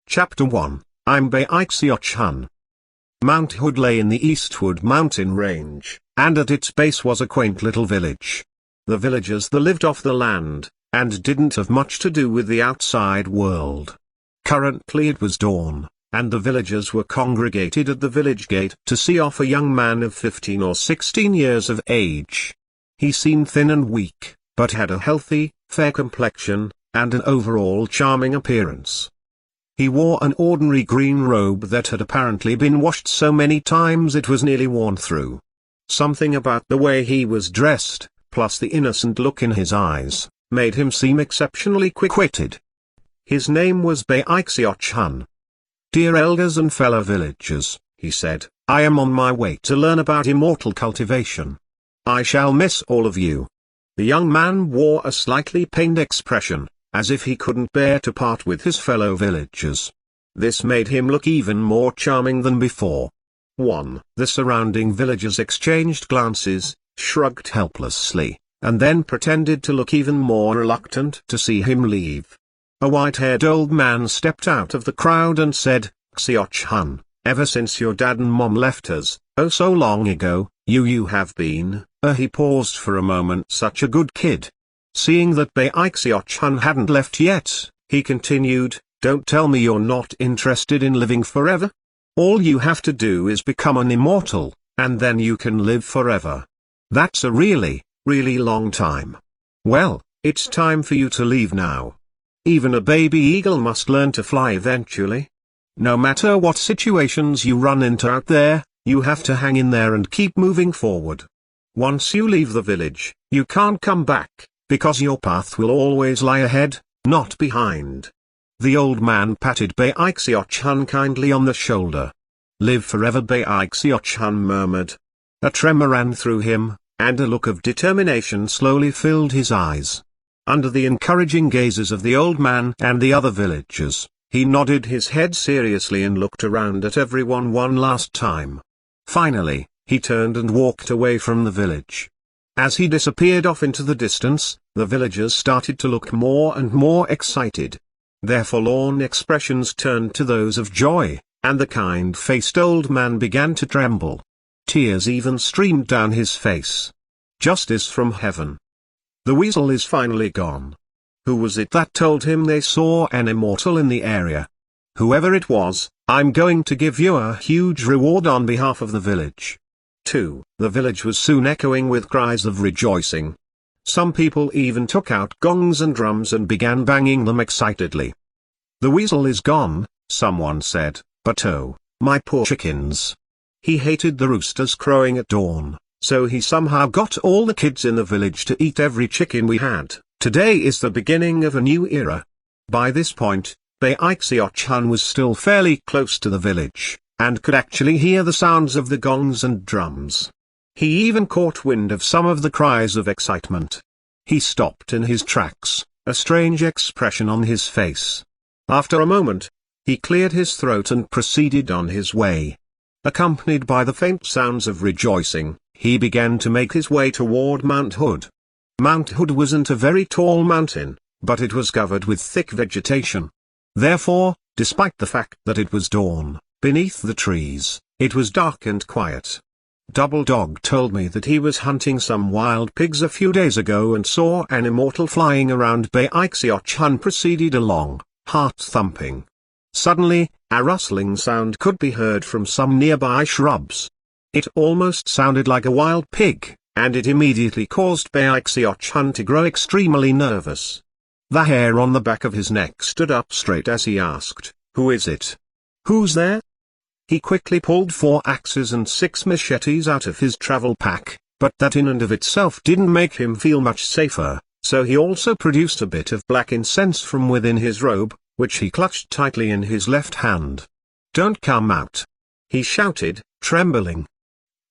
Chapter 1, I'm Bai Xiaochun. Mount Hood lay in the eastward mountain range, and at its base was a quaint little village. The villagers there lived off the land, and didn't have much to do with the outside world. Currently it was dawn, and the villagers were congregated at the village gate to see off a young man of 15 or 16 years of age. He seemed thin and weak, but had a healthy, fair complexion, and an overall charming appearance. He wore an ordinary green robe that had apparently been washed so many times it was nearly worn through. Something about the way he was dressed, plus the innocent look in his eyes, made him seem exceptionally quick-witted. His name was Bai Xiaochun. "Dear elders and fellow villagers," he said, "I am on my way to learn about immortal cultivation. I shall miss all of you." The young man wore a slightly pained expression, as if he couldn't bear to part with his fellow villagers. This made him look even more charming than before. The surrounding villagers exchanged glances, shrugged helplessly, and then pretended to look even more reluctant to see him leave. A white-haired old man stepped out of the crowd and said, "Xiaochun, ever since your dad and mom left us, oh so long ago, you have been," he paused for a moment, "such a good kid." Seeing that Bai Xiaochun hadn't left yet, he continued, "Don't tell me you're not interested in living forever? All you have to do is become an immortal, and then you can live forever. That's a really, really long time. Well, it's time for you to leave now. Even a baby eagle must learn to fly eventually. No matter what situations you run into out there, you have to hang in there and keep moving forward. Once you leave the village, you can't come back, because your path will always lie ahead, not behind." The old man patted Bai Xiaochun kindly on the shoulder. "Live forever," Bai Xiaochun murmured. A tremor ran through him, and a look of determination slowly filled his eyes. Under the encouraging gazes of the old man and the other villagers, he nodded his head seriously and looked around at everyone one last time. Finally, he turned and walked away from the village. As he disappeared off into the distance, the villagers started to look more and more excited. Their forlorn expressions turned to those of joy, and the kind-faced old man began to tremble. Tears even streamed down his face. Justice from heaven. The weasel is finally gone. Who was it that told him they saw an immortal in the area? Whoever it was, I'm going to give you a huge reward on behalf of the village. The village was soon echoing with cries of rejoicing. Some people even took out gongs and drums and began banging them excitedly. "The weasel is gone," someone said, "but oh, my poor chickens. He hated the roosters crowing at dawn, so he somehow got all the kids in the village to eat every chicken we had. Today is the beginning of a new era." By this point, Bai Xiaochun was still fairly close to the village, and could actually hear the sounds of the gongs and drums. He even caught wind of some of the cries of excitement. He stopped in his tracks, a strange expression on his face. After a moment, he cleared his throat and proceeded on his way. Accompanied by the faint sounds of rejoicing, he began to make his way toward Mount Hood. Mount Hood wasn't a very tall mountain, but it was covered with thick vegetation. Therefore, despite the fact that it was dawn, beneath the trees, it was dark and quiet. Double Dog told me that he was hunting some wild pigs a few days ago and saw an immortal flying around. Bai Xiaochun proceeded along, heart thumping. Suddenly, a rustling sound could be heard from some nearby shrubs. It almost sounded like a wild pig, and it immediately caused Bai Xiaochun to grow extremely nervous. The hair on the back of his neck stood up straight as he asked, "Who is it? Who's there?" He quickly pulled 4 axes and 6 machetes out of his travel pack, but that in and of itself didn't make him feel much safer, so he also produced a bit of black incense from within his robe, which he clutched tightly in his left hand. "Don't come out!" he shouted, trembling.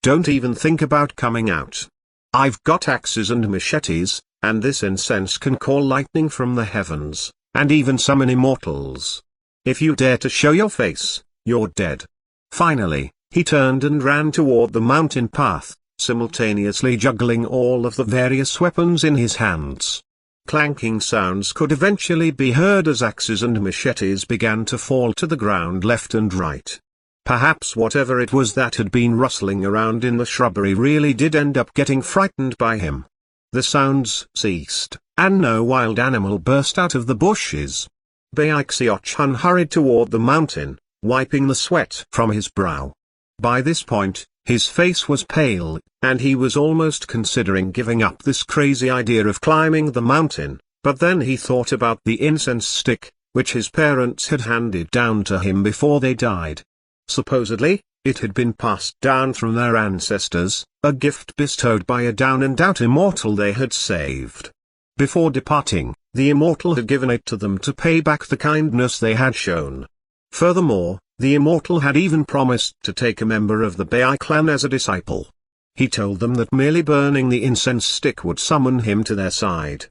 "Don't even think about coming out. I've got axes and machetes, and this incense can call lightning from the heavens, and even summon immortals. If you dare to show your face, you're dead." Finally, he turned and ran toward the mountain path, simultaneously juggling all of the various weapons in his hands. Clanking sounds could eventually be heard as axes and machetes began to fall to the ground left and right. Perhaps whatever it was that had been rustling around in the shrubbery really did end up getting frightened by him. The sounds ceased, and no wild animal burst out of the bushes. Bai Xiaochun hurried toward the mountain, wiping the sweat from his brow. By this point, his face was pale, and he was almost considering giving up this crazy idea of climbing the mountain, but then he thought about the incense stick, which his parents had handed down to him before they died. Supposedly, it had been passed down from their ancestors, a gift bestowed by a down-and-out immortal they had saved. Before departing, the immortal had given it to them to pay back the kindness they had shown. Furthermore, the immortal had even promised to take a member of the Bai clan as a disciple. He told them that merely burning the incense stick would summon him to their side.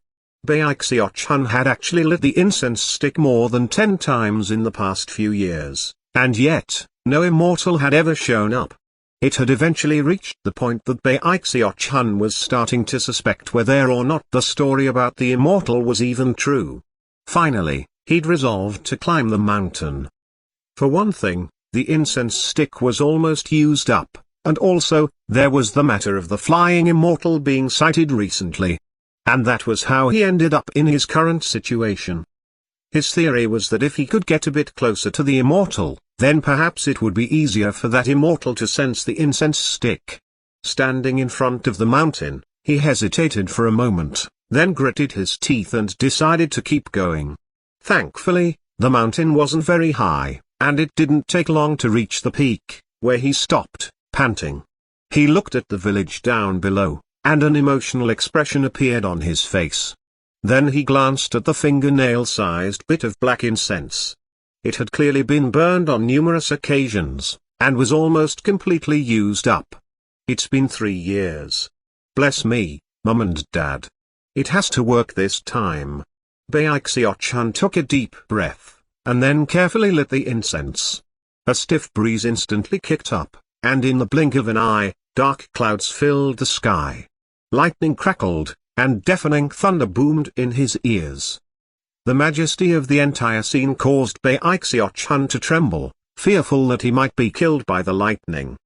Bai Xiaochun had actually lit the incense stick more than 10 times in the past few years, and yet, no immortal had ever shown up. It had eventually reached the point that Bai Xiaochun was starting to suspect whether or not the story about the immortal was even true. Finally, he'd resolved to climb the mountain. For one thing, the incense stick was almost used up, and also, there was the matter of the flying immortal being sighted recently. And that was how he ended up in his current situation. His theory was that if he could get a bit closer to the immortal, then perhaps it would be easier for that immortal to sense the incense stick. Standing in front of the mountain, he hesitated for a moment, then gritted his teeth and decided to keep going. Thankfully, the mountain wasn't very high, and it didn't take long to reach the peak, where he stopped, panting. He looked at the village down below, and an emotional expression appeared on his face. Then he glanced at the fingernail-sized bit of black incense. It had clearly been burned on numerous occasions, and was almost completely used up. It's been 3 years. Bless me, Mum and Dad. It has to work this time. Bai Xiaochun took a deep breath, and then carefully lit the incense. A stiff breeze instantly kicked up, and in the blink of an eye, dark clouds filled the sky. Lightning crackled, and deafening thunder boomed in his ears. The majesty of the entire scene caused Bai Xiaochun to tremble, fearful that he might be killed by the lightning.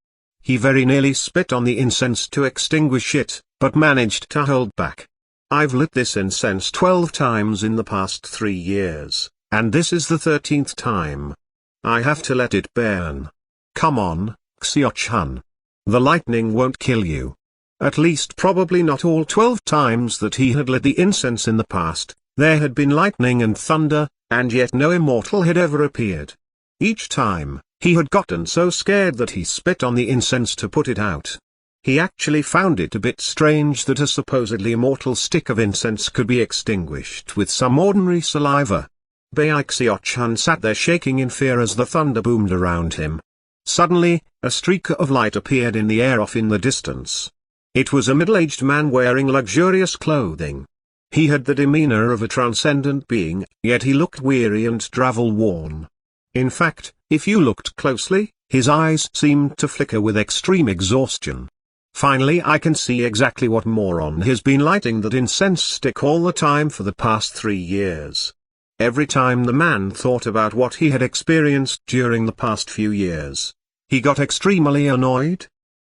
He very nearly spit on the incense to extinguish it, but managed to hold back. I've lit this incense 12 times in the past 3 years, and this is the 13th time. I have to let it burn. Come on, Xiaochun. The lightning won't kill you. At least probably not all 12 times that he had lit the incense in the past, there had been lightning and thunder, and yet no immortal had ever appeared. Each time, he had gotten so scared that he spit on the incense to put it out. He actually found it a bit strange that a supposedly immortal stick of incense could be extinguished with some ordinary saliva. Bai Xiaochun sat there shaking in fear as the thunder boomed around him. Suddenly, a streak of light appeared in the air off in the distance. It was a middle-aged man wearing luxurious clothing. He had the demeanor of a transcendent being, yet he looked weary and travel-worn. In fact, if you looked closely, his eyes seemed to flicker with extreme exhaustion. Finally, I can see exactly what moron has been lighting that incense stick all the time for the past 3 years. Every time the man thought about what he had experienced during the past few years, he got extremely annoyed.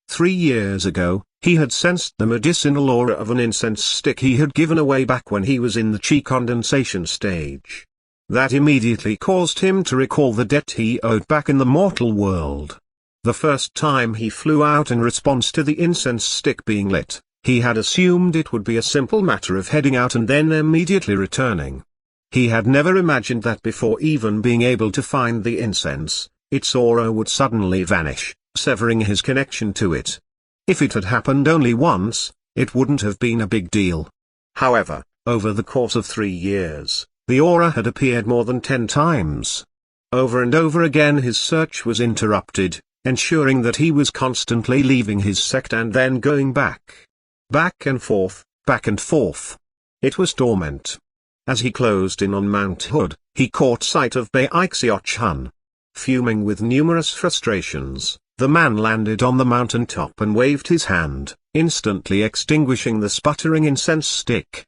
3 years ago, he had sensed the medicinal aura of an incense stick he had given away back when he was in the chi condensation stage. That immediately caused him to recall the debt he owed back in the mortal world. The first time he flew out in response to the incense stick being lit, he had assumed it would be a simple matter of heading out and then immediately returning. He had never imagined that before even being able to find the incense, its aura would suddenly vanish, severing his connection to it. If it had happened only once, it wouldn't have been a big deal. However, over the course of 3 years, the aura had appeared more than 10 times. Over and over again his search was interrupted, ensuring that he was constantly leaving his sect and then going back. Back and forth, back and forth. It was torment. As he closed in on Mount Hood, he caught sight of Bai Xiaochun. Fuming with numerous frustrations, the man landed on the mountain top and waved his hand, instantly extinguishing the sputtering incense stick.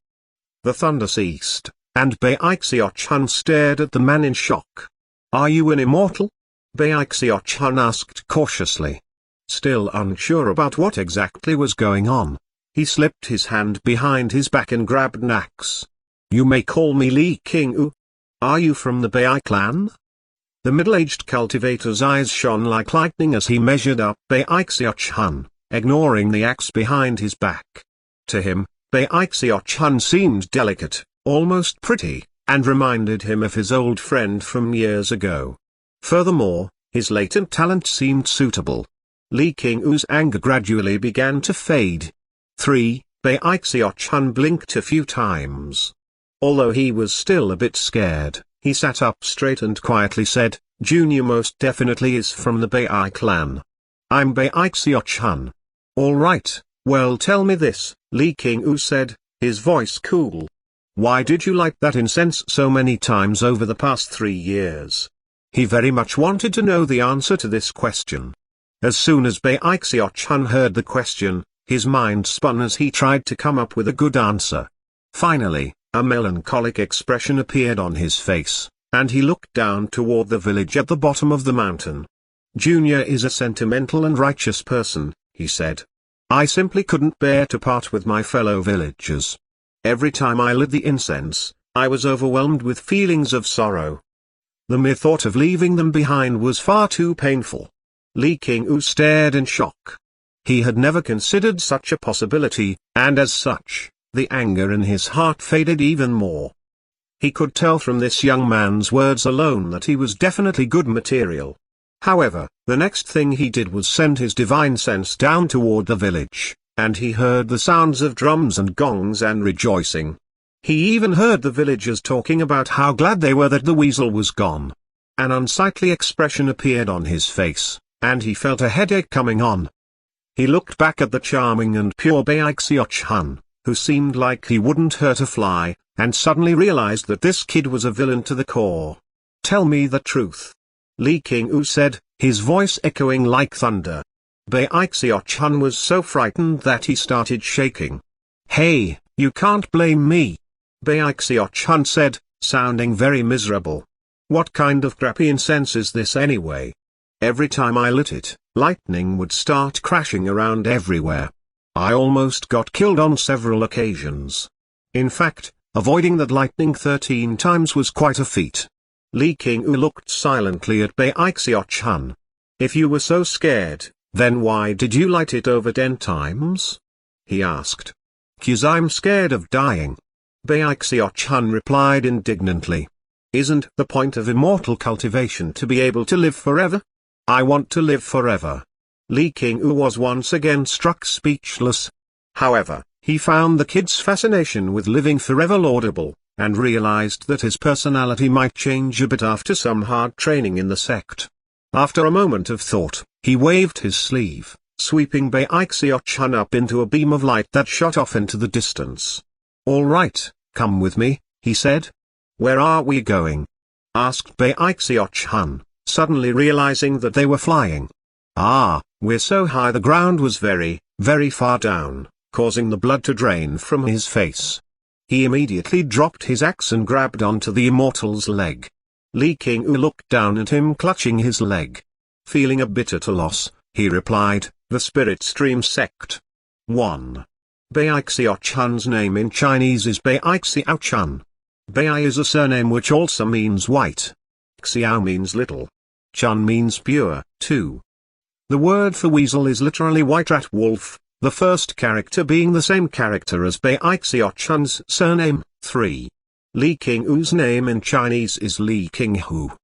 The thunder ceased, and Bai Xiaochun stared at the man in shock. "Are you an immortal?" Bai Xiaochun asked cautiously. Still unsure about what exactly was going on, he slipped his hand behind his back and grabbed an axe. "You may call me Li Qingyu. Are you from the Bai clan?" The middle-aged cultivator's eyes shone like lightning as he measured up Bai Xiaochun, ignoring the axe behind his back. To him, Bai Xiaochun seemed delicate, almost pretty, and reminded him of his old friend from years ago. Furthermore, his latent talent seemed suitable. Li Qingyu's anger gradually began to fade. Bai Xiaochun blinked a few times. Although he was still a bit scared, he sat up straight and quietly said, "Junior most definitely is from the Bai clan. I'm Bai Xiaochun." "All right, well tell me this," Li Qingyu said, his voice cool. "Why did you light that incense so many times over the past 3 years?" He very much wanted to know the answer to this question. As soon as Bai Xiaochun heard the question, his mind spun as he tried to come up with a good answer. Finally, a melancholic expression appeared on his face, and he looked down toward the village at the bottom of the mountain. "Junior is a sentimental and righteous person," he said. "I simply couldn't bear to part with my fellow villagers. Every time I lit the incense, I was overwhelmed with feelings of sorrow. The mere thought of leaving them behind was far too painful." Li Qingyu stared in shock. He had never considered such a possibility, and as such, the anger in his heart faded even more. He could tell from this young man's words alone that he was definitely good material. However, the next thing he did was send his divine sense down toward the village, and he heard the sounds of drums and gongs and rejoicing. He even heard the villagers talking about how glad they were that the weasel was gone. An unsightly expression appeared on his face, and he felt a headache coming on. He looked back at the charming and pure Bai Xiaochun, who seemed like he wouldn't hurt a fly, and suddenly realized that this kid was a villain to the core. "Tell me the truth," Li Qingyu said, his voice echoing like thunder. Bai Xiaochun was so frightened that he started shaking. "Hey, you can't blame me," Bai Xiaochun said, sounding very miserable. "What kind of crappy incense is this anyway? Every time I lit it, lightning would start crashing around everywhere. I almost got killed on several occasions. In fact, avoiding that lightning 13 times was quite a feat." Li Qingyu looked silently at Bai Xiaochun. "If you were so scared, then why did you light it over 10 times? He asked. "'Cause I'm scared of dying," Bai Xiaochun replied indignantly. "Isn't the point of immortal cultivation to be able to live forever? I want to live forever." Li Qingyu was once again struck speechless. However, he found the kid's fascination with living forever laudable, and realized that his personality might change a bit after some hard training in the sect. After a moment of thought, he waved his sleeve, sweeping Bai Xiaochun up into a beam of light that shot off into the distance. "All right, come with me," he said. "Where are we going?" asked Bai Xiaochun, suddenly realizing that they were flying. "Ah, we're so high the ground was very, very far down, causing the blood to drain from his face." He immediately dropped his axe and grabbed onto the immortal's leg. Li Qingyu looked down at him clutching his leg. Feeling a bit at a loss, he replied, "The Spirit Stream Sect." 1. Bai Xiaochun's name in Chinese is Bai Xiaochun. Bai is a surname which also means white. Xiao means little. Chun means pure, too. The word for weasel is literally white rat wolf, the first character being the same character as Bai Xiaochun's surname. 3. Li Qingyu's name in Chinese is Li Qinghu.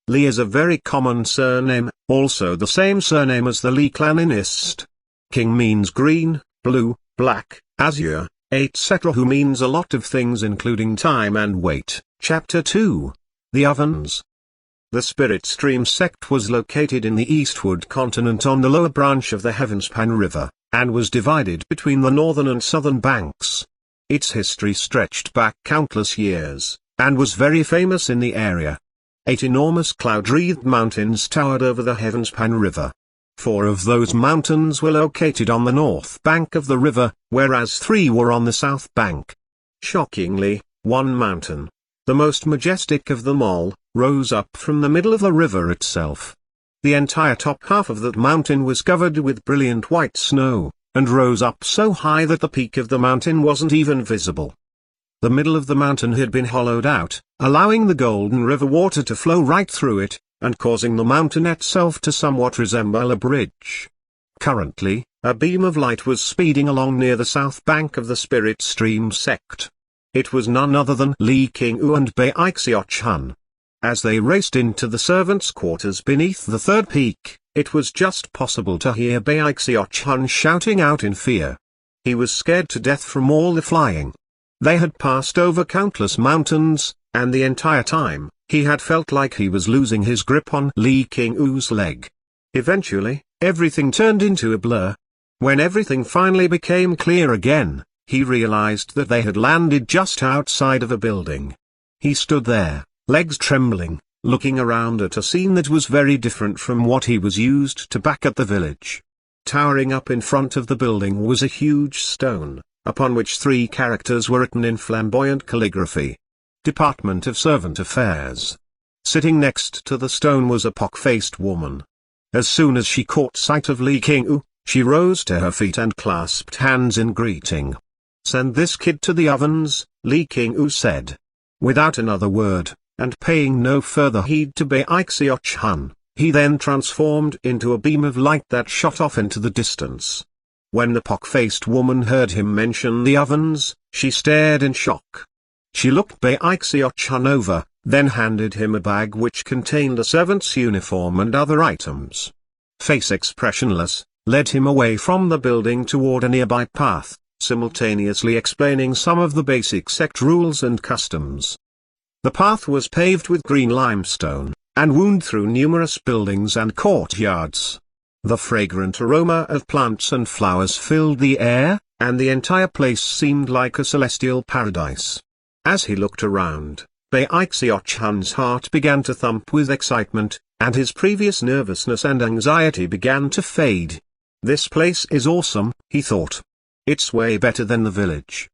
Li is a very common surname, also the same surname as the Li clan in East. Qing means green, blue, black, azure, etc. Who means a lot of things including time and weight. Chapter 2. The Ovens. The Spirit Stream sect was located in the eastward continent on the lower branch of the Heavenspan River, and was divided between the northern and southern banks. Its history stretched back countless years, and was very famous in the area. 8 enormous cloud-wreathed mountains towered over the Heavenspan River. 4 of those mountains were located on the north bank of the river, whereas 3 were on the south bank. Shockingly, one mountain, the most majestic of them all, rose up from the middle of the river itself. The entire top half of that mountain was covered with brilliant white snow, and rose up so high that the peak of the mountain wasn't even visible. The middle of the mountain had been hollowed out, allowing the golden river water to flow right through it, and causing the mountain itself to somewhat resemble a bridge. Currently, a beam of light was speeding along near the south bank of the spirit stream sect. It was none other than Li Qingyu and Bai Xiaochun. As they raced into the servants' quarters beneath the third peak, it was just possible to hear Bai Xiaochun shouting out in fear. He was scared to death from all the flying. They had passed over countless mountains, and the entire time, he had felt like he was losing his grip on Li Qingyu's leg. Eventually, everything turned into a blur. When everything finally became clear again, he realized that they had landed just outside of a building. He stood there, legs trembling, looking around at a scene that was very different from what he was used to back at the village. Towering up in front of the building was a huge stone, upon which 3 characters were written in flamboyant calligraphy. Department of Servant Affairs. Sitting next to the stone was a pock-faced woman. As soon as she caught sight of Li Qingyu, she rose to her feet and clasped hands in greeting. "Send this kid to the ovens," Li Qingyu said. Without another word, and paying no further heed to Bai Xiaochun, he then transformed into a beam of light that shot off into the distance. When the pock-faced woman heard him mention the ovens, she stared in shock. She looked Bai Xiaochun over, then handed him a bag which contained a servant's uniform and other items. Face expressionless, led him away from the building toward a nearby path, simultaneously explaining some of the basic sect rules and customs. The path was paved with green limestone, and wound through numerous buildings and courtyards. The fragrant aroma of plants and flowers filled the air, and the entire place seemed like a celestial paradise. As he looked around, Bai Xiaochun's heart began to thump with excitement, and his previous nervousness and anxiety began to fade. "This place is awesome," he thought. "It's way better than the village."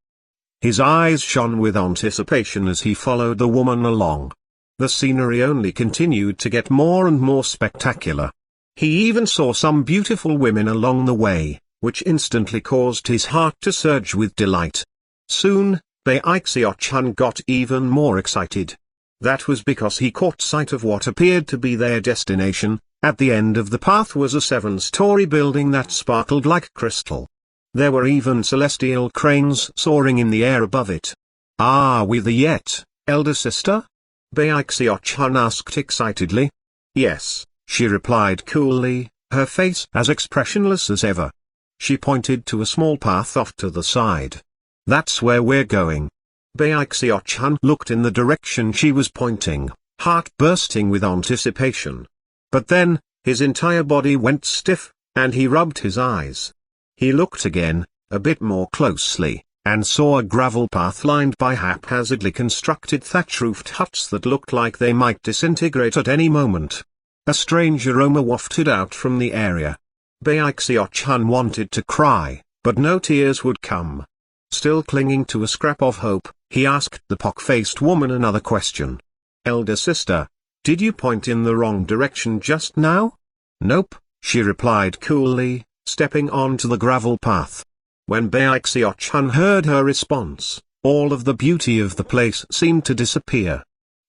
His eyes shone with anticipation as he followed the woman along. The scenery only continued to get more and more spectacular. He even saw some beautiful women along the way, which instantly caused his heart to surge with delight. Soon, Bai Xiaochun got even more excited. That was because he caught sight of what appeared to be their destination. At the end of the path was a 7-story building that sparkled like crystal. There were even celestial cranes soaring in the air above it. "Are we there yet, elder sister?" Bai Xiaochun asked excitedly. "Yes," she replied coolly, her face as expressionless as ever. She pointed to a small path off to the side. "That's where we're going." Bai Xiaochun looked in the direction she was pointing, heart bursting with anticipation. But then, his entire body went stiff, and he rubbed his eyes. He looked again, a bit more closely, and saw a gravel path lined by haphazardly constructed thatch-roofed huts that looked like they might disintegrate at any moment. A strange aroma wafted out from the area. Bai Xiaochun wanted to cry, but no tears would come. Still clinging to a scrap of hope, he asked the pock-faced woman another question. "Elder sister, did you point in the wrong direction just now?" "Nope," she replied coolly, stepping onto the gravel path. When Bai Xiaochun heard her response, all of the beauty of the place seemed to disappear.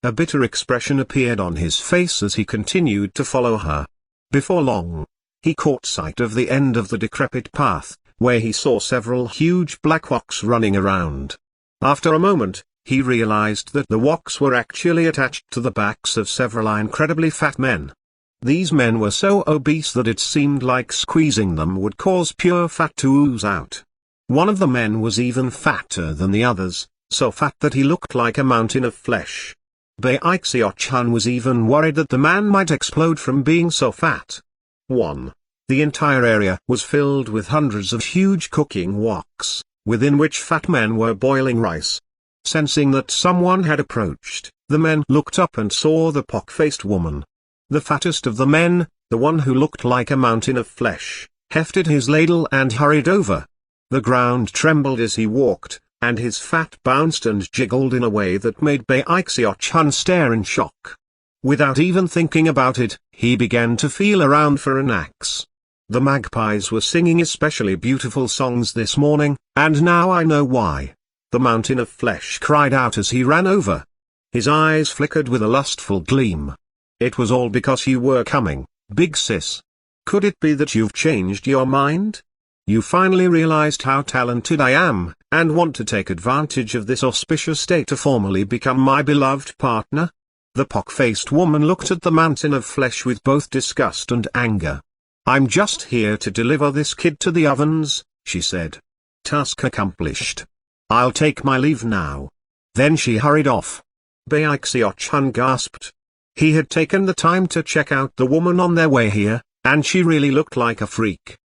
A bitter expression appeared on his face as he continued to follow her. Before long, he caught sight of the end of the decrepit path, where he saw several huge black woks running around. After a moment, he realized that the woks were actually attached to the backs of several incredibly fat men. These men were so obese that it seemed like squeezing them would cause pure fat to ooze out. One of the men was even fatter than the others, so fat that he looked like a mountain of flesh. Bai Xiaochun was even worried that the man might explode from being so fat. 1. The entire area was filled with hundreds of huge cooking woks, within which fat men were boiling rice. Sensing that someone had approached, the men looked up and saw the pock-faced woman. The fattest of the men, the one who looked like a mountain of flesh, hefted his ladle and hurried over. The ground trembled as he walked, and his fat bounced and jiggled in a way that made Bai Xiaochun stare in shock. Without even thinking about it, he began to feel around for an axe. The magpies were singing especially beautiful songs this morning, and now I know why. The mountain of flesh cried out as he ran over. His eyes flickered with a lustful gleam. It was all because you were coming, big sis. Could it be that you've changed your mind? You finally realized how talented I am, and want to take advantage of this auspicious day to formally become my beloved partner? The pock-faced woman looked at the mountain of flesh with both disgust and anger. I'm just here to deliver this kid to the ovens, she said. Task accomplished. I'll take my leave now. Then she hurried off. Bai Xiaochun gasped. He had taken the time to check out the woman on their way here, and she really looked like a freak.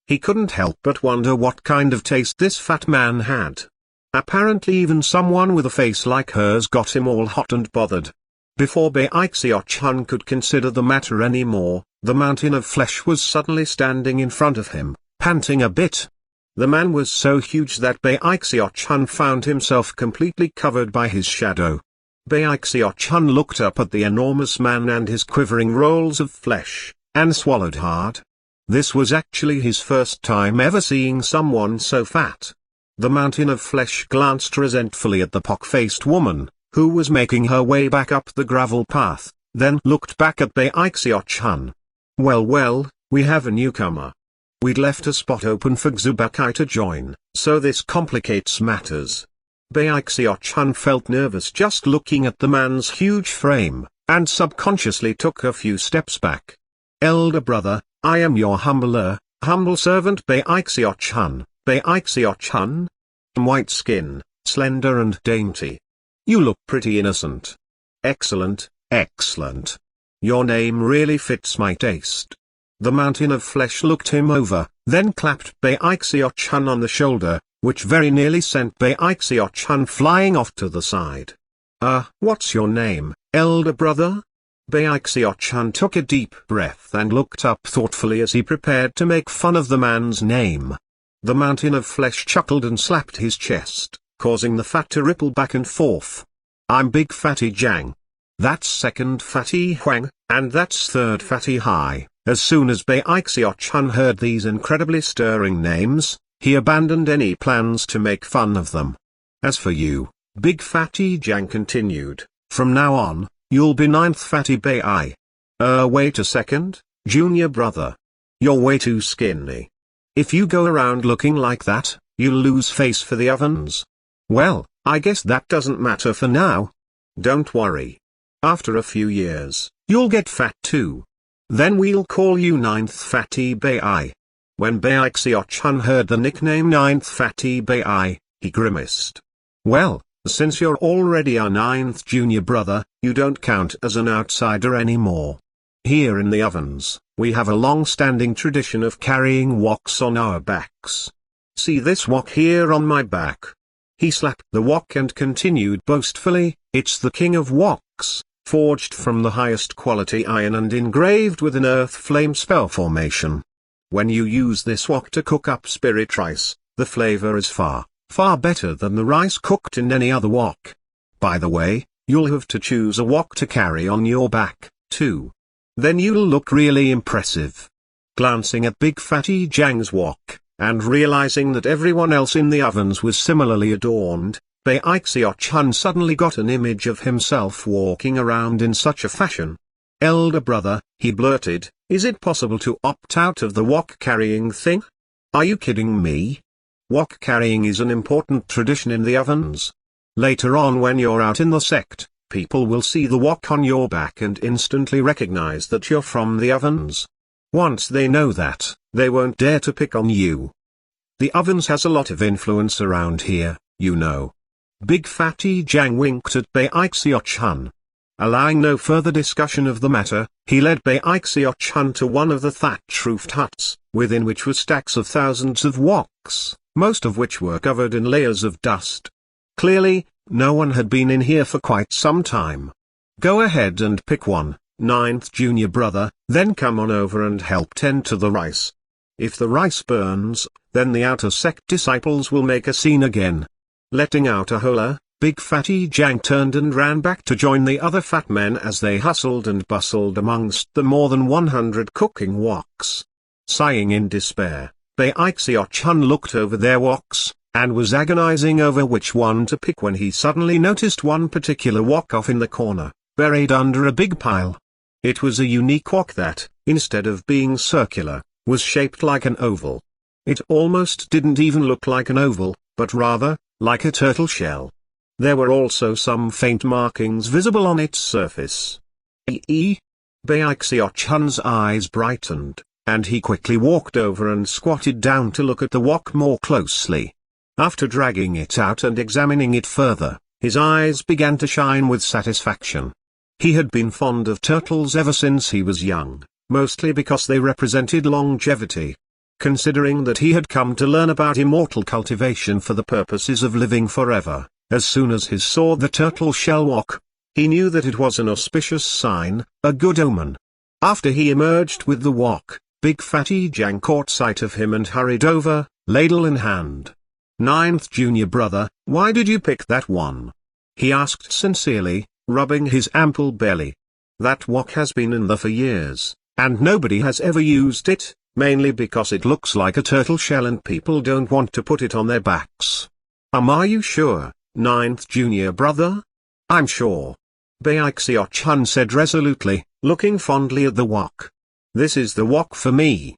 He couldn't help but wonder what kind of taste this fat man had. Apparently even someone with a face like hers got him all hot and bothered. Before Bai Xiaochun could consider the matter anymore, the mountain of flesh was suddenly standing in front of him, panting a bit. The man was so huge that Bai Xiaochun found himself completely covered by his shadow. Bai Xiaochun looked up at the enormous man and his quivering rolls of flesh, and swallowed hard. This was actually his first time ever seeing someone so fat. The mountain of flesh glanced resentfully at the pock-faced woman, who was making her way back up the gravel path, then looked back at Bai Xiaochun. Well, we have a newcomer. We'd left a spot open for Xubakai to join, so this complicates matters. Bai Xiaochun felt nervous just looking at the man's huge frame, and subconsciously took a few steps back. Elder brother, I am your humble servant Bai Xiaochun. Bai Xiaochun? White skin, slender and dainty. You look pretty innocent. Excellent, excellent. Your name really fits my taste. The mountain of flesh looked him over, then clapped Bai Xiaochun on the shoulder, which very nearly sent Bai Xiaochun flying off to the side. What's your name, elder brother? Bai Xiaochun took a deep breath and looked up thoughtfully as he prepared to make fun of the man's name. The mountain of flesh chuckled and slapped his chest, causing the fat to ripple back and forth. I'm Big Fatty Jiang. That's second Fatty Huang, and that's third Fatty Hai. As soon as Bai Xiaochun heard these incredibly stirring names, he abandoned any plans to make fun of them. As for you, Big Fatty Jiang continued, from now on, you'll be ninth Fatty Bai. Wait a second, junior brother. You're way too skinny. If you go around looking like that, you'll lose face for the ovens. Well, I guess that doesn't matter for now. Don't worry. After a few years, you'll get fat too. Then we'll call you ninth Fatty Bai. When Bai Xiaochun heard the nickname ninth Fatty Bai, he grimaced. Well, since you're already our ninth junior brother, you don't count as an outsider anymore. Here in the ovens, we have a long-standing tradition of carrying woks on our backs. See this wok here on my back. He slapped the wok and continued boastfully, it's the king of woks, forged from the highest quality iron and engraved with an earth flame spell formation. When you use this wok to cook up spirit rice, the flavor is far better than the rice cooked in any other wok. By the way, you'll have to choose a wok to carry on your back, too. Then you'll look really impressive. Glancing at Big Fatty Jiang's wok, and realizing that everyone else in the ovens was similarly adorned, Bai Xiaochun suddenly got an image of himself walking around in such a fashion. Elder brother, he blurted, is it possible to opt out of the wok carrying thing? Are you kidding me? Wok carrying is an important tradition in the ovens. Later on when you're out in the sect, people will see the wok on your back and instantly recognize that you're from the ovens. Once they know that, they won't dare to pick on you. The ovens has a lot of influence around here, you know. Big Fatty Jiang winked at Bai Xiaochun. Allowing no further discussion of the matter, he led Bai Xiaochun to one of the thatch-roofed huts, within which were stacks of thousands of woks, most of which were covered in layers of dust. Clearly, no one had been in here for quite some time. Go ahead and pick one, ninth junior brother, then come on over and help tend to the rice. If the rice burns, then the outer sect disciples will make a scene again. Letting out a holler, Big Fatty Jiang turned and ran back to join the other fat men as they hustled and bustled amongst the more than 100 cooking woks. Sighing in despair, Bai Xiaochun looked over their woks, and was agonizing over which one to pick when he suddenly noticed one particular wok off in the corner, buried under a big pile. It was a unique wok that, instead of being circular, was shaped like an oval. It almost didn't even look like an oval, but rather, like a turtle shell. There were also some faint markings visible on its surface. Bai Xiaochun's eyes brightened, and he quickly walked over and squatted down to look at the wok more closely. After dragging it out and examining it further, his eyes began to shine with satisfaction. He had been fond of turtles ever since he was young, mostly because they represented longevity. Considering that he had come to learn about immortal cultivation for the purposes of living forever, as soon as he saw the turtle shell wok, he knew that it was an auspicious sign, a good omen. After he emerged with the wok, Big Fatty Jiang caught sight of him and hurried over, ladle in hand. "Ninth junior brother, why did you pick that one?" he asked sincerely, rubbing his ample belly. "That wok has been in there for years, and nobody has ever used it, mainly because it looks like a turtle shell and people don't want to put it on their backs." Are you sure, ninth junior brother?" "I'm sure," Bai Xiaochun said resolutely, looking fondly at the wok. "This is the wok for me."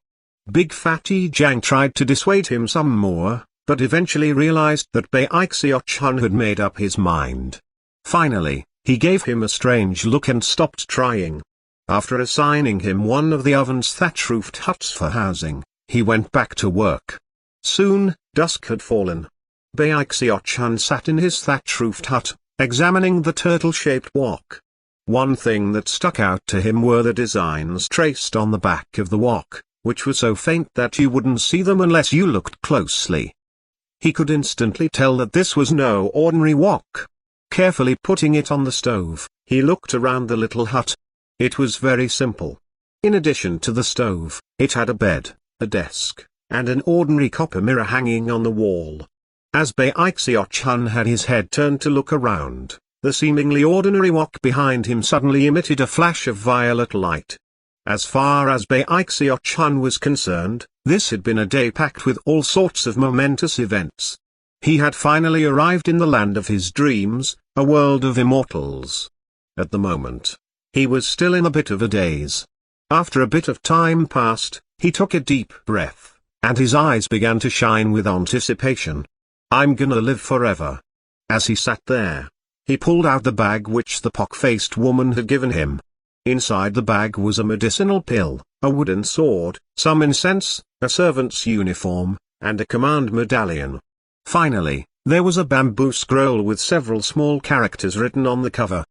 Big Fatty Jiang tried to dissuade him some more, but eventually realized that Bai Xiaochun had made up his mind. Finally, he gave him a strange look and stopped trying. After assigning him one of the oven's thatch-roofed huts for housing, he went back to work. Soon, dusk had fallen. Bai Xiaochun sat in his thatch-roofed hut, examining the turtle-shaped wok. One thing that stuck out to him were the designs traced on the back of the wok, which were so faint that you wouldn't see them unless you looked closely. He could instantly tell that this was no ordinary wok. Carefully putting it on the stove, he looked around the little hut. It was very simple. In addition to the stove, it had a bed, a desk, and an ordinary copper mirror hanging on the wall. As Bai Xiaochun had his head turned to look around, the seemingly ordinary wok behind him suddenly emitted a flash of violet light. As far as Bai Xiaochun was concerned, this had been a day packed with all sorts of momentous events. He had finally arrived in the land of his dreams, a world of immortals. At the moment, he was still in a bit of a daze. After a bit of time passed, he took a deep breath, and his eyes began to shine with anticipation. "I'm gonna live forever." As he sat there, he pulled out the bag which the pock-faced woman had given him. Inside the bag was a medicinal pill, a wooden sword, some incense, a servant's uniform, and a command medallion. Finally, there was a bamboo scroll with several small characters written on the cover.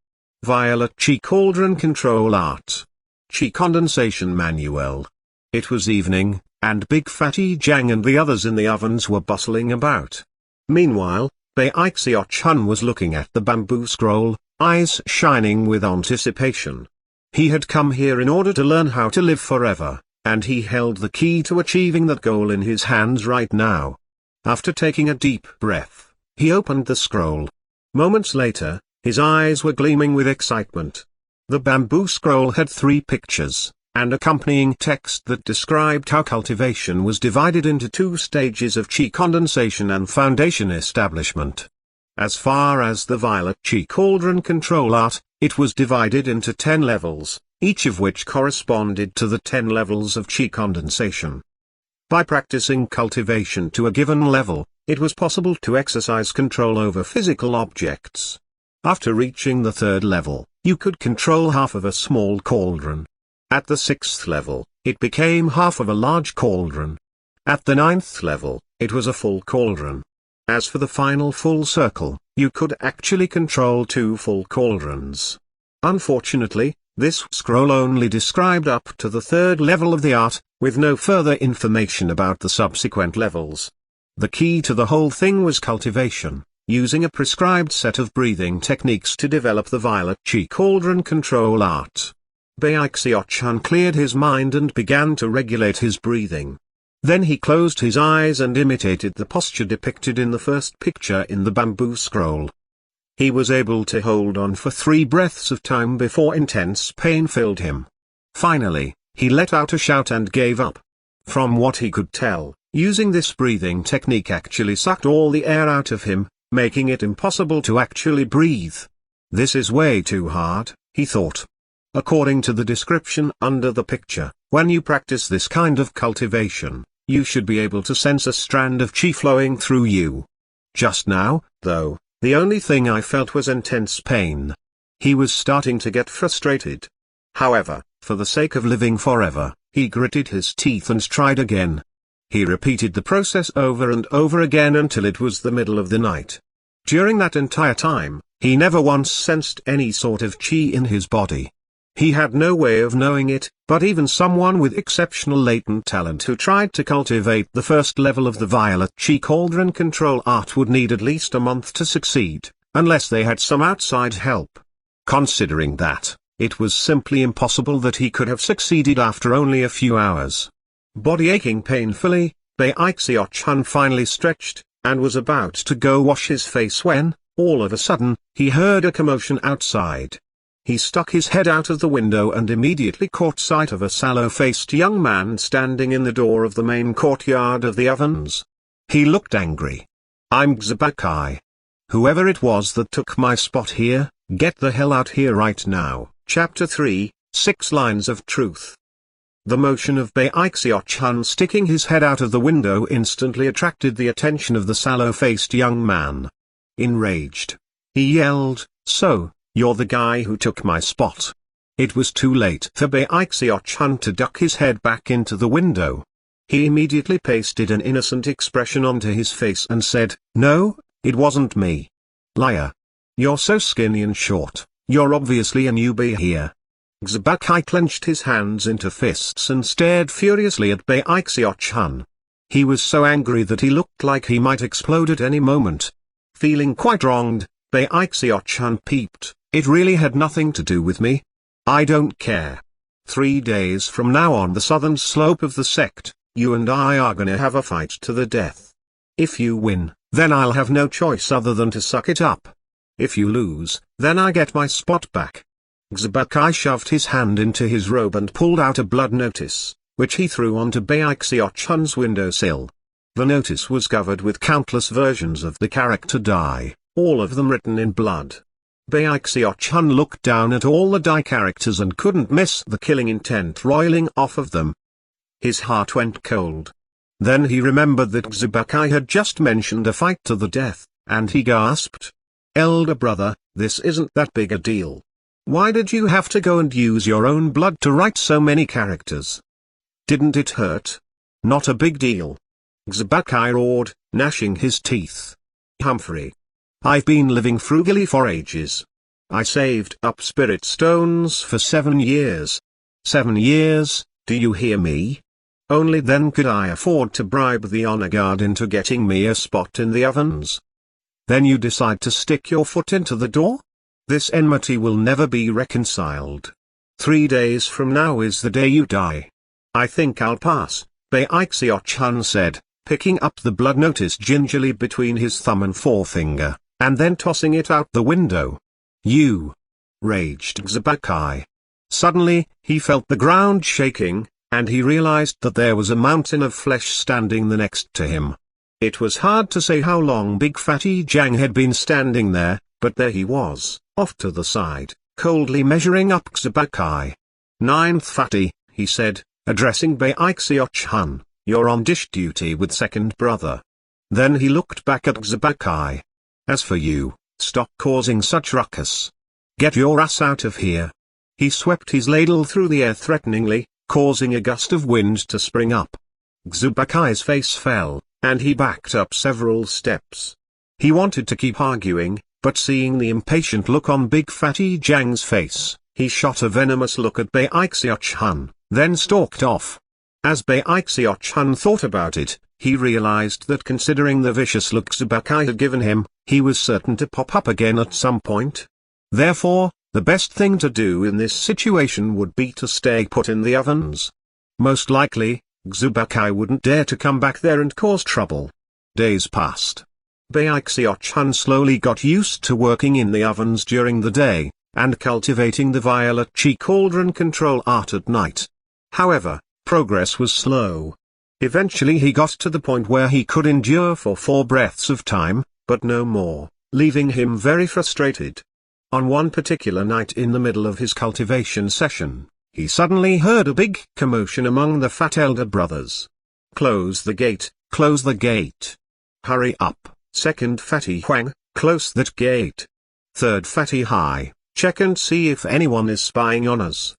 Violet Chi Cauldron Control Art. Chi Condensation Manual. It was evening, and Big Fatty Jiang and the others in the ovens were bustling about. Meanwhile, Bai Xiaochun was looking at the bamboo scroll, eyes shining with anticipation. He had come here in order to learn how to live forever, and he held the key to achieving that goal in his hands right now. After taking a deep breath, he opened the scroll. Moments later, his eyes were gleaming with excitement. The bamboo scroll had 3 pictures, and accompanying text that described how cultivation was divided into 2 stages of Qi condensation and foundation establishment. As far as the Violet Chi Cauldron Control Art, it was divided into 10 levels, each of which corresponded to the 10 levels of Qi condensation. By practicing cultivation to a given level, it was possible to exercise control over physical objects. After reaching the 3rd level, you could control half of a small cauldron. At the 6th level, it became half of a large cauldron. At the 9th level, it was a full cauldron. As for the final full circle, you could actually control 2 full cauldrons. Unfortunately, this scroll only described up to the 3rd level of the art, with no further information about the subsequent levels. The key to the whole thing was cultivation, using a prescribed set of breathing techniques to develop the Violet Chi Cauldron Control Art. Bai Xiaochun cleared his mind and began to regulate his breathing. Then he closed his eyes and imitated the posture depicted in the first picture in the bamboo scroll. He was able to hold on for 3 breaths of time before intense pain filled him. Finally, he let out a shout and gave up. From what he could tell, using this breathing technique actually sucked all the air out of him, making it impossible to actually breathe. This is way too hard, he thought. According to the description under the picture, when you practice this kind of cultivation, you should be able to sense a strand of chi flowing through you. Just now, though, the only thing I felt was intense pain. He was starting to get frustrated. However, for the sake of living forever, he gritted his teeth and tried again. He repeated the process over and over again until it was the middle of the night. During that entire time, he never once sensed any sort of chi in his body. He had no way of knowing it, but even someone with exceptional latent talent who tried to cultivate the first level of the violet chi cauldron control art would need at least a month to succeed, unless they had some outside help. Considering that, it was simply impossible that he could have succeeded after only a few hours. Body aching painfully, Bai Xiaochun finally stretched, and was about to go wash his face when, all of a sudden, he heard a commotion outside. He stuck his head out of the window and immediately caught sight of a sallow-faced young man standing in the door of the main courtyard of the ovens. He looked angry. "I'm Xiaochun. Whoever it was that took my spot here, get the hell out here right now." Chapter 3, 6 Lines of Truth. The motion of Bai Xiaochun sticking his head out of the window instantly attracted the attention of the sallow-faced young man. Enraged, he yelled, "So, you're the guy who took my spot." It was too late for Bai Xiaochun to duck his head back into the window. He immediately pasted an innocent expression onto his face and said, "No, it wasn't me. Liar. You're so skinny and short, you're obviously a newbie here." Xiaochun clenched his hands into fists and stared furiously at Bai Xiaochun. He was so angry that he looked like he might explode at any moment. Feeling quite wronged, Bai Xiaochun peeped, "It really had nothing to do with me. I don't care. 3 days from now on the southern slope of the sect, you and I are gonna have a fight to the death. If you win, then I'll have no choice other than to suck it up. If you lose, then I get my spot back." Xiaochun shoved his hand into his robe and pulled out a blood notice, which he threw onto Bai Xiaochun's windowsill. The notice was covered with countless versions of the character die, all of them written in blood. Bai Xiaochun looked down at all the die characters and couldn't miss the killing intent roiling off of them. His heart went cold. Then he remembered that Xiaochun had just mentioned a fight to the death, and he gasped. "Elder brother, this isn't that big a deal. Why did you have to go and use your own blood to write so many characters? Didn't it hurt?" "Not a big deal." Xiaochun roared, gnashing his teeth. "Humphrey. I've been living frugally for ages. I saved up spirit stones for 7 years. 7 years, do you hear me? Only then could I afford to bribe the honor guard into getting me a spot in the ovens. Then you decide to stick your foot into the door? This enmity will never be reconciled. 3 days from now is the day you die. I think I'll pass," Bai Xiaochun said, picking up the blood notice gingerly between his thumb and forefinger, and then tossing it out the window. "You!" raged Xiaochun. Suddenly, he felt the ground shaking, and he realized that there was a mountain of flesh standing next to him. It was hard to say how long Big Fatty Jiang had been standing there, but there he was, off to the side, coldly measuring up Xiaochun. "Ninth Fatty," he said, addressing Bai Xiaochun, "you're on dish duty with second brother." Then he looked back at Xiaochun. "As for you, stop causing such ruckus. Get your ass out of here." He swept his ladle through the air threateningly, causing a gust of wind to spring up. Xiaochun's face fell, and he backed up several steps. He wanted to keep arguing, but seeing the impatient look on Big Fatty Jiang's face, he shot a venomous look at Bai Xiaochun, then stalked off. As Bai Xiaochun thought about it, he realized that considering the vicious look Xiaochun had given him, he was certain to pop up again at some point. Therefore, the best thing to do in this situation would be to stay put in the ovens. Most likely, Xiaochun wouldn't dare to come back there and cause trouble. Days passed. Bai Xiaochun slowly got used to working in the ovens during the day, and cultivating the violet chi cauldron control art at night. However, progress was slow. Eventually he got to the point where he could endure for 4 breaths of time, but no more, leaving him very frustrated. On one particular night in the middle of his cultivation session, he suddenly heard a big commotion among the fat elder brothers. "Close the gate, close the gate. Hurry up, second fatty Huang, close that gate. Third fatty Hai, check and see if anyone is spying on us.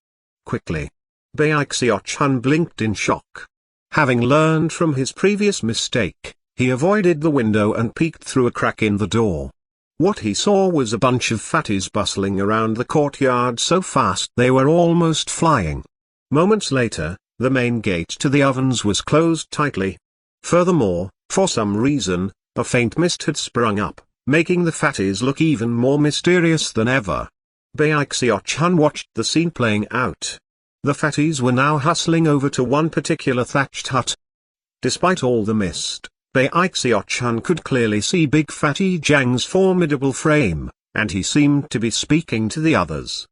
Quickly." Bai Xiaochun blinked in shock. Having learned from his previous mistake, he avoided the window and peeked through a crack in the door. What he saw was a bunch of fatties bustling around the courtyard so fast they were almost flying. Moments later, the main gate to the ovens was closed tightly. Furthermore, for some reason, a faint mist had sprung up, making the fatties look even more mysterious than ever. Bai Xiaochun watched the scene playing out. The fatties were now hustling over to one particular thatched hut. Despite all the mist, Bai Xiaochun could clearly see Big Fatty Jiang's formidable frame, and he seemed to be speaking to the others.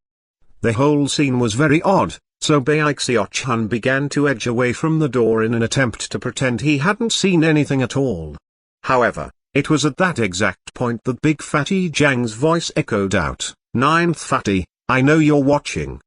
The whole scene was very odd, so Bai Xiaochun began to edge away from the door in an attempt to pretend he hadn't seen anything at all. However, it was at that exact point that Big Fatty Jiang's voice echoed out, "Ninth Fatty, I know you're watching.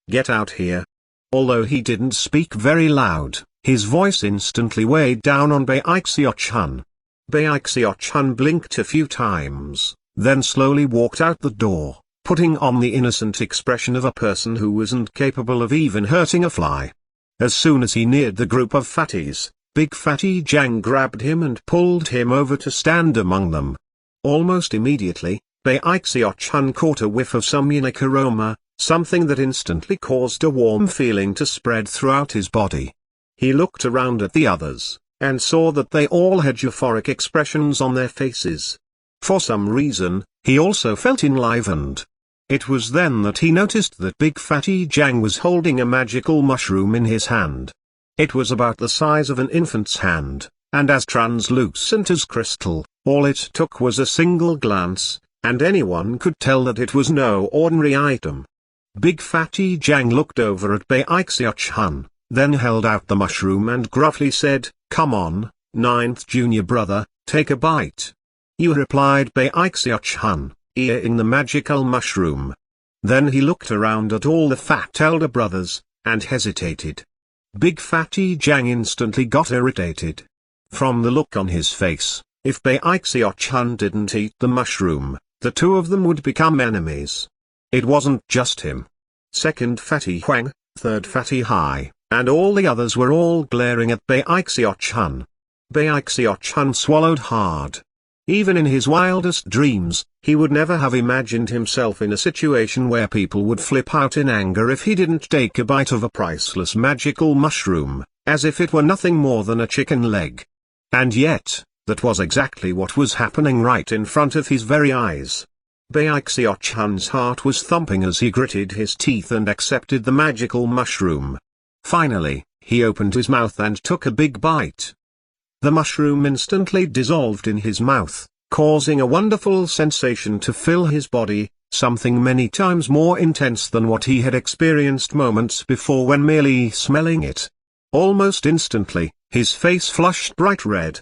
Get out here." Although he didn't speak very loud, his voice instantly weighed down on Bai Xiaochun. Bai Xiaochun blinked a few times, then slowly walked out the door, putting on the innocent expression of a person who wasn't capable of even hurting a fly. As soon as he neared the group of fatties, Big Fatty Jiang grabbed him and pulled him over to stand among them. Almost immediately, Bai Xiaochun caught a whiff of some unique aroma, something that instantly caused a warm feeling to spread throughout his body. He looked around at the others, and saw that they all had euphoric expressions on their faces. For some reason, he also felt enlivened. It was then that he noticed that Big Fatty Jiang was holding a magical mushroom in his hand. It was about the size of an infant's hand, and as translucent as crystal. All it took was a single glance, and anyone could tell that it was no ordinary item. Big Fatty Jiang looked over at Bai Xiaochun, then held out the mushroom and gruffly said, "Come on, ninth junior brother, take a bite." "You," replied Bai Xiaochun, eating the magical mushroom. Then he looked around at all the fat elder brothers, and hesitated. Big Fatty Jiang instantly got irritated. From the look on his face, if Bai Xiaochun didn't eat the mushroom, the two of them would become enemies. It wasn't just him. Second Fatty Huang, third Fatty Hai, and all the others were all glaring at Bai Xiaochun. Bai Xiaochun swallowed hard. Even in his wildest dreams, he would never have imagined himself in a situation where people would flip out in anger if he didn't take a bite of a priceless magical mushroom, as if it were nothing more than a chicken leg. And yet, that was exactly what was happening right in front of his very eyes. Bai Xiaochun's heart was thumping as he gritted his teeth and accepted the magical mushroom. Finally, he opened his mouth and took a big bite. The mushroom instantly dissolved in his mouth, causing a wonderful sensation to fill his body, something many times more intense than what he had experienced moments before when merely smelling it. Almost instantly, his face flushed bright red.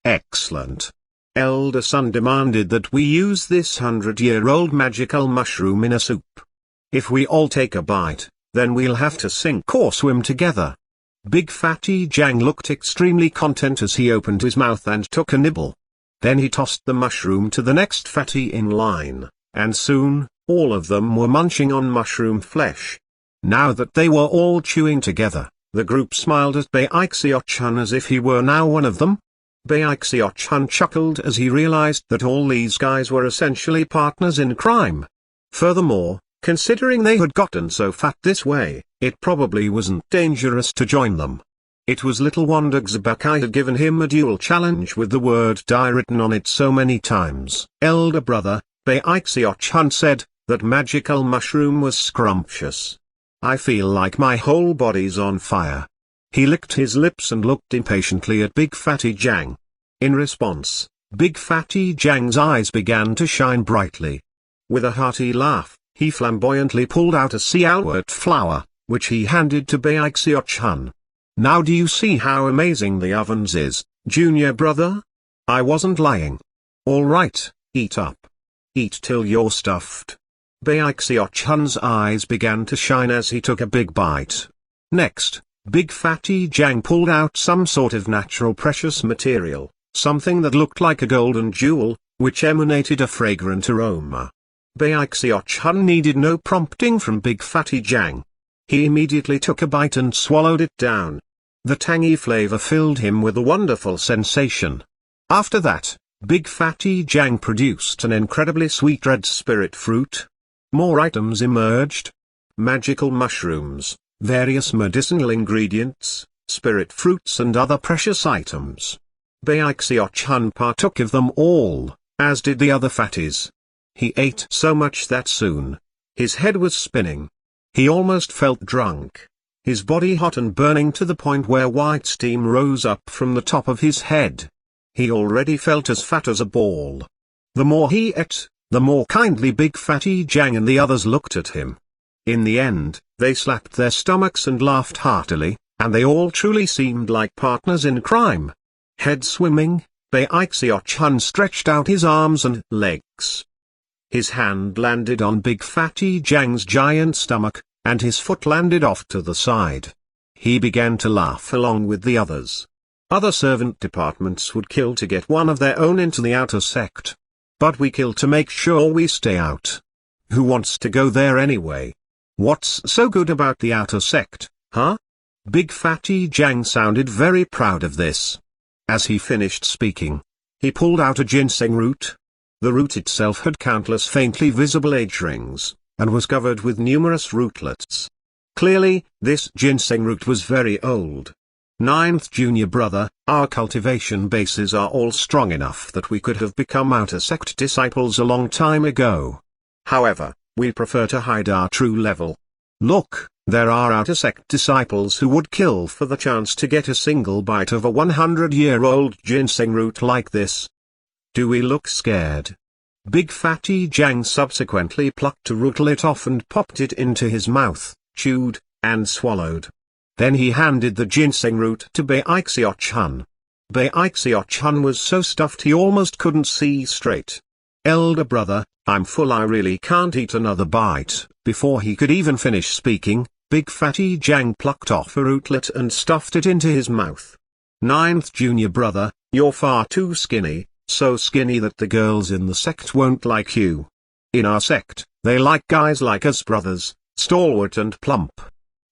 "Excellent. Elder son demanded that we use this 100-year-old magical mushroom in a soup. If we all take a bite, then we'll have to sink or swim together." Big Fatty Jiang looked extremely content as he opened his mouth and took a nibble. Then he tossed the mushroom to the next fatty in line, and soon, all of them were munching on mushroom flesh. Now that they were all chewing together, the group smiled at Bai Xiaochun as if he were now one of them. Bai Xiaochun chuckled as he realized that all these guys were essentially partners in crime. Furthermore, considering they had gotten so fat this way, it probably wasn't dangerous to join them. It was little wonder Xiaochun had given him a duel challenge with the word "die" written on it so many times. "Elder brother," Bai Xiaochun said, "that magical mushroom was scrumptious. I feel like my whole body's on fire." He licked his lips and looked impatiently at Big Fatty Jang. In response, Big Fatty Jang's eyes began to shine brightly. With a hearty laugh, he flamboyantly pulled out a xiaowurt flower, which he handed to Bai Xiaochun. Now do you see how amazing the ovens is, junior brother? I wasn't lying. All right, eat up. Eat till you're stuffed. Bai Xiaochun's eyes began to shine as he took a big bite. Next, Big Fatty Jang pulled out some sort of natural precious material, something that looked like a golden jewel, which emanated a fragrant aroma. Bai Xiaochun needed no prompting from Big Fatty Jang. He immediately took a bite and swallowed it down. The tangy flavor filled him with a wonderful sensation. After that, Big Fatty Jang produced an incredibly sweet red spirit fruit. More items emerged. Magical mushrooms, various medicinal ingredients, spirit fruits and other precious items. Bai Xiaochun partook of them all, as did the other fatties. He ate so much that soon his head was spinning. He almost felt drunk. His body hot and burning to the point where white steam rose up from the top of his head. He already felt as fat as a ball. The more he ate, the more kindly Big Fatty Jang and the others looked at him. In the end, they slapped their stomachs and laughed heartily, and they all truly seemed like partners in crime. Head swimming, Bai Xiaochun stretched out his arms and legs. His hand landed on Big Fatty Jang's giant stomach, and his foot landed off to the side. He began to laugh along with the others. Other servant departments would kill to get one of their own into the outer sect. But we kill to make sure we stay out. Who wants to go there anyway? What's so good about the outer sect, huh? Big Fatty Jang sounded very proud of this. As he finished speaking, he pulled out a ginseng root. The root itself had countless faintly visible age rings, and was covered with numerous rootlets. Clearly, this ginseng root was very old. Ninth junior brother, our cultivation bases are all strong enough that we could have become outer sect disciples a long time ago. However, we prefer to hide our true level. Look, there are outer sect disciples who would kill for the chance to get a single bite of a 100-year-old ginseng root like this. Do we look scared? Big Fatty Jang subsequently plucked a rootlet off and popped it into his mouth, chewed, and swallowed. Then he handed the ginseng root to Bai Xiaochun. Bai Xiaochun was so stuffed he almost couldn't see straight. Elder brother, I'm full, I really can't eat another bite. Before he could even finish speaking, Big Fatty Jang plucked off a rootlet and stuffed it into his mouth. Ninth junior brother, you're far too skinny, so skinny that the girls in the sect won't like you. In our sect, they like guys like us brothers, stalwart and plump.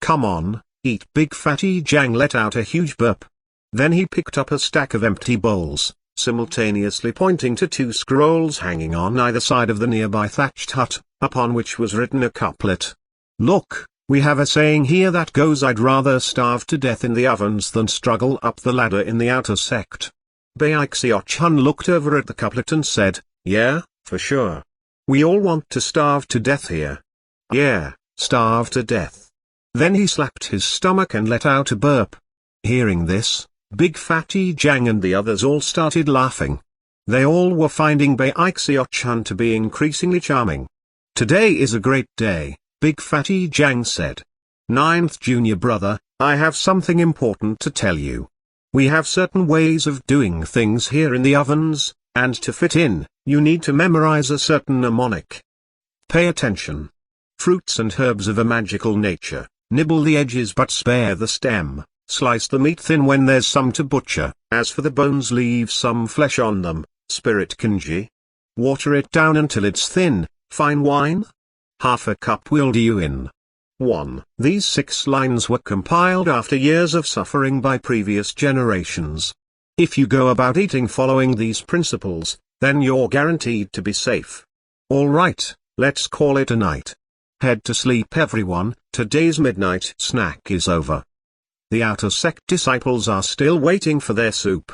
Come on, eat. Big Fatty Jang let out a huge burp. Then he picked up a stack of empty bowls, simultaneously pointing to two scrolls hanging on either side of the nearby thatched hut, upon which was written a couplet. Look, we have a saying here that goes, I'd rather starve to death in the ovens than struggle up the ladder in the outer sect. Bai Xiaochun looked over at the couplet and said, yeah, for sure. We all want to starve to death here. Yeah, starve to death. Then he slapped his stomach and let out a burp. Hearing this, Big Fatty Jang and the others all started laughing. They all were finding Bai Xiaochun to be increasingly charming. Today is a great day, Big Fatty Jang said. Ninth junior brother, I have something important to tell you. We have certain ways of doing things here in the ovens, and to fit in, you need to memorize a certain mnemonic. Pay attention. Fruits and herbs of a magical nature, nibble the edges but spare the stem, slice the meat thin when there's some to butcher, as for the bones leave some flesh on them, spirit kanji. Water it down until it's thin, fine wine? Half a cup will do you in. 1. These 6 lines were compiled after years of suffering by previous generations. If you go about eating following these principles, then you're guaranteed to be safe. Alright, let's call it a night. Head to sleep everyone, today's midnight snack is over. The outer sect disciples are still waiting for their soup.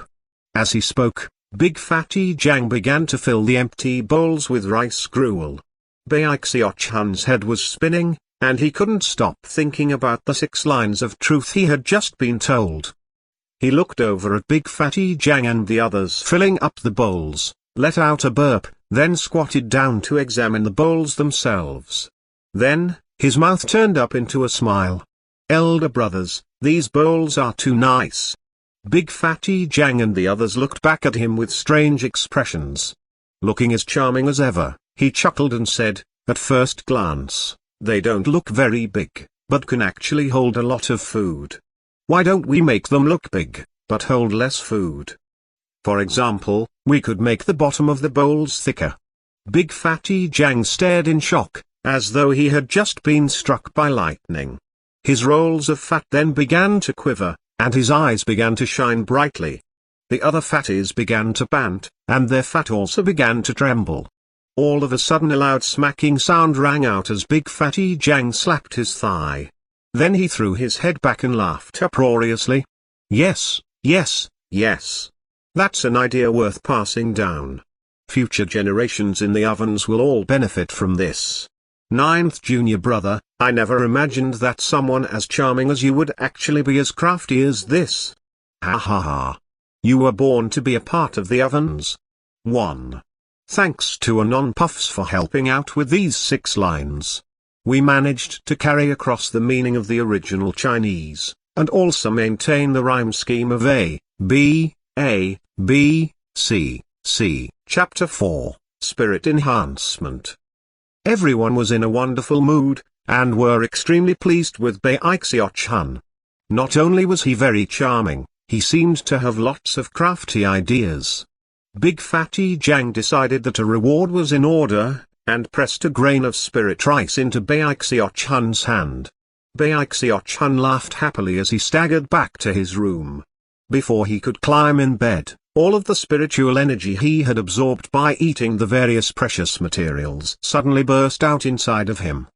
As he spoke, Big Fatty Jang began to fill the empty bowls with rice gruel. Bai Xiaochun's head was spinning, and he couldn't stop thinking about the 6 lines of truth he had just been told. He looked over at Big Fatty Jang and the others filling up the bowls, let out a burp, then squatted down to examine the bowls themselves. Then, his mouth turned up into a smile. "Elder brothers, these bowls are too nice." Big Fatty Jang and the others looked back at him with strange expressions. Looking as charming as ever, he chuckled and said, "At first glance, they don't look very big, but can actually hold a lot of food. Why don't we make them look big, but hold less food? For example, we could make the bottom of the bowls thicker." Big Fatty Jang stared in shock, as though he had just been struck by lightning. His rolls of fat then began to quiver, and his eyes began to shine brightly. The other fatties began to pant, and their fat also began to tremble. All of a sudden a loud smacking sound rang out as Big Fatty Jang slapped his thigh. Then he threw his head back and laughed uproariously. "Yes, yes, yes. That's an idea worth passing down. Future generations in the ovens will all benefit from this. 9th junior brother, I never imagined that someone as charming as you would actually be as crafty as this. Ha ha ha. You were born to be a part of the ovens." 1. Thanks to Anon Puffs for helping out with these 6 lines. We managed to carry across the meaning of the original Chinese, and also maintain the rhyme scheme of A, B, C, C. Chapter 4, Spirit Enhancement. Everyone was in a wonderful mood, and were extremely pleased with Bai Xiaochun. Not only was he very charming, he seemed to have lots of crafty ideas. Big Fatty Jang decided that a reward was in order, and pressed a grain of spirit rice into Bai Xiaochun's hand. Bai Xiaochun laughed happily as he staggered back to his room. Before he could climb in bed, all of the spiritual energy he had absorbed by eating the various precious materials suddenly burst out inside of him.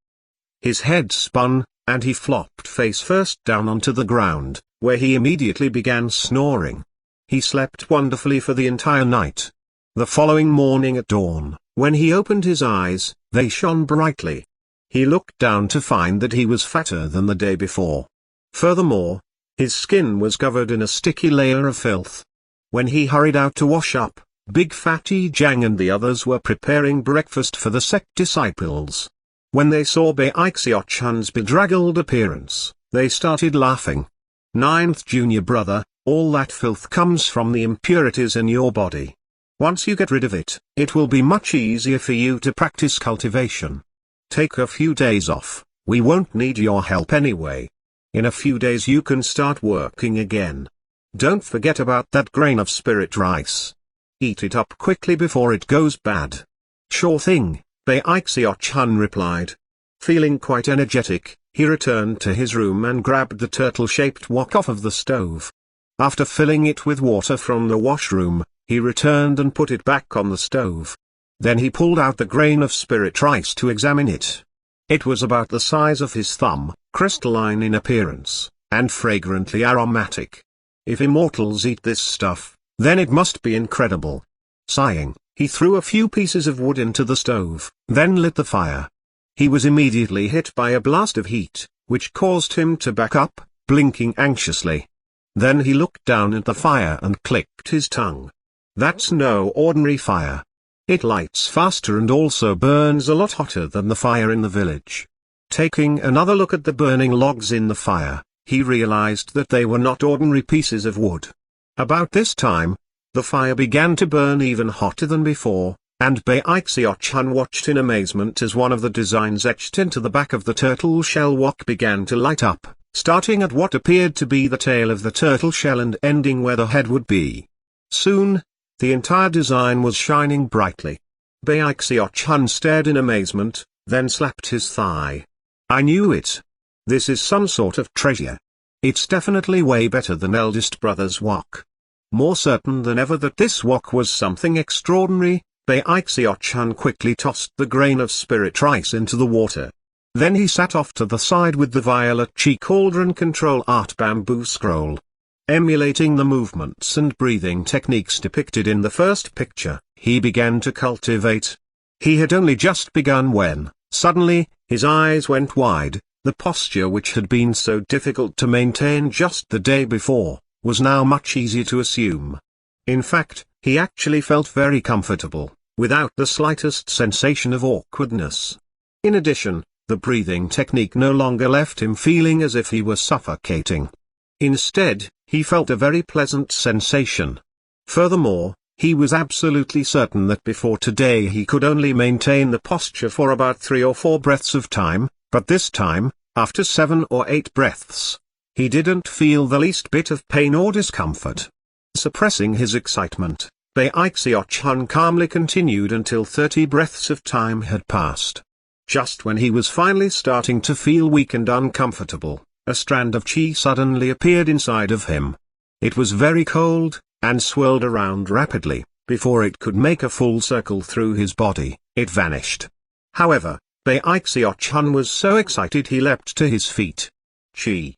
His head spun, and he flopped face first down onto the ground, where he immediately began snoring. He slept wonderfully for the entire night. The following morning at dawn, when he opened his eyes, they shone brightly. He looked down to find that he was fatter than the day before. Furthermore, his skin was covered in a sticky layer of filth. When he hurried out to wash up, Big Fatty Jang and the others were preparing breakfast for the sect disciples. When they saw Bai Xiaochun's bedraggled appearance, they started laughing. 9th junior brother, all that filth comes from the impurities in your body. Once you get rid of it, it will be much easier for you to practice cultivation. Take a few days off, we won't need your help anyway. In a few days you can start working again. Don't forget about that grain of spirit rice. Eat it up quickly before it goes bad. Sure thing, Bai Xiaochun replied. Feeling quite energetic, he returned to his room and grabbed the turtle-shaped wok off of the stove. After filling it with water from the washroom, he returned and put it back on the stove. Then he pulled out the grain of spirit rice to examine it. It was about the size of his thumb, crystalline in appearance, and fragrantly aromatic. If immortals eat this stuff, then it must be incredible. Sighing, he threw a few pieces of wood into the stove, then lit the fire. He was immediately hit by a blast of heat, which caused him to back up, blinking anxiously. Then he looked down at the fire and clicked his tongue. That's no ordinary fire. It lights faster and also burns a lot hotter than the fire in the village. Taking another look at the burning logs in the fire, he realized that they were not ordinary pieces of wood. About this time, the fire began to burn even hotter than before, and Bai Xiaochun watched in amazement as one of the designs etched into the back of the turtle shell wok began to light up, starting at what appeared to be the tail of the turtle shell and ending where the head would be. Soon, the entire design was shining brightly. Bai Xiaochun stared in amazement, then slapped his thigh. I knew it. This is some sort of treasure. It's definitely way better than eldest brother's wok. More certain than ever that this wok was something extraordinary, Bai Xiaochun quickly tossed the grain of spirit rice into the water. Then he sat off to the side with the violet chi cauldron control art bamboo scroll. Emulating the movements and breathing techniques depicted in the first picture, he began to cultivate. He had only just begun when, suddenly, His eyes went wide. The posture which had been so difficult to maintain just the day before, was now much easier to assume. In fact, he actually felt very comfortable, without the slightest sensation of awkwardness. In addition, the breathing technique no longer left him feeling as if he were suffocating. Instead, he felt a very pleasant sensation. Furthermore, he was absolutely certain that before today he could only maintain the posture for about 3 or 4 breaths of time, but this time, after 7 or 8 breaths, he didn't feel the least bit of pain or discomfort. Suppressing his excitement, Bai Xiaochun calmly continued until 30 breaths of time had passed. Just when he was finally starting to feel weak and uncomfortable, a strand of qi suddenly appeared inside of him. It was very cold, and swirled around rapidly. Before it could make a full circle through his body, it vanished. However, Bai Xiaochun was so excited he leapt to his feet. Qi.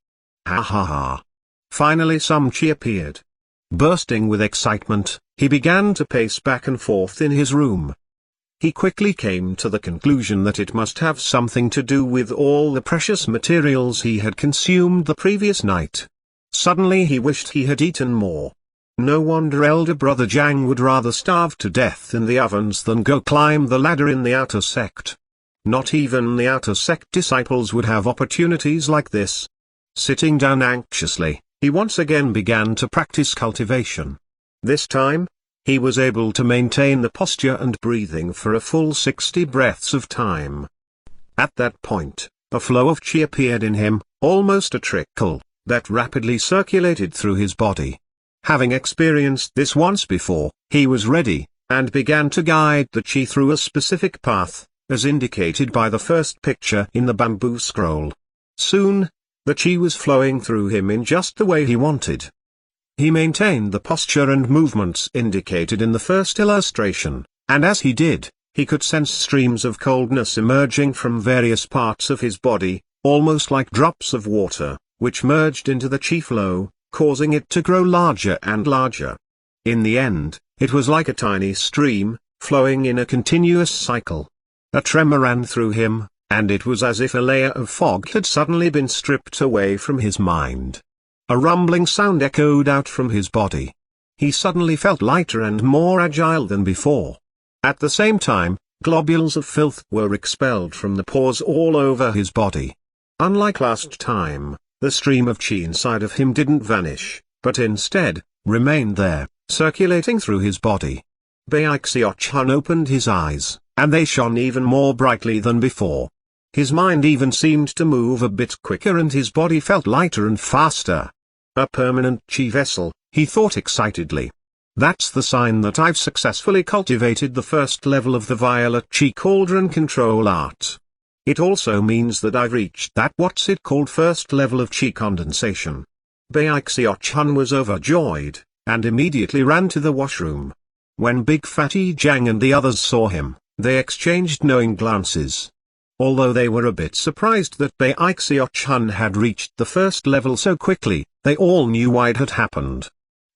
Ha ha ha. Finally some qi appeared. Bursting with excitement, he began to pace back and forth in his room. He quickly came to the conclusion that it must have something to do with all the precious materials he had consumed the previous night. Suddenly he wished he had eaten more. No wonder elder brother Jiang would rather starve to death in the ovens than go climb the ladder in the outer sect. Not even the outer sect disciples would have opportunities like this. Sitting down anxiously, he once again began to practice cultivation. This time, he was able to maintain the posture and breathing for a full 60 breaths of time. At that point, a flow of qi appeared in him, almost a trickle, that rapidly circulated through his body. Having experienced this once before, he was ready, and began to guide the qi through a specific path, as indicated by the first picture in the bamboo scroll. Soon, the qi was flowing through him in just the way he wanted. He maintained the posture and movements indicated in the first illustration, and as he did, he could sense streams of coldness emerging from various parts of his body, almost like drops of water, which merged into the qi flow, causing it to grow larger and larger. In the end, it was like a tiny stream, flowing in a continuous cycle. A tremor ran through him, and it was as if a layer of fog had suddenly been stripped away from his mind. A rumbling sound echoed out from his body. He suddenly felt lighter and more agile than before. At the same time, globules of filth were expelled from the pores all over his body. Unlike last time, the stream of qi inside of him didn't vanish, but instead, remained there, circulating through his body. Bai Xiaochun opened his eyes, and they shone even more brightly than before. His mind even seemed to move a bit quicker and his body felt lighter and faster. A permanent qi vessel, he thought excitedly. That's the sign that I've successfully cultivated the first level of the violet qi cauldron control art. It also means that I've reached that what's it called first level of qi condensation. Bai Xiaochun was overjoyed, and immediately ran to the washroom. When Big Fatty Jiang and the others saw him, they exchanged knowing glances. Although they were a bit surprised that Bai Xiaochun had reached the first level so quickly, they all knew why it had happened.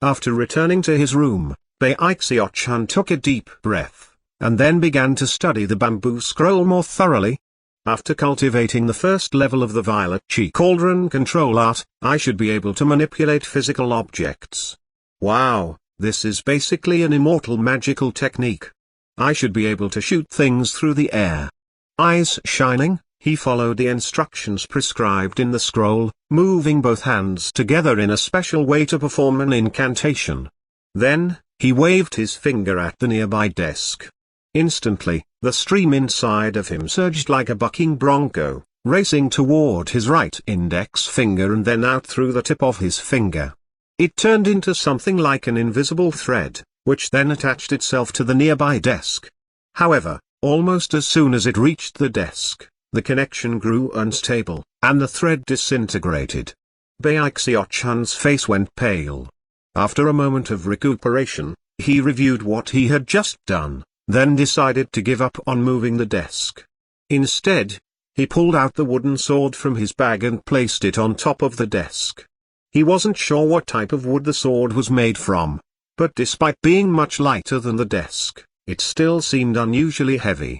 After returning to his room, Bai Xiaochun took a deep breath, and then began to study the bamboo scroll more thoroughly. After cultivating the first level of the violet qi cauldron control art, I should be able to manipulate physical objects. Wow, this is basically an immortal magical technique. I should be able to shoot things through the air. Eyes shining, he followed the instructions prescribed in the scroll, moving both hands together in a special way to perform an incantation. Then, he waved his finger at the nearby desk. Instantly, the stream inside of him surged like a bucking bronco, racing toward his right index finger and then out through the tip of his finger. It turned into something like an invisible thread, which then attached itself to the nearby desk. However, almost as soon as it reached the desk, the connection grew unstable, and the thread disintegrated. Bai Xiaochun's face went pale. After a moment of recuperation, he reviewed what he had just done, then decided to give up on moving the desk. Instead, he pulled out the wooden sword from his bag and placed it on top of the desk. He wasn't sure what type of wood the sword was made from, but despite being much lighter than the desk, it still seemed unusually heavy.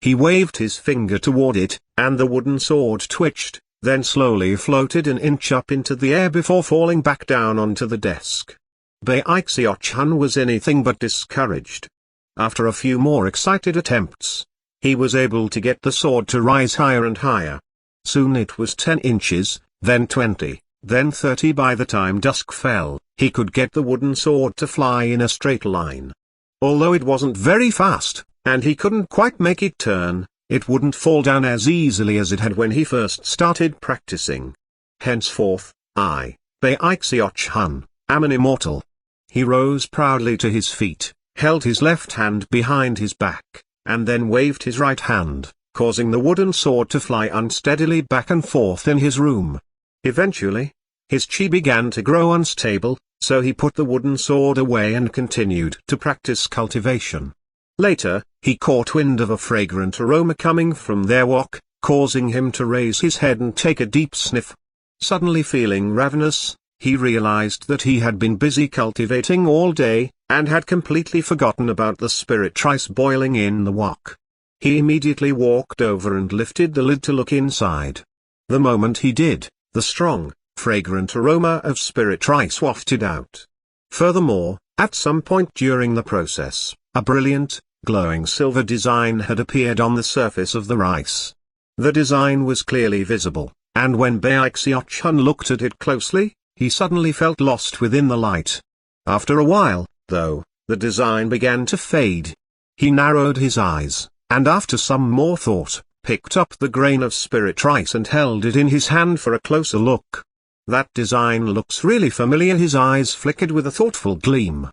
He waved his finger toward it, and the wooden sword twitched, then slowly floated an inch up into the air before falling back down onto the desk. Bai Xiaochun was anything but discouraged. After a few more excited attempts, he was able to get the sword to rise higher and higher. Soon it was 10 inches, then 20, then 30. By the time dusk fell, he could get the wooden sword to fly in a straight line. Although it wasn't very fast, and he couldn't quite make it turn, it wouldn't fall down as easily as it had when he first started practicing. Henceforth, I, Bai Xiaochun, am an immortal. He rose proudly to his feet, held his left hand behind his back, and then waved his right hand, causing the wooden sword to fly unsteadily back and forth in his room. Eventually, his chi began to grow unstable, so he put the wooden sword away and continued to practice cultivation. Later, he caught wind of a fragrant aroma coming from their wok, causing him to raise his head and take a deep sniff. Suddenly feeling ravenous, he realized that he had been busy cultivating all day, and had completely forgotten about the spirit rice boiling in the wok. He immediately walked over and lifted the lid to look inside. The moment he did, the strong, fragrant aroma of spirit rice wafted out. Furthermore, at some point during the process, a brilliant, glowing silver design had appeared on the surface of the rice. The design was clearly visible, and when Bai Xiaochun looked at it closely, he suddenly felt lost within the light. After a while, though, the design began to fade. He narrowed his eyes, and after some more thought, picked up the grain of spirit rice and held it in his hand for a closer look. That design looks really familiar. His eyes flickered with a thoughtful gleam.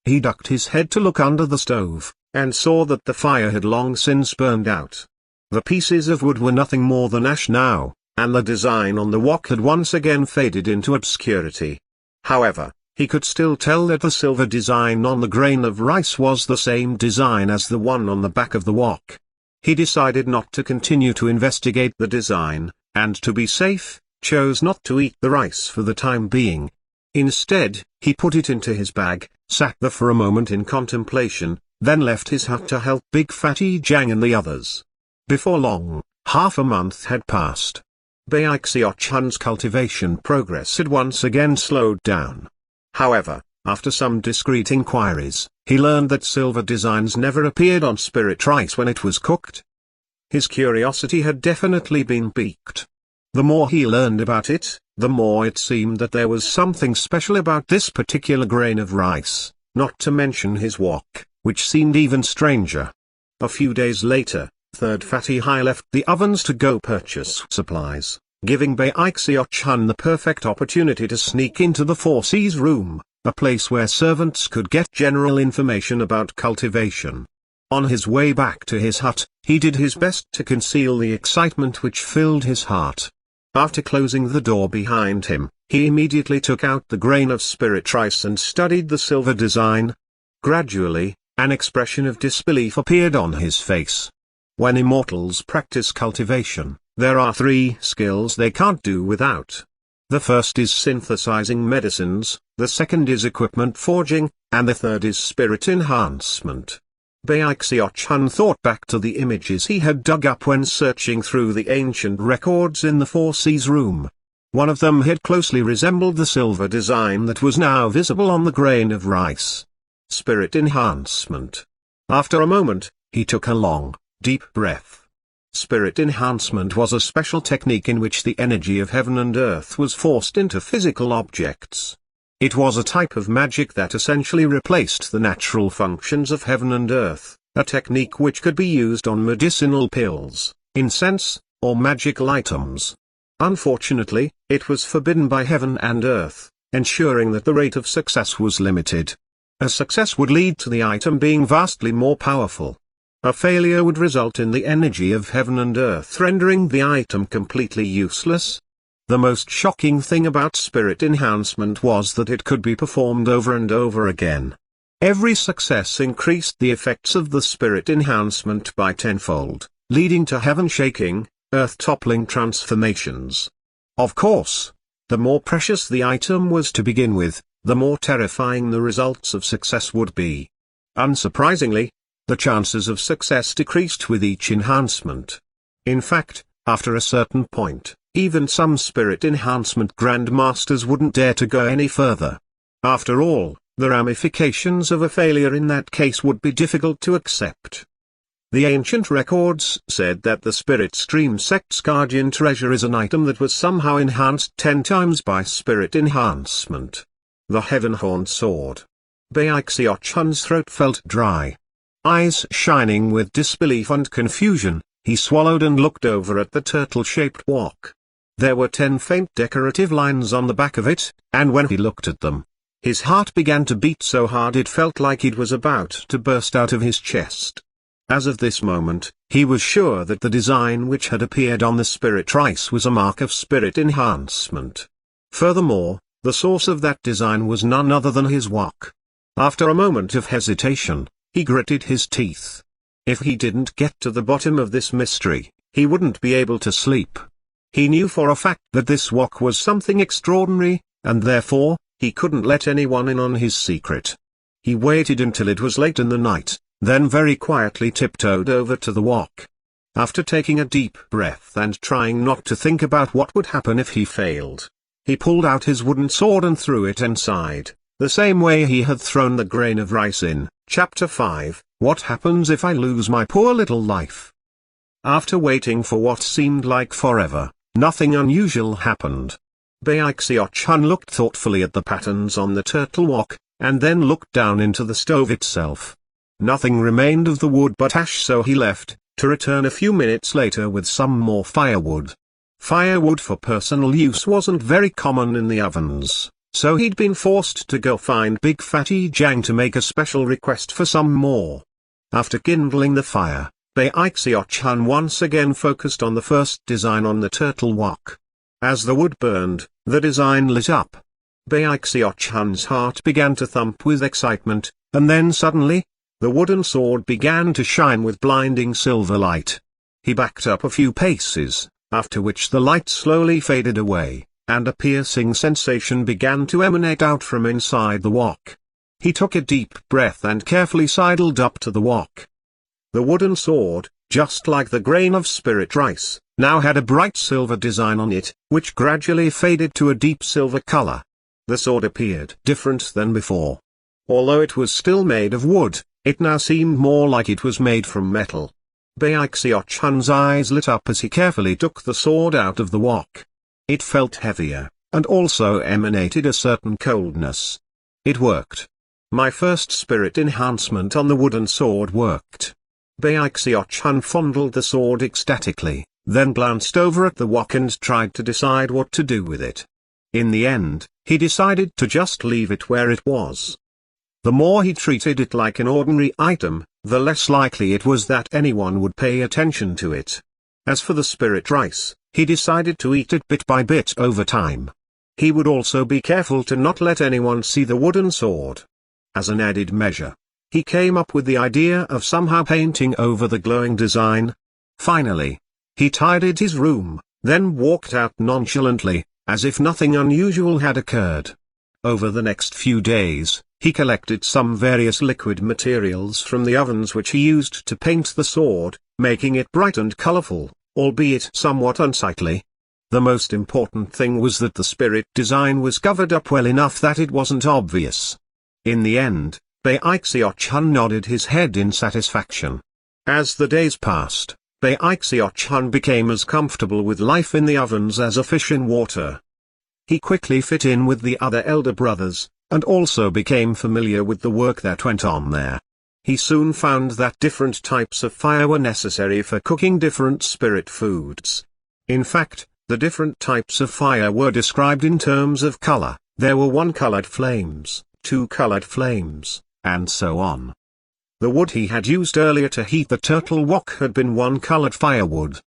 He ducked his head to look under the stove, and saw that the fire had long since burned out. The pieces of wood were nothing more than ash now, and the design on the wok had once again faded into obscurity. However, he could still tell that the silver design on the grain of rice was the same design as the one on the back of the wok. He decided not to continue to investigate the design, and to be safe, chose not to eat the rice for the time being. Instead, he put it into his bag, sat there for a moment in contemplation, then left his hut to help Big Fatty Jang and the others. Before long, half a month had passed. Bai Xiaochun's cultivation progress had once again slowed down. However, after some discreet inquiries, he learned that silver designs never appeared on spirit rice when it was cooked. His curiosity had definitely been piqued. The more he learned about it, the more it seemed that there was something special about this particular grain of rice, not to mention his wok, which seemed even stranger. A few days later, Third Fatty High left the ovens to go purchase supplies, giving Bai Xiaochun the perfect opportunity to sneak into the 4C's room, a place where servants could get general information about cultivation. On his way back to his hut, he did his best to conceal the excitement which filled his heart. After closing the door behind him, he immediately took out the grain of spirit rice and studied the silver design. Gradually, an expression of disbelief appeared on his face. When immortals practice cultivation, there are 3 skills they can't do without. The first is synthesizing medicines, the second is equipment forging, and the third is spirit enhancement. Bai Xiaochun thought back to the images he had dug up when searching through the ancient records in the 4C's room. One of them had closely resembled the silver design that was now visible on the grain of rice. Spirit enhancement. After a moment, he took a long, deep breath. Spirit enhancement was a special technique in which the energy of heaven and earth was forced into physical objects. It was a type of magic that essentially replaced the natural functions of heaven and earth, a technique which could be used on medicinal pills, incense, or magical items. Unfortunately, it was forbidden by heaven and earth, ensuring that the rate of success was limited. A success would lead to the item being vastly more powerful. A failure would result in the energy of heaven and earth rendering the item completely useless. The most shocking thing about spirit enhancement was that it could be performed over and over again. Every success increased the effects of the spirit enhancement by tenfold, leading to heaven shaking, earth toppling transformations. Of course, the more precious the item was to begin with, the more terrifying the results of success would be. Unsurprisingly, the chances of success decreased with each enhancement. In fact, after a certain point, even some spirit enhancement grandmasters wouldn't dare to go any further. After all, the ramifications of a failure in that case would be difficult to accept. The ancient records said that the Spirit Stream sect's guardian treasure is an item that was somehow enhanced 10 times by spirit enhancement. The Heaven-Horned Sword. Bai Xiaochun's throat felt dry. Eyes shining with disbelief and confusion, he swallowed and looked over at the turtle-shaped wok. There were 10 faint decorative lines on the back of it, and when he looked at them, his heart began to beat so hard it felt like it was about to burst out of his chest. As of this moment, he was sure that the design which had appeared on the spirit rice was a mark of spirit enhancement. Furthermore, the source of that design was none other than his wok. After a moment of hesitation, he gritted his teeth. If he didn't get to the bottom of this mystery, he wouldn't be able to sleep. He knew for a fact that this wok was something extraordinary, and therefore, he couldn't let anyone in on his secret. He waited until it was late in the night, then very quietly tiptoed over to the wok. After taking a deep breath and trying not to think about what would happen if he failed, he pulled out his wooden sword and threw it inside, the same way he had thrown the grain of rice in. Chapter 5, What Happens If I Lose My Poor Little Life? After waiting for what seemed like forever, nothing unusual happened. Bai Xiaochun looked thoughtfully at the patterns on the turtle wok, and then looked down into the stove itself. Nothing remained of the wood but ash, so he left, to return a few minutes later with some more firewood. Firewood for personal use wasn't very common in the ovens, so he'd been forced to go find Big Fatty Jiang to make a special request for some more. After kindling the fire, Bai Xiaochun once again focused on the first design on the turtle wok. As the wood burned, the design lit up. Bai Xiaochun's heart began to thump with excitement, and then suddenly, the wooden sword began to shine with blinding silver light. He backed up a few paces, after which the light slowly faded away, and a piercing sensation began to emanate out from inside the wok. He took a deep breath and carefully sidled up to the wok. The wooden sword, just like the grain of spirit rice, now had a bright silver design on it, which gradually faded to a deep silver color. The sword appeared different than before. Although it was still made of wood, it now seemed more like it was made from metal. Bai Xiaochun's eyes lit up as he carefully took the sword out of the wok. It felt heavier, and also emanated a certain coldness. It worked. My first spirit enhancement on the wooden sword worked. Bai Xiaochun fondled the sword ecstatically, then glanced over at the wok and tried to decide what to do with it. In the end, he decided to just leave it where it was. The more he treated it like an ordinary item, the less likely it was that anyone would pay attention to it. As for the spirit rice, he decided to eat it bit by bit over time. He would also be careful to not let anyone see the wooden sword. As an added measure, he came up with the idea of somehow painting over the glowing design. Finally, he tidied his room, then walked out nonchalantly, as if nothing unusual had occurred. Over the next few days, he collected some various liquid materials from the ovens which he used to paint the sword, making it bright and colorful, albeit somewhat unsightly. The most important thing was that the spirit design was covered up well enough that it wasn't obvious. In the end, Bai Xiaochun nodded his head in satisfaction. As the days passed, Bai Xiaochun became as comfortable with life in the ovens as a fish in water. He quickly fit in with the other elder brothers, and also became familiar with the work that went on there. He soon found that different types of fire were necessary for cooking different spirit foods. In fact, the different types of fire were described in terms of color. There were one-colored flames, two-colored flames, and so on. The wood he had used earlier to heat the turtle wok had been one-colored firewood.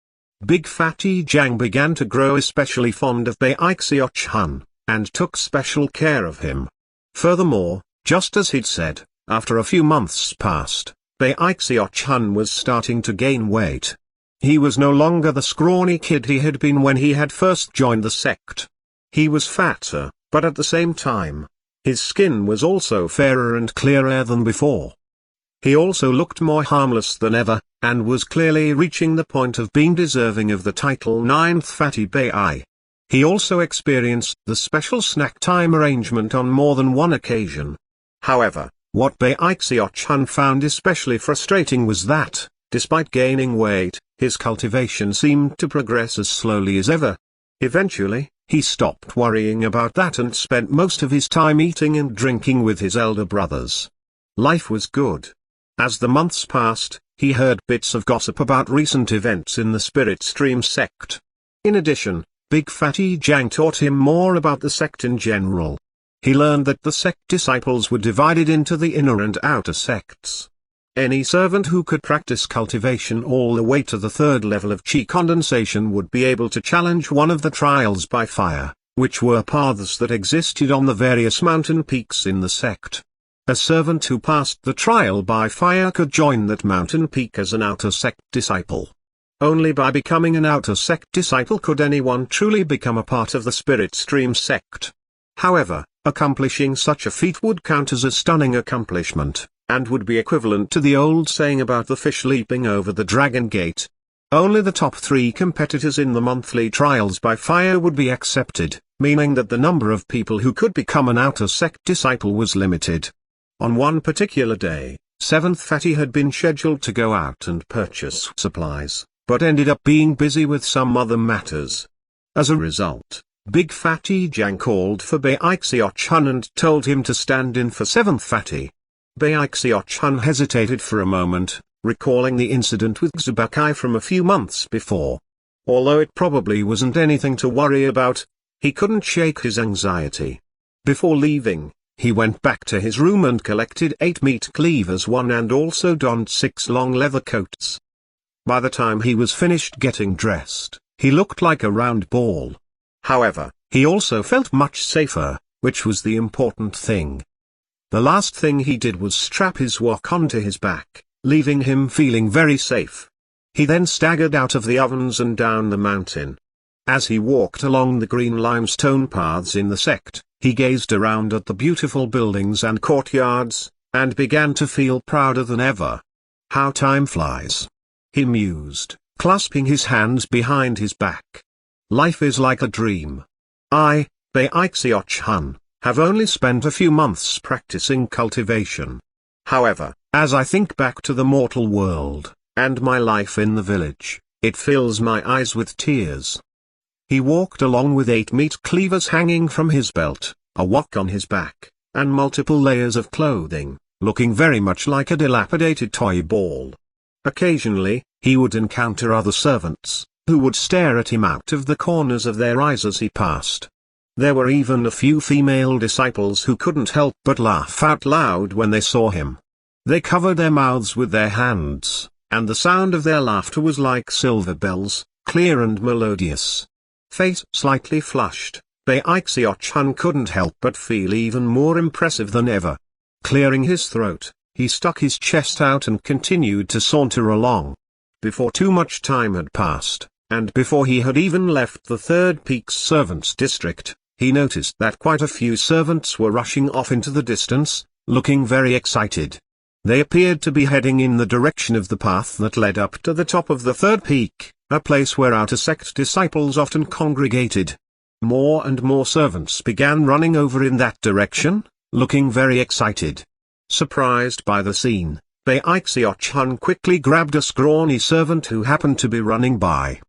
Big Fatty Jiang began to grow especially fond of Bai Xiaochun, and took special care of him. Furthermore, just as he'd said, after a few months passed, Bai Xiaochun was starting to gain weight. He was no longer the scrawny kid he had been when he had first joined the sect. He was fatter, but at the same time, his skin was also fairer and clearer than before. He also looked more harmless than ever, and was clearly reaching the point of being deserving of the title Ninth Fatty Bai. He also experienced the special snack time arrangement on more than one occasion. However, what Bai Xiaochun found especially frustrating was that, despite gaining weight, his cultivation seemed to progress as slowly as ever. Eventually, he stopped worrying about that and spent most of his time eating and drinking with his elder brothers. Life was good. As the months passed, he heard bits of gossip about recent events in the Spirit Stream sect. In addition, Big Fatty Jiang taught him more about the sect in general. He learned that the sect disciples were divided into the inner and outer sects. Any servant who could practice cultivation all the way to the third level of qi condensation would be able to challenge one of the trials by fire, which were paths that existed on the various mountain peaks in the sect. A servant who passed the trial by fire could join that mountain peak as an outer sect disciple. Only by becoming an outer sect disciple could anyone truly become a part of the Spirit Stream sect. However, accomplishing such a feat would count as a stunning accomplishment, and would be equivalent to the old saying about the fish leaping over the dragon gate. Only the top 3 competitors in the monthly trials by fire would be accepted, meaning that the number of people who could become an outer sect disciple was limited. On one particular day, 7th Fatty had been scheduled to go out and purchase supplies, but ended up being busy with some other matters. As a result, Big Fatty Jiang called for Bai Xiaochun and told him to stand in for 7th Fatty. Bai Xiaochun hesitated for a moment, recalling the incident with Xubakai from a few months before. Although it probably wasn't anything to worry about, he couldn't shake his anxiety. Before leaving, he went back to his room and collected 8 meat cleavers and also donned 6 long leather coats. By the time he was finished getting dressed, he looked like a round ball. However, he also felt much safer, which was the important thing. The last thing he did was strap his wok onto his back, leaving him feeling very safe. He then staggered out of the ovens and down the mountain. As he walked along the green limestone paths in the sect, he gazed around at the beautiful buildings and courtyards, and began to feel prouder than ever. How time flies, he mused, clasping his hands behind his back. Life is like a dream. I, Bai Xiaochun, have only spent a few months practicing cultivation. However, as I think back to the mortal world, and my life in the village, it fills my eyes with tears. He walked along with 8 meat cleavers hanging from his belt, a wok on his back, and multiple layers of clothing, looking very much like a dilapidated toy ball. Occasionally, he would encounter other servants, who would stare at him out of the corners of their eyes as he passed. There were even a few female disciples who couldn't help but laugh out loud when they saw him. They covered their mouths with their hands, and the sound of their laughter was like silver bells, clear and melodious. Face slightly flushed, Bai Xiaochun couldn't help but feel even more impressive than ever. Clearing his throat, he stuck his chest out and continued to saunter along. Before too much time had passed, and before he had even left the Third Peaks Servants District, he noticed that quite a few servants were rushing off into the distance, looking very excited. They appeared to be heading in the direction of the path that led up to the top of the third peak, a place where outer sect disciples often congregated. More and more servants began running over in that direction, looking very excited. Surprised by the scene, Bai Xiaochun quickly grabbed a scrawny servant who happened to be running by.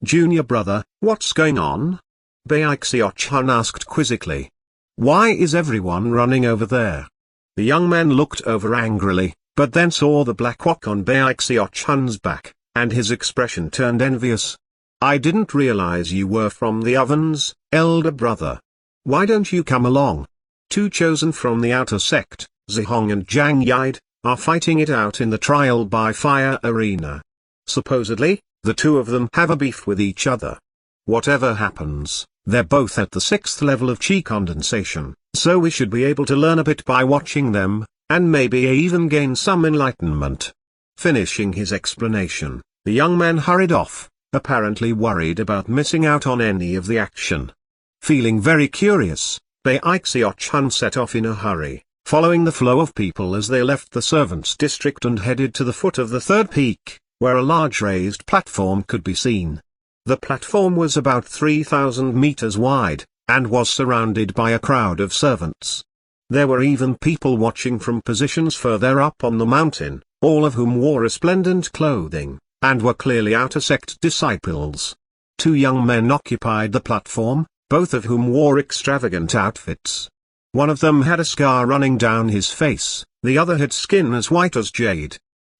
"Junior brother, what's going on?" Bai Xiaochun asked quizzically. "Why is everyone running over there?" The young man looked over angrily, but then saw the black wok on Bai Xiaochun's back, and his expression turned envious. "I didn't realize you were from the ovens, elder brother. Why don't you come along? 2 chosen from the outer sect, Zihong and Zhang Yide, are fighting it out in the trial by fire arena. Supposedly, the 2 of them have a beef with each other. Whatever happens, they're both at the 6th level of qi condensation, so we should be able to learn a bit by watching them, and maybe even gain some enlightenment." Finishing his explanation, the young man hurried off, apparently worried about missing out on any of the action. Feeling very curious, Bai Xiaochun set off in a hurry. following the flow of people as they left the servants' district and headed to the foot of the third peak, where a large raised platform could be seen. The platform was about 3,000 meters wide, and was surrounded by a crowd of servants. There were even people watching from positions further up on the mountain, all of whom wore resplendent clothing, and were clearly outer sect disciples. 2 young men occupied the platform, both of whom wore extravagant outfits. One of them had a scar running down his face, the other had skin as white as jade.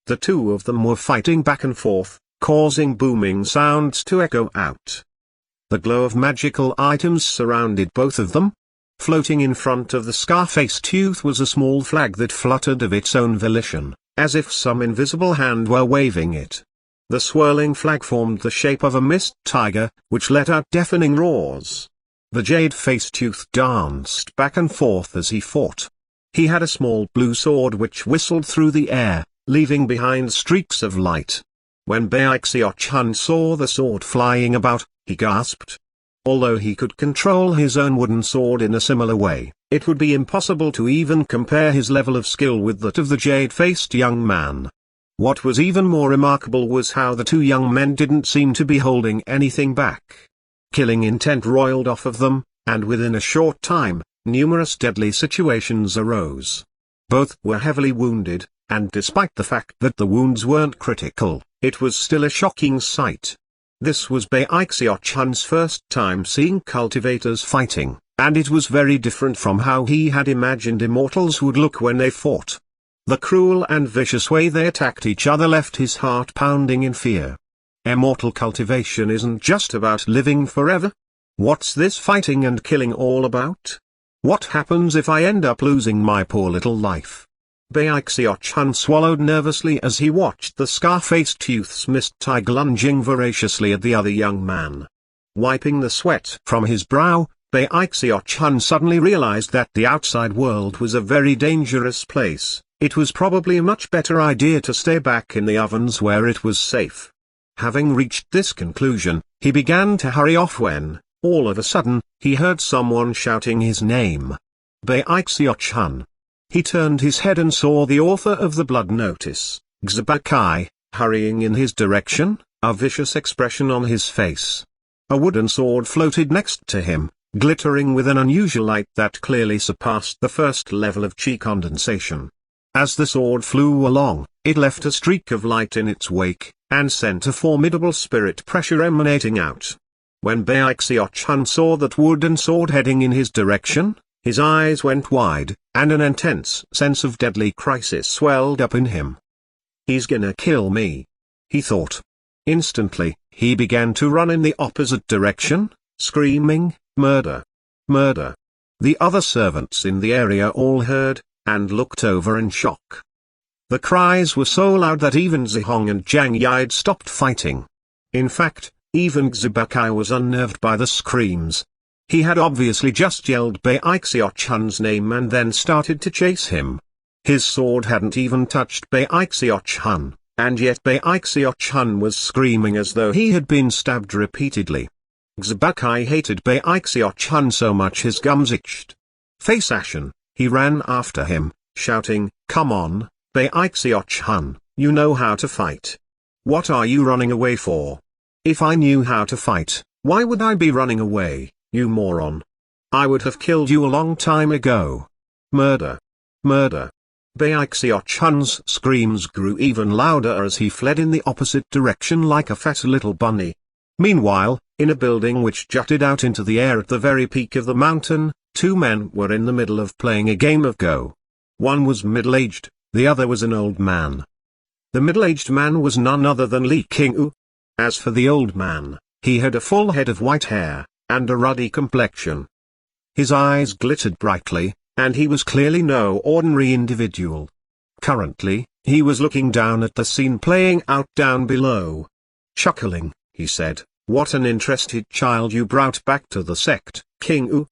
The 2 of them were fighting back and forth, causing booming sounds to echo out. The glow of magical items surrounded both of them. Floating in front of the scar-faced youth was a small flag that fluttered of its own volition, as if some invisible hand were waving it. The swirling flag formed the shape of a mist tiger, which let out deafening roars. The jade-faced youth danced back and forth as he fought. He had a small blue sword which whistled through the air, leaving behind streaks of light. When Bai Xiaochun saw the sword flying about, he gasped. Although he could control his own wooden sword in a similar way, it would be impossible to even compare his level of skill with that of the jade-faced young man. What was even more remarkable was how the 2 young men didn't seem to be holding anything back. Killing intent roiled off of them, and within a short time, numerous deadly situations arose. Both were heavily wounded, and despite the fact that the wounds weren't critical, it was still a shocking sight. This was Bai Xiaochun's first time seeing cultivators fighting, and it was very different from how he had imagined immortals would look when they fought. The cruel and vicious way they attacked each other left his heart pounding in fear. Immortal cultivation isn't just about living forever. What's this fighting and killing all about? What happens if I end up losing my poor little life? Bai Xiaochun swallowed nervously as he watched the scar-faced youth's mist tiger lunging voraciously at the other young man. Wiping the sweat from his brow, Bai Xiaochun suddenly realized that the outside world was a very dangerous place. It was probably a much better idea to stay back in the ovens where it was safe. Having reached this conclusion, he began to hurry off when, all of a sudden, he heard someone shouting his name. Bai Xiaochun. He turned his head and saw the author of the blood notice, Xiaobai, hurrying in his direction, a vicious expression on his face. A wooden sword floated next to him, glittering with an unusual light that clearly surpassed the first level of chi condensation. As the sword flew along, it left a streak of light in its wake, and sent a formidable spirit pressure emanating out. When Bai Xiaochun saw that wooden sword heading in his direction, his eyes went wide, and an intense sense of deadly crisis swelled up in him. He's gonna kill me, he thought. Instantly, he began to run in the opposite direction, screaming, "Murder! Murder!" The other servants in the area all heard, and looked over in shock. The cries were so loud that even Zihong and Zhang Yi had stopped fighting. In fact, even Xiaobai was unnerved by the screams. He had obviously just yelled Bai Xiaochun's name and then started to chase him. His sword hadn't even touched Bai Xiaochun, and yet Bai Xiaochun was screaming as though he had been stabbed repeatedly. Xiaobai hated Bai Xiaochun so much his gums itched. Face ashen, he ran after him, shouting, "Come on, Bai Xiaochun, you know how to fight. What are you running away for? If I knew how to fight, why would I be running away, you moron? I would have killed you a long time ago. Murder! Murder!" Bai Xiaochun's screams grew even louder as he fled in the opposite direction like a fat little bunny. Meanwhile, in a building which jutted out into the air at the very peak of the mountain, 2 men were in the middle of playing a game of Go. One was middle-aged, the other was an old man. The middle-aged man was none other than Li Qingyu. As for the old man, he had a full head of white hair, and a ruddy complexion. His eyes glittered brightly, and he was clearly no ordinary individual. Currently, he was looking down at the scene playing out down below. Chuckling, he said, "What an interested child you brought back to the sect, Qingyu.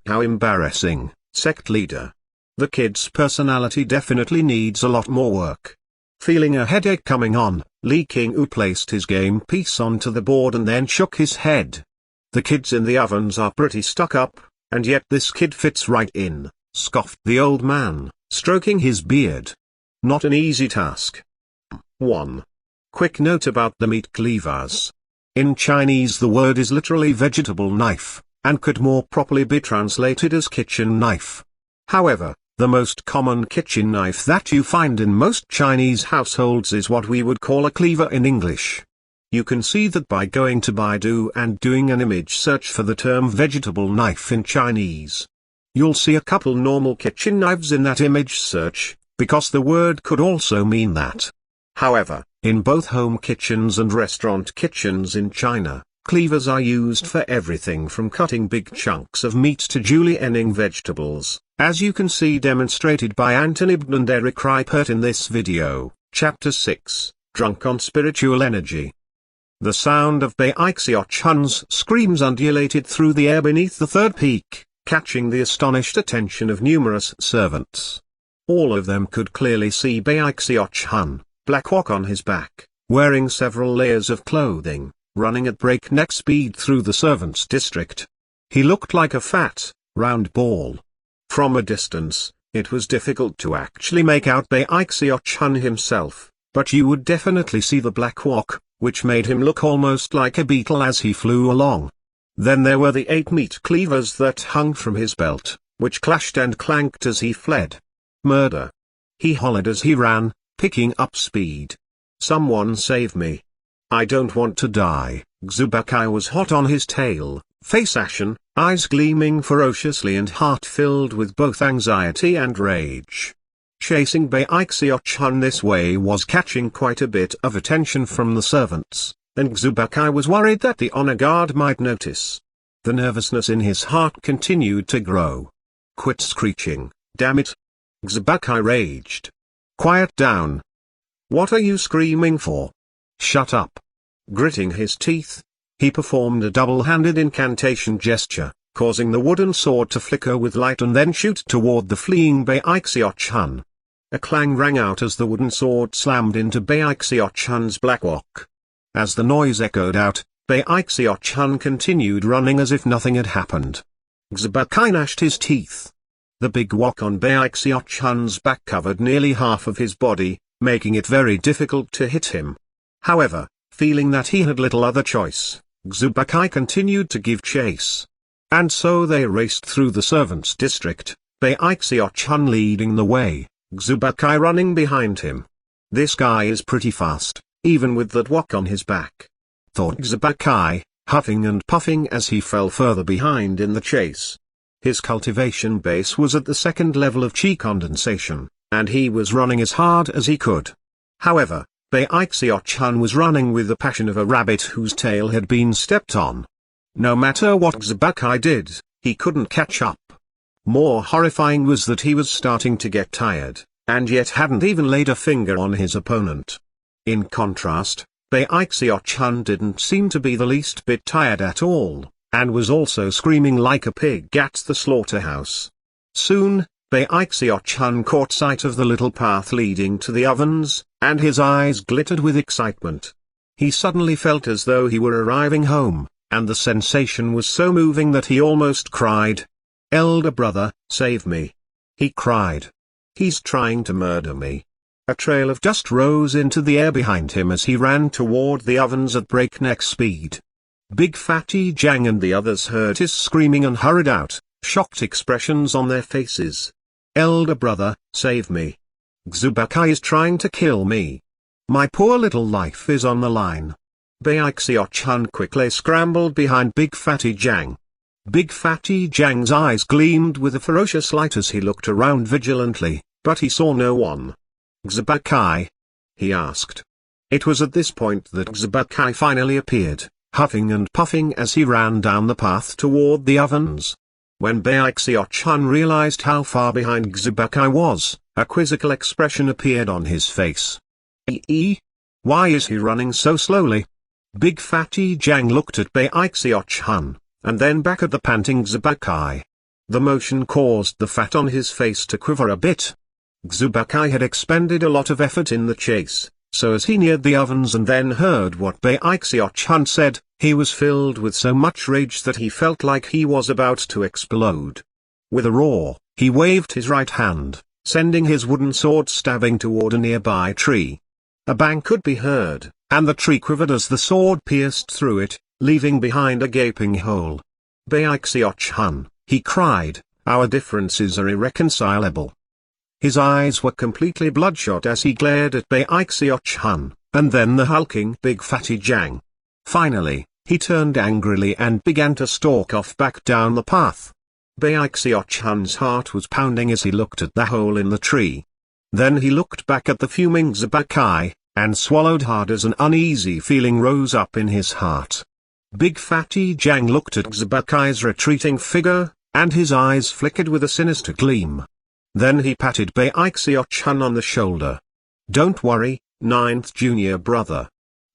How embarrassing, sect leader. The kid's personality definitely needs a lot more work." Feeling a headache coming on, Li Qingyu placed his game piece onto the board and then shook his head. "The kids in the ovens are pretty stuck up, and yet this kid fits right in," scoffed the old man, stroking his beard. Not an easy task. 1. Quick note about the meat cleavers. In Chinese the word is literally vegetable knife, and could more properly be translated as kitchen knife. However, the most common kitchen knife that you find in most Chinese households is what we would call a cleaver in English. You can see that by going to Baidu and doing an image search for the term vegetable knife in Chinese. You'll see a couple normal kitchen knives in that image search, because the word could also mean that. However, in both home kitchens and restaurant kitchens in China, cleavers are used for everything from cutting big chunks of meat to julienning vegetables, as you can see demonstrated by Anthony Bn and Eric Reipert in this video, Chapter 6, Drunk on Spiritual Energy. The sound of Bai Xiaochun's screams undulated through the air beneath the third peak, catching the astonished attention of numerous servants. All of them could clearly see Bai Xiaochun, black wok on his back, wearing several layers of clothing, running at breakneck speed through the servants' district. He looked like a fat, round ball. From a distance, it was difficult to actually make out Bai Xiaochun himself, but you would definitely see the black wok, which made him look almost like a beetle as he flew along. Then there were the 8 meat cleavers that hung from his belt, which clashed and clanked as he fled. Murder! He hollered as he ran, picking up speed. Someone save me. I don't want to die. Xubakai was hot on his tail, face ashen, eyes gleaming ferociously and heart filled with both anxiety and rage. Chasing Bai Xiaochun this way was catching quite a bit of attention from the servants, and Xubakai was worried that the honor guard might notice. The nervousness in his heart continued to grow. Quit screeching, damn it! Xubakai raged. Quiet down. What are you screaming for? Shut up. Gritting his teeth, he performed a double-handed incantation gesture, causing the wooden sword to flicker with light and then shoot toward the fleeing Bai Xiaochun. A clang rang out as the wooden sword slammed into Bai Xiaochun's black wok. As the noise echoed out, Bai Xiaochun continued running as if nothing had happened. Xubakai gnashed his teeth. The big wok on Bai Xiaochun's back covered nearly half of his body, making it very difficult to hit him. However, feeling that he had little other choice, Xubakai continued to give chase. And so they raced through the servants' district, Bai Xiaochun leading the way, Xubakai running behind him. This guy is pretty fast, even with that wok on his back, thought Xubakai, huffing and puffing as he fell further behind in the chase. His cultivation base was at the 2nd level of chi condensation, and he was running as hard as he could. However, Bai Xiaochun was running with the passion of a rabbit whose tail had been stepped on. No matter what Xubakai did, he couldn't catch up. More horrifying was that he was starting to get tired, and yet hadn't even laid a finger on his opponent. In contrast, Bai Xiaochun didn't seem to be the least bit tired at all, and was also screaming like a pig at the slaughterhouse. Soon, Bai Xiaochun caught sight of the little path leading to the ovens, and his eyes glittered with excitement. He suddenly felt as though he were arriving home, and the sensation was so moving that he almost cried. "Elder brother, save me!" he cried. "He's trying to murder me." A trail of dust rose into the air behind him as he ran toward the ovens at breakneck speed. Big Fatty Jiang and the others heard his screaming and hurried out, shocked expressions on their faces. "Elder brother, save me! Xubakai is trying to kill me. My poor little life is on the line." Bai Xiaochun quickly scrambled behind Big Fatty Jiang. Big Fatty Jiang's eyes gleamed with a ferocious light as he looked around vigilantly, but he saw no one. "Xubakai?" he asked. It was at this point that Xubakai finally appeared, huffing and puffing as he ran down the path toward the ovens. When Bai Xiaochun realized how far behind Xubakai was, a quizzical expression appeared on his face. Why is he running so slowly?" Big Fatty Jiang looked at Bai Xiaochun, and then back at the panting Xubakai. The motion caused the fat on his face to quiver a bit. Xubakai had expended a lot of effort in the chase, so as he neared the ovens and then heard what Bai Xiaochun said, he was filled with so much rage that he felt like he was about to explode. With a roar, He waved his right hand, sending his wooden sword stabbing toward a nearby tree. A bang could be heard, and the tree quivered as the sword pierced through it, leaving behind a gaping hole. "Bai Xiaochun," he cried, "our differences are irreconcilable." His eyes were completely bloodshot as he glared at Bai Xiaochun, and then the hulking big fatty Jiang. Finally, he turned angrily and began to stalk off back down the path. Bai Xiaochun's heart was pounding as he looked at the hole in the tree. Then he looked back at the fuming Xiaobai, and swallowed hard as an uneasy feeling rose up in his heart. Big fatty Jiang looked at Xiaobai's retreating figure, and his eyes flickered with a sinister gleam. Then he patted Bai Xiaochun on the shoulder. "Don't worry, ninth junior brother.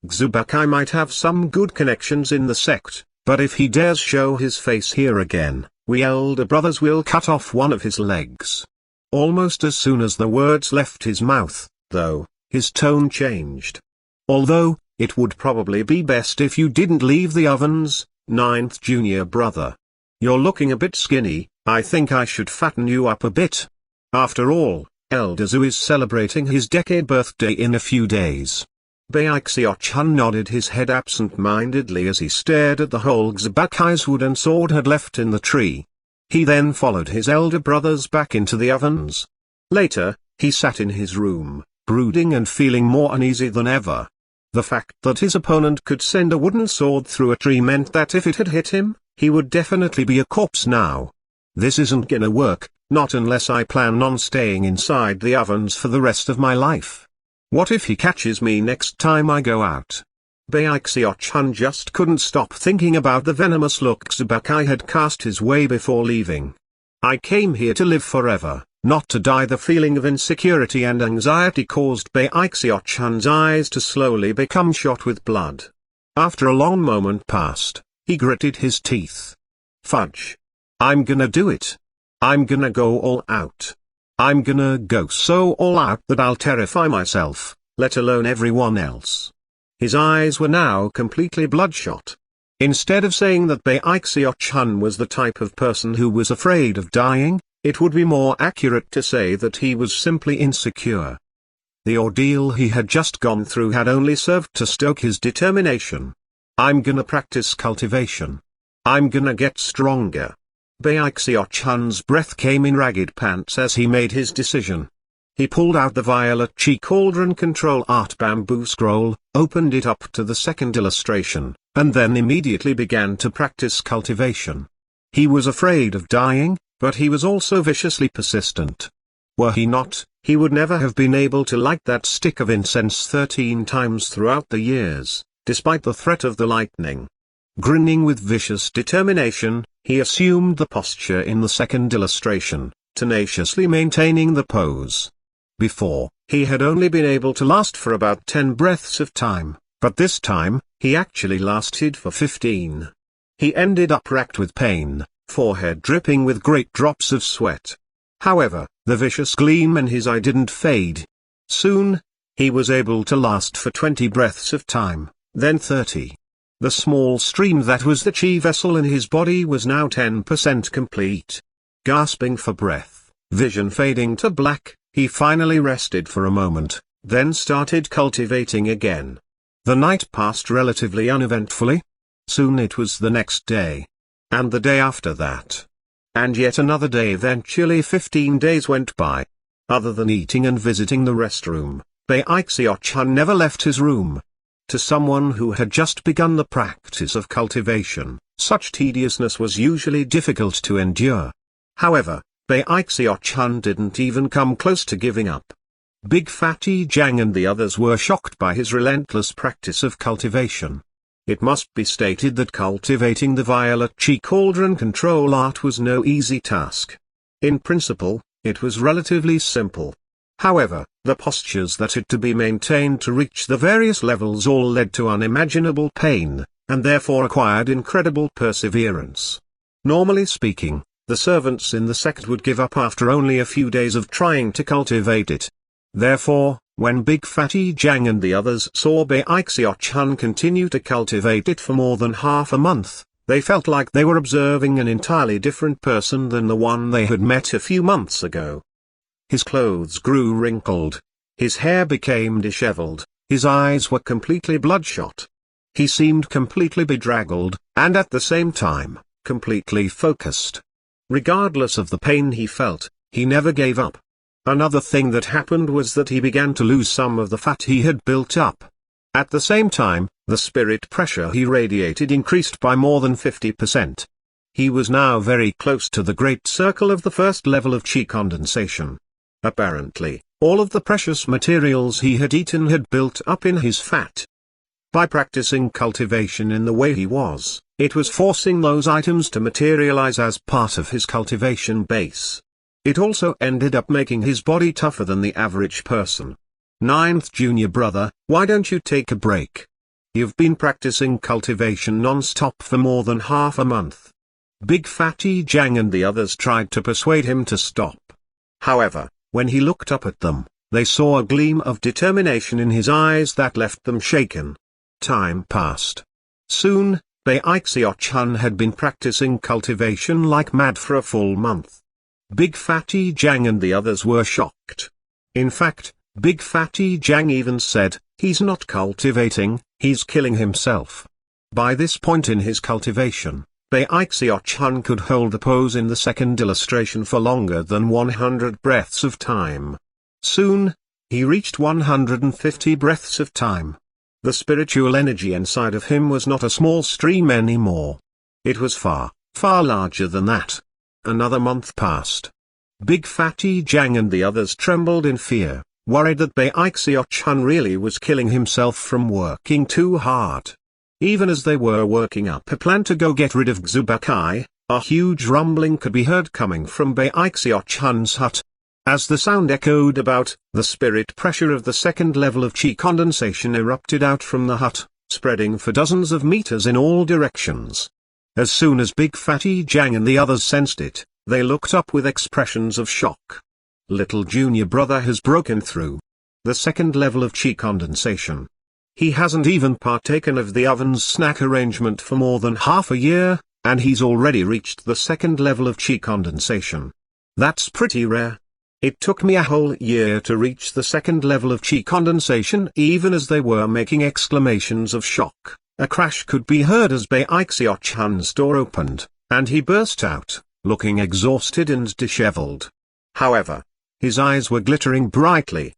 Xiaobai might have some good connections in the sect, but if he dares show his face here again, we elder brothers will cut off one of his legs." Almost as soon as the words left his mouth, though, his tone changed. "Although, it would probably be best if you didn't leave the ovens, ninth junior brother. You're looking a bit skinny, I think I should fatten you up a bit. After all, Elder Zhu is celebrating his decade birthday in a few days." Bai Xiaochun nodded his head absent-mindedly as he stared at the hole Xiaobai's wooden sword had left in the tree. He then followed his elder brothers back into the ovens. Later, he sat in his room, brooding and feeling more uneasy than ever. The fact that his opponent could send a wooden sword through a tree meant that if it had hit him, he would definitely be a corpse now. "This isn't gonna work, not unless I plan on staying inside the ovens for the rest of my life. What if he catches me next time I go out?" Bai Xiaochun just couldn't stop thinking about the venomous look Xiaobai had cast his way before leaving. "I came here to live forever, not to die." The feeling of insecurity and anxiety caused Bai Xiaochun's eyes to slowly become shot with blood. After a long moment passed, he gritted his teeth. "Fudge. I'm gonna do it. I'm gonna go all out. I'm gonna go so all out that I'll terrify myself, let alone everyone else." His eyes were now completely bloodshot. Instead of saying that Bai Xiaochun was the type of person who was afraid of dying, it would be more accurate to say that he was simply insecure. The ordeal he had just gone through had only served to stoke his determination. "I'm gonna practice cultivation. I'm gonna get stronger." Bai Xiaochun's breath came in ragged pants as he made his decision. He pulled out the violet chi cauldron control art bamboo scroll, opened it up to the second illustration, and then immediately began to practice cultivation. He was afraid of dying, but he was also viciously persistent. Were he not, he would never have been able to light that stick of incense 13 times throughout the years, despite the threat of the lightning. Grinning with vicious determination, he assumed the posture in the second illustration, tenaciously maintaining the pose. Before, he had only been able to last for about 10 breaths of time, but this time, he actually lasted for 15. He ended up racked with pain, forehead dripping with great drops of sweat. However, the vicious gleam in his eye didn't fade. Soon, he was able to last for 20 breaths of time, then 30. The small stream that was the chi vessel in his body was now 10% complete. Gasping for breath, vision fading to black, he finally rested for a moment, then started cultivating again. The night passed relatively uneventfully. Soon it was the next day. And the day after that. And yet another day. Eventually 15 days went by. Other than eating and visiting the restroom, Bai Xiaochun never left his room. To someone who had just begun the practice of cultivation, such tediousness was usually difficult to endure. However, Bai Xiaochun didn't even come close to giving up. Big Fatty Jiang and the others were shocked by his relentless practice of cultivation. It must be stated that cultivating the violet chi cauldron control art was no easy task. In principle, it was relatively simple. However, the postures that had to be maintained to reach the various levels all led to unimaginable pain, and therefore required incredible perseverance. Normally speaking, the servants in the sect would give up after only a few days of trying to cultivate it. Therefore, when Big Fatty Jiang and the others saw Bai Xiaochun continue to cultivate it for more than half a month, They felt like they were observing an entirely different person than the one they had met a few months ago. His clothes grew wrinkled. His hair became disheveled. His eyes were completely bloodshot. He seemed completely bedraggled, and at the same time, completely focused. Regardless of the pain he felt, he never gave up. Another thing that happened was that he began to lose some of the fat he had built up. At the same time, the spirit pressure he radiated increased by more than 50%. He was now very close to the great circle of the first level of chi condensation. Apparently, all of the precious materials he had eaten had built up in his fat. By practicing cultivation in the way he was, it was forcing those items to materialize as part of his cultivation base. It also ended up making his body tougher than the average person. Ninth junior brother, why don't you take a break? You've been practicing cultivation non-stop for more than half a month. Big Fatty Jiang and the others tried to persuade him to stop. However, when he looked up at them, they saw a gleam of determination in his eyes that left them shaken. Time passed. Soon, Bai Xiaochun had been practicing cultivation like mad for a full month. Big Fatty Jiang and the others were shocked. In fact, Big Fatty Jiang even said, "He's not cultivating, he's killing himself." By this point in his cultivation, Bai Xiaochun could hold the pose in the second illustration for longer than 100 breaths of time. Soon, he reached 150 breaths of time. The spiritual energy inside of him was not a small stream anymore. It was far, far larger than that. Another month passed. Big Fatty Jiang and the others trembled in fear, worried that Bai Xiaochun really was killing himself from working too hard. Even as they were working up a plan to go get rid of Xubakai, a huge rumbling could be heard coming from Bai Xiaochun's hut. As the sound echoed about, the spirit pressure of the second level of chi condensation erupted out from the hut, spreading for dozens of meters in all directions. As soon as Big Fatty Jiang and the others sensed it, they looked up with expressions of shock. Little junior brother has broken through the second level of chi condensation. He hasn't even partaken of the oven's snack arrangement for more than half a year, and he's already reached the second level of chi condensation. That's pretty rare. It took me a whole year to reach the second level of chi condensation. Even as they were making exclamations of shock, a crash could be heard as Bai Xiaochun's door opened, and he burst out, looking exhausted and disheveled. However, his eyes were glittering brightly.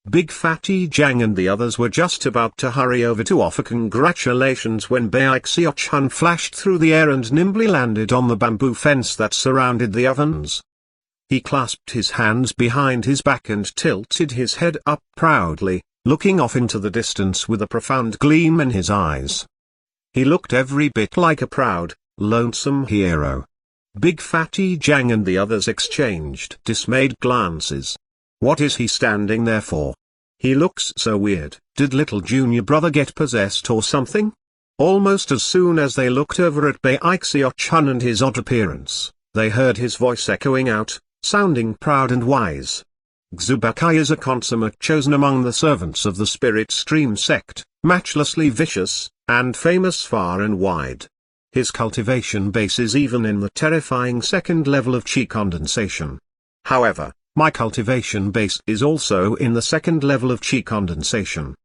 Big Fatty Jiang and the others were just about to hurry over to offer congratulations when Bai Xiaochun flashed through the air and nimbly landed on the bamboo fence that surrounded the ovens. He clasped his hands behind his back and tilted his head up proudly, looking off into the distance with a profound gleam in his eyes. He looked every bit like a proud, lonesome hero. Big Fatty Jiang and the others exchanged dismayed glances. What is he standing there for? He looks so weird. Did little junior brother get possessed or something? Almost as soon as they looked over at Bai Xiaochun and his odd appearance, they heard his voice echoing out, sounding proud and wise. Xubakai is a consummate chosen among the servants of the Spirit Stream sect, matchlessly vicious, and famous far and wide. His cultivation base is even in the terrifying second level of chi condensation. However, my cultivation base is also in the second level of chi condensation.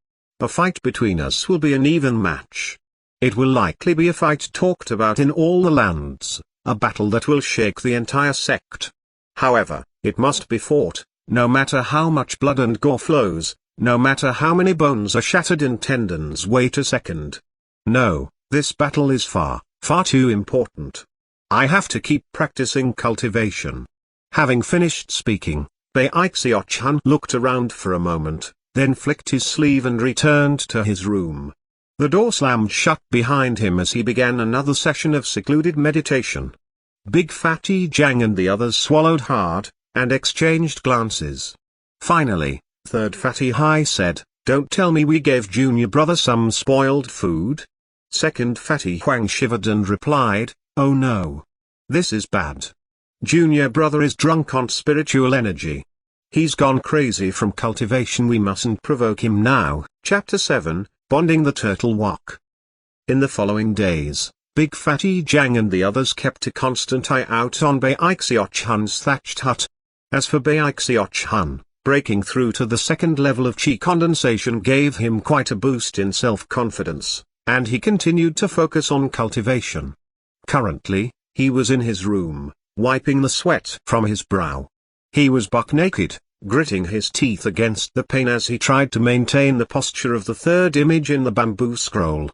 A fight between us will be an even match. It will likely be a fight talked about in all the lands, a battle that will shake the entire sect. However, it must be fought, no matter how much blood and gore flows, no matter how many bones are shattered and tendons. Wait a second. No, this battle is far, far too important. I have to keep practicing cultivation. Having finished speaking, Bai Xiaochun looked around for a moment, then flicked his sleeve and returned to his room. The door slammed shut behind him as he began another session of secluded meditation. Big Fatty Jiang and the others swallowed hard, and exchanged glances. Finally, Third Fatty Hai said, "Don't tell me we gave junior brother some spoiled food?" Second Fatty Huang shivered and replied, "Oh no. This is bad. Junior brother is drunk on spiritual energy. He's gone crazy from cultivation. We mustn't provoke him now." Chapter 7, Bonding the Turtle Walk. In the following days, Big Fatty Jang and the others kept a constant eye out on Bai Xiaochun's thatched hut. As for Bai Xiaochun, breaking through to the second level of qi condensation gave him quite a boost in self-confidence, and he continued to focus on cultivation. Currently, he was in his room, wiping the sweat from his brow. He was buck naked, gritting his teeth against the pain as he tried to maintain the posture of the third image in the bamboo scroll.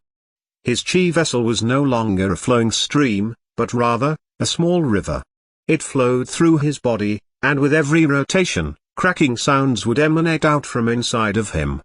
His chi vessel was no longer a flowing stream, but rather, a small river. It flowed through his body, and with every rotation, cracking sounds would emanate out from inside of him.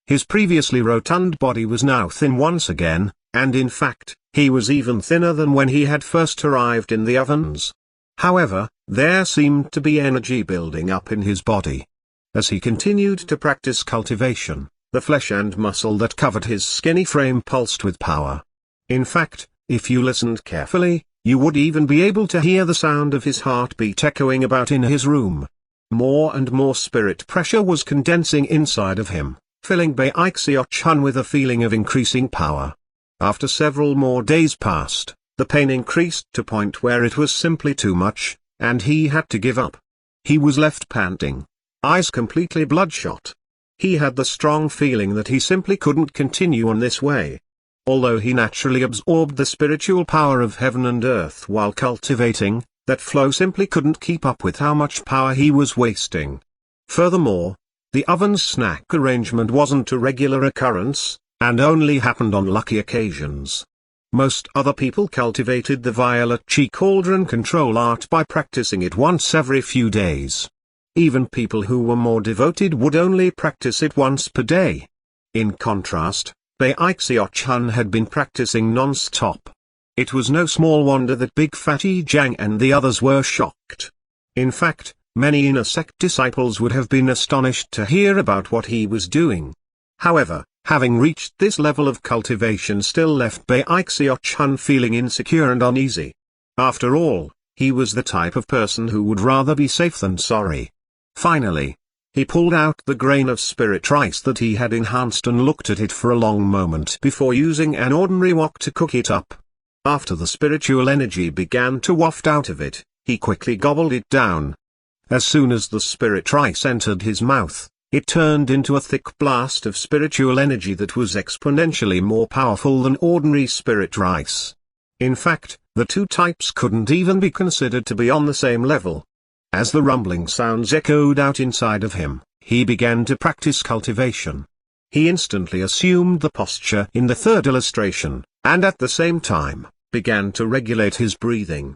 His previously rotund body was now thin once again, and in fact, he was even thinner than when he had first arrived in the ovens. However, there seemed to be energy building up in his body. As he continued to practice cultivation, the flesh and muscle that covered his skinny frame pulsed with power. In fact, if you listened carefully, you would even be able to hear the sound of his heartbeat echoing about in his room. More and more spirit pressure was condensing inside of him, filling Bai Xiaochun with a feeling of increasing power. After several more days passed, the pain increased to a point where it was simply too much, and he had to give up. He was left panting, eyes completely bloodshot. He had the strong feeling that he simply couldn't continue on this way. Although he naturally absorbed the spiritual power of heaven and earth while cultivating, that flow simply couldn't keep up with how much power he was wasting. Furthermore, the oven's snack arrangement wasn't a regular occurrence, and only happened on lucky occasions. Most other people cultivated the violet chi cauldron control art by practicing it once every few days. Even people who were more devoted would only practice it once per day. In contrast, Bai Xiaochun had been practicing non-stop. It was no small wonder that Big Fatty Jang and the others were shocked. In fact, many inner sect disciples would have been astonished to hear about what he was doing. However, having reached this level of cultivation still left Bai Xiaochun feeling insecure and uneasy. After all, he was the type of person who would rather be safe than sorry. Finally, he pulled out the grain of spirit rice that he had enhanced and looked at it for a long moment before using an ordinary wok to cook it up. After the spiritual energy began to waft out of it, he quickly gobbled it down. As soon as the spirit rice entered his mouth, it turned into a thick blast of spiritual energy that was exponentially more powerful than ordinary spirit rice. In fact, the two types couldn't even be considered to be on the same level. As the rumbling sounds echoed out inside of him, he began to practice cultivation. He instantly assumed the posture in the third illustration, and at the same time, began to regulate his breathing.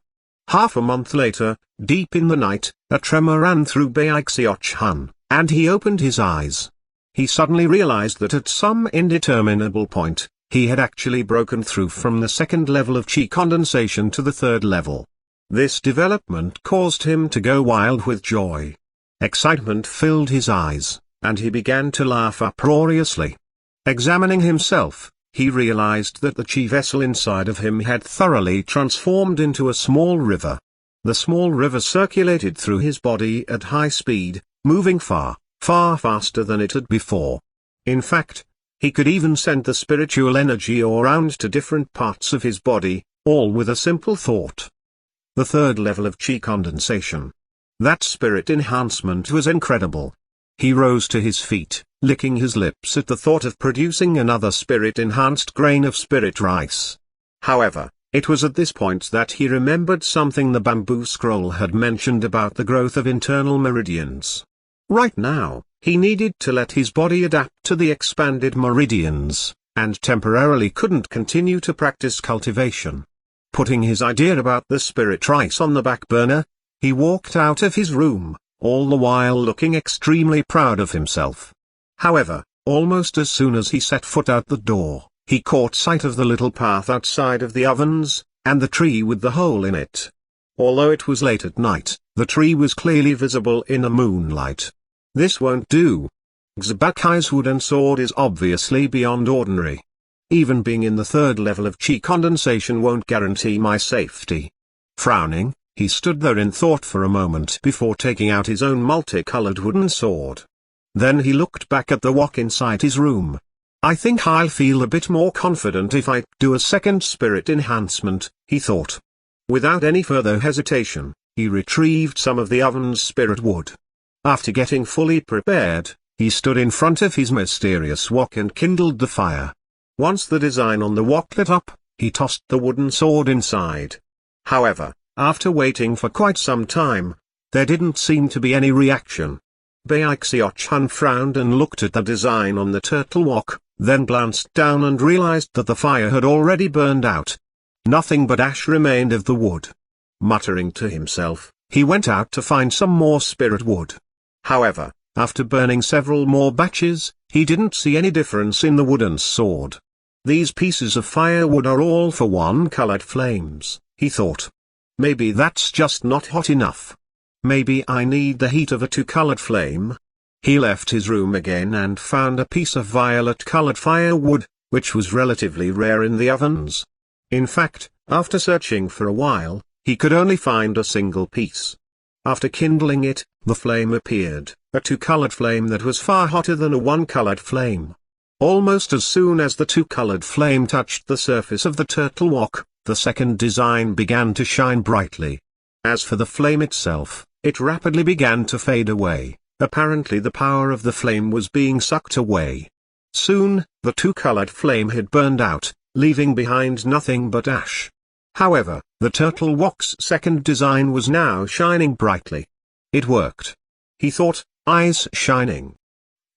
Half a month later, deep in the night, a tremor ran through Bai Xiaochun, and he opened his eyes. He suddenly realized that at some indeterminable point, he had actually broken through from the second level of qi condensation to the third level. This development caused him to go wild with joy. Excitement filled his eyes, and he began to laugh uproariously. Examining himself, he realized that the chi vessel inside of him had thoroughly transformed into a small river. The small river circulated through his body at high speed, moving far, far faster than it had before. In fact, he could even send the spiritual energy around to different parts of his body, all with a simple thought. The third level of qi condensation. That spirit enhancement was incredible. He rose to his feet, licking his lips at the thought of producing another spirit-enhanced grain of spirit rice. However, it was at this point that he remembered something the bamboo scroll had mentioned about the growth of internal meridians. Right now, he needed to let his body adapt to the expanded meridians, and temporarily couldn't continue to practice cultivation. Putting his idea about the spirit rice on the back burner, he walked out of his room, all the while looking extremely proud of himself. However, almost as soon as he set foot out the door, he caught sight of the little path outside of the ovens, and the tree with the hole in it. Although it was late at night, the tree was clearly visible in the moonlight. This won't do. Xabakai's wood and sword is obviously beyond ordinary. Even being in the third level of qi condensation won't guarantee my safety. Frowning, he stood there in thought for a moment before taking out his own multicolored wooden sword. Then he looked back at the wok inside his room. I think I'll feel a bit more confident if I do a second spirit enhancement, he thought. Without any further hesitation, he retrieved some of the oven's spirit wood. After getting fully prepared, he stood in front of his mysterious wok and kindled the fire. Once the design on the wok lit up, he tossed the wooden sword inside. However, after waiting for quite some time, there didn't seem to be any reaction. Bai Xiaochun frowned and looked at the design on the turtle wok, then glanced down and realized that the fire had already burned out. Nothing but ash remained of the wood. Muttering to himself, he went out to find some more spirit wood. However, after burning several more batches, he didn't see any difference in the wooden sword. These pieces of firewood are all for one-colored flames, he thought. Maybe that's just not hot enough. Maybe I need the heat of a two-colored flame. He left his room again and found a piece of violet-colored firewood, which was relatively rare in the ovens. In fact, after searching for a while, he could only find a single piece. After kindling it, the flame appeared, a two-colored flame that was far hotter than a one-colored flame. Almost as soon as the two-colored flame touched the surface of the turtle wok, the second design began to shine brightly. As for the flame itself, it rapidly began to fade away. Apparently the power of the flame was being sucked away. Soon, the two-colored flame had burned out, leaving behind nothing but ash. However, the turtle wok's second design was now shining brightly. It worked. He thought, eyes shining.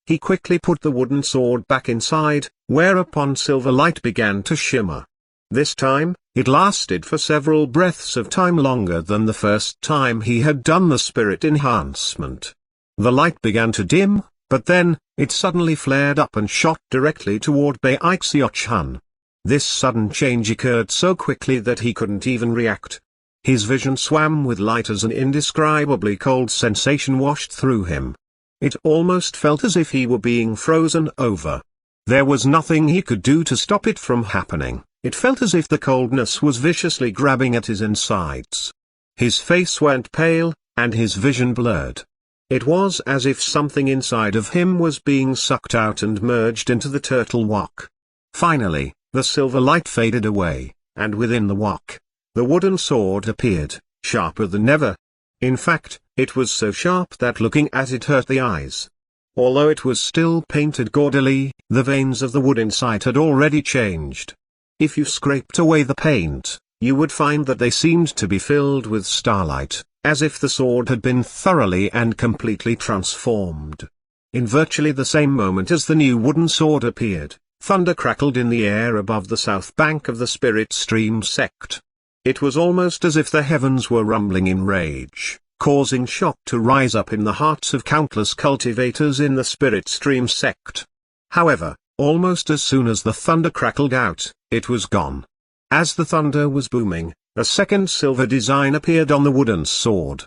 He quickly put the wooden sword back inside, whereupon silver light began to shimmer. This time, it lasted for several breaths of time longer than the first time he had done the spirit enhancement. The light began to dim, but then, it suddenly flared up and shot directly toward Bai Xiaochun. This sudden change occurred so quickly that he couldn't even react. His vision swam with light as an indescribably cold sensation washed through him. It almost felt as if he were being frozen over. There was nothing he could do to stop it from happening. It felt as if the coldness was viciously grabbing at his insides. His face went pale, and his vision blurred. It was as if something inside of him was being sucked out and merged into the turtle wok. Finally, the silver light faded away, and within the wok, the wooden sword appeared, sharper than ever. In fact, it was so sharp that looking at it hurt the eyes. Although it was still painted gaudily, the veins of the wood inside had already changed. If you scraped away the paint, you would find that they seemed to be filled with starlight, as if the sword had been thoroughly and completely transformed. In virtually the same moment as the new wooden sword appeared, thunder crackled in the air above the south bank of the spirit stream sect. It was almost as if the heavens were rumbling in rage, causing shock to rise up in the hearts of countless cultivators in the spirit stream sect. However, almost as soon as the thunder crackled out, it was gone. As the thunder was booming, a second silver design appeared on the wooden sword.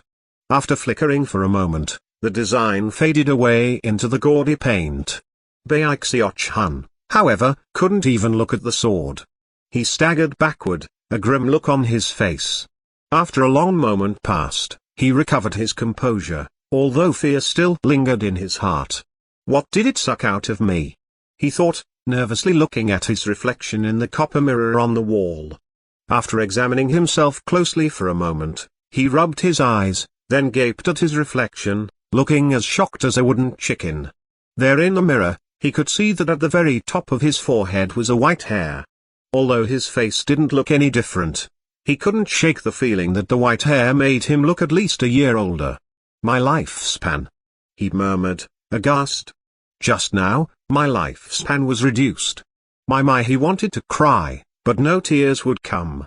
After flickering for a moment, the design faded away into the gaudy paint. Bai Xiaochun, however, couldn't even look at the sword. He staggered backward, a grim look on his face. After a long moment passed, he recovered his composure, although fear still lingered in his heart. What did it suck out of me? He thought, nervously looking at his reflection in the copper mirror on the wall. After examining himself closely for a moment, he rubbed his eyes, then gaped at his reflection, looking as shocked as a wooden chicken. There in the mirror, he could see that at the very top of his forehead was a white hair. Although his face didn't look any different, he couldn't shake the feeling that the white hair made him look at least a year older. My lifespan, he murmured, aghast. Just now, my lifespan was reduced. My, he wanted to cry, but no tears would come.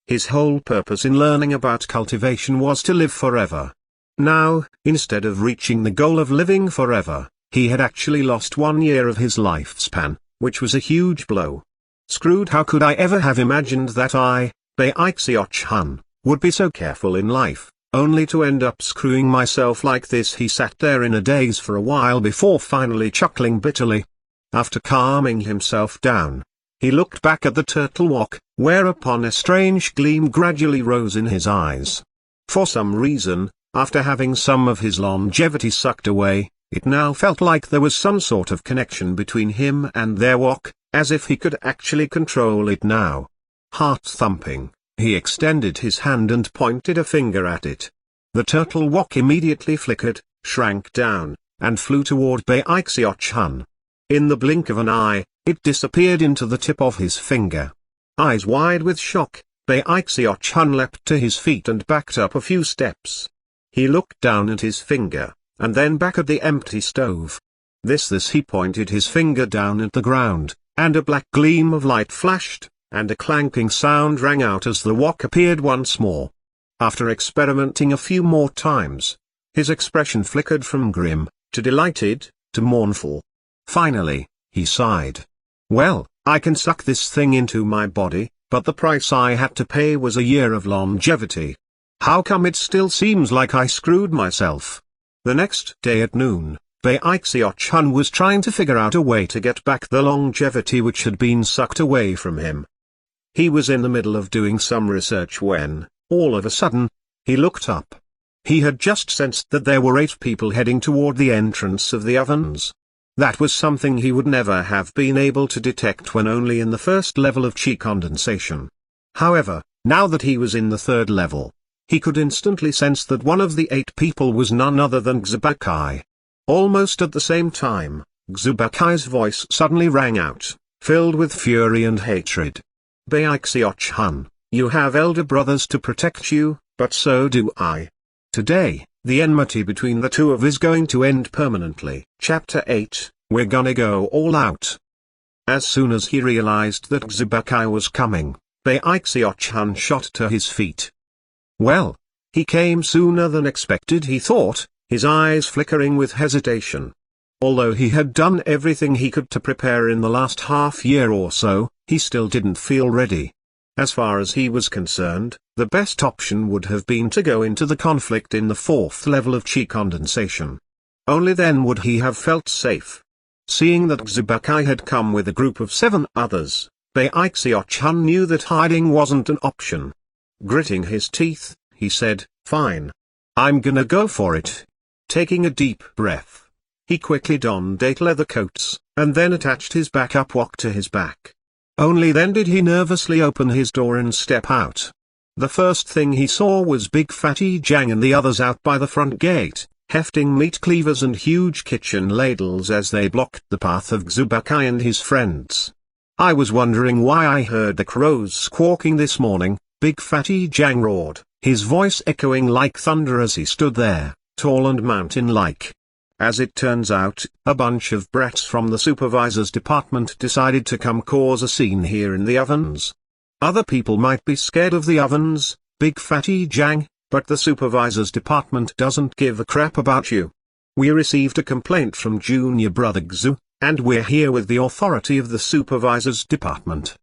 His whole purpose in learning about cultivation was to live forever. Now, instead of reaching the goal of living forever, he had actually lost 1 year of his lifespan, which was a huge blow. Screwed, how could I ever have imagined that I, Bai Xiaochun, would be so careful in life, only to end up screwing myself like this? He sat there in a daze for a while before finally chuckling bitterly. After calming himself down, he looked back at the turtle wok, whereupon a strange gleam gradually rose in his eyes. For some reason, after having some of his longevity sucked away, It now felt like there was some sort of connection between him and their wok, as if he could actually control it now. Heart thumping, he extended his hand and pointed a finger at it. The turtle wok immediately flickered, shrank down, and flew toward Bai Xiaochun. In the blink of an eye, it disappeared into the tip of his finger. Eyes wide with shock, Bai Xiaochun leapt to his feet and backed up a few steps. He looked down at his finger, and then back at the empty stove. This he pointed his finger down at the ground, and a black gleam of light flashed, and a clanking sound rang out as the wok appeared once more. After experimenting a few more times, his expression flickered from grim, to delighted, to mournful. Finally, he sighed. Well, I can suck this thing into my body, but the price I had to pay was a year of longevity. How come it still seems like I screwed myself? The next day at noon, Bai Xiaochun was trying to figure out a way to get back the longevity which had been sucked away from him. He was in the middle of doing some research when, all of a sudden, he looked up. He had just sensed that there were 8 people heading toward the entrance of the ovens. That was something he would never have been able to detect when only in the first level of chi condensation. However, now that he was in the 3rd level, he could instantly sense that one of the 8 people was none other than Xiaobai. Almost at the same time, Xiaobai's voice suddenly rang out, filled with fury and hatred. Bai Xiaochun, you have elder brothers to protect you, but so do I. Today, the enmity between the two of us is going to end permanently. Chapter 8, we're gonna go all out. As soon as he realized that Xiaobai was coming, Bai Xiaochun shot to his feet. Well, he came sooner than expected, he thought, his eyes flickering with hesitation. Although he had done everything he could to prepare in the last half year or so, he still didn't feel ready. As far as he was concerned, the best option would have been to go into the conflict in the 4th level of chi condensation. Only then would he have felt safe. Seeing that Xiaobai had come with a group of 7 others, Bai Xiaochun knew that hiding wasn't an option. Gritting his teeth, he said, "Fine. I'm gonna go for it." Taking a deep breath, he quickly donned 8 leather coats, and then attached his backup wok to his back. Only then did he nervously open his door and step out. The first thing he saw was Big Fatty Jiang and the others out by the front gate, hefting meat cleavers and huge kitchen ladles as they blocked the path of Xiaobai and his friends. "I was wondering why I heard the crows squawking this morning," Big Fatty Jiang roared, his voice echoing like thunder as he stood there, tall and mountain-like. As it turns out, a bunch of brats from the supervisor's department decided to come cause a scene here in the ovens. Other people might be scared of the ovens, Big Fatty Jiang, but the supervisor's department doesn't give a crap about you. We received a complaint from junior brother Xu, and we're here with the authority of the supervisor's department.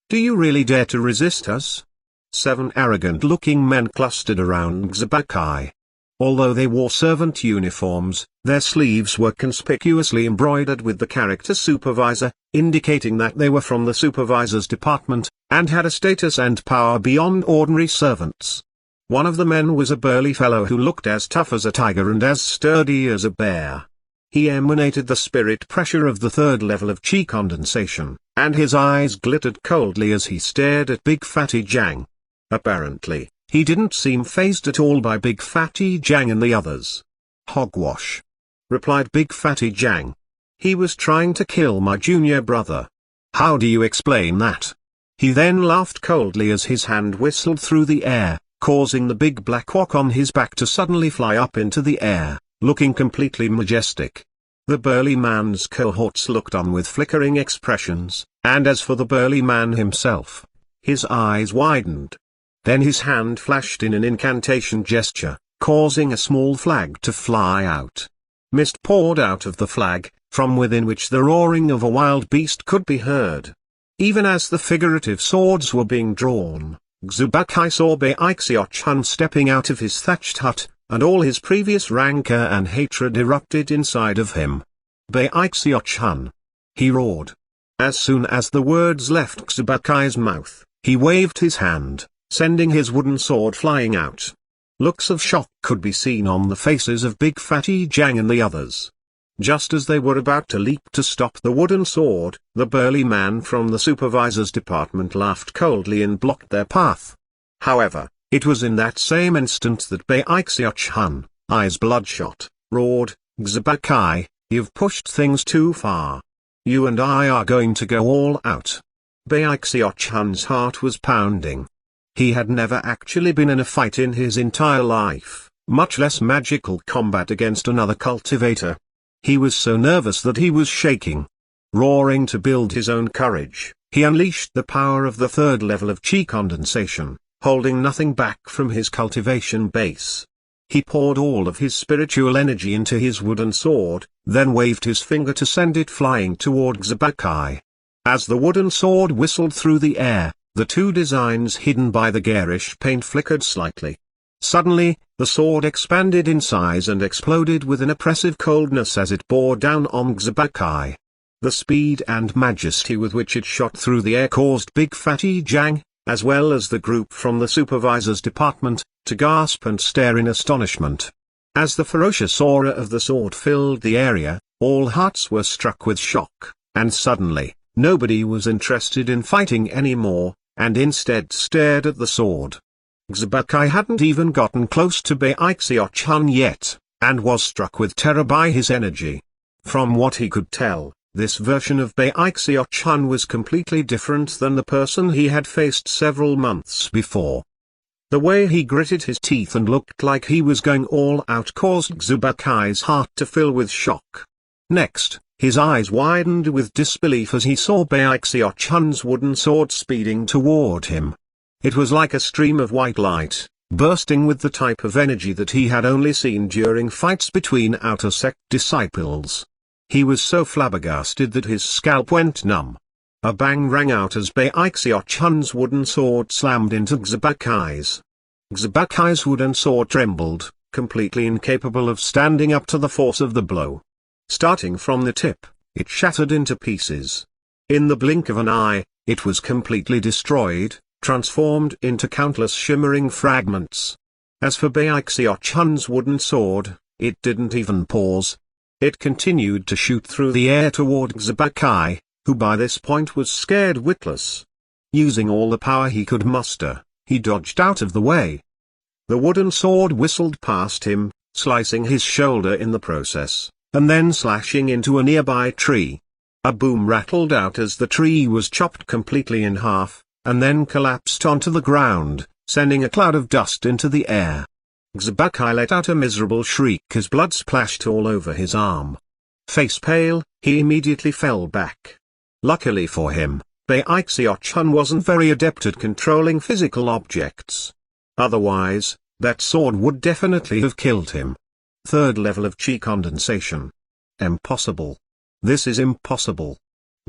Do you really dare to resist us? 7 arrogant-looking men clustered around Xiaobai. Although they wore servant uniforms, their sleeves were conspicuously embroidered with the character supervisor, indicating that they were from the supervisor's department, and had a status and power beyond ordinary servants. One of the men was a burly fellow who looked as tough as a tiger and as sturdy as a bear. He emanated the spirit pressure of the 3rd level of chi condensation, and his eyes glittered coldly as he stared at Big Fatty Jiang. Apparently, he didn't seem fazed at all by Big Fatty Jiang and the others. "Hogwash," replied Big Fatty Jiang. "He was trying to kill my junior brother. How do you explain that?" He then laughed coldly as his hand whistled through the air, causing the big black wok on his back to suddenly fly up into the air, looking completely majestic. The burly man's cohorts looked on with flickering expressions, and as for the burly man himself, his eyes widened. Then his hand flashed in an incantation gesture, causing a small flag to fly out. Mist poured out of the flag, from within which the roaring of a wild beast could be heard. Even as the figurative swords were being drawn, Xiaobai saw Bai Xiaochun stepping out of his thatched hut, and all his previous rancor and hatred erupted inside of him. "Bai Xiaochun!" he roared. As soon as the words left Xiaobai's mouth, he waved his hand, sending his wooden sword flying out. Looks of shock could be seen on the faces of Big Fatty Jiang and the others. Just as they were about to leap to stop the wooden sword, the burly man from the supervisor's department laughed coldly and blocked their path. However, it was in that same instant that Bai Xiaochun, eyes bloodshot, roared, "Xiaobai, you've pushed things too far. You and I are going to go all out." Bai Xiaochun's heart was pounding. He had never actually been in a fight in his entire life, much less magical combat against another cultivator. He was so nervous that he was shaking. Roaring to build his own courage, he unleashed the power of the third level of chi condensation, holding nothing back from his cultivation base. He poured all of his spiritual energy into his wooden sword, then waved his finger to send it flying toward Xiaobai. As the wooden sword whistled through the air, the two designs hidden by the garish paint flickered slightly. Suddenly, the sword expanded in size and exploded with an oppressive coldness as it bore down on Xiaobai. The speed and majesty with which it shot through the air caused Big Fatty Jiang, as well as the group from the supervisor's department, to gasp and stare in astonishment. As the ferocious aura of the sword filled the area, all hearts were struck with shock, and suddenly, nobody was interested in fighting anymore, and instead stared at the sword. Xiaobai hadn't even gotten close to Bai Xiaochun yet, and was struck with terror by his energy. From what he could tell, this version of Bai Xiaochun was completely different than the person he had faced several months before. The way he gritted his teeth and looked like he was going all out caused Xiaobai's heart to fill with shock. Next, his eyes widened with disbelief as he saw Bai Xiaochun's wooden sword speeding toward him. It was like a stream of white light, bursting with the type of energy that he had only seen during fights between outer sect disciples. He was so flabbergasted that his scalp went numb. A bang rang out as Bai Xiaochun's wooden sword slammed into Xiaobai's. Xiaobai's wooden sword trembled, completely incapable of standing up to the force of the blow. Starting from the tip, it shattered into pieces. In the blink of an eye, it was completely destroyed, transformed into countless shimmering fragments. As for Bai Xiaochun's wooden sword, it didn't even pause. It continued to shoot through the air toward Xiaobai, who by this point was scared witless. Using all the power he could muster, he dodged out of the way. The wooden sword whistled past him, slicing his shoulder in the process, and then slashing into a nearby tree. A boom rattled out as the tree was chopped completely in half, and then collapsed onto the ground, sending a cloud of dust into the air. Xiaobai let out a miserable shriek as blood splashed all over his arm. Face pale, he immediately fell back. Luckily for him, Bai Xiaochun wasn't very adept at controlling physical objects. Otherwise, that sword would definitely have killed him. Third level of chi condensation. Impossible. This is impossible.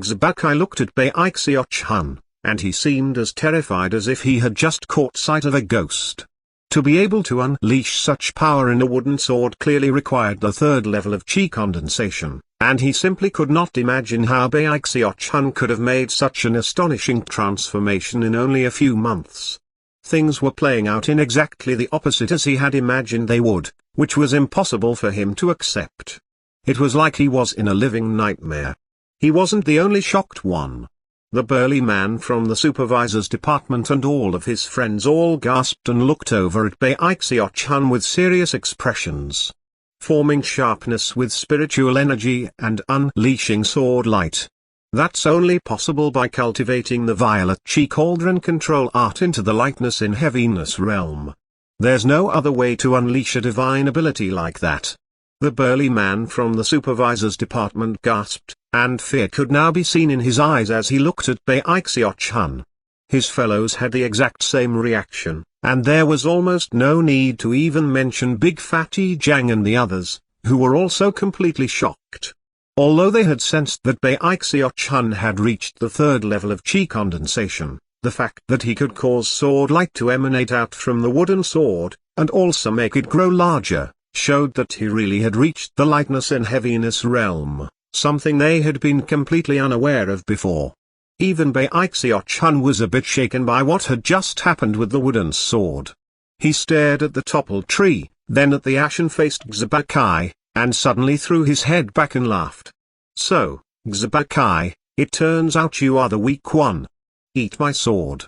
Xiaobai looked at Bai Xiaochun, and he seemed as terrified as if he had just caught sight of a ghost. To be able to unleash such power in a wooden sword clearly required the third level of chi condensation, and he simply could not imagine how Bai Xiaochun could have made such an astonishing transformation in only a few months. Things were playing out in exactly the opposite as he had imagined they would, which was impossible for him to accept. It was like he was in a living nightmare. He wasn't the only shocked one. The burly man from the supervisor's department and all of his friends all gasped and looked over at Bai Xiaochun with serious expressions. Forming sharpness with spiritual energy and unleashing sword light. That's only possible by cultivating the violet chi cauldron control art into the lightness in heaviness realm. There's no other way to unleash a divine ability like that. The burly man from the supervisor's department gasped, and fear could now be seen in his eyes as he looked at Bai Xiaochun. His fellows had the exact same reaction, and there was almost no need to even mention Big Fatty Jiang and the others, who were also completely shocked. Although they had sensed that Bai Xiaochun had reached the third level of chi condensation, the fact that he could cause sword light to emanate out from the wooden sword, and also make it grow larger, showed that he really had reached the lightness and heaviness realm, something they had been completely unaware of before. Even Bai Xiaochun was a bit shaken by what had just happened with the wooden sword. He stared at the toppled tree, then at the ashen-faced Xiaobai, and suddenly threw his head back and laughed. "So, Xiaobai, it turns out you are the weak one. Eat my sword."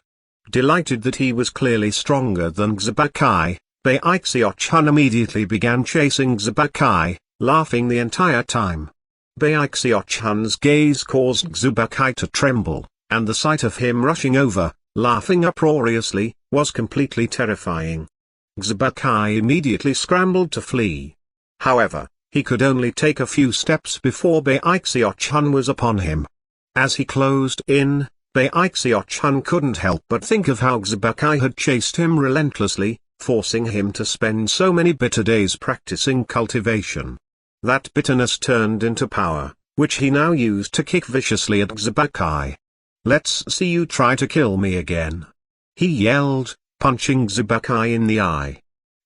Delighted that he was clearly stronger than Xiaobai, Bai Xiaochun immediately began chasing Xiaobai, laughing the entire time. Bai Xiaochun's gaze caused Xiaobai to tremble, and the sight of him rushing over, laughing uproariously, was completely terrifying. Xiaobai immediately scrambled to flee. However, he could only take a few steps before Bai Xiaochun was upon him. As he closed in, Bai Xiaochun couldn't help but think of how Xiaobai had chased him relentlessly, forcing him to spend so many bitter days practicing cultivation. That bitterness turned into power, which he now used to kick viciously at Xiaobai. "Let's see you try to kill me again," he yelled, punching Xiaobai in the eye.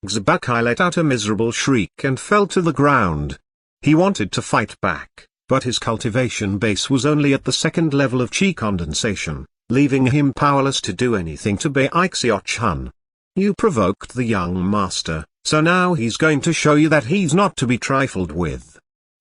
Xiaobai let out a miserable shriek and fell to the ground. He wanted to fight back, but his cultivation base was only at the second level of qi condensation, leaving him powerless to do anything to Bai Xiaochun. "You provoked the young master, so now he's going to show you that he's not to be trifled with."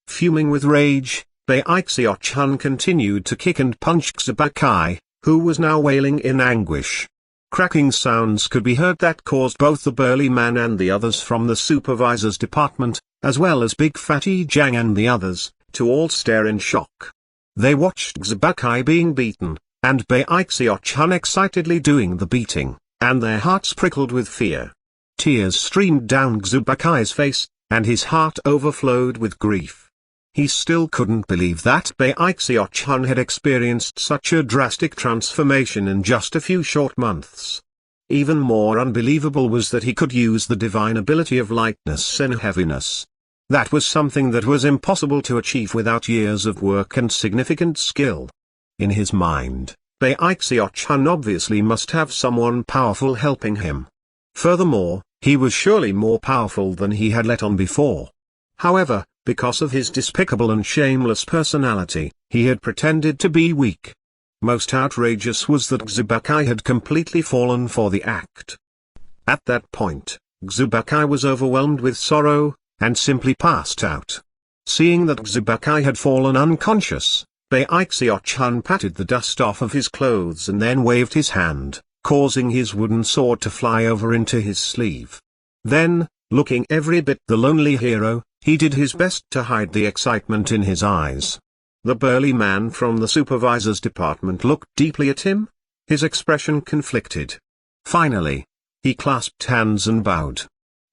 Fuming with rage, Bai Xiaochun continued to kick and punch Xiaobai, who was now wailing in anguish. Cracking sounds could be heard that caused both the burly man and the others from the supervisor's department, as well as Big Fatty Jiang and the others, to all stare in shock. They watched Xiaobai being beaten, and Bai Xiaochun excitedly doing the beating, and their hearts prickled with fear. Tears streamed down Xiaobai's face, and his heart overflowed with grief. He still couldn't believe that Bai Xiaochun had experienced such a drastic transformation in just a few short months. Even more unbelievable was that he could use the divine ability of lightness and heaviness. That was something that was impossible to achieve without years of work and significant skill. In his mind, Bai Xiaochun obviously must have someone powerful helping him. Furthermore, he was surely more powerful than he had let on before. However, because of his despicable and shameless personality, he had pretended to be weak. Most outrageous was that Xiaobai had completely fallen for the act. At that point, Xiaobai was overwhelmed with sorrow, and simply passed out. Seeing that Xiaobai had fallen unconscious, Bai Xiaochun patted the dust off of his clothes and then waved his hand, causing his wooden sword to fly over into his sleeve. Then, looking every bit the lonely hero, he did his best to hide the excitement in his eyes. The burly man from the supervisor's department looked deeply at him, his expression conflicted. Finally, he clasped hands and bowed.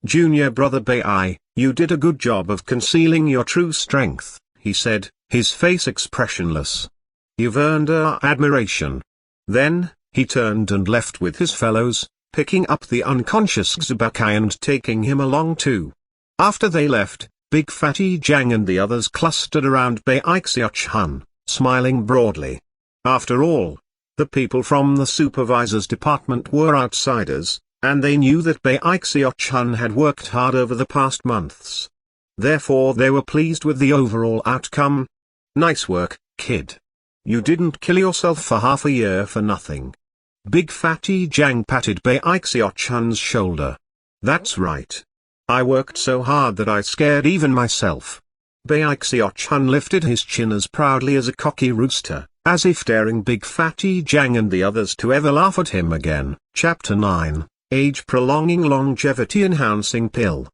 "Junior brother Bai, you did a good job of concealing your true strength," he said, his face expressionless. "You've earned our admiration." Then, he turned and left with his fellows, picking up the unconscious Xiaobai and taking him along too. After they left, Big Fatty Jiang and the others clustered around Bai Xiaochun, smiling broadly. After all, the people from the supervisor's department were outsiders, and they knew that Bai Xiaochun had worked hard over the past months. Therefore they were pleased with the overall outcome. "Nice work, kid. You didn't kill yourself for half a year for nothing." Big Fatty Jiang patted Bai Xiaochun's shoulder. "That's right. I worked so hard that I scared even myself." Bai Xiaochun lifted his chin as proudly as a cocky rooster, as if daring Big Fatty Jiang and the others to ever laugh at him again. Chapter 9, Age-Prolonging Longevity-Enhancing Pill.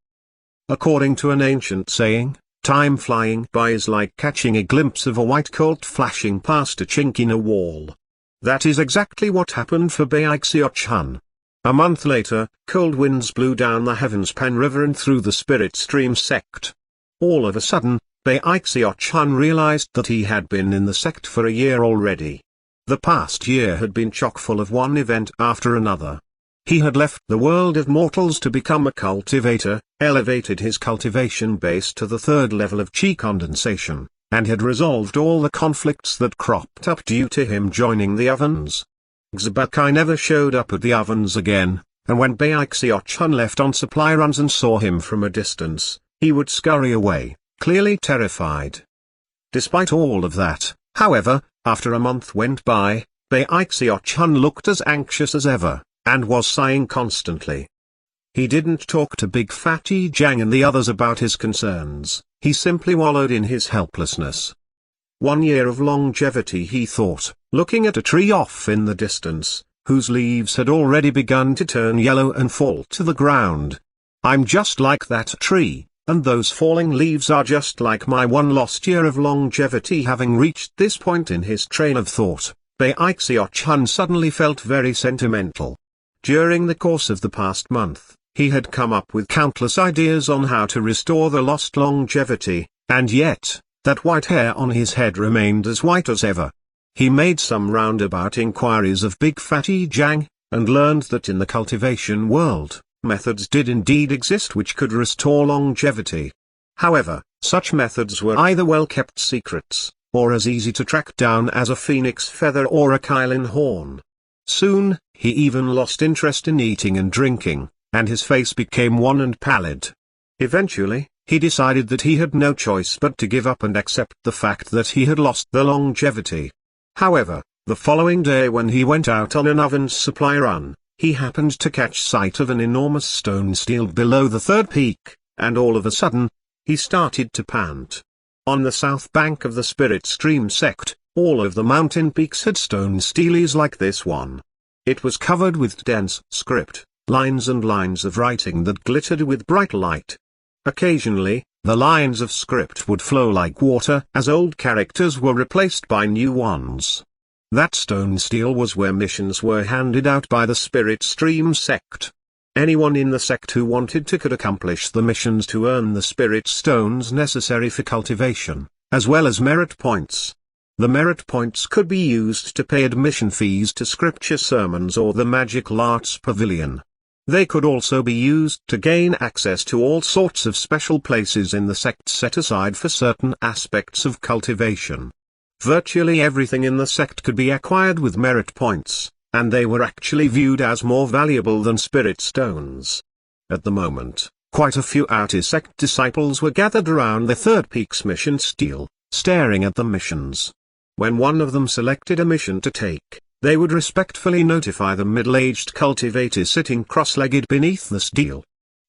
According to an ancient saying, time flying by is like catching a glimpse of a white colt flashing past a chink in a wall. That is exactly what happened for Bai Xiaochun. A month later, cold winds blew down the Heaven's Pen River and through the Spirit Stream sect. All of a sudden, Bai Xiaochun realized that he had been in the sect for a year already. The past year had been chock full of one event after another. He had left the world of mortals to become a cultivator, elevated his cultivation base to the third level of qi condensation, and had resolved all the conflicts that cropped up due to him joining the ovens. Xiaobai never showed up at the ovens again, and when Bai Xiaochun left on supply runs and saw him from a distance, he would scurry away, clearly terrified. Despite all of that, however, after a month went by, Bai Xiaochun looked as anxious as ever, and was sighing constantly. He didn't talk to Big Fatty Jiang and the others about his concerns, He simply wallowed in his helplessness. 1 year of longevity, he thought, looking at a tree off in the distance, whose leaves had already begun to turn yellow and fall to the ground. I'm just like that tree, and those falling leaves are just like my 1 lost year of longevity. Having reached this point in his train of thought, Bai Xiaochun suddenly felt very sentimental. During the course of the past month, he had come up with countless ideas on how to restore the lost longevity, and yet, that white hair on his head remained as white as ever. He made some roundabout inquiries of Big Fatty Jiang, and learned that in the cultivation world, methods did indeed exist which could restore longevity. However, such methods were either well-kept secrets, or as easy to track down as a phoenix feather or a Kylin horn. Soon, he even lost interest in eating and drinking, and his face became wan and pallid. Eventually, he decided that he had no choice but to give up and accept the fact that he had lost the longevity. However, the following day when he went out on an oven supply run, he happened to catch sight of an enormous stone stele below the 3rd peak, and all of a sudden, he started to pant. On the south bank of the Spirit Stream sect, all of the mountain peaks had stone steles like this one. It was covered with dense script, lines and lines of writing that glittered with bright light. Occasionally, the lines of script would flow like water as old characters were replaced by new ones. That stone stele was where missions were handed out by the Spirit Stream sect. Anyone in the sect who wanted to could accomplish the missions to earn the spirit stones necessary for cultivation, as well as merit points. The merit points could be used to pay admission fees to scripture sermons or the magical arts pavilion. They could also be used to gain access to all sorts of special places in the sect set aside for certain aspects of cultivation. Virtually everything in the sect could be acquired with merit points, and they were actually viewed as more valuable than spirit stones. At the moment, quite a few outer sect disciples were gathered around the 3rd peak's mission stele, staring at the missions. When one of them selected a mission to take, they would respectfully notify the middle-aged cultivator sitting cross-legged beneath the stele.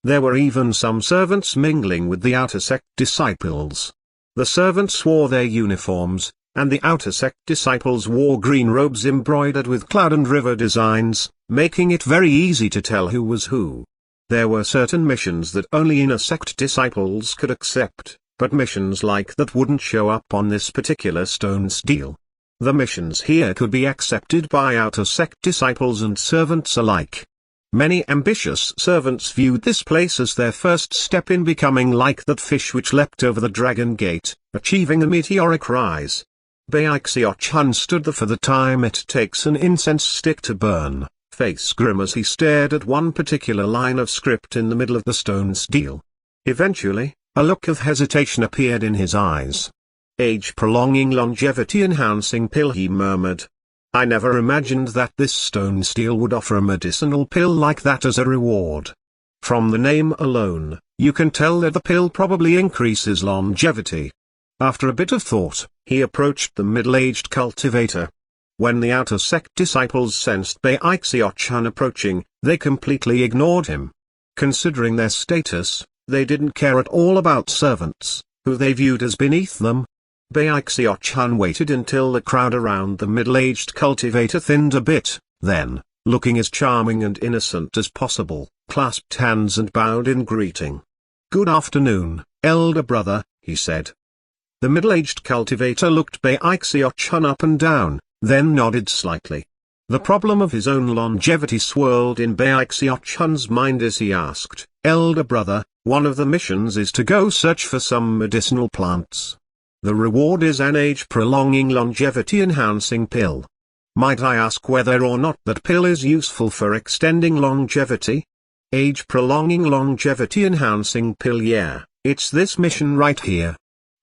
There were even some servants mingling with the outer sect disciples. The servants wore their uniforms, and the outer sect disciples wore green robes embroidered with cloud and river designs, making it very easy to tell who was who. There were certain missions that only inner sect disciples could accept, but missions like that wouldn't show up on this particular stone stele. The missions here could be accepted by outer sect disciples and servants alike. Many ambitious servants viewed this place as their first step in becoming like that fish which leapt over the dragon gate, achieving a meteoric rise. Bai Xiaochun stood there for the time it takes an incense stick to burn, face grim as he stared at one particular line of script in the middle of the stone stele. Eventually, a look of hesitation appeared in his eyes. Age-prolonging longevity-enhancing pill, he murmured. I never imagined that this stone stele would offer a medicinal pill like that as a reward. From the name alone, you can tell that the pill probably increases longevity. After a bit of thought, he approached the middle-aged cultivator. When the outer sect disciples sensed Bai Xiaochun approaching, they completely ignored him. Considering their status, they didn't care at all about servants, who they viewed as beneath them. Bai Xiaochun waited until the crowd around the middle-aged cultivator thinned a bit, then, looking as charming and innocent as possible, clasped hands and bowed in greeting. "Good afternoon, elder brother," he said. The middle-aged cultivator looked Bai Xiaochun up and down, then nodded slightly. The problem of his own longevity swirled in Bai Xiaochun's mind as he asked, "Elder brother, one of the missions is to go search for some medicinal plants. The reward is an age-prolonging longevity-enhancing pill. Might I ask whether or not that pill is useful for extending longevity?" Age-prolonging longevity-enhancing pill, yeah, it's this mission right here.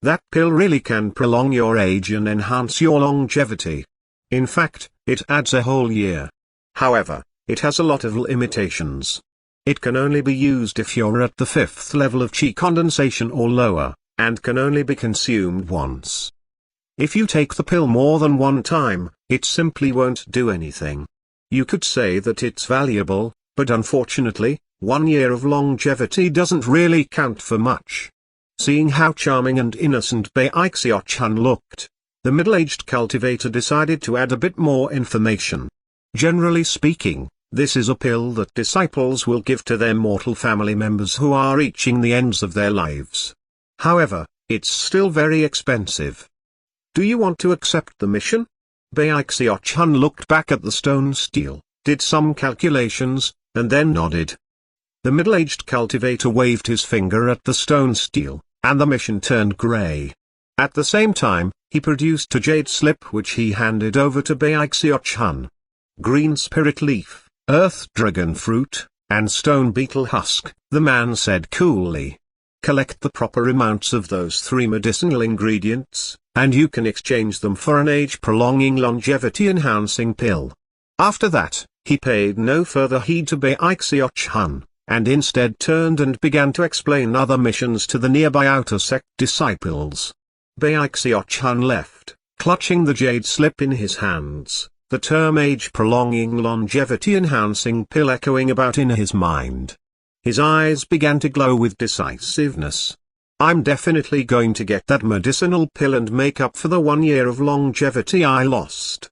That pill really can prolong your age and enhance your longevity. In fact, it adds a whole year. However, it has a lot of limitations. It can only be used if you're at the 5th level of chi condensation or lower, and can only be consumed once. If you take the pill more than one time, it simply won't do anything. You could say that it's valuable, but unfortunately, 1 year of longevity doesn't really count for much. Seeing how charming and innocent Bai Xiaochun looked, the middle-aged cultivator decided to add a bit more information. Generally speaking, this is a pill that disciples will give to their mortal family members who are reaching the ends of their lives. However, it's still very expensive. Do you want to accept the mission? Bai Xiaochun looked back at the stone stele, did some calculations, and then nodded. The middle-aged cultivator waved his finger at the stone stele, and the mission turned grey. At the same time, he produced a jade slip which he handed over to Bai Xiaochun. Green spirit leaf, earth dragon fruit, and stone beetle husk, the man said coolly. Collect the proper amounts of those 3 medicinal ingredients, and you can exchange them for an age-prolonging longevity-enhancing pill. After that, he paid no further heed to Bai Xiaochun, and instead turned and began to explain other missions to the nearby outer sect disciples. Bai Xiaochun left, clutching the jade slip in his hands, the term age-prolonging longevity-enhancing pill echoing about in his mind. His eyes began to glow with decisiveness. I'm definitely going to get that medicinal pill and make up for the 1 year of longevity I lost.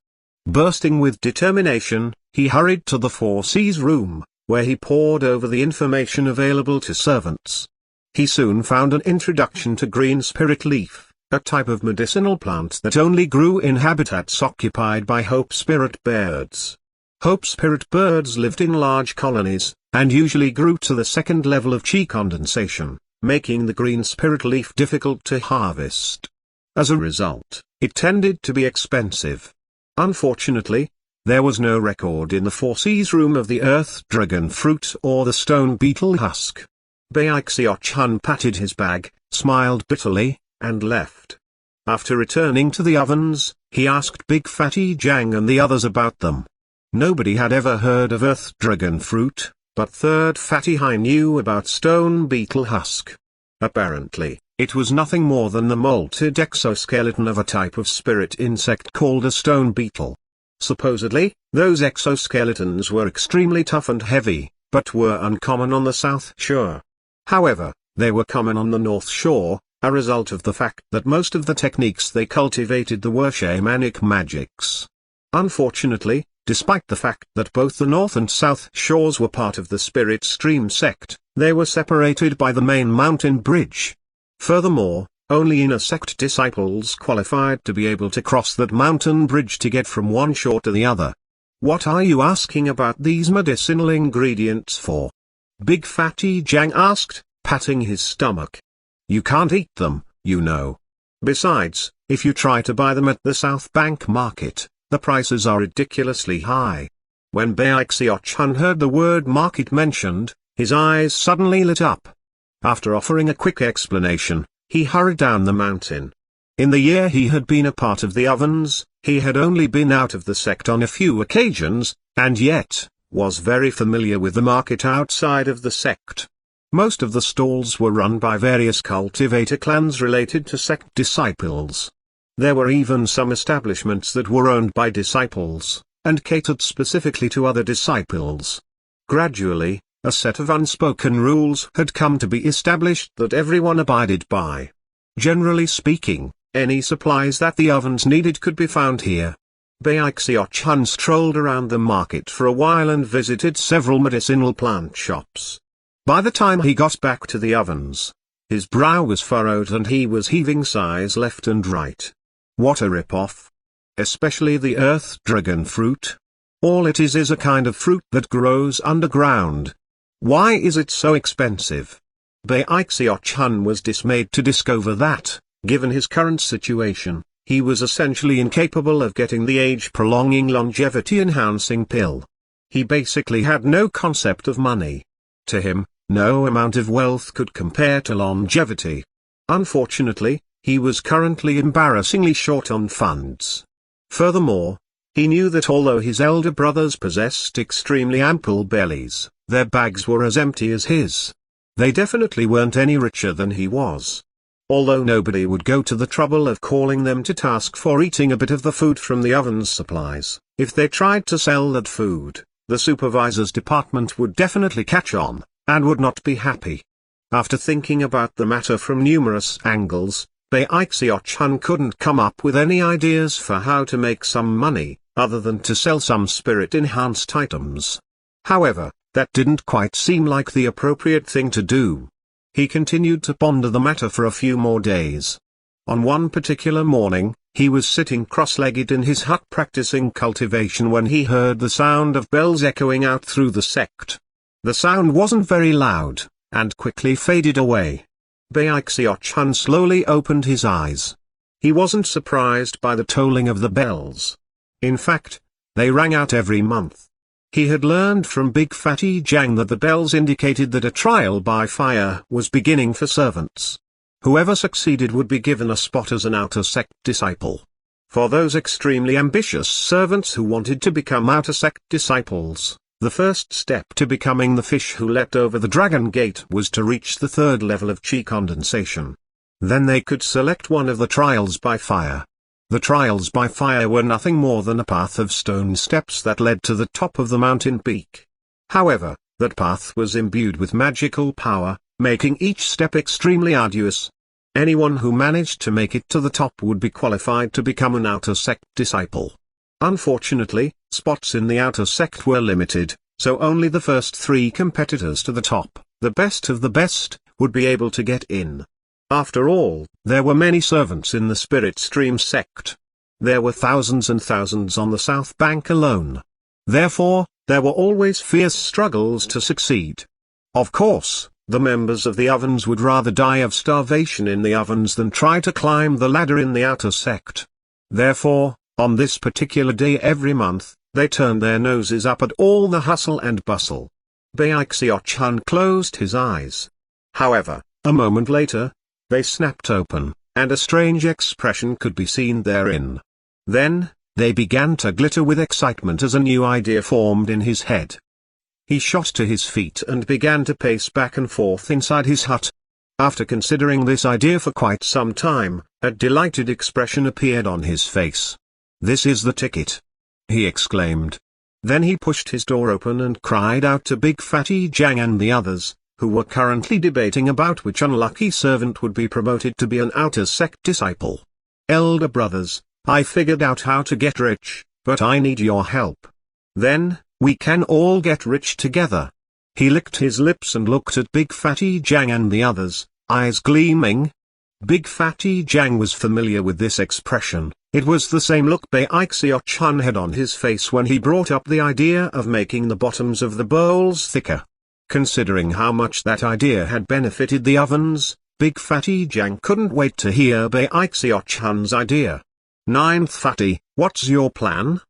Bursting with determination, he hurried to the 4C's room, where he pored over the information available to servants. He soon found an introduction to green spirit leaf, a type of medicinal plant that only grew in habitats occupied by hope spirit birds. Hope spirit birds lived in large colonies, and usually grew to the second level of chi condensation, making the green spirit leaf difficult to harvest. As a result, it tended to be expensive. Unfortunately, there was no record in the 4C's room of the earth dragon fruit or the stone beetle husk. Bai Xiaochun patted his bag, smiled bitterly, and left. After returning to the ovens, he asked Big Fatty Jiang and the others about them. Nobody had ever heard of earth dragon fruit, but Third Fatty Hai knew about stone beetle husk. Apparently, it was nothing more than the molted exoskeleton of a type of spirit insect called a stone beetle. Supposedly, those exoskeletons were extremely tough and heavy, but were uncommon on the South Shore. However, they were common on the North Shore, a result of the fact that most of the techniques they cultivated were shamanic magics. Unfortunately, despite the fact that both the North and South Shores were part of the Spirit Stream sect, they were separated by the main mountain bridge. Furthermore, only inner sect disciples qualified to be able to cross that mountain bridge to get from one shore to the other. What are you asking about these medicinal ingredients for? Big Fatty Jiang asked, patting his stomach. You can't eat them, you know. Besides, if you try to buy them at the South Bank market, the prices are ridiculously high. When Bai Xiaochun heard the word market mentioned, his eyes suddenly lit up. After offering a quick explanation, he hurried down the mountain. In the year he had been a part of the ovens, he had only been out of the sect on a few occasions, and yet, was very familiar with the market outside of the sect. Most of the stalls were run by various cultivator clans related to sect disciples. There were even some establishments that were owned by disciples, and catered specifically to other disciples. Gradually, a set of unspoken rules had come to be established that everyone abided by. Generally speaking, any supplies that the ovens needed could be found here. Bai Xiaochun strolled around the market for a while and visited several medicinal plant shops. By the time he got back to the ovens, his brow was furrowed and he was heaving sighs left and right. What a rip-off. Especially the earth dragon fruit. All it is a kind of fruit that grows underground. Why is it so expensive? Bai Xiaochun was dismayed to discover that, given his current situation, he was essentially incapable of getting the age-prolonging longevity-enhancing pill. He basically had no concept of money. To him, no amount of wealth could compare to longevity. Unfortunately, he was currently embarrassingly short on funds. Furthermore, he knew that although his elder brothers possessed extremely ample bellies, their bags were as empty as his. They definitely weren't any richer than he was. Although nobody would go to the trouble of calling them to task for eating a bit of the food from the oven's supplies, if they tried to sell that food, the supervisor's department would definitely catch on, and would not be happy. After thinking about the matter from numerous angles, Bai Xiaochun couldn't come up with any ideas for how to make some money, other than to sell some spirit-enhanced items. However, that didn't quite seem like the appropriate thing to do. He continued to ponder the matter for a few more days. On one particular morning, he was sitting cross-legged in his hut practicing cultivation when he heard the sound of bells echoing out through the sect. The sound wasn't very loud, and quickly faded away. Bai Xiaochun slowly opened his eyes. He wasn't surprised by the tolling of the bells. In fact, they rang out every month. He had learned from Big Fatty Jiang that the bells indicated that a trial by fire was beginning for servants. Whoever succeeded would be given a spot as an outer sect disciple. For those extremely ambitious servants who wanted to become outer sect disciples, the first step to becoming the fish who leapt over the dragon gate was to reach the third level of chi condensation. Then they could select one of the trials by fire. The trials by fire were nothing more than a path of stone steps that led to the top of the mountain peak. However, that path was imbued with magical power, making each step extremely arduous. Anyone who managed to make it to the top would be qualified to become an outer sect disciple. Unfortunately, spots in the outer sect were limited, so only the first 3 competitors to the top, the best of the best, would be able to get in. After all, there were many servants in the Spirit Stream sect. There were thousands and thousands on the south bank alone. Therefore, there were always fierce struggles to succeed. Of course, the members of the ovens would rather die of starvation in the ovens than try to climb the ladder in the outer sect. Therefore, on this particular day every month, they turned their noses up at all the hustle and bustle. Bai Xiaochun closed his eyes. However, a moment later, they snapped open, and a strange expression could be seen therein. Then, they began to glitter with excitement as a new idea formed in his head. He shot to his feet and began to pace back and forth inside his hut. After considering this idea for quite some time, a delighted expression appeared on his face. "This is the ticket!" he exclaimed. Then he pushed his door open and cried out to Big Fatty Jiang and the others, who were currently debating about which unlucky servant would be promoted to be an outer sect disciple. "Elder brothers, I figured out how to get rich, but I need your help. Then, we can all get rich together." He licked his lips and looked at Big Fatty Jiang and the others, eyes gleaming. Big Fatty Jiang was familiar with this expression. It was the same look Bai Xiaochun had on his face when he brought up the idea of making the bottoms of the bowls thicker. Considering how much that idea had benefited the ovens, Big Fatty Jiang couldn't wait to hear Bai Xiaochun's idea. "Ninth Fatty, what's your plan?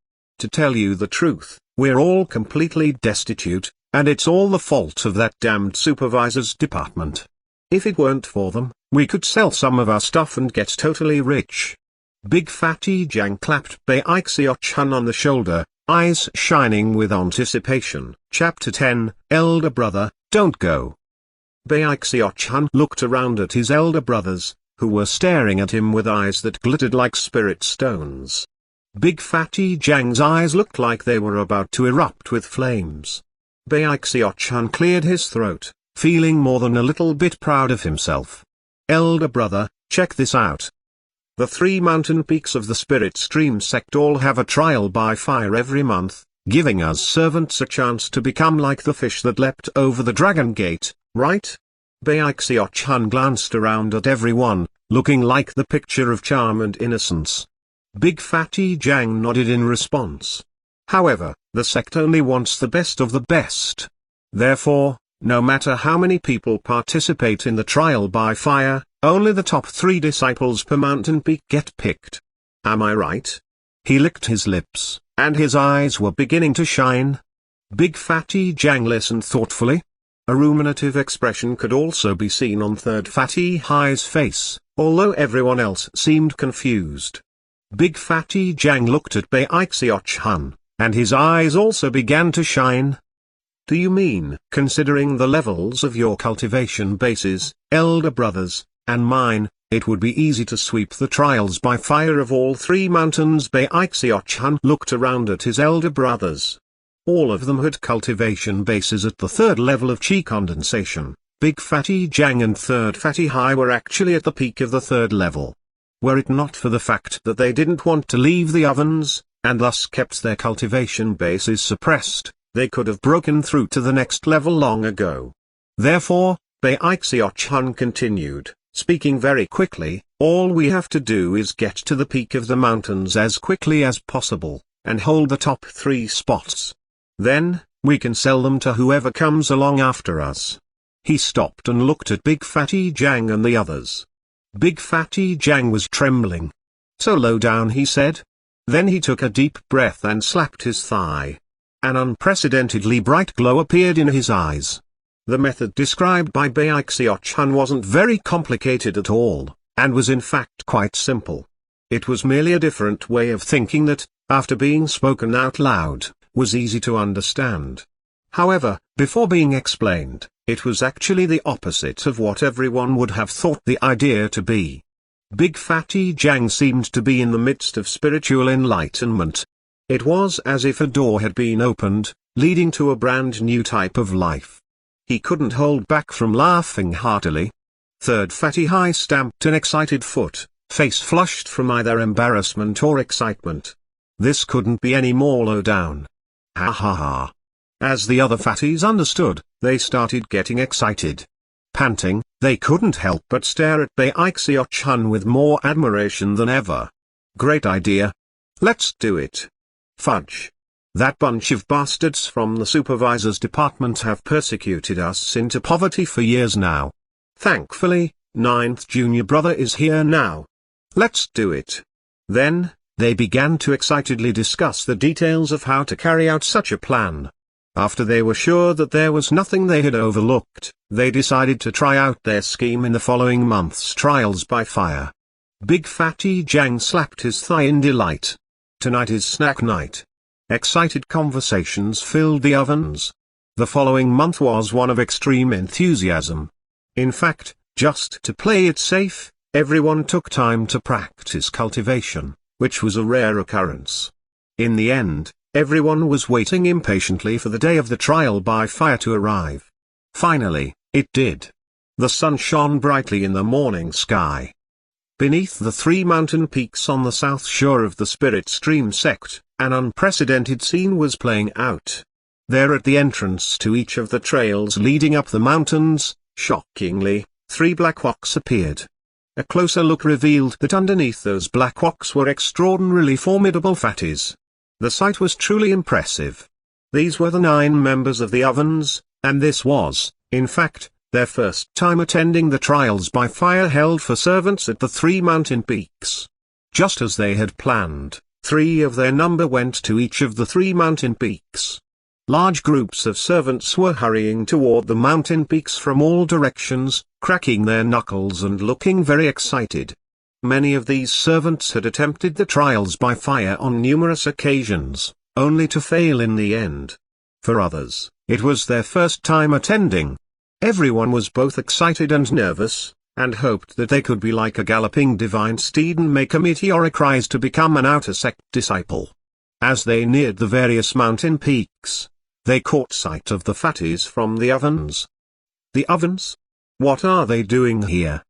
To tell you the truth, we're all completely destitute, and it's all the fault of that damned supervisor's department. If it weren't for them, we could sell some of our stuff and get totally rich." Big Fatty Jiang clapped Bai Xiaochun on the shoulder, eyes shining with anticipation. Chapter 10, Elder Brother, Don't Go. Bai Xiaochun looked around at his elder brothers, who were staring at him with eyes that glittered like spirit stones. Big Fatty Jiang's eyes looked like they were about to erupt with flames. Bai Xiaochun cleared his throat, feeling more than a little bit proud of himself. "Elder brother, check this out. The 3 mountain peaks of the Spirit Stream sect all have a trial by fire every month, giving us servants a chance to become like the fish that leapt over the dragon gate, right?" Bai Xiaochun glanced around at everyone, looking like the picture of charm and innocence. Big Fatty Jiang nodded in response. However, the sect only wants the best of the best. Therefore, no matter how many people participate in the trial by fire, only the top 3 disciples per mountain peak get picked. Am I right? He licked his lips, and his eyes were beginning to shine. Big Fatty Jiang listened thoughtfully. A ruminative expression could also be seen on Third Fatty High's face, although everyone else seemed confused. Big Fatty Jiang looked at Bai Xiaochun, and his eyes also began to shine. "Do you mean, considering the levels of your cultivation bases, elder brothers, and mine, it would be easy to sweep the trials by fire of all 3 mountains?" Bai Xiaochun looked around at his elder brothers. All of them had cultivation bases at the 3rd level of chi condensation. Big Fatty Jang and Third Fatty Hai were actually at the peak of the third level. Were it not for the fact that they didn't want to leave the ovens, and thus kept their cultivation bases suppressed, they could have broken through to the next level long ago. Therefore, Bai Xiaochun continued, speaking very quickly, all we have to do is get to the peak of the mountains as quickly as possible, and hold the top 3 spots. Then, we can sell them to whoever comes along after us. He stopped and looked at Big Fatty Jang and the others. Big Fatty Jang was trembling. So low down, he said. Then he took a deep breath and slapped his thigh. An unprecedentedly bright glow appeared in his eyes. The method described by Bai Xiaochun wasn't very complicated at all, and was in fact quite simple. It was merely a different way of thinking that, after being spoken out loud, was easy to understand. However, before being explained, it was actually the opposite of what everyone would have thought the idea to be. Big Fatty Jang seemed to be in the midst of spiritual enlightenment. It was as if a door had been opened, leading to a brand new type of life. He couldn't hold back from laughing heartily. Third Fatty Hai stamped an excited foot, face flushed from either embarrassment or excitement. This couldn't be any more low down. Ha ha ha. As the other fatties understood, they started getting excited. Panting, they couldn't help but stare at Bai Xiaochun with more admiration than ever. Great idea. Let's do it. Fudge. That bunch of bastards from the supervisor's department have persecuted us into poverty for years now. Thankfully, 9th junior brother is here now. Let's do it. Then, they began to excitedly discuss the details of how to carry out such a plan. After they were sure that there was nothing they had overlooked, they decided to try out their scheme in the following month's trials by fire. Big Fatty Jang slapped his thigh in delight. Tonight is snack night. Excited conversations filled the ovens. The following month was one of extreme enthusiasm. In fact, just to play it safe, everyone took time to practice cultivation, which was a rare occurrence. In the end, everyone was waiting impatiently for the day of the trial by fire to arrive. Finally, it did. The sun shone brightly in the morning sky. Beneath the 3 mountain peaks on the south shore of the Spirit Stream sect, an unprecedented scene was playing out. There at the entrance to each of the trails leading up the mountains, shockingly, 3 black rocks appeared. A closer look revealed that underneath those black rocks were extraordinarily formidable fatties. The sight was truly impressive. These were the 9 members of the ovens, and this was, in fact, their first time attending the trials by fire held for servants at the 3 mountain peaks. Just as they had planned, 3 of their number went to each of the 3 mountain peaks. Large groups of servants were hurrying toward the mountain peaks from all directions, cracking their knuckles and looking very excited. Many of these servants had attempted the trials by fire on numerous occasions, only to fail in the end. For others, it was their first time attending. Everyone was both excited and nervous, and hoped that they could be like a galloping divine steed and make a meteoric rise to become an outer sect disciple. As they neared the various mountain peaks, they caught sight of the fatties from the ovens. The ovens? What are they doing here?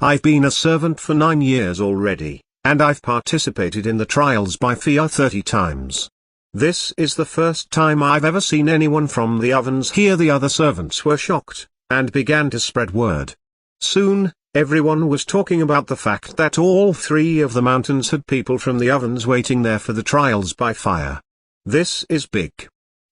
I've been a servant for 9 years already, and I've participated in the trials by fire 30 times. This is the first time I've ever seen anyone from the ovens here. The other servants were shocked, and began to spread word. Soon, everyone was talking about the fact that all 3 of the mountains had people from the ovens waiting there for the trials by fire. This is big.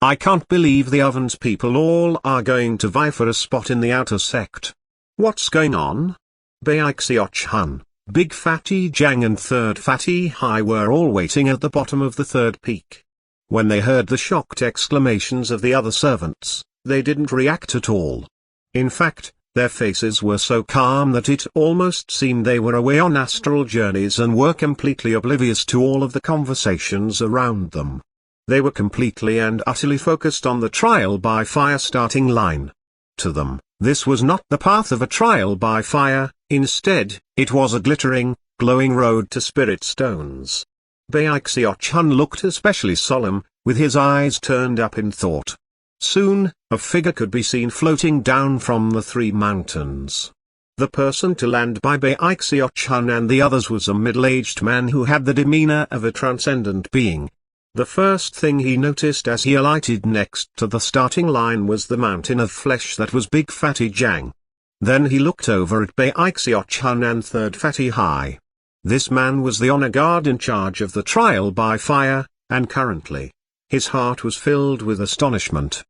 I can't believe the ovens people all are going to vie for a spot in the outer sect. What's going on? Bai Xiaochun, Big Fatty Jang and Third Fatty Hai were all waiting at the bottom of the 3rd peak. When they heard the shocked exclamations of the other servants, they didn't react at all. In fact, their faces were so calm that it almost seemed they were away on astral journeys and were completely oblivious to all of the conversations around them. They were completely and utterly focused on the trial by fire starting line. To them, this was not the path of a trial by fire, instead, it was a glittering, glowing road to spirit stones. Bai Xiaochun looked especially solemn, with his eyes turned up in thought. Soon, a figure could be seen floating down from the three mountains. The person to land by Bai Xiaochun and the others was a middle-aged man who had the demeanor of a transcendent being. The first thing he noticed as he alighted next to the starting line was the mountain of flesh that was Big Fatty Jiang. Then he looked over at Bai Xiaochun and Third Fatty Hai. This man was the honor guard in charge of the trial by fire, and currently, his heart was filled with astonishment.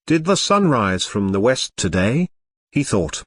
Did the sun rise from the west today? He thought.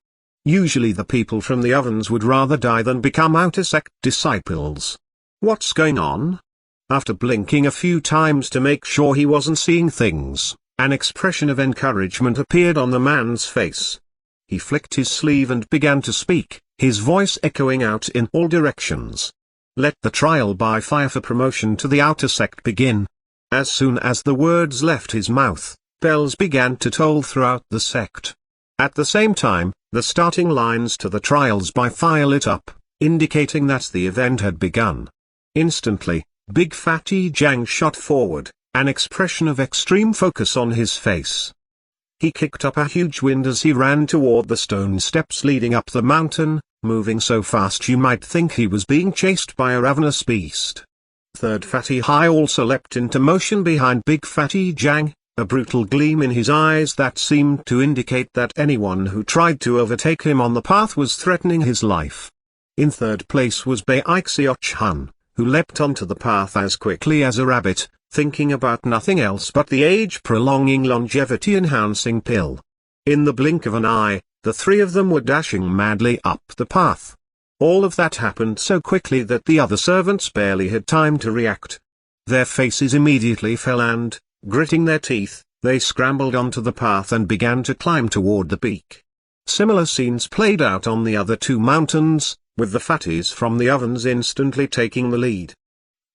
Usually the people from the ovens would rather die than become outer sect disciples. What's going on? After blinking a few times to make sure he wasn't seeing things, an expression of encouragement appeared on the man's face. He flicked his sleeve and began to speak, his voice echoing out in all directions. Let the trial by fire for promotion to the outer sect begin. As soon as the words left his mouth, bells began to toll throughout the sect. At the same time, the starting lines to the trials by fire lit up, indicating that the event had begun. Instantly, Big Fatty Jiang shot forward, an expression of extreme focus on his face. He kicked up a huge wind as he ran toward the stone steps leading up the mountain, moving so fast you might think he was being chased by a ravenous beast. Third Fatty Hai also leapt into motion behind Big Fatty Jiang, a brutal gleam in his eyes that seemed to indicate that anyone who tried to overtake him on the path was threatening his life. In third place was Bai Xiaochun, who leapt onto the path as quickly as a rabbit, thinking about nothing else but the age-prolonging longevity-enhancing pill. In the blink of an eye, the three of them were dashing madly up the path. All of that happened so quickly that the other servants barely had time to react. Their faces immediately fell and, gritting their teeth, they scrambled onto the path and began to climb toward the peak. Similar scenes played out on the other two mountains, with the fatties from the ovens instantly taking the lead.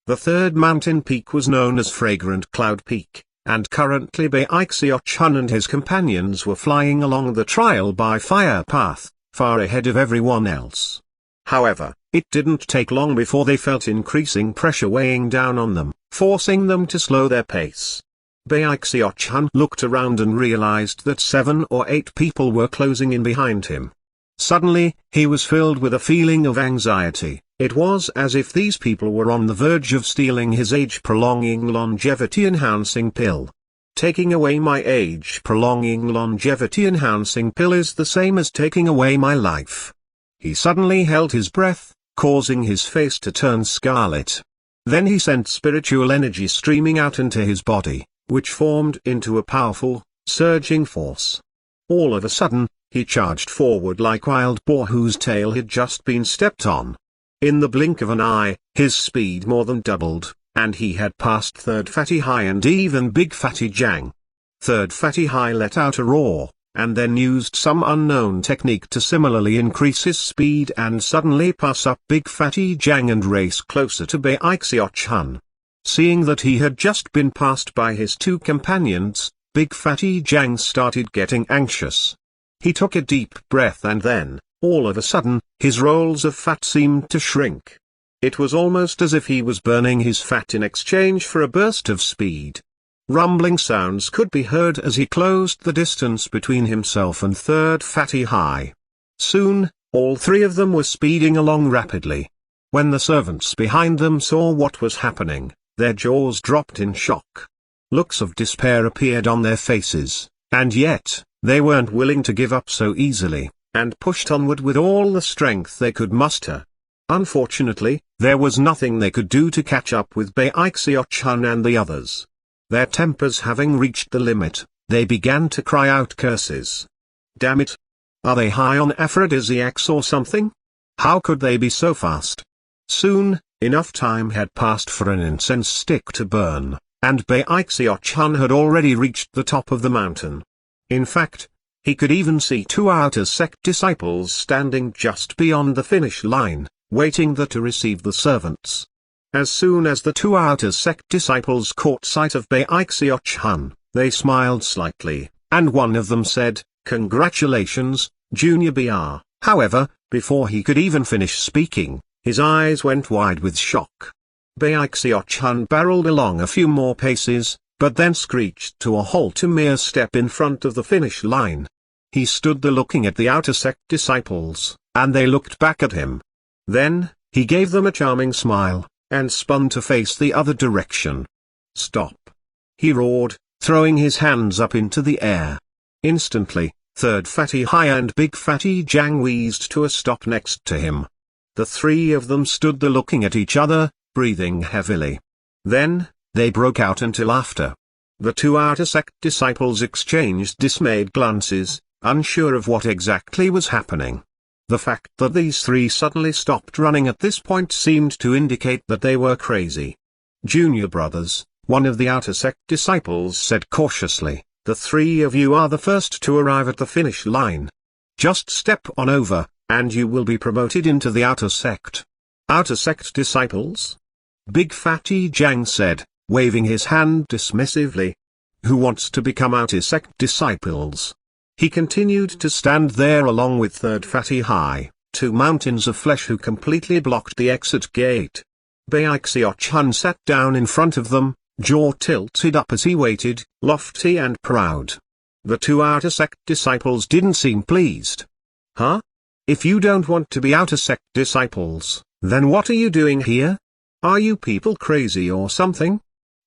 The third mountain peak was known as Fragrant Cloud Peak, and currently Bai Xiaochun and his companions were flying along the trial by fire path, far ahead of everyone else. However, it didn't take long before they felt increasing pressure weighing down on them, forcing them to slow their pace. Bai Xiaochun looked around and realized that 7 or 8 people were closing in behind him. Suddenly, he was filled with a feeling of anxiety. It was as if these people were on the verge of stealing his age-prolonging longevity-enhancing pill. Taking away my age-prolonging longevity-enhancing pill is the same as taking away my life. He suddenly held his breath, causing his face to turn scarlet. Then he sent spiritual energy streaming out into his body, which formed into a powerful, surging force. All of a sudden, he charged forward like wild boar whose tail had just been stepped on. In the blink of an eye, his speed more than doubled, and he had passed Third Fatty Hai and even Big Fatty Jiang. Third Fatty Hai let out a roar, and then used some unknown technique to similarly increase his speed and suddenly pass up Big Fatty Jiang and race closer to Bai Xiaochun. Seeing that he had just been passed by his two companions, Big Fatty Jiang started getting anxious. He took a deep breath and then, all of a sudden, his rolls of fat seemed to shrink. It was almost as if he was burning his fat in exchange for a burst of speed. Rumbling sounds could be heard as he closed the distance between himself and Third Fatty Hai. Soon, all three of them were speeding along rapidly. When the servants behind them saw what was happening, their jaws dropped in shock. Looks of despair appeared on their faces, and yet, they weren't willing to give up so easily, and pushed onward with all the strength they could muster. Unfortunately, there was nothing they could do to catch up with Bai Xiaochun and the others. Their tempers having reached the limit, they began to cry out curses. Damn it! Are they high on aphrodisiacs or something? How could they be so fast? Soon, enough time had passed for an incense stick to burn, and Bai Xiaochun had already reached the top of the mountain. In fact, he could even see 2 outer sect disciples standing just beyond the finish line, waiting there to receive the servants. As soon as the 2 outer sect disciples caught sight of Bai Xiaochun, they smiled slightly, and one of them said, "Congratulations, Junior BR." However, before he could even finish speaking, his eyes went wide with shock. Bai Xiaochun barreled along a few more paces, but then screeched to a halt a mere step in front of the finish line. He stood there looking at the outer sect disciples, and they looked back at him. Then, he gave them a charming smile, and spun to face the other direction. "Stop!" he roared, throwing his hands up into the air. Instantly, Third Fatty Hai and Big Fatty Jang wheezed to a stop next to him. The three of them stood there looking at each other, breathing heavily. Then, they broke out into laughter. The two outer sect disciples exchanged dismayed glances, unsure of what exactly was happening. The fact that these three suddenly stopped running at this point seemed to indicate that they were crazy. "Junior brothers," one of the outer sect disciples said cautiously, "the three of you are the first to arrive at the finish line. Just step on over, and you will be promoted into the outer sect." "Outer sect disciples?" Big Fatty Jang said, waving his hand dismissively. "Who wants to become outer sect disciples?" He continued to stand there along with Third Fatty Hai, two mountains of flesh who completely blocked the exit gate. Bai Xiaochun sat down in front of them, jaw tilted up as he waited, lofty and proud. The two outer sect disciples didn't seem pleased. "Huh? If you don't want to be outer sect disciples, then what are you doing here? Are you people crazy or something?"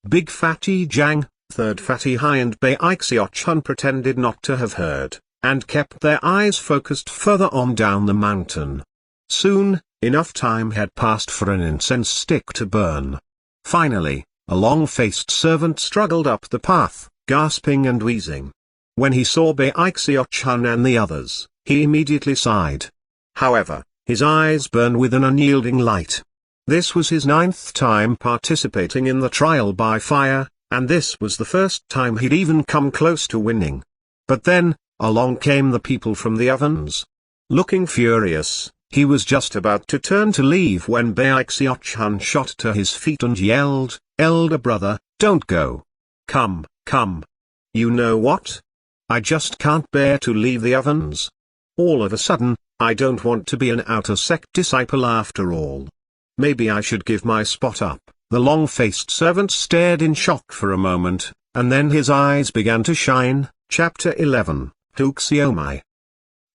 Big Fatty Jang, Third Fatty Hai and Bai Xiaochun pretended not to have heard, and kept their eyes focused further on down the mountain. Soon, enough time had passed for an incense stick to burn. Finally, a long-faced servant struggled up the path, gasping and wheezing. When he saw Bai Xiaochun and the others, he immediately sighed. However, his eyes burned with an unyielding light. This was his 9th time participating in the trial by fire, and this was the first time he'd even come close to winning. But then, along came the people from the ovens. Looking furious, he was just about to turn to leave when Bai Xiaochun shot to his feet and yelled, "Elder brother, don't go. Come, come. You know what? I just can't bear to leave the ovens. All of a sudden, I don't want to be an outer sect disciple after all. Maybe I should give my spot up." The long-faced servant stared in shock for a moment, and then his eyes began to shine. Chapter 11, Xiaomai.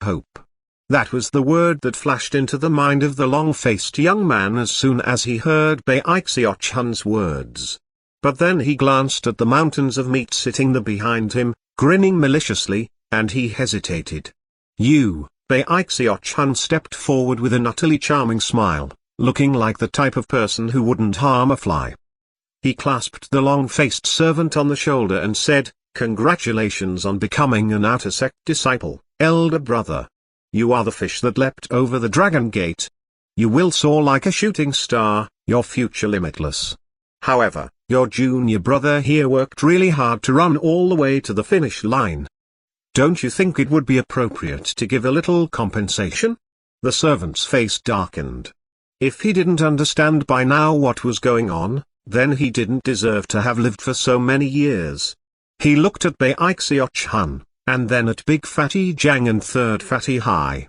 Hope. That was the word that flashed into the mind of the long-faced young man as soon as he heard Bai Xiaochun's words. But then he glanced at the mountains of meat sitting there behind him, grinning maliciously, and he hesitated. Bai Xiaochun stepped forward with an utterly charming smile, looking like the type of person who wouldn't harm a fly. He clasped the long-faced servant on the shoulder and said, "Congratulations on becoming an outer sect disciple, elder brother. You are the fish that leapt over the dragon gate. You will soar like a shooting star, your future limitless. However, your junior brother here worked really hard to run all the way to the finish line. Don't you think it would be appropriate to give a little compensation?" The servant's face darkened. If he didn't understand by now what was going on, then he didn't deserve to have lived for so many years. He looked at Bai Xiaochun, and then at Big Fatty Jang and Third Fatty Hai.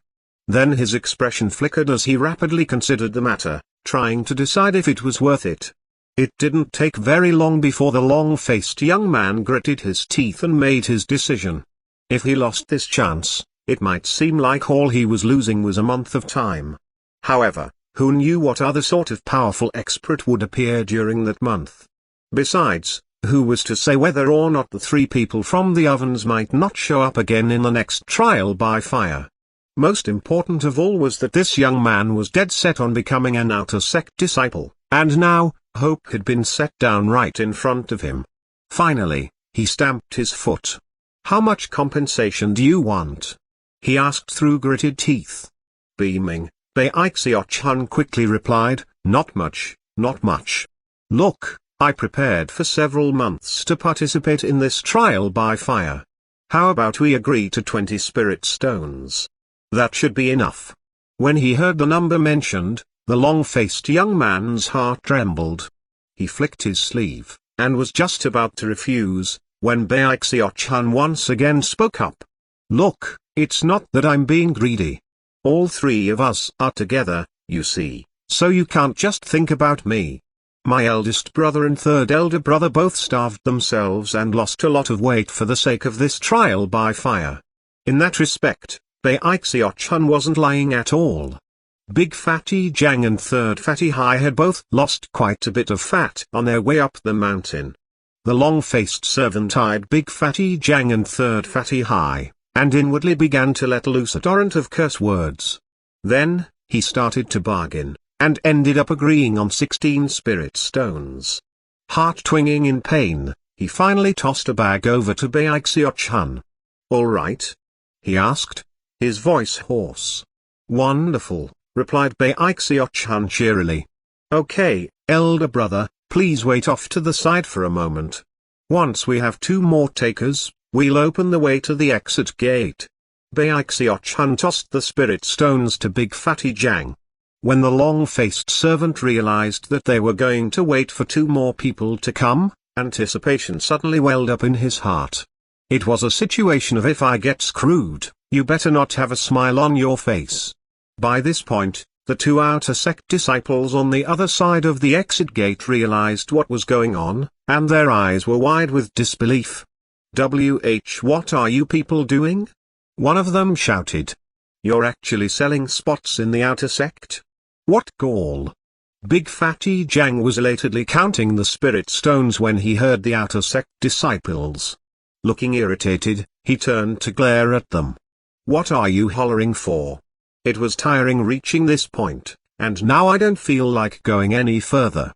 Then his expression flickered as he rapidly considered the matter, trying to decide if it was worth it. It didn't take very long before the long-faced young man gritted his teeth and made his decision. If he lost this chance, it might seem like all he was losing was a month of time. However, who knew what other sort of powerful expert would appear during that month? Besides, who was to say whether or not the three people from the ovens might not show up again in the next trial by fire? Most important of all was that this young man was dead set on becoming an outer sect disciple, and now, hope had been set down right in front of him. Finally, he stamped his foot. "How much compensation do you want?" he asked through gritted teeth. Beaming, Bai Xiaochun quickly replied, "Not much, not much. Look, I prepared for several months to participate in this trial by fire. How about we agree to 20 spirit stones? That should be enough." When he heard the number mentioned, the long-faced young man's heart trembled. He flicked his sleeve, and was just about to refuse, when Bai Xiaochun once again spoke up. "Look, it's not that I'm being greedy. All three of us are together, you see, so you can't just think about me. My eldest brother and third elder brother both starved themselves and lost a lot of weight for the sake of this trial by fire. In that respect, Bai Xiaochun wasn't lying at all. Big Fatty Jiang and Third Fatty Hai had both lost quite a bit of fat on their way up the mountain. The long-faced servant eyed Big Fatty Jiang and Third Fatty Hai, and inwardly began to let loose a torrent of curse words. Then, he started to bargain, and ended up agreeing on 16 spirit stones. Heart-twinging in pain, he finally tossed a bag over to Bai Xiaochun. "All right?" he asked, his voice hoarse. "Wonderful," replied Bai Xiaochun cheerily. "Okay, elder brother, please wait off to the side for a moment. Once we have 2 more takers, we'll open the way to the exit gate." Bai Xiaochun tossed the spirit stones to Big Fatty Jiang. When the long-faced servant realized that they were going to wait for 2 more people to come, anticipation suddenly welled up in his heart. It was a situation of if I get screwed, you better not have a smile on your face. By this point, the 2 outer sect disciples on the other side of the exit gate realized what was going on, and their eyes were wide with disbelief. What are you people doing?" one of them shouted. "You're actually selling spots in the outer sect? What gall!" Big Fatty Jiang was elatedly counting the spirit stones when he heard the outer sect disciples. Looking irritated, he turned to glare at them. "What are you hollering for? It was tiring reaching this point, and now I don't feel like going any further.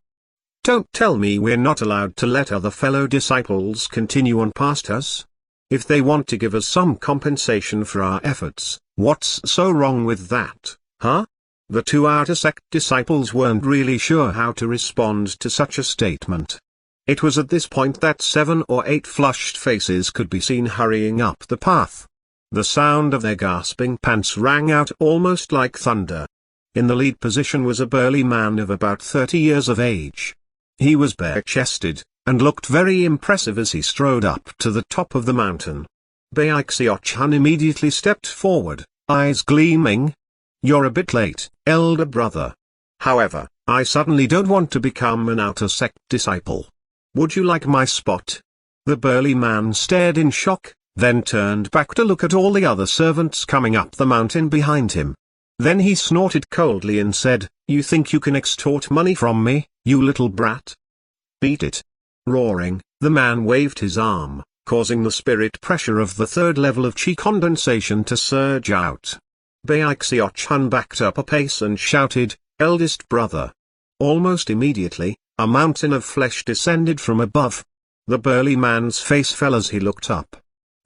Don't tell me we're not allowed to let other fellow disciples continue on past us. If they want to give us some compensation for our efforts, what's so wrong with that, huh?" The 2 outer sect disciples weren't really sure how to respond to such a statement. It was at this point that 7 or 8 flushed faces could be seen hurrying up the path. The sound of their gasping pants rang out almost like thunder. In the lead position was a burly man of about 30 years of age. He was bare-chested, and looked very impressive as he strode up to the top of the mountain. Bai Xiaochun immediately stepped forward, eyes gleaming. "You're a bit late, elder brother. However, I suddenly don't want to become an outer sect disciple. Would you like my spot?" The burly man stared in shock, then turned back to look at all the other servants coming up the mountain behind him. Then he snorted coldly and said, "You think you can extort money from me, you little brat? Beat it." Roaring, the man waved his arm, causing the spirit pressure of the 3rd level of chi condensation to surge out. Bai Xiaochun backed up a pace and shouted, "Eldest brother." Almost immediately, a mountain of flesh descended from above. The burly man's face fell as he looked up.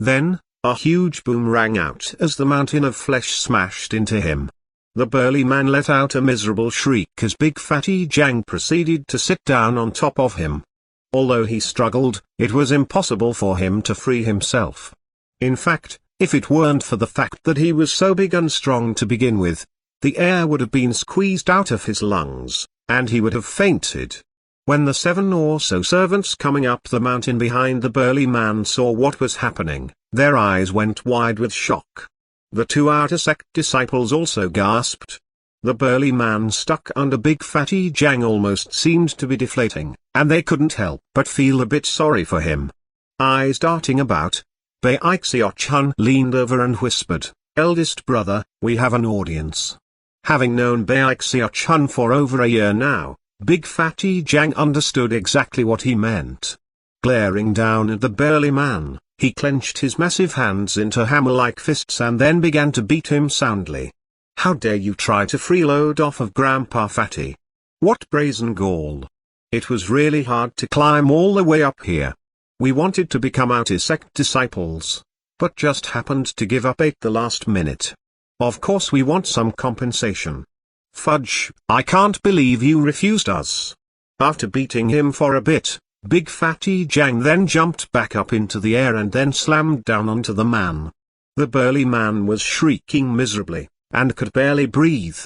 Then, a huge boom rang out as the mountain of flesh smashed into him. The burly man let out a miserable shriek as Big Fatty Jiang proceeded to sit down on top of him. Although he struggled, it was impossible for him to free himself. In fact, if it weren't for the fact that he was so big and strong to begin with, the air would have been squeezed out of his lungs, and he would have fainted. When the 7 or so servants coming up the mountain behind the burly man saw what was happening, their eyes went wide with shock. The 2 outer sect disciples also gasped. The burly man stuck under Big Fatty Jiang almost seemed to be deflating, and they couldn't help but feel a bit sorry for him. Eyes darting about, Bai Xiaochun leaned over and whispered, "Eldest brother, we have an audience." Having known Bai Xiaochun for over a year now, Big Fatty Jiang understood exactly what he meant. Glaring down at the burly man, he clenched his massive hands into hammer-like fists and then began to beat him soundly. "How dare you try to freeload off of Grandpa Fatty? What brazen gall! It was really hard to climb all the way up here. We wanted to become outer sect disciples, but just happened to give up at the last minute. Of course we want some compensation. Fudge, I can't believe you refused us." After beating him for a bit, Big Fatty Jiang then jumped back up into the air and then slammed down onto the man. The burly man was shrieking miserably, and could barely breathe.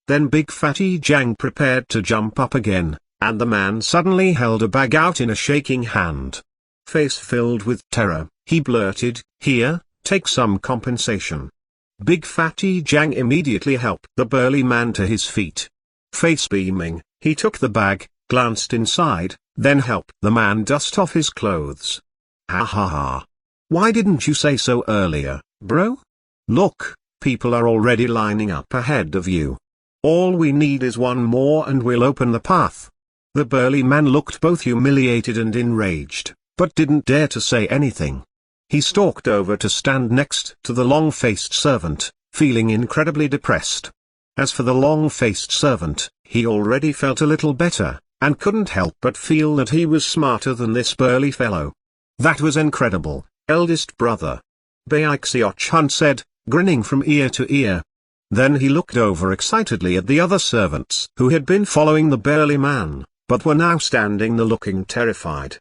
Then Big Fatty Jiang prepared to jump up again, and the man suddenly held a bag out in a shaking hand. Face filled with terror, he blurted, "Here, take some compensation." Big Fatty Jiang immediately helped the burly man to his feet. Face beaming, he took the bag, glanced inside, then helped the man dust off his clothes. Ha ha ha. Why didn't you say so earlier, bro? Look, people are already lining up ahead of you. All we need is one more and we'll open the path. The burly man looked both humiliated and enraged, but didn't dare to say anything. He stalked over to stand next to the long-faced servant, feeling incredibly depressed. As for the long-faced servant, he already felt a little better, and couldn't help but feel that he was smarter than this burly fellow. That was incredible, eldest brother. Bai Xiaochun said, grinning from ear to ear. Then he looked over excitedly at the other servants who had been following the burly man, but were now standing there looking terrified.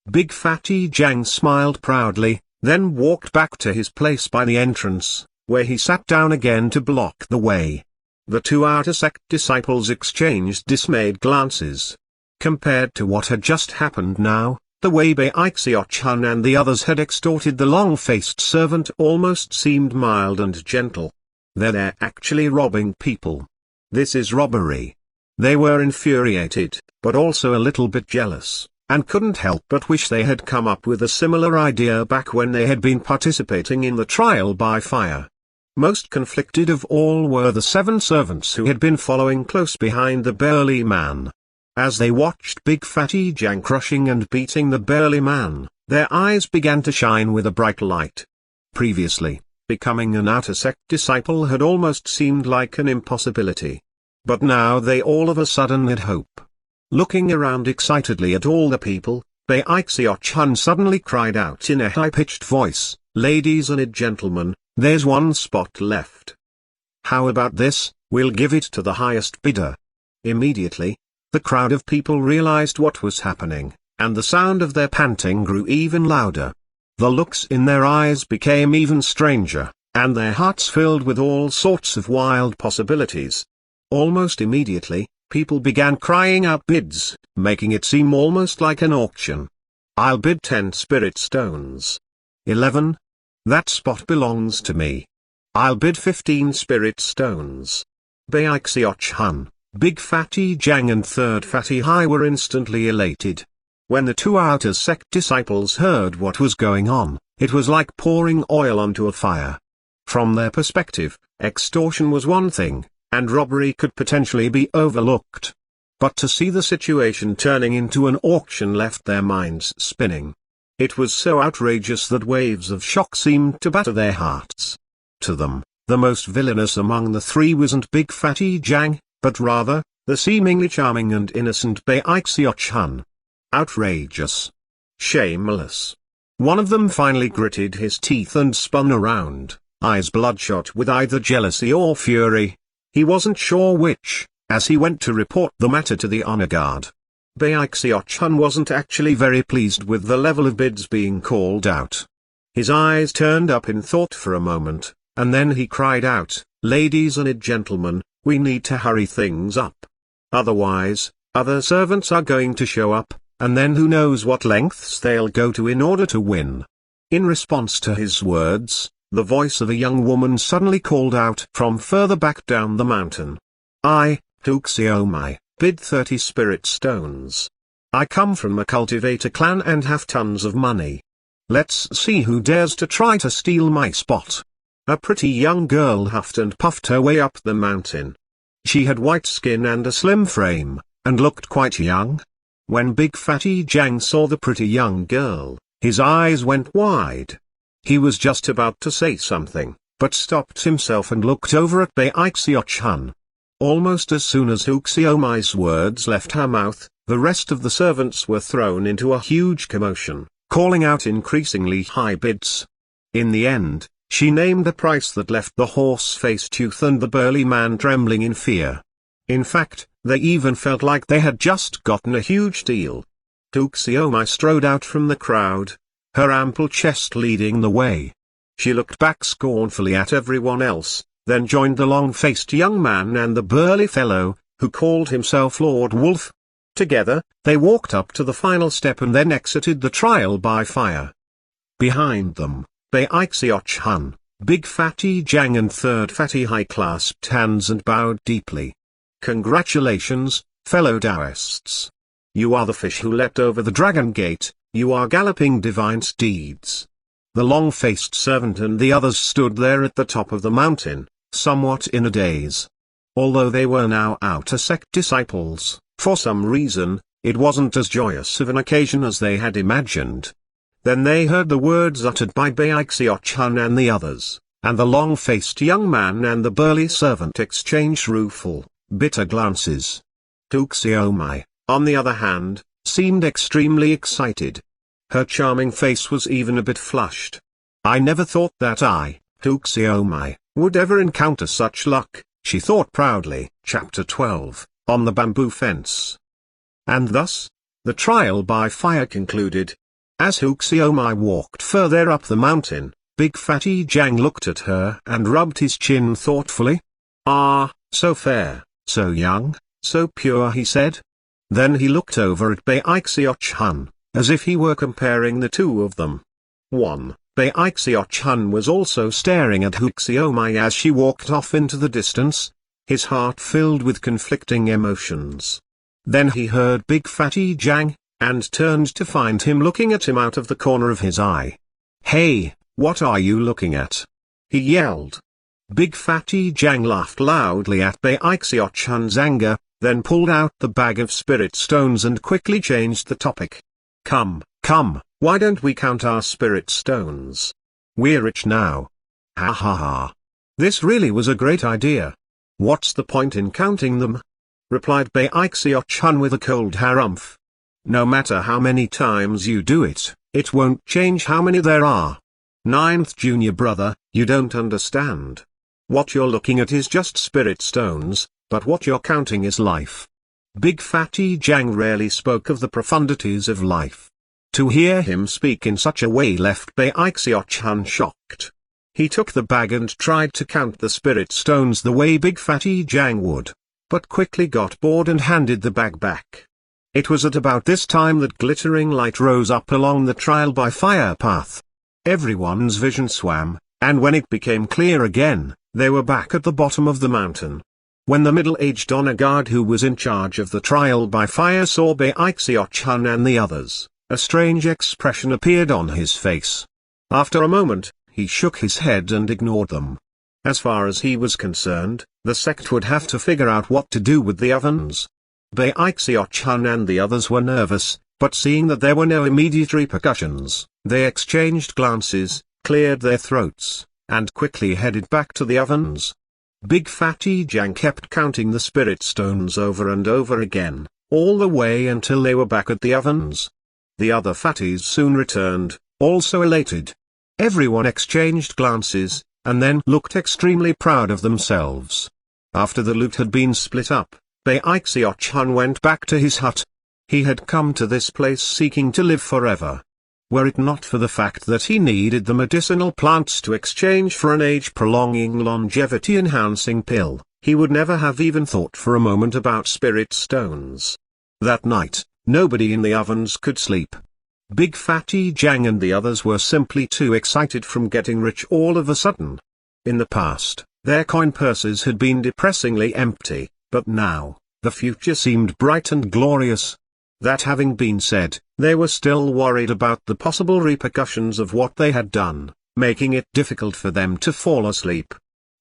Big Fatty Jiang smiled proudly, then walked back to his place by the entrance, where he sat down again to block the way. The two outer sect disciples exchanged dismayed glances. Compared to what had just happened now, the way Bai Xiaochun and the others had extorted the long-faced servant almost seemed mild and gentle. They're actually robbing people. This is robbery. They were infuriated, but also a little bit jealous, and couldn't help but wish they had come up with a similar idea back when they had been participating in the trial by fire. Most conflicted of all were the 7 servants who had been following close behind the burly man. As they watched Big Fatty Jiang crushing and beating the burly man, their eyes began to shine with a bright light. Previously, becoming an outer sect disciple had almost seemed like an impossibility. But now they all of a sudden had hope. Looking around excitedly at all the people, Bai Xiaochun suddenly cried out in a high-pitched voice, "Ladies and gentlemen, there's one spot left. How about this, we'll give it to the highest bidder." Immediately, the crowd of people realized what was happening, and the sound of their panting grew even louder. The looks in their eyes became even stranger, and their hearts filled with all sorts of wild possibilities. Almost immediately, people began crying out bids, making it seem almost like an auction. "I'll bid 10 spirit stones. 11. That spot belongs to me. I'll bid 15 spirit stones." Bai Xiaochun, Big Fatty Jiang and Third Fatty Hai were instantly elated. When the 2 outer sect disciples heard what was going on, it was like pouring oil onto a fire. From their perspective, extortion was one thing, and robbery could potentially be overlooked. But to see the situation turning into an auction left their minds spinning. It was so outrageous that waves of shock seemed to batter their hearts. To them, the most villainous among the 3 wasn't Big Fatty Jiang, but rather, the seemingly charming and innocent Bai Xiaochun. Outrageous. Shameless. One of them finally gritted his teeth and spun around, eyes bloodshot with either jealousy or fury. He wasn't sure which, as he went to report the matter to the honor guard. Bai Xiaochun wasn't actually very pleased with the level of bids being called out. His eyes turned up in thought for a moment, and then he cried out, "Ladies and gentlemen, we need to hurry things up. Otherwise, other servants are going to show up, and then who knows what lengths they'll go to in order to win." In response to his words, the voice of a young woman suddenly called out from further back down the mountain. "I, Xiaomai, bid 30 spirit stones. I come from a cultivator clan and have tons of money. Let's see who dares to try to steal my spot." A pretty young girl huffed and puffed her way up the mountain. She had white skin and a slim frame, and looked quite young. When Big Fatty Jiang saw the pretty young girl, his eyes went wide. He was just about to say something, but stopped himself and looked over at Bai Xiaochun. Almost as soon as Xiaomai's words left her mouth, the rest of the servants were thrown into a huge commotion, calling out increasingly high bids. In the end, she named a price that left the horse-faced youth and the burly man trembling in fear. In fact, they even felt like they had just gotten a huge deal. Xiaomai strode out from the crowd, her ample chest leading the way. She looked back scornfully at everyone else, then joined the long-faced young man and the burly fellow, who called himself Lord Wolf. Together, they walked up to the final step and then exited the trial by fire. Behind them, Bai Xiaochun, Big Fatty Jiang and Third Fatty Hai clasped hands and bowed deeply. "Congratulations, fellow Taoists. You are the fish who leapt over the dragon gate, you are galloping divine steeds. The long-faced servant and the others stood there at the top of the mountain, somewhat in a daze. Although they were now outer sect disciples, for some reason, it wasn't as joyous of an occasion as they had imagined. Then they heard the words uttered by Bai Xiaochun and the others, and the long-faced young man and the burly servant exchanged rueful, bitter glances. Hu Xiaomai, on the other hand, seemed extremely excited. Her charming face was even a bit flushed. I never thought that I, Hu Xiaomai, would ever encounter such luck, she thought proudly. Chapter 12, On the Bamboo Fence. And thus, the trial by fire concluded. As Hu Xiaomai walked further up the mountain, Big Fatty Jiang looked at her and rubbed his chin thoughtfully. Ah, so fair, so young, so pure, he said. Then he looked over at Bai Xiaochun, as if he were comparing the two of them. Bai Xiaochun was also staring at Hu Xiaomai as she walked off into the distance, his heart filled with conflicting emotions. Then he heard Big Fatty Jiang, and turned to find him looking at him out of the corner of his eye. Hey, what are you looking at? He yelled. Big Fatty Jiang laughed loudly at Bai Xiaochun's anger, then pulled out the bag of spirit stones and quickly changed the topic. Come, why don't we count our spirit stones? We're rich now. Ha ha ha. This really was a great idea. What's the point in counting them? Replied Bai Xiaochun with a cold harumph. No matter how many times you do it, it won't change how many there are. Ninth junior brother, you don't understand. What you're looking at is just spirit stones, but what you're counting is life. Big Fatty Jiang rarely spoke of the profundities of life. To hear him speak in such a way left Bai Xiaochun shocked. He took the bag and tried to count the spirit stones the way Big Fatty Jiang would, but quickly got bored and handed the bag back. It was at about this time that glittering light rose up along the trial by fire path. Everyone's vision swam, and when it became clear again, they were back at the bottom of the mountain. When the middle-aged honor guard who was in charge of the trial by fire saw Bai Xiaochun and the others, a strange expression appeared on his face. After a moment, he shook his head and ignored them. As far as he was concerned, the sect would have to figure out what to do with the ovens. Bai Xiaochun and the others were nervous, but seeing that there were no immediate repercussions, they exchanged glances, cleared their throats, and quickly headed back to the ovens. Big Fatty Jiang kept counting the spirit stones over and over again, all the way until they were back at the ovens. The other fatties soon returned, also elated. Everyone exchanged glances, and then looked extremely proud of themselves. After the loot had been split up, Bai Xiaochun went back to his hut. He had come to this place seeking to live forever. Were it not for the fact that he needed the medicinal plants to exchange for an age-prolonging longevity-enhancing pill, he would never have even thought for a moment about spirit stones. That night, nobody in the ovens could sleep. Big Fatty Jiang and the others were simply too excited from getting rich all of a sudden. In the past, their coin purses had been depressingly empty, but now, the future seemed bright and glorious. That having been said, they were still worried about the possible repercussions of what they had done, making it difficult for them to fall asleep.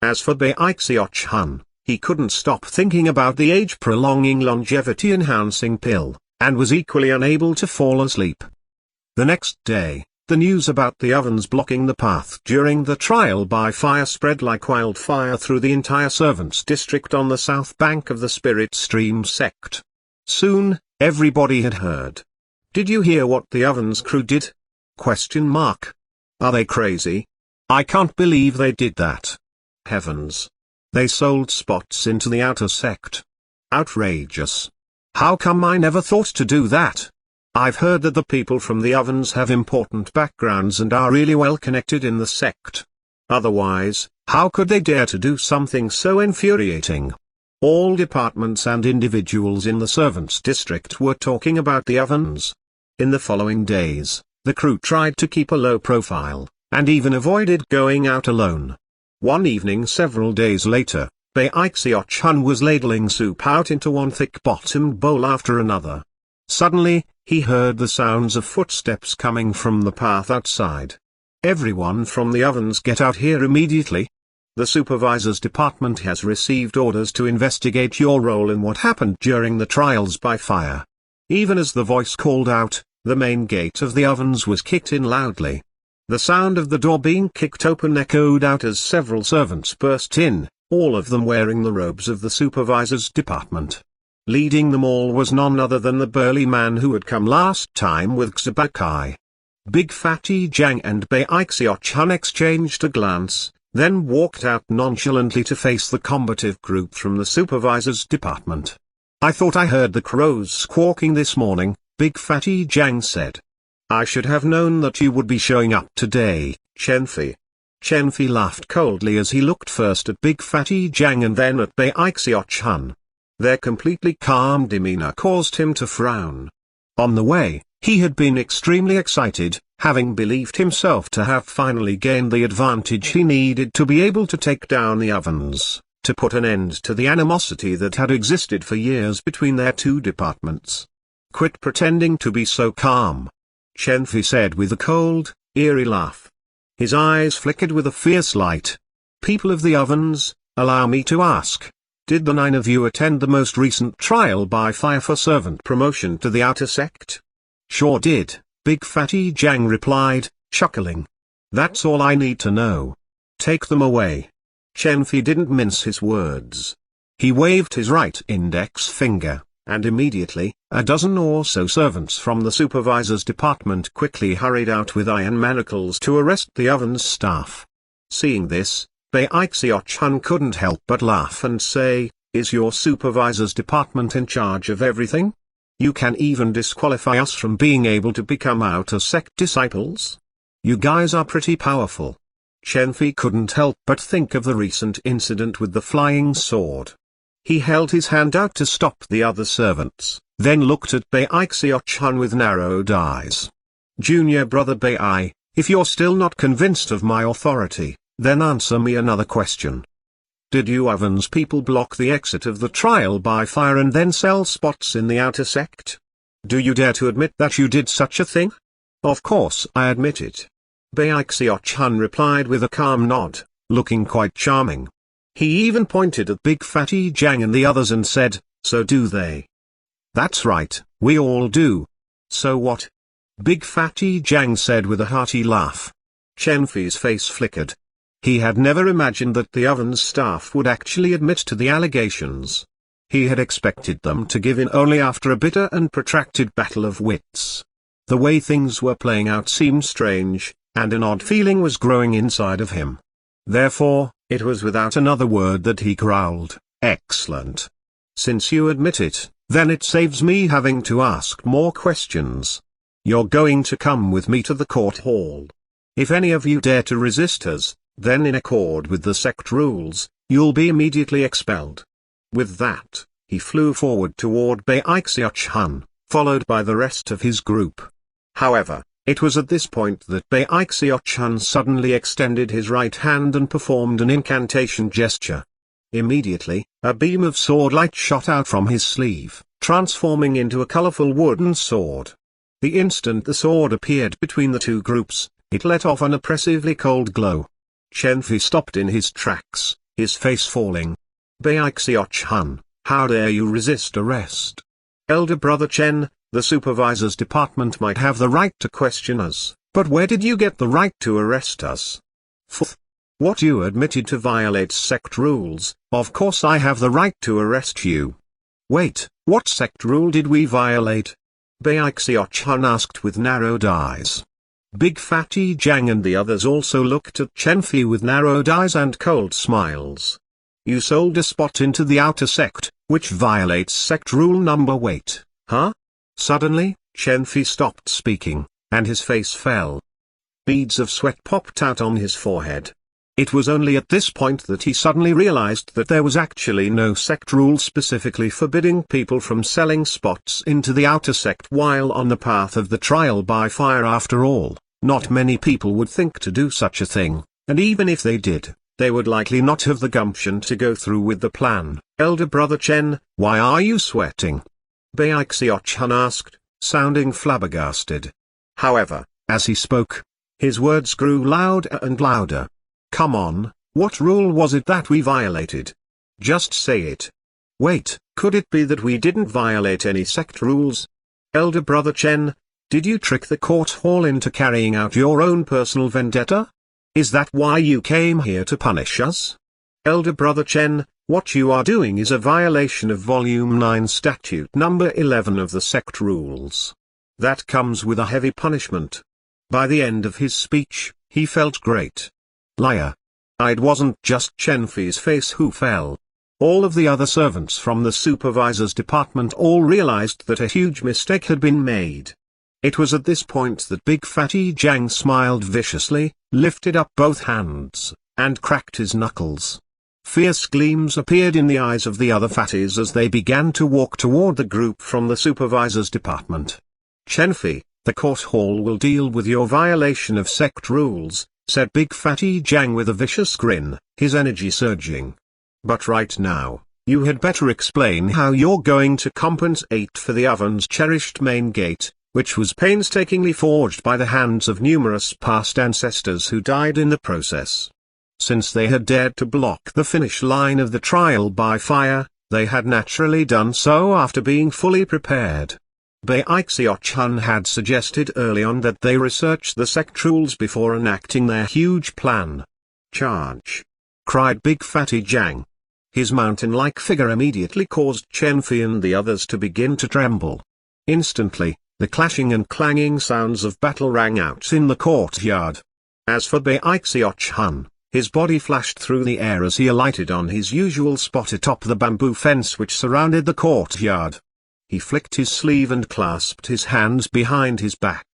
As for Bai Xiaochun, he couldn't stop thinking about the age-prolonging longevity-enhancing pill, and was equally unable to fall asleep. The next day, the news about the ovens blocking the path during the trial by fire spread like wildfire through the entire servants' district on the south bank of the Spirit Stream sect. Soon, everybody had heard. Did you hear what the ovens crew did? Are they crazy? I can't believe they did that. Heavens. They sold spots into the outer sect. Outrageous. How come I never thought to do that? I've heard that the people from the ovens have important backgrounds and are really well connected in the sect. Otherwise, how could they dare to do something so infuriating? All departments and individuals in the servants' district were talking about the ovens. In the following days, the crew tried to keep a low profile, and even avoided going out alone. One evening several days later, Bai Xiaochun was ladling soup out into one thick-bottomed bowl after another. Suddenly, he heard the sounds of footsteps coming from the path outside. "Everyone from the ovens get out here immediately. The supervisor's department has received orders to investigate your role in what happened during the trials by fire." Even as the voice called out, the main gate of the ovens was kicked in loudly. The sound of the door being kicked open echoed out as several servants burst in, all of them wearing the robes of the supervisor's department. Leading them all was none other than the burly man who had come last time with Xiaochun. Big Fatty Jiang and Bai Xiaochun exchanged a glance, then walked out nonchalantly to face the combative group from the supervisor's department. "I thought I heard the crows squawking this morning," Big Fatty Jiang said. "I should have known that you would be showing up today, Xianxia." Xianxia laughed coldly as he looked first at Big Fatty Jiang and then at Bai Xiaochun. Their completely calm demeanor caused him to frown. On the way, he had been extremely excited, having believed himself to have finally gained the advantage he needed to be able to take down the ovens, to put an end to the animosity that had existed for years between their two departments. "Quit pretending to be so calm," Xianxia said with a cold, eerie laugh. His eyes flickered with a fierce light. "People of the ovens, allow me to ask. Did the 9 of you attend the most recent trial by fire for servant promotion to the outer sect?" "Sure did," Big Fatty Jiang replied, chuckling. "That's all I need to know. Take them away." Xianxia didn't mince his words. He waved his right index finger, and immediately, a dozen or so servants from the supervisor's department quickly hurried out with iron manacles to arrest the ovens staff. Seeing this, Bai Xiaochun couldn't help but laugh and say, "Is your supervisor's department in charge of everything? You can even disqualify us from being able to become outer sect disciples? You guys are pretty powerful." Xianxia couldn't help but think of the recent incident with the flying sword. He held his hand out to stop the other servants, then looked at Bai Xiaochun with narrowed eyes. "Junior brother Bai, if you're still not convinced of my authority, then answer me another question. Did you ovens people block the exit of the trial by fire and then sell spots in the outer sect? Do you dare to admit that you did such a thing?" "Of course I admit it," Bai Xiaochun replied with a calm nod, looking quite charming. He even pointed at Big Fatty Jiang and the others and said, "So do they." "That's right, we all do." "So what?" Big Fatty Jiang said with a hearty laugh. Xianxia's face flickered. He had never imagined that the ovens staff would actually admit to the allegations. He had expected them to give in only after a bitter and protracted battle of wits. The way things were playing out seemed strange, and an odd feeling was growing inside of him. Therefore, it was without another word that he growled, "Excellent. Since you admit it, then it saves me having to ask more questions. You're going to come with me to the court hall. If any of you dare to resist us, then in accord with the sect rules, you'll be immediately expelled." With that, he flew forward toward Bai Xiaochun, followed by the rest of his group. However, it was at this point that Bai Xiaochun suddenly extended his right hand and performed an incantation gesture. Immediately, a beam of sword light shot out from his sleeve, transforming into a colorful wooden sword. The instant the sword appeared between the two groups, it let off an oppressively cold glow. Xianxia stopped in his tracks, his face falling. "Bai Xiaochun, how dare you resist arrest? Elder brother Chen, the supervisor's department might have the right to question us, but where did you get the right to arrest us? What you admitted to violates sect rules. Of course I have the right to arrest you." "Wait, what sect rule did we violate?" Bai Xiaochun asked with narrowed eyes. Big Fatty Jiang and the others also looked at Xianxia with narrowed eyes and cold smiles. "You sold a spot into the outer sect, which violates sect rule number wait, huh?" Suddenly, Xianxia stopped speaking, and his face fell. Beads of sweat popped out on his forehead. It was only at this point that he suddenly realized that there was actually no sect rule specifically forbidding people from selling spots into the outer sect while on the path of the trial by fire. After all, not many people would think to do such a thing, and even if they did, they would likely not have the gumption to go through with the plan. "Elder brother Chen, why are you sweating?" Bai Xiaochun asked, sounding flabbergasted. However, as he spoke, his words grew louder and louder. "Come on, what rule was it that we violated? Just say it. Wait, could it be that we didn't violate any sect rules? Elder Brother Chen, did you trick the court hall into carrying out your own personal vendetta? Is that why you came here to punish us? Elder Brother Chen, what you are doing is a violation of Volume 9 Statute Number 11 of the sect rules. That comes with a heavy punishment." By the end of his speech, he felt great. Liar. It wasn't just Chen Fei's face who fell. All of the other servants from the supervisor's department all realized that a huge mistake had been made. It was at this point that Big Fatty Jiang smiled viciously, lifted up both hands, and cracked his knuckles. Fierce gleams appeared in the eyes of the other fatties as they began to walk toward the group from the supervisor's department. "Chen Fei, the court hall will deal with your violation of sect rules," said Big Fatty Jiang with a vicious grin, his energy surging. "But right now, you had better explain how you're going to compensate for the oven's cherished main gate, which was painstakingly forged by the hands of numerous past ancestors who died in the process. Since they had dared to block the finish line of the trial by fire, they had naturally done so after being fully prepared. Bai Xiaochun had suggested early on that they research the sect rules before enacting their huge plan. "Charge!" cried Big Fatty Jiang. His mountain-like figure immediately caused Chen Fei and the others to begin to tremble. Instantly, the clashing and clanging sounds of battle rang out in the courtyard. As for Bai Xiaochun, his body flashed through the air as he alighted on his usual spot atop the bamboo fence which surrounded the courtyard. He flicked his sleeve and clasped his hands behind his back.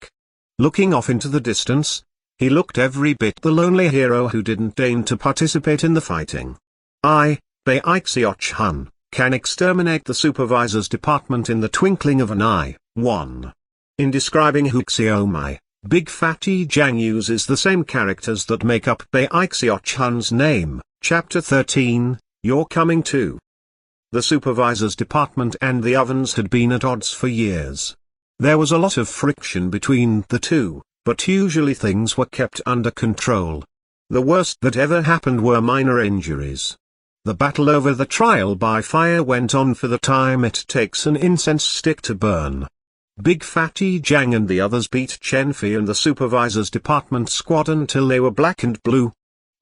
Looking off into the distance, he looked every bit the lonely hero who didn't deign to participate in the fighting. "I, Bai Xiaochun, can exterminate the supervisor's department in the twinkling of an eye." 1. In describing Hu Xiaomai, Big Fatty Jiang uses the same characters that make up Bai Xiaochun's name. Chapter 13, You're Coming Too. The supervisor's department and the ovens had been at odds for years. There was a lot of friction between the two, but usually things were kept under control. The worst that ever happened were minor injuries. The battle over the trial by fire went on for the time it takes an incense stick to burn. Big Fatty Jiang and the others beat Chen Fei and the supervisor's department squad until they were black and blue.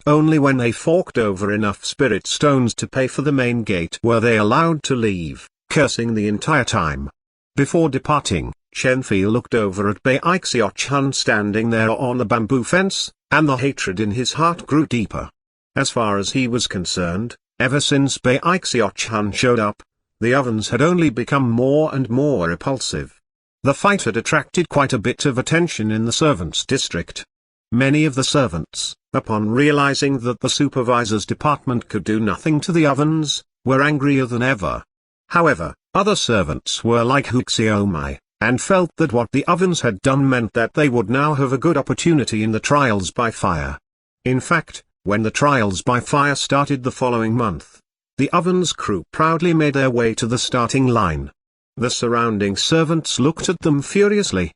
Only when they forked over enough spirit stones to pay for the main gate were they allowed to leave, cursing the entire time. Before departing, Chen Fei looked over at Bai Xiaochun standing there on the bamboo fence, and the hatred in his heart grew deeper. As far as he was concerned, ever since Bai Xiaochun showed up, the ovens had only become more and more repulsive. The fight had attracted quite a bit of attention in the servants' district. Many of the servants, upon realizing that the supervisor's department could do nothing to the ovens, were angrier than ever. However, other servants were like Hu Xiaomai, and felt that what the ovens had done meant that they would now have a good opportunity in the trials by fire. In fact, when the trials by fire started the following month, the ovens crew proudly made their way to the starting line. The surrounding servants looked at them furiously.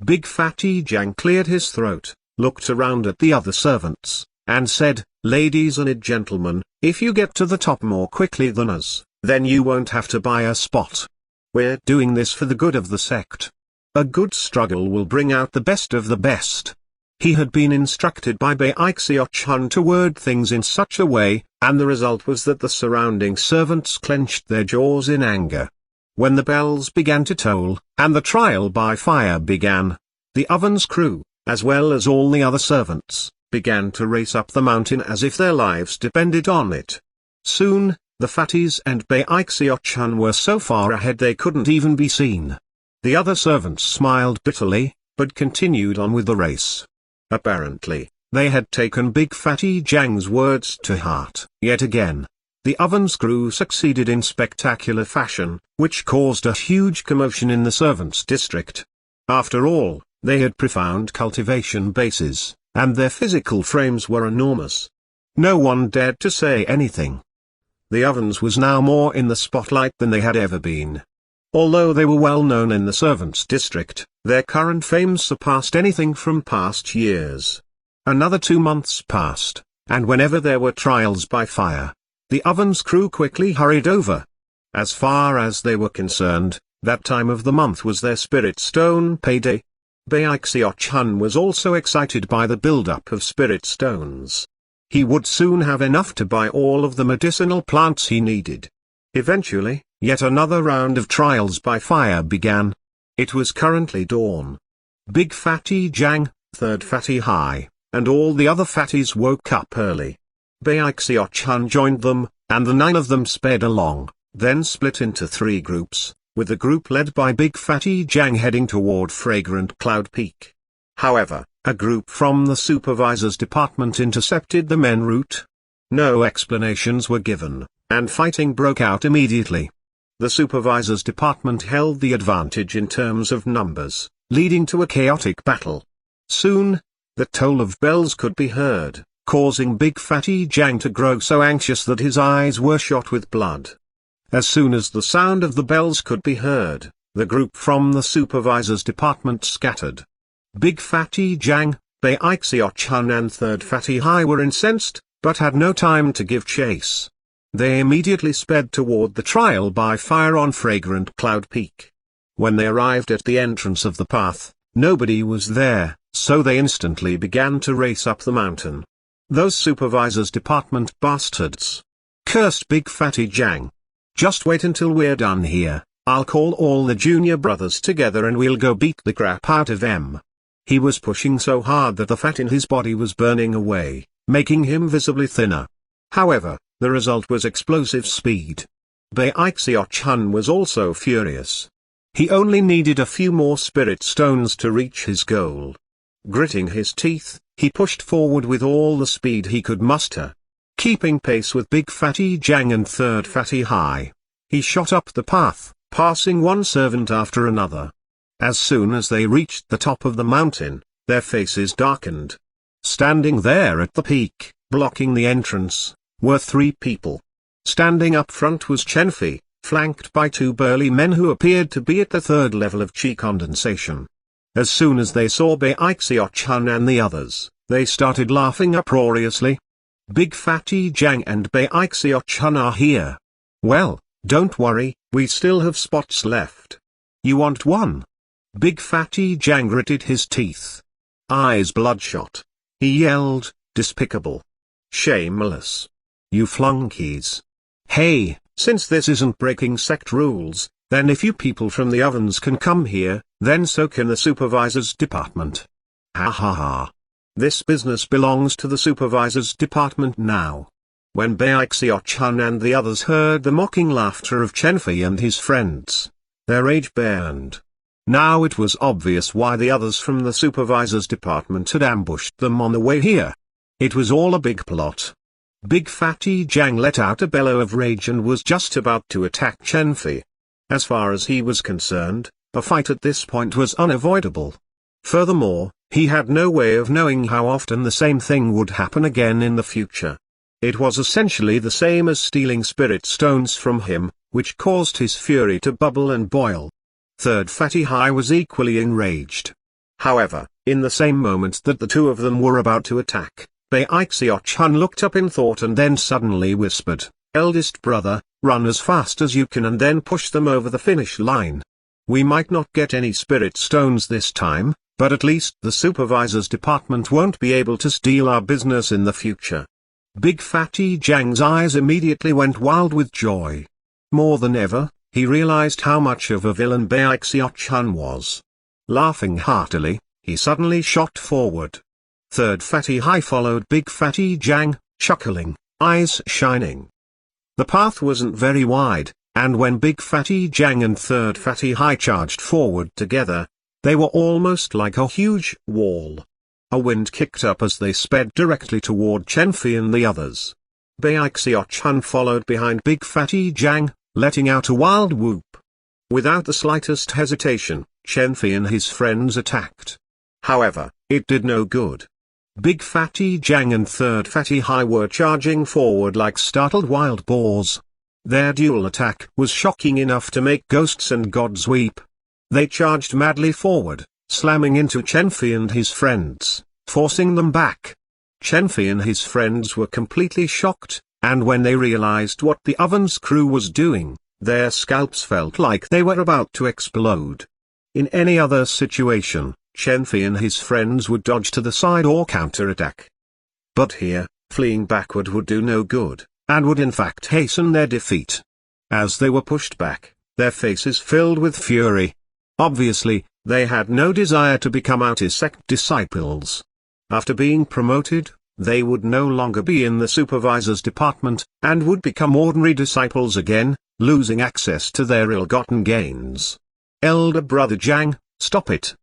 Big Fatty Jiang cleared his throat, looked around at the other servants, and said, "Ladies and gentlemen, if you get to the top more quickly than us, then you won't have to buy a spot. We're doing this for the good of the sect. A good struggle will bring out the best of the best." He had been instructed by Bai Xiaochun to word things in such a way, and the result was that the surrounding servants clenched their jaws in anger. When the bells began to toll, and the trial by fire began, the ovens crew, as well as all the other servants, began to race up the mountain as if their lives depended on it. Soon, the fatties and Bai Xiaochun were so far ahead they couldn't even be seen. The other servants smiled bitterly, but continued on with the race. Apparently, they had taken Big Fatty Jiang's words to heart. Yet again, the ovens crew succeeded in spectacular fashion, which caused a huge commotion in the servants' district. After all, they had profound cultivation bases, and their physical frames were enormous. No one dared to say anything. The ovens was now more in the spotlight than they had ever been. Although they were well known in the servants' district, their current fame surpassed anything from past years. Another 2 months passed, and whenever there were trials by fire, the oven's crew quickly hurried over. As far as they were concerned, that time of the month was their spirit stone payday. Bai Xiaochun was also excited by the build-up of spirit stones. He would soon have enough to buy all of the medicinal plants he needed. Eventually, yet another round of trials by fire began. It was currently dawn. Big Fatty Jiang, Third Fatty Hai, and all the other fatties woke up early. Bai Xiaochun joined them, and the 9 of them sped along, then split into 3 groups, with the group led by Big Fatty Jiang heading toward Fragrant Cloud Peak. However, a group from the supervisor's department intercepted the men route. No explanations were given, and fighting broke out immediately. The supervisor's department held the advantage in terms of numbers, leading to a chaotic battle. Soon, the toll of bells could be heard, causing Big Fatty Jiang to grow so anxious that his eyes were shot with blood. As soon as the sound of the bells could be heard, the group from the supervisor's department scattered. Big Fatty Jiang, Bai Xiaochun and Third Fatty Hai were incensed, but had no time to give chase. They immediately sped toward the trial by fire on Fragrant Cloud Peak. When they arrived at the entrance of the path, nobody was there, so they instantly began to race up the mountain. Those supervisor's department bastards! Cursed Big Fatty Jiang! Just wait until we're done here, I'll call all the junior brothers together and we'll go beat the crap out of them. He was pushing so hard that the fat in his body was burning away, making him visibly thinner. However, the result was explosive speed. Bai Xiaochun was also furious. He only needed a few more spirit stones to reach his goal. Gritting his teeth, he pushed forward with all the speed he could muster. Keeping pace with Big Fatty Jiang and Third Fatty Hai, he shot up the path, passing one servant after another. As soon as they reached the top of the mountain, their faces darkened. Standing there at the peak, blocking the entrance, were 3 people. Standing up front was Chenfei, flanked by 2 burly men who appeared to be at the 3rd level of chi condensation. As soon as they saw Bai Xiaochun and the others, they started laughing uproariously. Big Fatty Jiang and Bai Xiaochun are here. Well, don't worry, we still have spots left. You want one? Big Fatty Jiang gritted his teeth. Eyes bloodshot. He yelled, despicable. Shameless. You flunkies. Hey, since this isn't breaking sect rules, then if you people from the ovens can come here, then so can the supervisor's department. Ha ha ha. This business belongs to the supervisor's department now. When Bai Xiaochun and the others heard the mocking laughter of Chenfei and his friends, their rage burned. Now it was obvious why the others from the supervisor's department had ambushed them on the way here. It was all a big plot. Big Fatty Jiang let out a bellow of rage and was just about to attack Chenfei. As far as he was concerned, a fight at this point was unavoidable. Furthermore, he had no way of knowing how often the same thing would happen again in the future. It was essentially the same as stealing spirit stones from him, which caused his fury to bubble and boil. Third Fatty Hai was equally enraged. However, in the same moment that the 2 of them were about to attack, Bai Xiaochun looked up in thought and then suddenly whispered, "Eldest brother, run as fast as you can and then push them over the finish line. We might not get any spirit stones this time, but at least the supervisor's department won't be able to steal our business in the future." Big Fatty Jiang's eyes immediately went wild with joy. More than ever, he realized how much of a villain Bai Xiaochun was. Laughing heartily, he suddenly shot forward. Third Fatty Hai followed Big Fatty Jiang, chuckling, eyes shining. The path wasn't very wide, and when Big Fatty Jiang and Third Fatty Hai charged forward together, they were almost like a huge wall. A wind kicked up as they sped directly toward Chenfei and the others. Bai Xiaochun followed behind Big Fatty Jiang, letting out a wild whoop. Without the slightest hesitation, Chenfei and his friends attacked. However, it did no good. Big Fatty Jiang and Third Fatty Hai were charging forward like startled wild boars. Their dual attack was shocking enough to make ghosts and gods weep. They charged madly forward, slamming into Chenfi and his friends, forcing them back. Chenfi and his friends were completely shocked, and when they realized what the Oven's crew was doing, their scalps felt like they were about to explode. In any other situation, Chenfi and his friends would dodge to the side or counterattack. But here, fleeing backward would do no good, and would in fact hasten their defeat. As they were pushed back, their faces filled with fury. Obviously, they had no desire to become out-sect disciples. After being promoted, they would no longer be in the supervisor's department, and would become ordinary disciples again, losing access to their ill-gotten gains. "Elder brother Jiang, stop it!"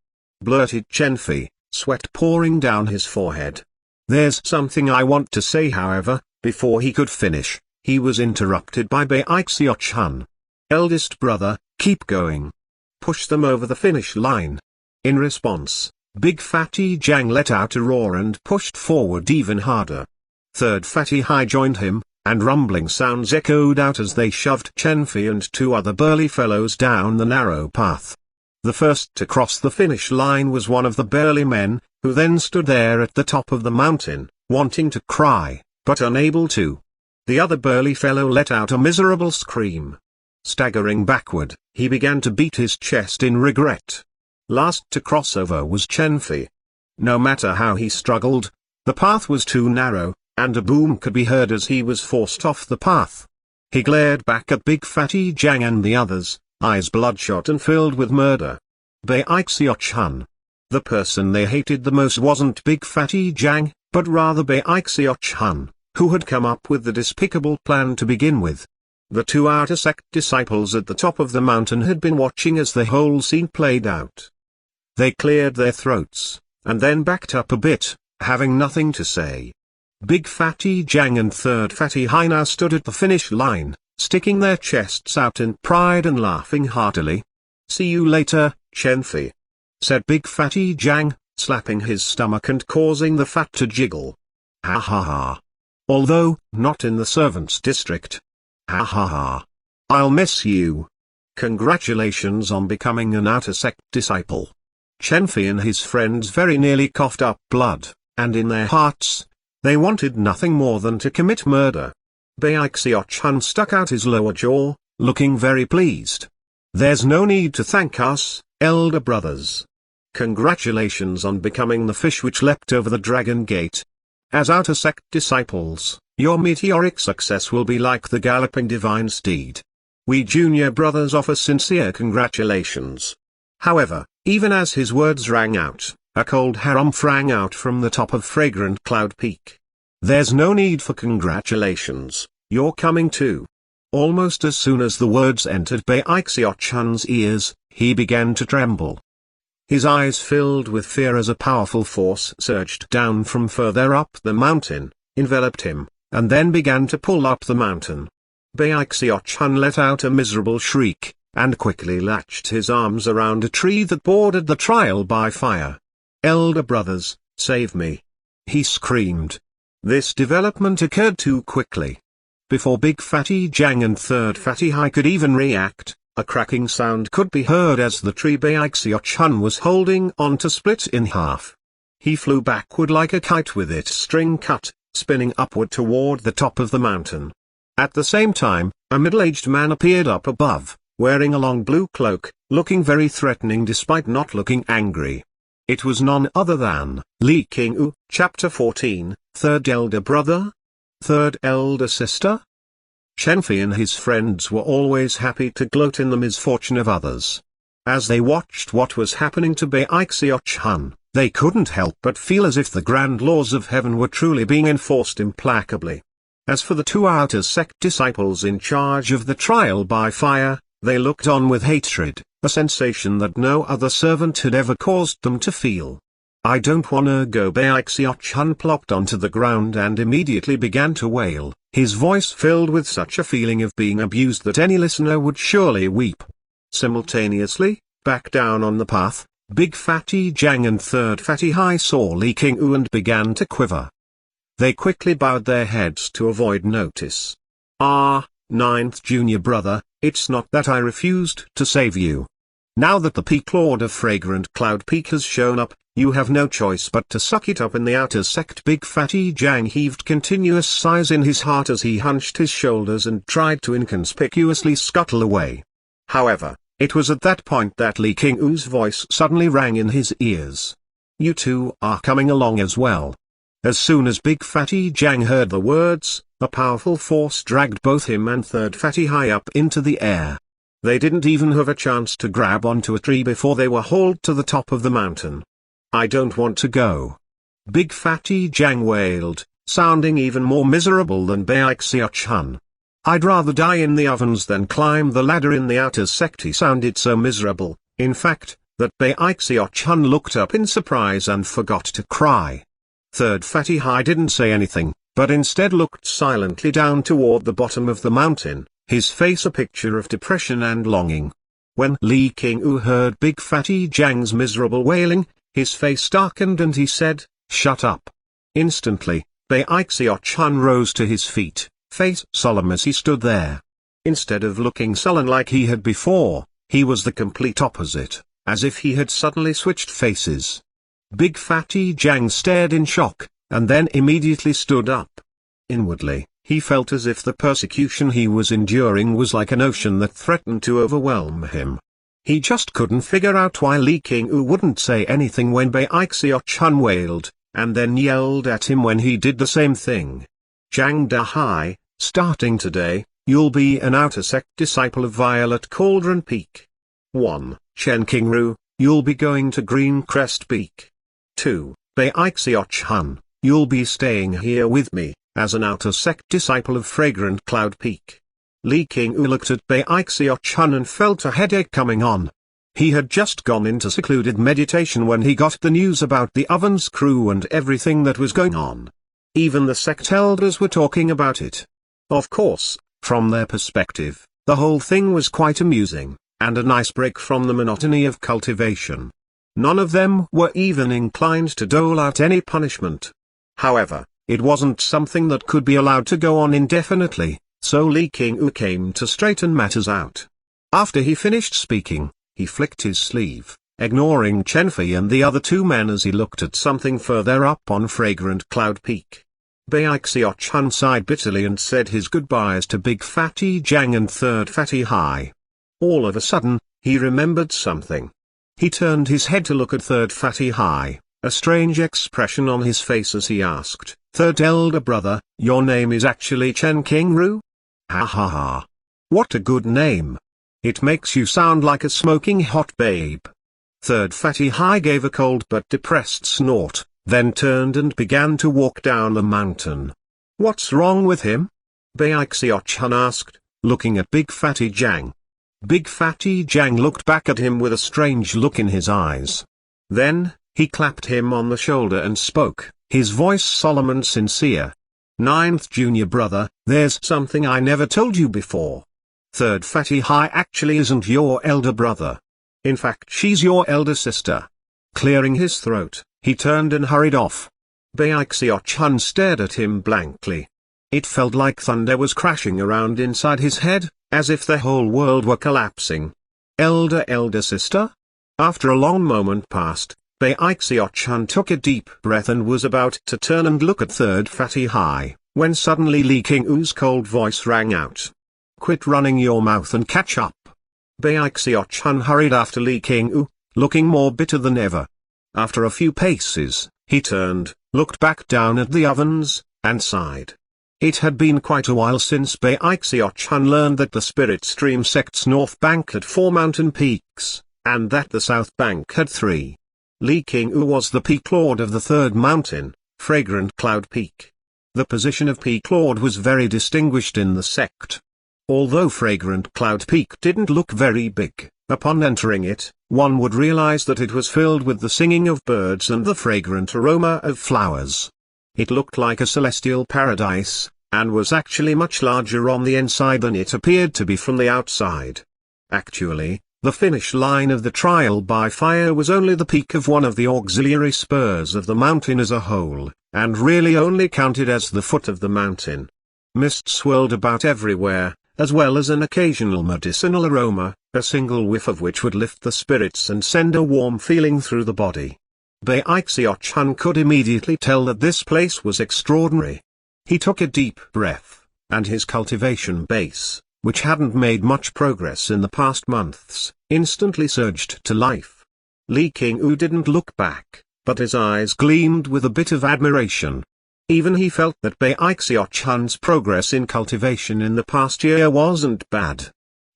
blurted Chenfi, sweat pouring down his forehead. "There's something I want to say." However, before he could finish, he was interrupted by Bai Xiaochun. "Eldest brother, keep going. Push them over the finish line." In response, Big Fatty Jiang let out a roar and pushed forward even harder. Third Fatty Hai joined him, and rumbling sounds echoed out as they shoved Chenfi and two other burly fellows down the narrow path. The first to cross the finish line was one of the burly men, who then stood there at the top of the mountain, wanting to cry, but unable to. The other burly fellow let out a miserable scream. Staggering backward, he began to beat his chest in regret. Last to cross over was Chenfi. No matter how he struggled, the path was too narrow, and a boom could be heard as he was forced off the path. He glared back at Big Fatty Jiang and the others, eyes bloodshot and filled with murder. Bai Xiaochun. The person they hated the most wasn't Big Fatty Jiang, but rather Bai Xiaochun, who had come up with the despicable plan to begin with. The two outer sect disciples at the top of the mountain had been watching as the whole scene played out. They cleared their throats, and then backed up a bit, having nothing to say. Big Fatty Jiang and Third Fatty Hai now stood at the finish line, sticking their chests out in pride and laughing heartily. "See you later, Chenfi," said Big Fatty Jiang, slapping his stomach and causing the fat to jiggle. "Ha ha ha. Although, not in the servants' district. Ha ha ha. I'll miss you. Congratulations on becoming an outer sect disciple." Chenfi and his friends very nearly coughed up blood, and in their hearts, they wanted nothing more than to commit murder. Bai Xiaochun stuck out his lower jaw, looking very pleased. "There's no need to thank us, elder brothers. Congratulations on becoming the fish which leapt over the dragon gate. As outer sect disciples, your meteoric success will be like the galloping divine steed. We junior brothers offer sincere congratulations." However, even as his words rang out, a cold harumph rang out from the top of Fragrant Cloud Peak. "There's no need for congratulations, you're coming too." Almost as soon as the words entered Bai Xiaochun's ears, he began to tremble. His eyes filled with fear as a powerful force surged down from further up the mountain, enveloped him, and then began to pull up the mountain. Bai Xiaochun let out a miserable shriek, and quickly latched his arms around a tree that bordered the trial by fire. "Elder brothers, save me!" he screamed. This development occurred too quickly. Before Big Fatty Jiang and Third Fatty Hai could even react, a cracking sound could be heard as the tree Bai Xiaochun was holding on to split in half. He flew backward like a kite with its string cut, spinning upward toward the top of the mountain. At the same time, a middle-aged man appeared up above, wearing a long blue cloak, looking very threatening despite not looking angry. It was none other than Li Qingyu, Chapter 14, Third Elder Brother? Third Elder Sister? Chenfi and his friends were always happy to gloat in the misfortune of others. As they watched what was happening to Bai Xiaochun, they couldn't help but feel as if the grand laws of heaven were truly being enforced implacably. As for the two outer sect disciples in charge of the trial by fire, they looked on with hatred, a sensation that no other servant had ever caused them to feel. "I don't wanna go." Bai Xiaochun plopped onto the ground and immediately began to wail, his voice filled with such a feeling of being abused that any listener would surely weep. Simultaneously, back down on the path, Big Fatty Jiang and Third Fatty Hai saw Li Qingyu and began to quiver. They quickly bowed their heads to avoid notice. "Ah, Ninth junior brother, it's not that I refused to save you. Now that the Peak Lord of Fragrant Cloud Peak has shown up, you have no choice but to suck it up in the outer sect. Big Fatty Jang heaved continuous sighs in his heart as he hunched his shoulders and tried to inconspicuously scuttle away. However, it was at that point that Li Qing's voice suddenly rang in his ears. You two are coming along as well. As soon as Big Fatty Jang heard the words, a powerful force dragged both him and Third Fatty High up into the air. They didn't even have a chance to grab onto a tree before they were hauled to the top of the mountain. I don't want to go. Big Fatty Jang wailed, sounding even more miserable than Bai Xiaochun. I'd rather die in the ovens than climb the ladder in the outer sect. He sounded so miserable, in fact, that Bai Xiaochun looked up in surprise and forgot to cry. Third Fatty High didn't say anything, but instead looked silently down toward the bottom of the mountain, his face a picture of depression and longing. When Li Qingyu heard Big Fatty Jang's miserable wailing, his face darkened and he said, "Shut up." Instantly, Bai Xiaochun rose to his feet, face solemn as he stood there. Instead of looking sullen like he had before, he was the complete opposite, as if he had suddenly switched faces. Big Fatty Jang stared in shock, and then immediately stood up. Inwardly, he felt as if the persecution he was enduring was like an ocean that threatened to overwhelm him. He just couldn't figure out why Li Qingyu wouldn't say anything when Bai Xiaochun wailed, and then yelled at him when he did the same thing. Zhang Dahai, starting today, you'll be an outer sect disciple of Violet Cauldron Peak. 1. Chen Qingru, you'll be going to Green Crest Peak. 2. Bai Xiaochun, you'll be staying here with me, as an outer sect disciple of Fragrant Cloud Peak. Li Qingyu looked at Bai Xiaochun and felt a headache coming on. He had just gone into secluded meditation when he got the news about the Ovens crew and everything that was going on. Even the sect elders were talking about it. Of course, from their perspective, the whole thing was quite amusing, and a nice break from the monotony of cultivation. None of them were even inclined to dole out any punishment. However, it wasn't something that could be allowed to go on indefinitely, so Li Qingyu came to straighten matters out. After he finished speaking, he flicked his sleeve, ignoring Chen Fei and the other two men as he looked at something further up on Fragrant Cloud Peak. Bai Xiaochun sighed bitterly and said his goodbyes to Big Fatty Jang and Third Fatty High. All of a sudden, he remembered something. He turned his head to look at Third Fatty High, a strange expression on his face as he asked, "Third elder brother, your name is actually Chen Qingru? Ha ha ha. What a good name. It makes you sound like a smoking hot babe." Third Fatty High gave a cold but depressed snort, then turned and began to walk down the mountain. "What's wrong with him?" Bai Xiaochun asked, looking at Big Fatty Jang. Big Fatty Jang looked back at him with a strange look in his eyes. Then, he clapped him on the shoulder and spoke, his voice solemn and sincere. "Ninth junior brother, there's something I never told you before. Third Fatty High actually isn't your elder brother. In fact, she's your elder sister." Clearing his throat, he turned and hurried off. Bai Xiaochun stared at him blankly. It felt like thunder was crashing around inside his head, as if the whole world were collapsing. Elder sister? After a long moment passed, Bai Xiaochun took a deep breath and was about to turn and look at Third Fatty High, when suddenly Li Qing's cold voice rang out. "Quit running your mouth and catch up." Bai Xiaochun hurried after Li Qingyu, looking more bitter than ever. After a few paces, he turned, looked back down at the ovens, and sighed. It had been quite a while since Bai Xiaochun learned that the Spirit Stream sect's north bank had 4 mountain peaks, and that the south bank had 3. Li Qingyu was the Peak Lord of the third mountain, Fragrant Cloud Peak. The position of Peak Lord was very distinguished in the sect. Although Fragrant Cloud Peak didn't look very big, upon entering it, one would realize that it was filled with the singing of birds and the fragrant aroma of flowers. It looked like a celestial paradise, and was actually much larger on the inside than it appeared to be from the outside. Actually, the finish line of the trial by fire was only the peak of one of the auxiliary spurs of the mountain as a whole, and really only counted as the foot of the mountain. Mist swirled about everywhere, as well as an occasional medicinal aroma, a single whiff of which would lift the spirits and send a warm feeling through the body. Bai Xiaochun could immediately tell that this place was extraordinary. He took a deep breath, and his cultivation base, which hadn't made much progress in the past months, instantly surged to life. Li Qingyu didn't look back, but his eyes gleamed with a bit of admiration. Even he felt that Bai Xiaochun's progress in cultivation in the past year wasn't bad.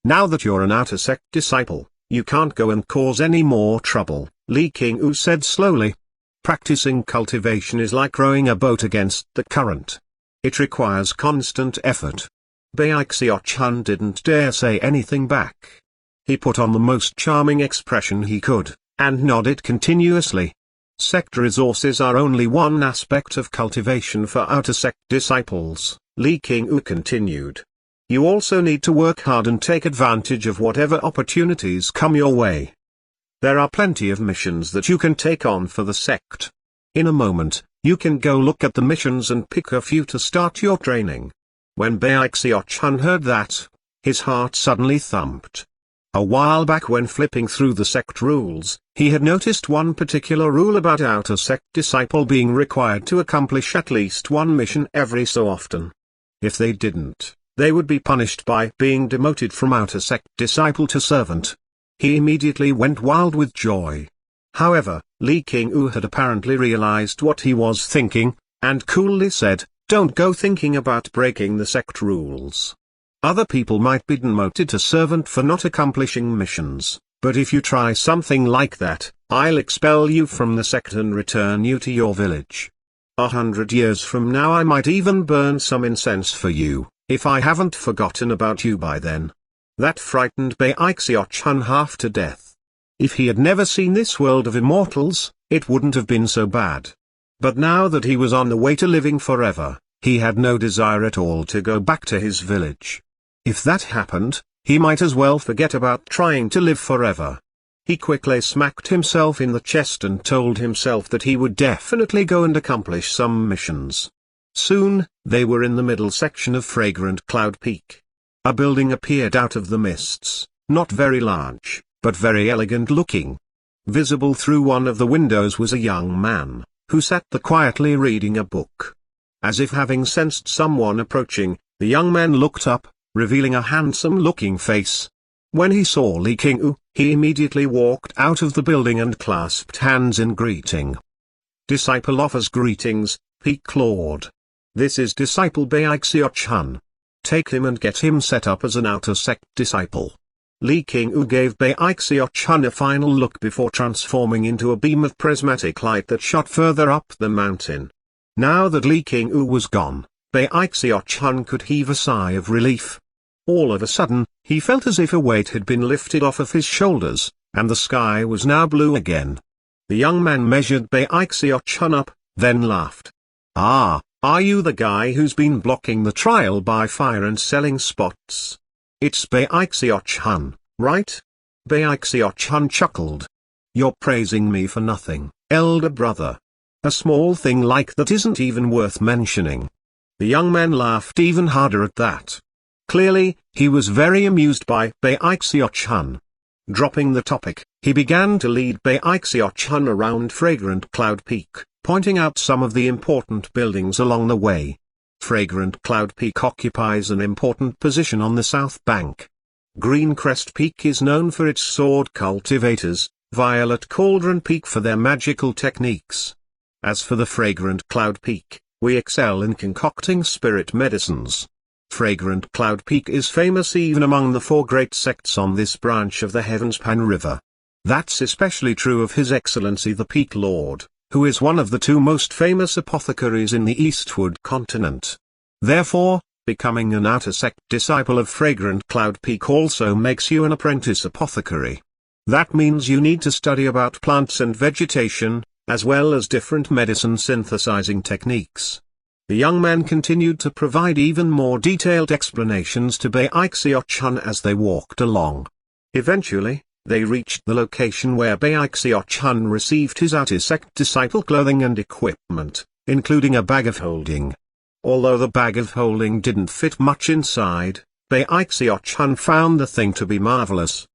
Now that you're an outer sect disciple, you can't go and cause any more trouble, Li Qingyu said slowly. Practicing cultivation is like rowing a boat against the current. It requires constant effort. Bai Xiaochun didn't dare say anything back. He put on the most charming expression he could, and nodded continuously. Sect resources are only one aspect of cultivation for outer sect disciples, Li Qingyu continued. You also need to work hard and take advantage of whatever opportunities come your way. There are plenty of missions that you can take on for the sect. In a moment, you can go look at the missions and pick a few to start your training. When Bai Xiaochun heard that, his heart suddenly thumped. A while back when flipping through the sect rules, he had noticed one particular rule about outer sect disciple being required to accomplish at least one mission every so often. If they didn't, they would be punished by being demoted from outer sect disciple to servant. He immediately went wild with joy. However, Li Qingyu had apparently realized what he was thinking, and coolly said, "Don't go thinking about breaking the sect rules. Other people might be demoted to servant for not accomplishing missions, but if you try something like that, I'll expel you from the sect and return you to your village. 100 years from now I might even burn some incense for you, if I haven't forgotten about you by then." That frightened Bai Xiaochun half to death. If he had never seen this world of immortals, it wouldn't have been so bad. But now that he was on the way to living forever, he had no desire at all to go back to his village. If that happened, he might as well forget about trying to live forever. He quickly smacked himself in the chest and told himself that he would definitely go and accomplish some missions. Soon, they were in the middle section of Fragrant Cloud Peak. A building appeared out of the mists, not very large, but very elegant looking. Visible through one of the windows was a young man, who sat there quietly reading a book. As if having sensed someone approaching, the young man looked up, revealing a handsome-looking face. When he saw Li Qingyu, he immediately walked out of the building and clasped hands in greeting. Disciple offers greetings, Peak Lord. This is Disciple Bai Xiaochun. Take him and get him set up as an outer sect disciple. Li Qingyu gave Bai Xiaochun a final look before transforming into a beam of prismatic light that shot further up the mountain. Now that Li Qingyu was gone, Bai Xiaochun could heave a sigh of relief. All of a sudden, he felt as if a weight had been lifted off of his shoulders, and the sky was now blue again. The young man measured Bai Xiaochun up, then laughed. "Ah, are you the guy who's been blocking the trial by fire and selling spots? It's Bai Xiaochun, right?" Bai Xiaochun chuckled. "You're praising me for nothing, elder brother. A small thing like that isn't even worth mentioning." The young man laughed even harder at that. Clearly, he was very amused by Bai Xiaochun. Dropping the topic, he began to lead Bai Xiaochun around Fragrant Cloud Peak, pointing out some of the important buildings along the way. Fragrant Cloud Peak occupies an important position on the south bank. Greencrest Peak is known for its sword cultivators, Violet Cauldron Peak for their magical techniques. As for the Fragrant Cloud Peak, we excel in concocting spirit medicines. Fragrant Cloud Peak is famous even among the 4 great sects on this branch of the Heavenspan River. That's especially true of His Excellency the Peak Lord, who is one of the 2 most famous apothecaries in the Eastward continent. Therefore, becoming an outer sect disciple of Fragrant Cloud Peak also makes you an apprentice apothecary. That means you need to study about plants and vegetation, as well as different medicine synthesizing techniques. The young man continued to provide even more detailed explanations to Bai Xiaochun as they walked along. Eventually, they reached the location where Bai Xiaochun received his outer sect disciple clothing and equipment, including a bag of holding. Although the bag of holding didn't fit much inside, Bai Xiaochun found the thing to be marvelous.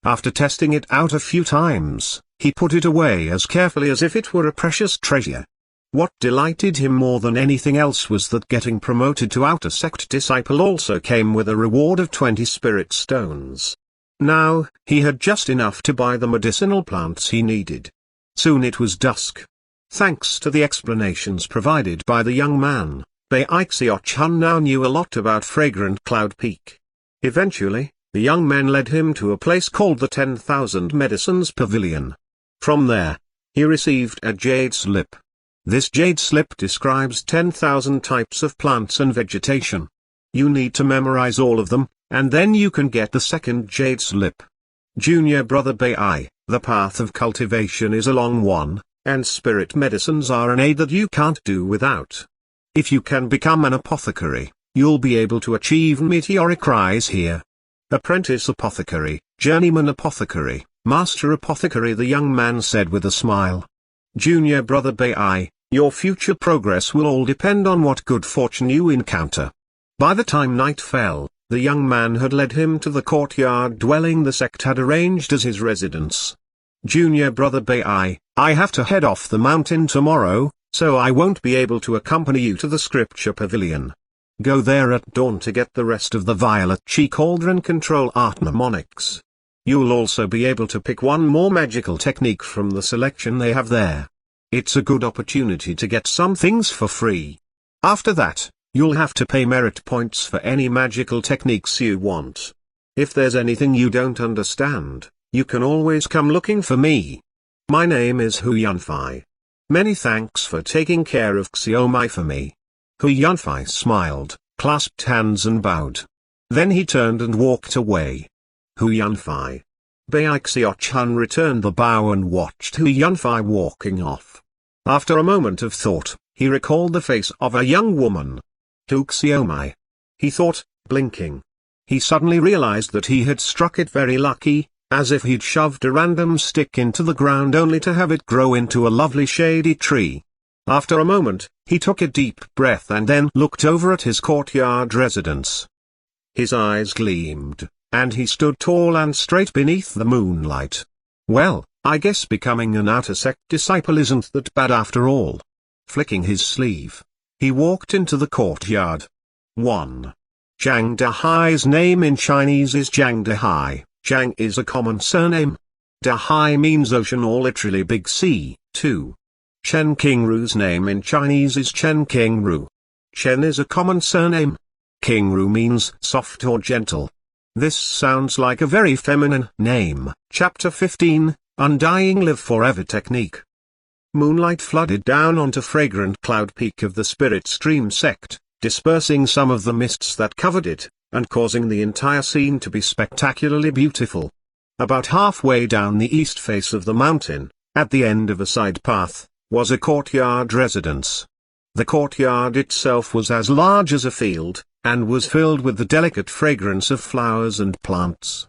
After testing it out a few times, he put it away as carefully as if it were a precious treasure. What delighted him more than anything else was that getting promoted to outer sect disciple also came with a reward of 20 spirit stones. Now, he had just enough to buy the medicinal plants he needed. Soon it was dusk. Thanks to the explanations provided by the young man, Bai Xiaochun now knew a lot about fragrant Cloud Peak. Eventually, the young man led him to a place called the 10,000 Medicines Pavilion. From there, he received a jade slip. This jade slip describes 10,000 types of plants and vegetation. You need to memorize all of them, and then you can get the second jade slip. Junior brother Bai, the path of cultivation is a long one, and spirit medicines are an aid that you can't do without. If you can become an apothecary, you'll be able to achieve meteoric rise here. Apprentice apothecary, journeyman apothecary, master apothecary, the young man said with a smile. Junior brother Bai, your future progress will all depend on what good fortune you encounter. By the time night fell, the young man had led him to the courtyard dwelling the sect had arranged as his residence. Junior brother Bai, I have to head off the mountain tomorrow, so I won't be able to accompany you to the scripture pavilion. Go there at dawn to get the rest of the violet chi cauldron control art mnemonics. You'll also be able to pick one more magical technique from the selection they have there. It's a good opportunity to get some things for free. After that, you'll have to pay merit points for any magical techniques you want. If there's anything you don't understand, you can always come looking for me. My name is Hu Yanfei. Many thanks for taking care of Xiaomai for me. Hu Yanfei smiled, clasped hands and bowed. Then he turned and walked away. Hu Yanfei. Bai Xiaochun returned the bow and watched Hu Yanfei walking off. After a moment of thought, he recalled the face of a young woman. Hu Xiaomai. He thought, blinking. He suddenly realized that he had struck it very lucky, as if he'd shoved a random stick into the ground only to have it grow into a lovely shady tree. After a moment, he took a deep breath and then looked over at his courtyard residence. His eyes gleamed, and he stood tall and straight beneath the moonlight. Well, I guess becoming an outer sect disciple isn't that bad after all. Flicking his sleeve, he walked into the courtyard. 1. Zhang Dahai's name in Chinese is Zhang Dahai. Zhang is a common surname. Dahai means ocean or literally big sea. 2. Chen Qingru's name in Chinese is Chen Qingru. Chen is a common surname. Qingru means soft or gentle. This sounds like a very feminine name. Chapter 15, Undying Live Forever Technique. Moonlight flooded down onto fragrant Cloud Peak of the Spirit Stream sect, dispersing some of the mists that covered it, and causing the entire scene to be spectacularly beautiful. About halfway down the east face of the mountain, at the end of a side path, was a courtyard residence. The courtyard itself was as large as a field, and was filled with the delicate fragrance of flowers and plants.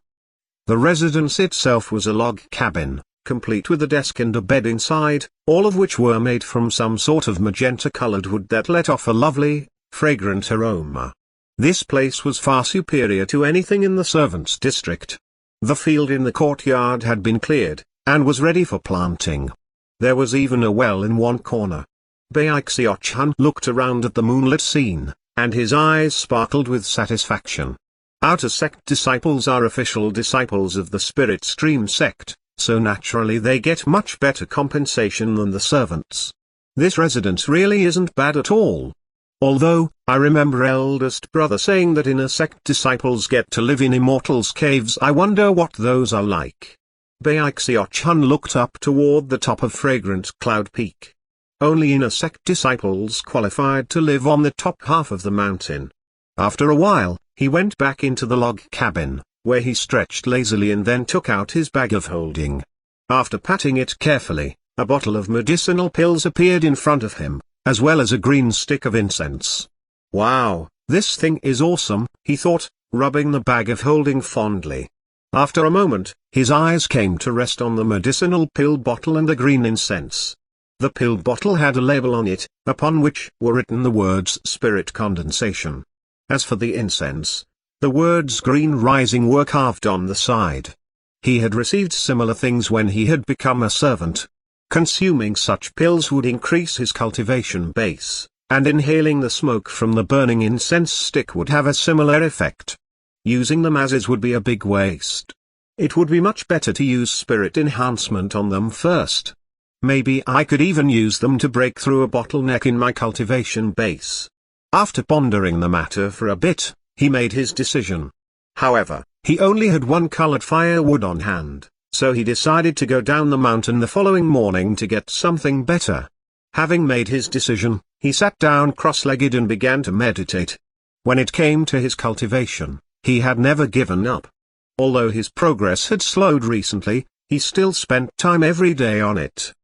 The residence itself was a log cabin, complete with a desk and a bed inside, all of which were made from some sort of magenta-colored wood that let off a lovely, fragrant aroma. This place was far superior to anything in the servants' district. The field in the courtyard had been cleared, and was ready for planting. There was even a well in one corner. Bai Xiaochun looked around at the moonlit scene, and his eyes sparkled with satisfaction. Outer sect disciples are official disciples of the Spirit Stream sect, so naturally they get much better compensation than the servants. This residence really isn't bad at all. Although, I remember eldest brother saying that inner sect disciples get to live in immortals' caves. I wonder what those are like. Bai Xiaochun looked up toward the top of fragrant Cloud Peak. Only inner sect disciples qualified to live on the top half of the mountain. After a while, he went back into the log cabin, where he stretched lazily and then took out his bag of holding. After patting it carefully, a bottle of medicinal pills appeared in front of him, as well as a green stick of incense. Wow, this thing is awesome, he thought, rubbing the bag of holding fondly. After a moment, his eyes came to rest on the medicinal pill bottle and the green incense. The pill bottle had a label on it, upon which were written the words spirit condensation. As for the incense, The words green rising were carved on the side. He had received similar things when he had become a servant. Consuming such pills would increase his cultivation base, and inhaling the smoke from the burning incense stick would have a similar effect. Using them as is would be a big waste. It would be much better to use spirit enhancement on them first. Maybe I could even use them to break through a bottleneck in my cultivation base. After pondering the matter for a bit, he made his decision. However, he only had one colored firewood on hand, so he decided to go down the mountain the following morning to get something better. Having made his decision, he sat down cross-legged and began to meditate. When it came to his cultivation, he had never given up. Although his progress had slowed recently, he still spent time every day on it.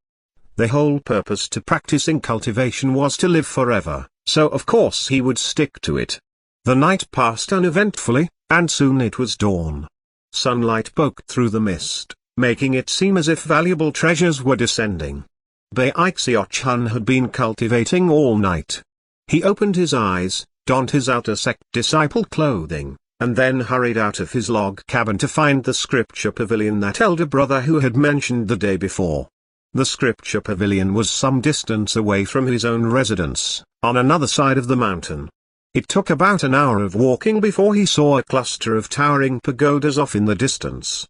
The whole purpose to practicing cultivation was to live forever, so of course he would stick to it. The night passed uneventfully, and soon it was dawn. Sunlight broke through the mist, making it seem as if valuable treasures were descending. Bai Xiaochun had been cultivating all night. He opened his eyes, donned his outer sect disciple clothing, and then hurried out of his log cabin to find the scripture pavilion that elder brother who had mentioned the day before. The scripture pavilion was some distance away from his own residence, on another side of the mountain. It took about an hour of walking before he saw a cluster of towering pagodas off in the distance.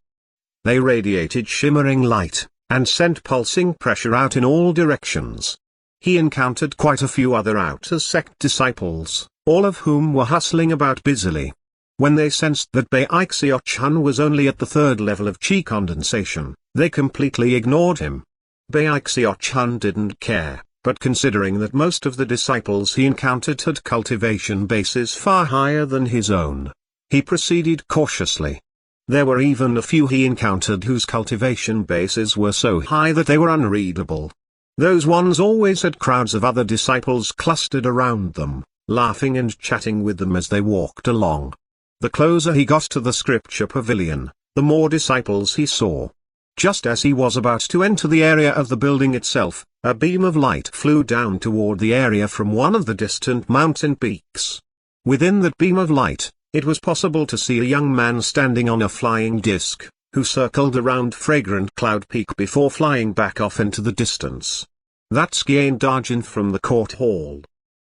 They radiated shimmering light, and sent pulsing pressure out in all directions. He encountered quite a few other outer sect disciples, all of whom were hustling about busily. When they sensed that Bai Xiaochun was only at the third level of chi condensation, they completely ignored him. Bai Xiaochun didn't care, but considering that most of the disciples he encountered had cultivation bases far higher than his own, he proceeded cautiously. There were even a few he encountered whose cultivation bases were so high that they were unreadable. Those ones always had crowds of other disciples clustered around them, laughing and chatting with them as they walked along. The closer he got to the scripture pavilion, the more disciples he saw. Just as he was about to enter the area of the building itself, a beam of light flew down toward the area from one of the distant mountain peaks. Within that beam of light, it was possible to see a young man standing on a flying disc, who circled around fragrant Cloud Peak before flying back off into the distance. That's Xianxia from the court hall.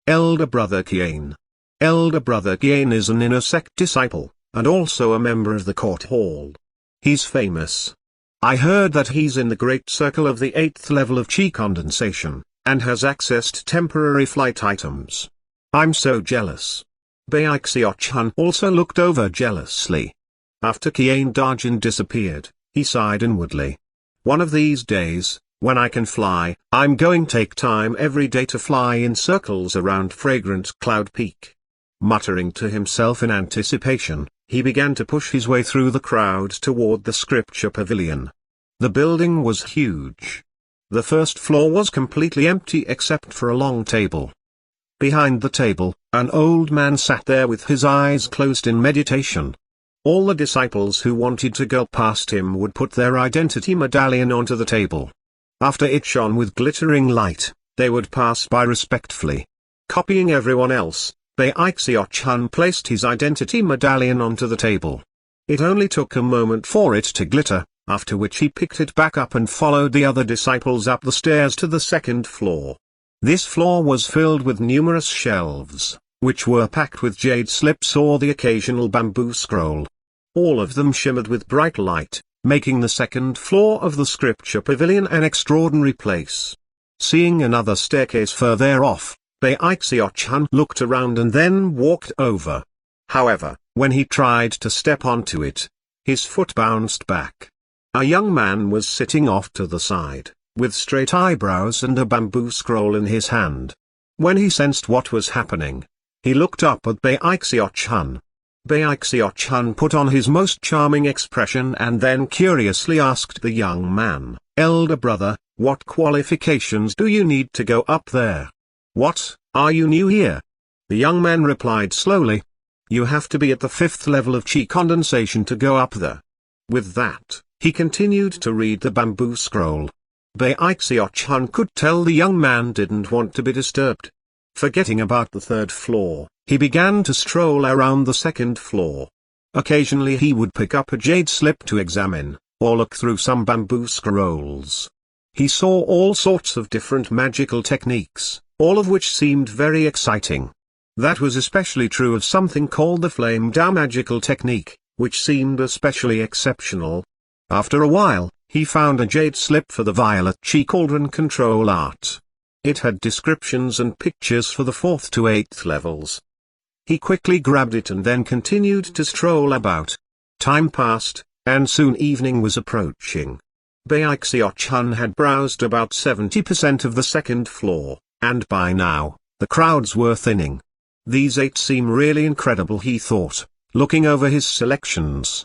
Elder Brother Qian. Elder Brother Qian is an inner sect disciple, and also a member of the court hall. He's famous. I heard that he's in the great circle of the 8th level of chi condensation, and has access to temporary flight items. I'm so jealous. Bai Xiaochun also looked over jealously. After Qian disappeared, he sighed inwardly. One of these days, when I can fly, I'm going to take time every day to fly in circles around fragrant Cloud Peak. Muttering to himself in anticipation, he began to push his way through the crowd toward the scripture pavilion. The building was huge. The first floor was completely empty except for a long table. Behind the table, an old man sat there with his eyes closed in meditation. All the disciples who wanted to go past him would put their identity medallion onto the table. After it shone with glittering light, they would pass by respectfully. Copying everyone else, Bai Xiaochun placed his identity medallion onto the table. It only took a moment for it to glitter, after which he picked it back up and followed the other disciples up the stairs to the second floor. This floor was filled with numerous shelves, which were packed with jade slips or the occasional bamboo scroll. All of them shimmered with bright light, making the second floor of the scripture pavilion an extraordinary place. Seeing another staircase further off, Bai Xiaochun looked around and then walked over. However, when he tried to step onto it, his foot bounced back. A young man was sitting off to the side, with straight eyebrows and a bamboo scroll in his hand. When he sensed what was happening, he looked up at Bai Xiaochun. Bai Xiaochun put on his most charming expression and then curiously asked the young man, "Elder brother, what qualifications do you need to go up there? What, are you new here?" The young man replied slowly, "You have to be at the 5th level of chi condensation to go up there." With that, he continued to read the bamboo scroll. Bai Xiaochun could tell the young man didn't want to be disturbed. Forgetting about the third floor, he began to stroll around the second floor. Occasionally he would pick up a jade slip to examine, or look through some bamboo scrolls. He saw all sorts of different magical techniques, all of which seemed very exciting. That was especially true of something called the Flame Dao magical technique, which seemed especially exceptional. After a while, he found a jade slip for the violet chi cauldron control art. It had descriptions and pictures for the 4th to 8th levels. He quickly grabbed it and then continued to stroll about. Time passed, and soon evening was approaching. Bai Xiaochun had browsed about 70% of the second floor, and by now, the crowds were thinning. These 8 seem really incredible, he thought, looking over his selections.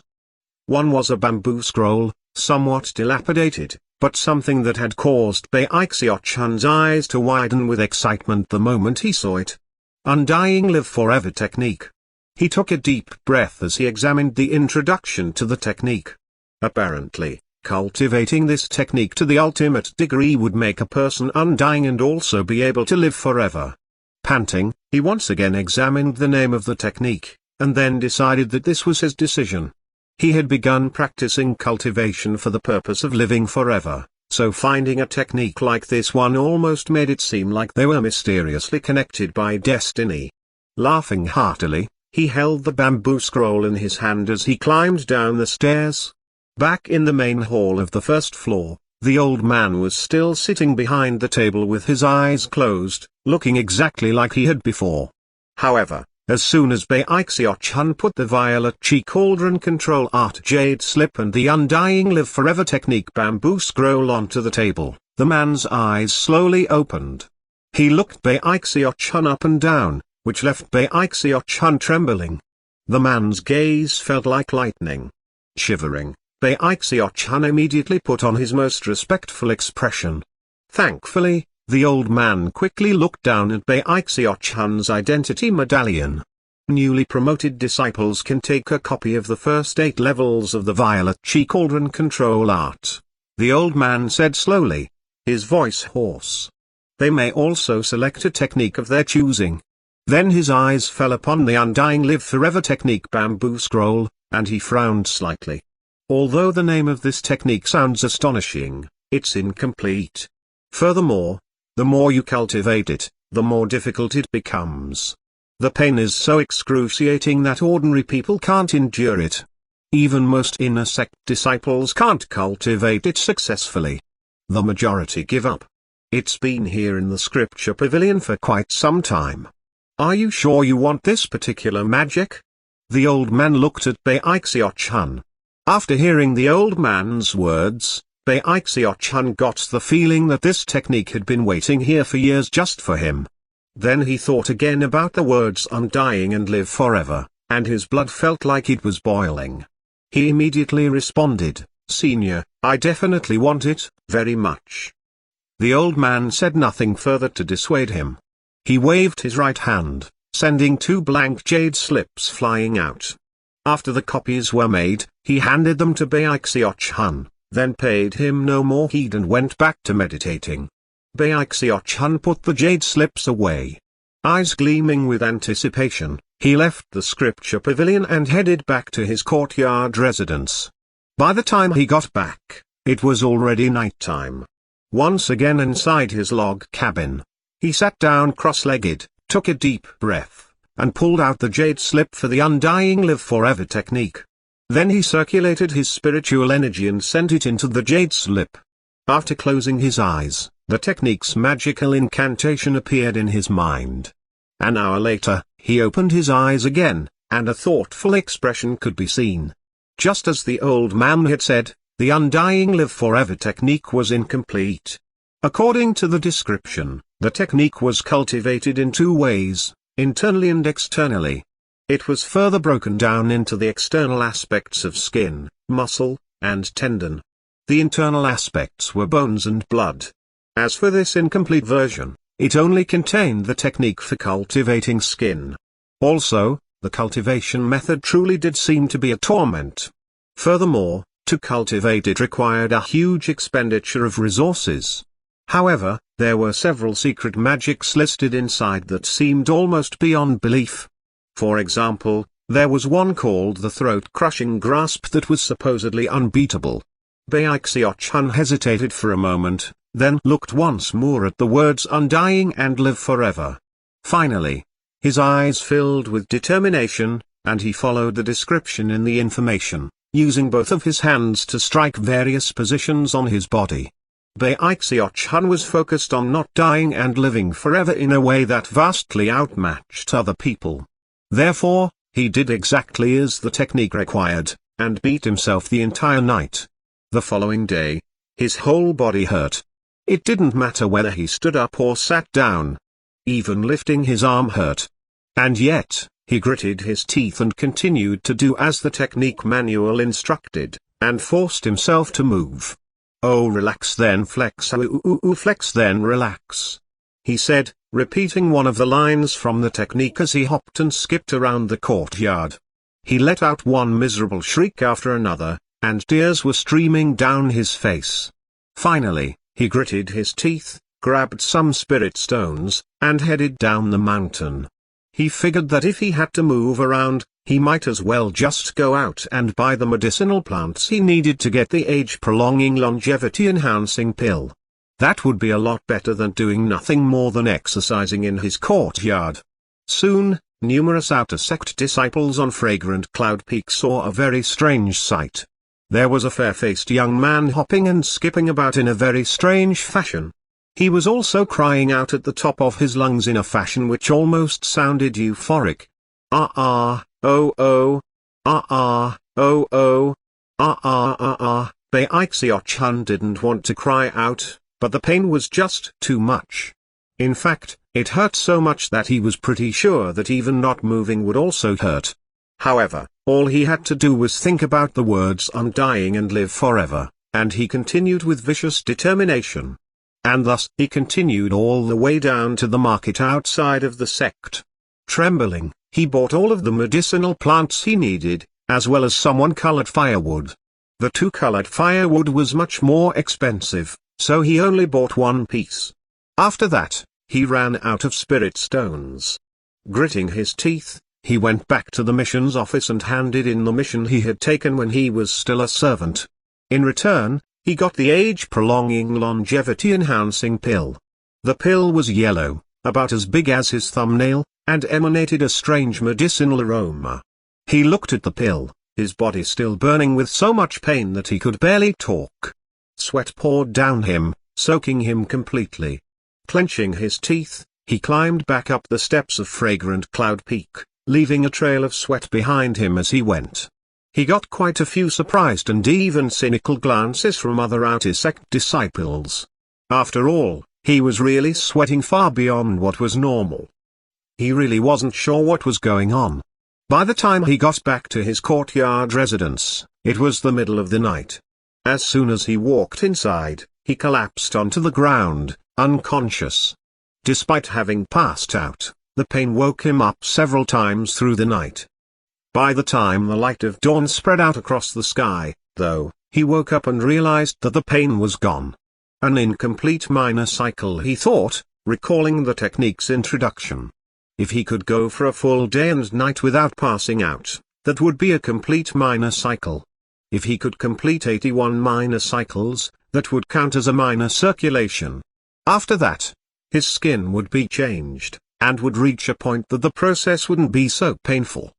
One was a bamboo scroll, somewhat dilapidated, but something that had caused Bai Xiaochun's eyes to widen with excitement the moment he saw it. Undying Live Forever technique. He took a deep breath as he examined the introduction to the technique. Apparently, cultivating this technique to the ultimate degree would make a person undying and also be able to live forever. Panting, he once again examined the name of the technique, and then decided that this was his decision. He had begun practicing cultivation for the purpose of living forever, so finding a technique like this one almost made it seem like they were mysteriously connected by destiny. Laughing heartily, he held the bamboo scroll in his hand as he climbed down the stairs. Back in the main hall of the first floor, the old man was still sitting behind the table with his eyes closed, looking exactly like he had before. However, as soon as Bai Xiaochun put the violet chi cauldron control art jade slip and the Undying Live Forever technique bamboo scroll onto the table, the man's eyes slowly opened. He looked Bai Xiaochun up and down, which left Bai Xiaochun trembling. The man's gaze felt like lightning. Shivering, Bai Xiaochun immediately put on his most respectful expression. Thankfully, the old man quickly looked down at Bai Xiaochun's identity medallion. Newly promoted disciples can take a copy of the first 8 levels of the violet chi cauldron control art. The old man said slowly, his voice hoarse. They may also select a technique of their choosing. Then his eyes fell upon the Undying Live Forever technique bamboo scroll, and he frowned slightly. Although the name of this technique sounds astonishing, it's incomplete. Furthermore, the more you cultivate it, the more difficult it becomes. The pain is so excruciating that ordinary people can't endure it. Even most inner sect disciples can't cultivate it successfully. The majority give up. It's been here in the scripture pavilion for quite some time. Are you sure you want this particular magic? The old man looked at Bai Xiaochun. After hearing the old man's words, Bai Xiaochun got the feeling that this technique had been waiting here for years just for him. Then he thought again about the words undying and live forever, and his blood felt like it was boiling. He immediately responded, "Senior, I definitely want it, very much." The old man said nothing further to dissuade him. He waved his right hand, sending 2 blank jade slips flying out. After the copies were made, he handed them to Bai Xiaochun, then paid him no more heed and went back to meditating. Bai Xiaochun put the jade slips away. Eyes gleaming with anticipation, he left the scripture pavilion and headed back to his courtyard residence. By the time he got back, it was already nighttime. Once again inside his log cabin, he sat down cross-legged, took a deep breath, and pulled out the jade slip for the Undying Live Forever technique. Then he circulated his spiritual energy and sent it into the jade slip. After closing his eyes, the technique's magical incantation appeared in his mind. An hour later, he opened his eyes again, and a thoughtful expression could be seen. Just as the old man had said, the Undying Live Forever technique was incomplete. According to the description, the technique was cultivated in 2 ways, internally and externally. It was further broken down into the external aspects of skin, muscle, and tendon. The internal aspects were bones and blood. As for this incomplete version, it only contained the technique for cultivating skin. Also, the cultivation method truly did seem to be a torment. Furthermore, to cultivate it required a huge expenditure of resources. However, There were several secret magics listed inside that seemed almost beyond belief. For example, there was one called the throat-crushing grasp that was supposedly unbeatable. Bai Xiaochun hesitated for a moment, then looked once more at the words undying and live forever. Finally, his eyes filled with determination, and he followed the description in the information, using both of his hands to strike various positions on his body. Bai Xiaochun was focused on not dying and living forever in a way that vastly outmatched other people. Therefore, he did exactly as the technique required, and beat himself the entire night. The following day, his whole body hurt. It didn't matter whether he stood up or sat down. Even lifting his arm hurt. And yet, he gritted his teeth and continued to do as the technique manual instructed, and forced himself to move. "Oh, relax then flex, flex then relax," he said, repeating one of the lines from the technique as he hopped and skipped around the courtyard. He let out one miserable shriek after another, and tears were streaming down his face. Finally, he gritted his teeth, grabbed some spirit stones, and headed down the mountain. He figured that if he had to move around, he might as well just go out and buy the medicinal plants he needed to get the age-prolonging longevity-enhancing pill. That would be a lot better than doing nothing more than exercising in his courtyard. Soon, numerous outer sect disciples on Fragrant Cloud Peak saw a very strange sight. There was a fair-faced young man hopping and skipping about in a very strange fashion. He was also crying out at the top of his lungs in a fashion which almost sounded euphoric. Ah, oh oh, ah, oh oh, ah. Bai Xiaochun didn't want to cry out, but the pain was just too much. In fact, it hurt so much that he was pretty sure that even not moving would also hurt. However, all he had to do was think about the words undying and live forever, and he continued with vicious determination. And thus he continued all the way down to the market outside of the sect. Trembling, he bought all of the medicinal plants he needed, as well as some one-colored firewood. The two-colored firewood was much more expensive, so he only bought one piece. After that, he ran out of spirit stones. Gritting his teeth, he went back to the mission's office and handed in the mission he had taken when he was still a servant. In return, he got the age-prolonging longevity-enhancing pill. The pill was yellow, about as big as his thumbnail, and emanated a strange medicinal aroma. He looked at the pill, his body still burning with so much pain that he could barely talk. Sweat poured down him, soaking him completely. Clenching his teeth, he climbed back up the steps of Fragrant Cloud Peak, leaving a trail of sweat behind him as he went. He got quite a few surprised and even cynical glances from other outer sect disciples. After all, he was really sweating far beyond what was normal. He really wasn't sure what was going on. By the time he got back to his courtyard residence, it was the middle of the night. As soon as he walked inside, he collapsed onto the ground, unconscious. Despite having passed out, the pain woke him up several times through the night. By the time the light of dawn spread out across the sky, though, he woke up and realized that the pain was gone. An incomplete minor cycle, he thought, recalling the technique's introduction. If he could go for a full day and night without passing out, that would be a complete minor cycle. If he could complete 81 minor cycles, that would count as a minor circulation. After that, his skin would be changed, and would reach a point that the process wouldn't be so painful.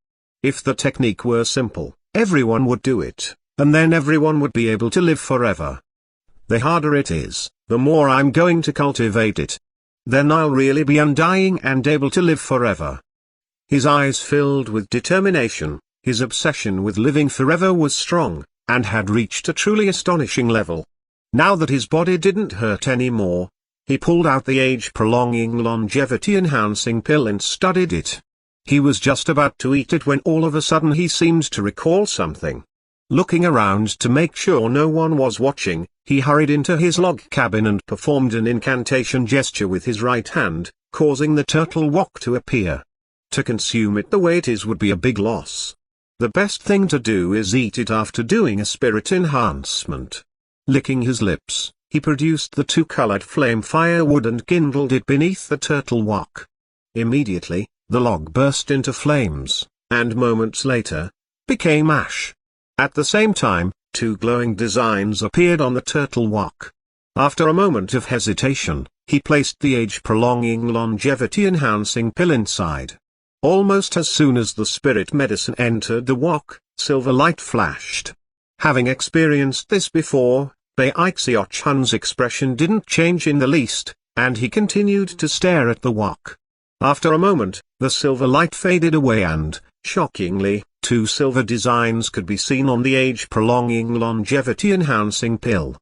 If the technique were simple, everyone would do it, and then everyone would be able to live forever. The harder it is, the more I'm going to cultivate it. Then I'll really be undying and able to live forever. His eyes filled with determination, his obsession with living forever was strong, and had reached a truly astonishing level. Now that his body didn't hurt anymore, he pulled out the age-prolonging longevity-enhancing pill and studied it. He was just about to eat it when all of a sudden he seemed to recall something. Looking around to make sure no one was watching, he hurried into his log cabin and performed an incantation gesture with his right hand, causing the turtle wok to appear. To consume it the way it is would be a big loss. The best thing to do is eat it after doing a spirit enhancement. Licking his lips, He produced the two-colored flame firewood and kindled it beneath the turtle wok. Immediately, the log burst into flames, and moments later, became ash. At the same time, two glowing designs appeared on the turtle wok. After a moment of hesitation, he placed the age-prolonging longevity-enhancing pill inside. Almost as soon as the spirit medicine entered the wok, silver light flashed. Having experienced this before, Bai Xiaochun's expression didn't change in the least, and he continued to stare at the wok. After a moment, the silver light faded away and, shockingly, two silver designs could be seen on the age-prolonging longevity-enhancing pill.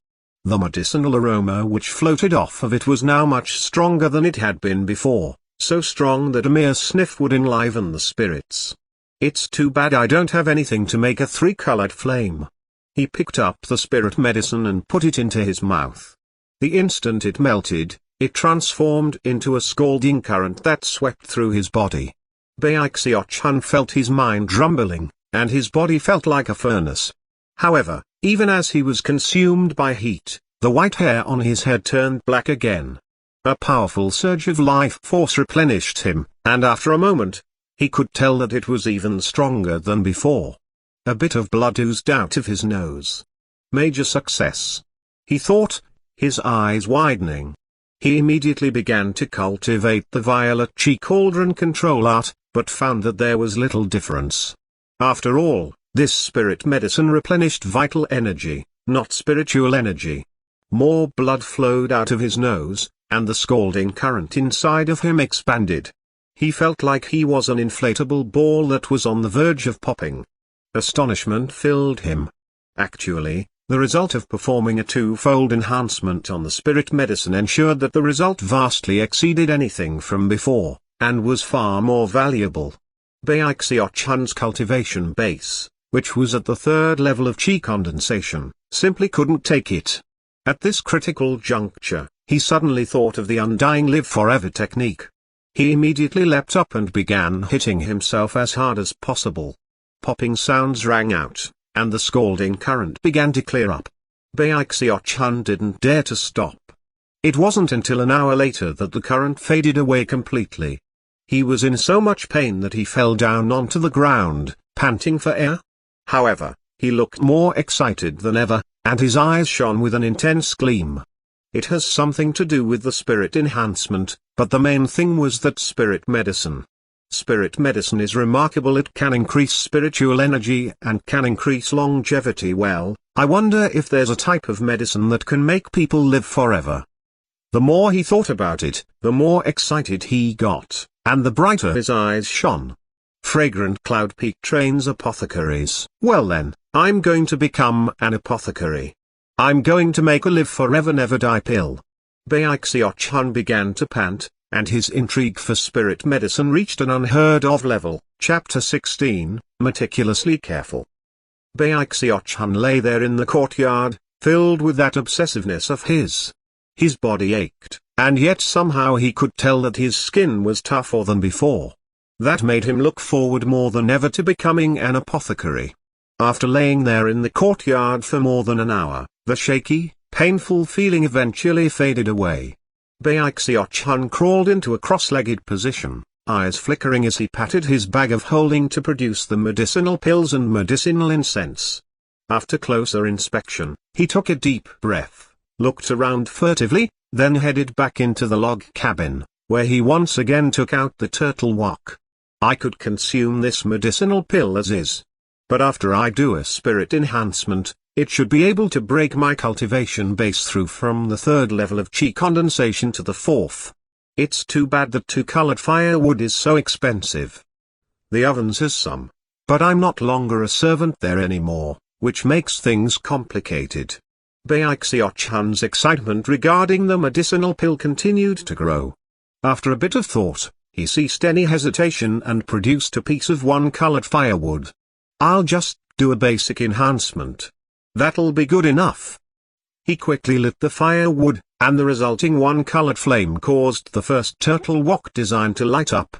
The medicinal aroma which floated off of it was now much stronger than it had been before, so strong that a mere sniff would enliven the spirits. It's too bad I don't have anything to make a three-colored flame. He picked up the spirit medicine and put it into his mouth. The instant it melted, it transformed into a scalding current that swept through his body. Bai Xiaochun felt his mind rumbling, and his body felt like a furnace. However, even as he was consumed by heat, the white hair on his head turned black again. A powerful surge of life force replenished him, and after a moment, he could tell that it was even stronger than before. A bit of blood oozed out of his nose. Major success, he thought, his eyes widening. He immediately began to cultivate the violet chi cauldron control art, but found that there was little difference. After all, this spirit medicine replenished vital energy, not spiritual energy. More blood flowed out of his nose, and the scalding current inside of him expanded. He felt like he was an inflatable ball that was on the verge of popping. Astonishment filled him. Actually, the result of performing a two-fold enhancement on the spirit medicine ensured that the result vastly exceeded anything from before, and was far more valuable. Bai Xiaochun's cultivation base, which was at the third level of chi condensation, simply couldn't take it. At this critical juncture, he suddenly thought of the undying live forever technique. He immediately leapt up and began hitting himself as hard as possible. Popping sounds rang out, and the scalding current began to clear up. Bai Xiaochun didn't dare to stop. It wasn't until an hour later that the current faded away completely. He was in so much pain that he fell down onto the ground, panting for air. However, he looked more excited than ever, and his eyes shone with an intense gleam. It has something to do with the spirit enhancement, but the main thing was that spirit medicine. Spirit medicine is remarkable. It can increase spiritual energy and can increase longevity. Well, I wonder if there's a type of medicine that can make people live forever. The more he thought about it, the more excited he got, and the brighter his eyes shone. Fragrant Cloud Peak trains apothecaries. Well then, I'm going to become an apothecary. I'm going to make a live forever never die pill. Bai Xiaochun began to pant, and his intrigue for spirit medicine reached an unheard of level. Chapter 16, Meticulously Careful. Bai Xiaochun lay there in the courtyard, filled with that obsessiveness of his. His body ached, and yet somehow he could tell that his skin was tougher than before. That made him look forward more than ever to becoming an apothecary. After laying there in the courtyard for more than an hour, the shaky, painful feeling eventually faded away. Bai Xiaochun crawled into a cross-legged position, eyes flickering as he patted his bag of holding to produce the medicinal pills and medicinal incense. After closer inspection, he took a deep breath, looked around furtively, then headed back into the log cabin, where he once again took out the turtle wok. I could consume this medicinal pill as is. But after I do a spirit enhancement, it should be able to break my cultivation base through from the third level of chi condensation to the fourth. It's too bad that two-colored firewood is so expensive. The ovens has some. But I'm not longer a servant there anymore, which makes things complicated. Bai Xiaochun's excitement regarding the medicinal pill continued to grow. After a bit of thought, he ceased any hesitation and produced a piece of one-colored firewood. I'll just do a basic enhancement. That'll be good enough. He quickly lit the firewood, and the resulting one-colored flame caused the first turtle wok design to light up.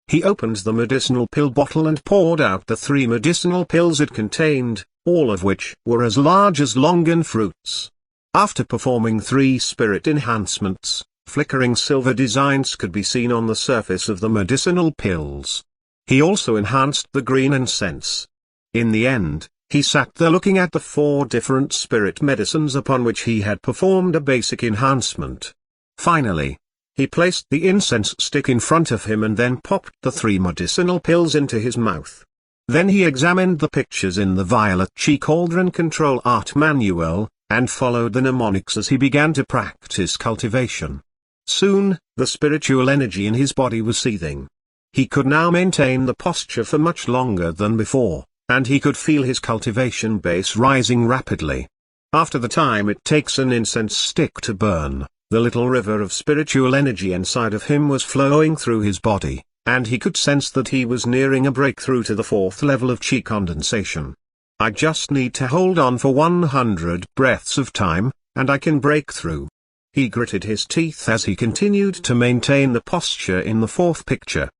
He opened the medicinal pill bottle and poured out the 3 medicinal pills it contained, all of which were as large as longan fruits. After performing 3 spirit enhancements, flickering silver designs could be seen on the surface of the medicinal pills. He also enhanced the green incense. In the end, he sat there looking at the 4 different spirit medicines upon which he had performed a basic enhancement. Finally, he placed the incense stick in front of him and then popped the 3 medicinal pills into his mouth. Then he examined the pictures in the violet chi cauldron control art manual, and followed the mnemonics as he began to practice cultivation. Soon, the spiritual energy in his body was seething. He could now maintain the posture for much longer than before, and he could feel his cultivation base rising rapidly. After the time it takes an incense stick to burn, the little river of spiritual energy inside of him was flowing through his body, and he could sense that he was nearing a breakthrough to the 4th level of chi condensation. I just need to hold on for 100 breaths of time, and I can break through. He gritted his teeth as he continued to maintain the posture in the 4th picture.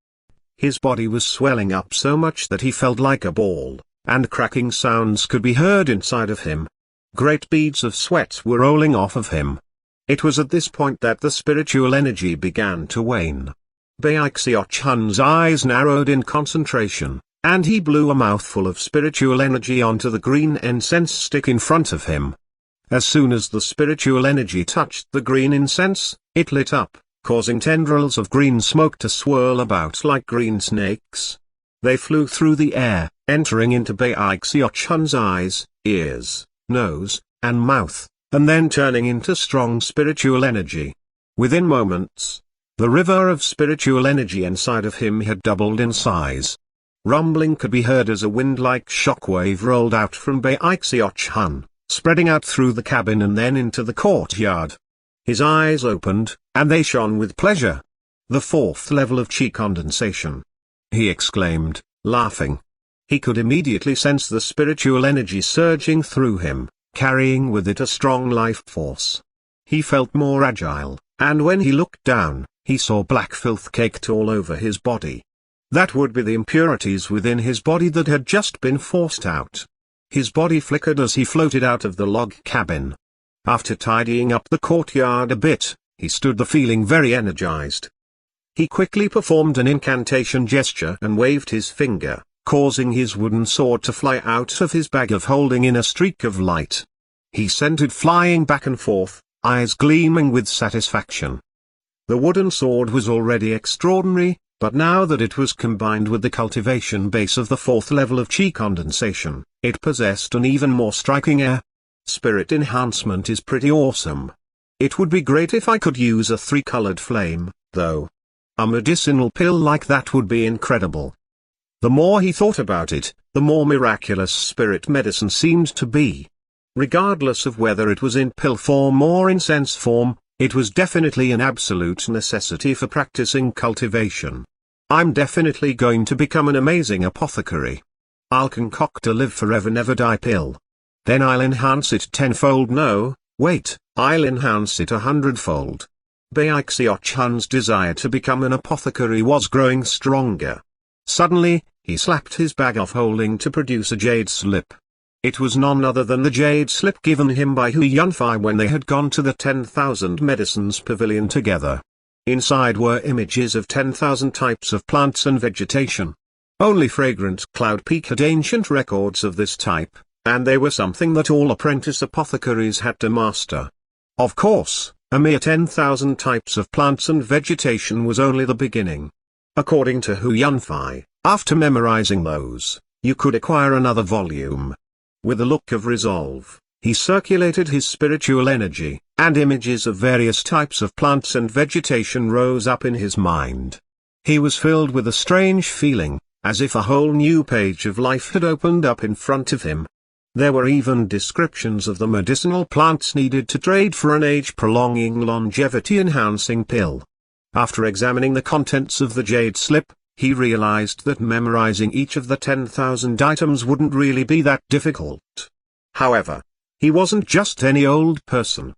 His body was swelling up so much that he felt like a ball, and cracking sounds could be heard inside of him. Great beads of sweat were rolling off of him. It was at this point that the spiritual energy began to wane. Bai Xiaochun's eyes narrowed in concentration, and he blew a mouthful of spiritual energy onto the green incense stick in front of him. As soon as the spiritual energy touched the green incense, it lit up, causing tendrils of green smoke to swirl about like green snakes. They flew through the air, entering into Bai Xiaochun's eyes, ears, nose, and mouth, and then turning into strong spiritual energy. Within moments, the river of spiritual energy inside of him had doubled in size. Rumbling could be heard as a wind-like shockwave rolled out from Bai Xiaochun, spreading out through the cabin and then into the courtyard. His eyes opened, and they shone with pleasure. "The 4th level of chi condensation," he exclaimed, laughing. He could immediately sense the spiritual energy surging through him, carrying with it a strong life force. He felt more agile, and when he looked down, he saw black filth caked all over his body. That would be the impurities within his body that had just been forced out. His body flickered as he floated out of the log cabin. After tidying up the courtyard a bit, he stood there feeling very energized. He quickly performed an incantation gesture and waved his finger, causing his wooden sword to fly out of his bag of holding in a streak of light. He sent it flying back and forth, eyes gleaming with satisfaction. The wooden sword was already extraordinary, but now that it was combined with the cultivation base of the 4th level of chi condensation, it possessed an even more striking air. Spirit enhancement is pretty awesome. It would be great if I could use a 3-colored flame, though. A medicinal pill like that would be incredible. The more he thought about it, the more miraculous spirit medicine seemed to be. Regardless of whether it was in pill form or incense form, it was definitely an absolute necessity for practicing cultivation. I'm definitely going to become an amazing apothecary. I'll concoct a live forever never die pill. Then I'll enhance it 10-fold. No, wait, I'll enhance it 100-fold. Bai Xiaochun's desire to become an apothecary was growing stronger. Suddenly, he slapped his bag of holding to produce a jade slip. It was none other than the jade slip given him by Hu Yunfei when they had gone to the 10,000 Medicines Pavilion together. Inside were images of 10,000 types of plants and vegetation. Only Fragrant Cloud Peak had ancient records of this type, and they were something that all apprentice apothecaries had to master. Of course, a mere 10,000 types of plants and vegetation was only the beginning. According to Hu Yunfei, after memorizing those, you could acquire another volume. With a look of resolve, he circulated his spiritual energy, and images of various types of plants and vegetation rose up in his mind. He was filled with a strange feeling, as if a whole new page of life had opened up in front of him. There were even descriptions of the medicinal plants needed to trade for an age-prolonging longevity-enhancing pill. After examining the contents of the jade slip, he realized that memorizing each of the 10,000 items wouldn't really be that difficult. However, he wasn't just any old person.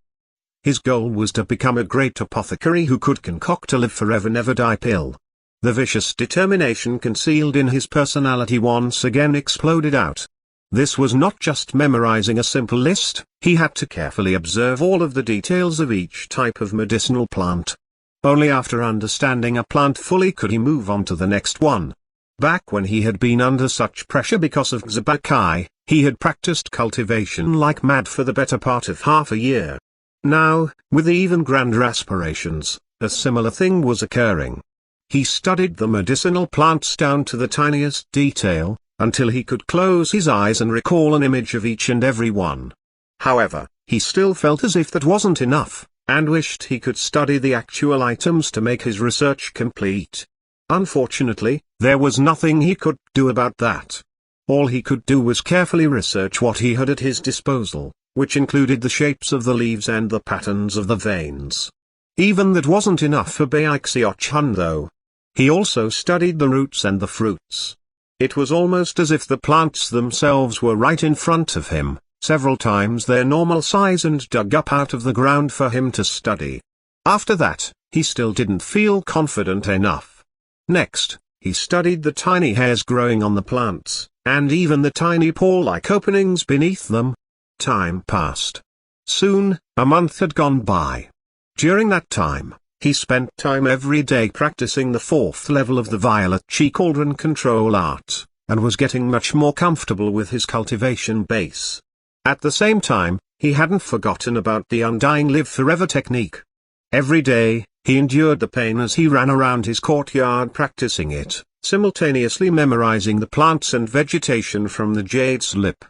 His goal was to become a great apothecary who could concoct a live forever never die pill. The vicious determination concealed in his personality once again exploded out. This was not just memorizing a simple list, he had to carefully observe all of the details of each type of medicinal plant. Only after understanding a plant fully could he move on to the next one. Back when he had been under such pressure because of Xiaochun, he had practiced cultivation like mad for the better part of half a year. Now, with even grander aspirations, a similar thing was occurring. He studied the medicinal plants down to the tiniest detail, until he could close his eyes and recall an image of each and every one. However, he still felt as if that wasn't enough, and wished he could study the actual items to make his research complete. Unfortunately, there was nothing he could do about that. All he could do was carefully research what he had at his disposal, which included the shapes of the leaves and the patterns of the veins. Even that wasn't enough for Bai Xiaochun though. He also studied the roots and the fruits. It was almost as if the plants themselves were right in front of him, several times their normal size and dug up out of the ground for him to study. After that, he still didn't feel confident enough. Next, he studied the tiny hairs growing on the plants, and even the tiny pore-like openings beneath them. Time passed. Soon, a month had gone by. During that time, he spent time every day practicing the 4th level of the violet chi cauldron control art, and was getting much more comfortable with his cultivation base. At the same time, he hadn't forgotten about the undying live forever technique. Every day, he endured the pain as he ran around his courtyard practicing it, simultaneously memorizing the plants and vegetation from the jade slip.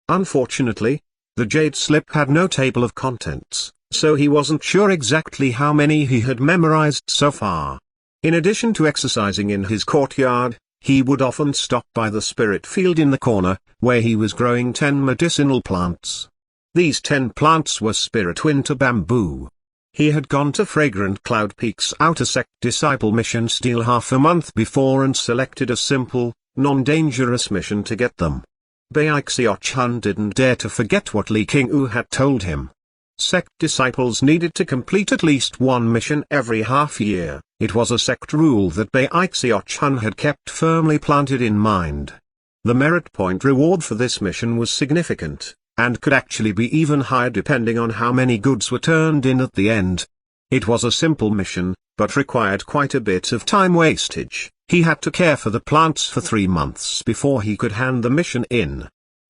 Unfortunately, the jade slip had no table of contents, so he wasn't sure exactly how many he had memorized so far. In addition to exercising in his courtyard, he would often stop by the spirit field in the corner, where he was growing 10 medicinal plants. These 10 plants were spirit winter bamboo. He had gone to Fragrant Cloud Peak's outer sect disciple mission steal half a month before and selected a simple, non-dangerous mission to get them. Bai Xiaochun didn't dare to forget what Li Qingyu had told him. Sect disciples needed to complete at least one mission every half year. It was a sect rule that Bai Xiaochun had kept firmly planted in mind. The merit point reward for this mission was significant, and could actually be even higher depending on how many goods were turned in at the end. It was a simple mission, but required quite a bit of time wastage. He had to care for the plants for 3 months before he could hand the mission in.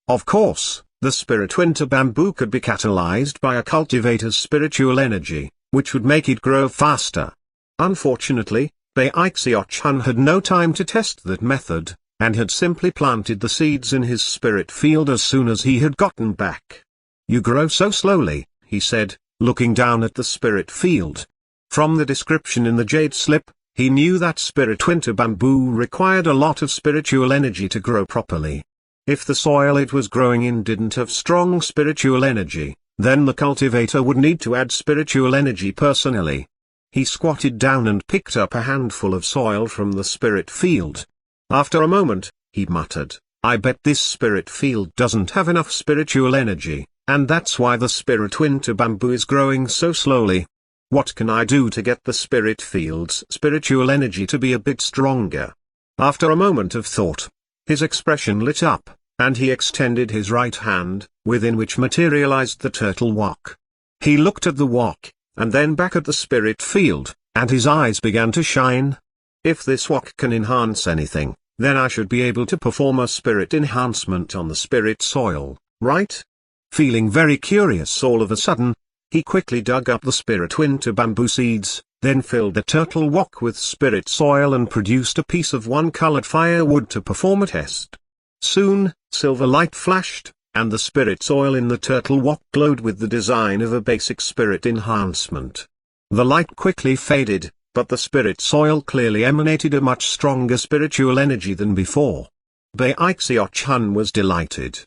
Of course, the spirit winter bamboo could be catalyzed by a cultivator's spiritual energy, which would make it grow faster. Unfortunately, Bai Xiaochun had no time to test that method, and had simply planted the seeds in his spirit field as soon as he had gotten back. "You grow so slowly," he said, looking down at the spirit field. From the description in the jade slip, he knew that spirit winter bamboo required a lot of spiritual energy to grow properly. If the soil it was growing in didn't have strong spiritual energy, then the cultivator would need to add spiritual energy personally. He squatted down and picked up a handful of soil from the spirit field. After a moment, he muttered, "I bet this spirit field doesn't have enough spiritual energy, and that's why the spirit winter bamboo is growing so slowly. What can I do to get the spirit field's spiritual energy to be a bit stronger?" After a moment of thought, his expression lit up, and he extended his right hand, within which materialized the turtle wok. He looked at the wok, and then back at the spirit field, and his eyes began to shine. "If this wok can enhance anything, then I should be able to perform a spirit enhancement on the spirit soil, right?" Feeling very curious all of a sudden, he quickly dug up the spirit winter bamboo seeds, then filled the turtle wok with spirit soil and produced a piece of one-colored firewood to perform a test. Soon, silver light flashed, and the spirit soil in the turtle wok glowed with the design of a basic spirit enhancement. The light quickly faded, but the spirit soil clearly emanated a much stronger spiritual energy than before. Bai Xiaochun was delighted.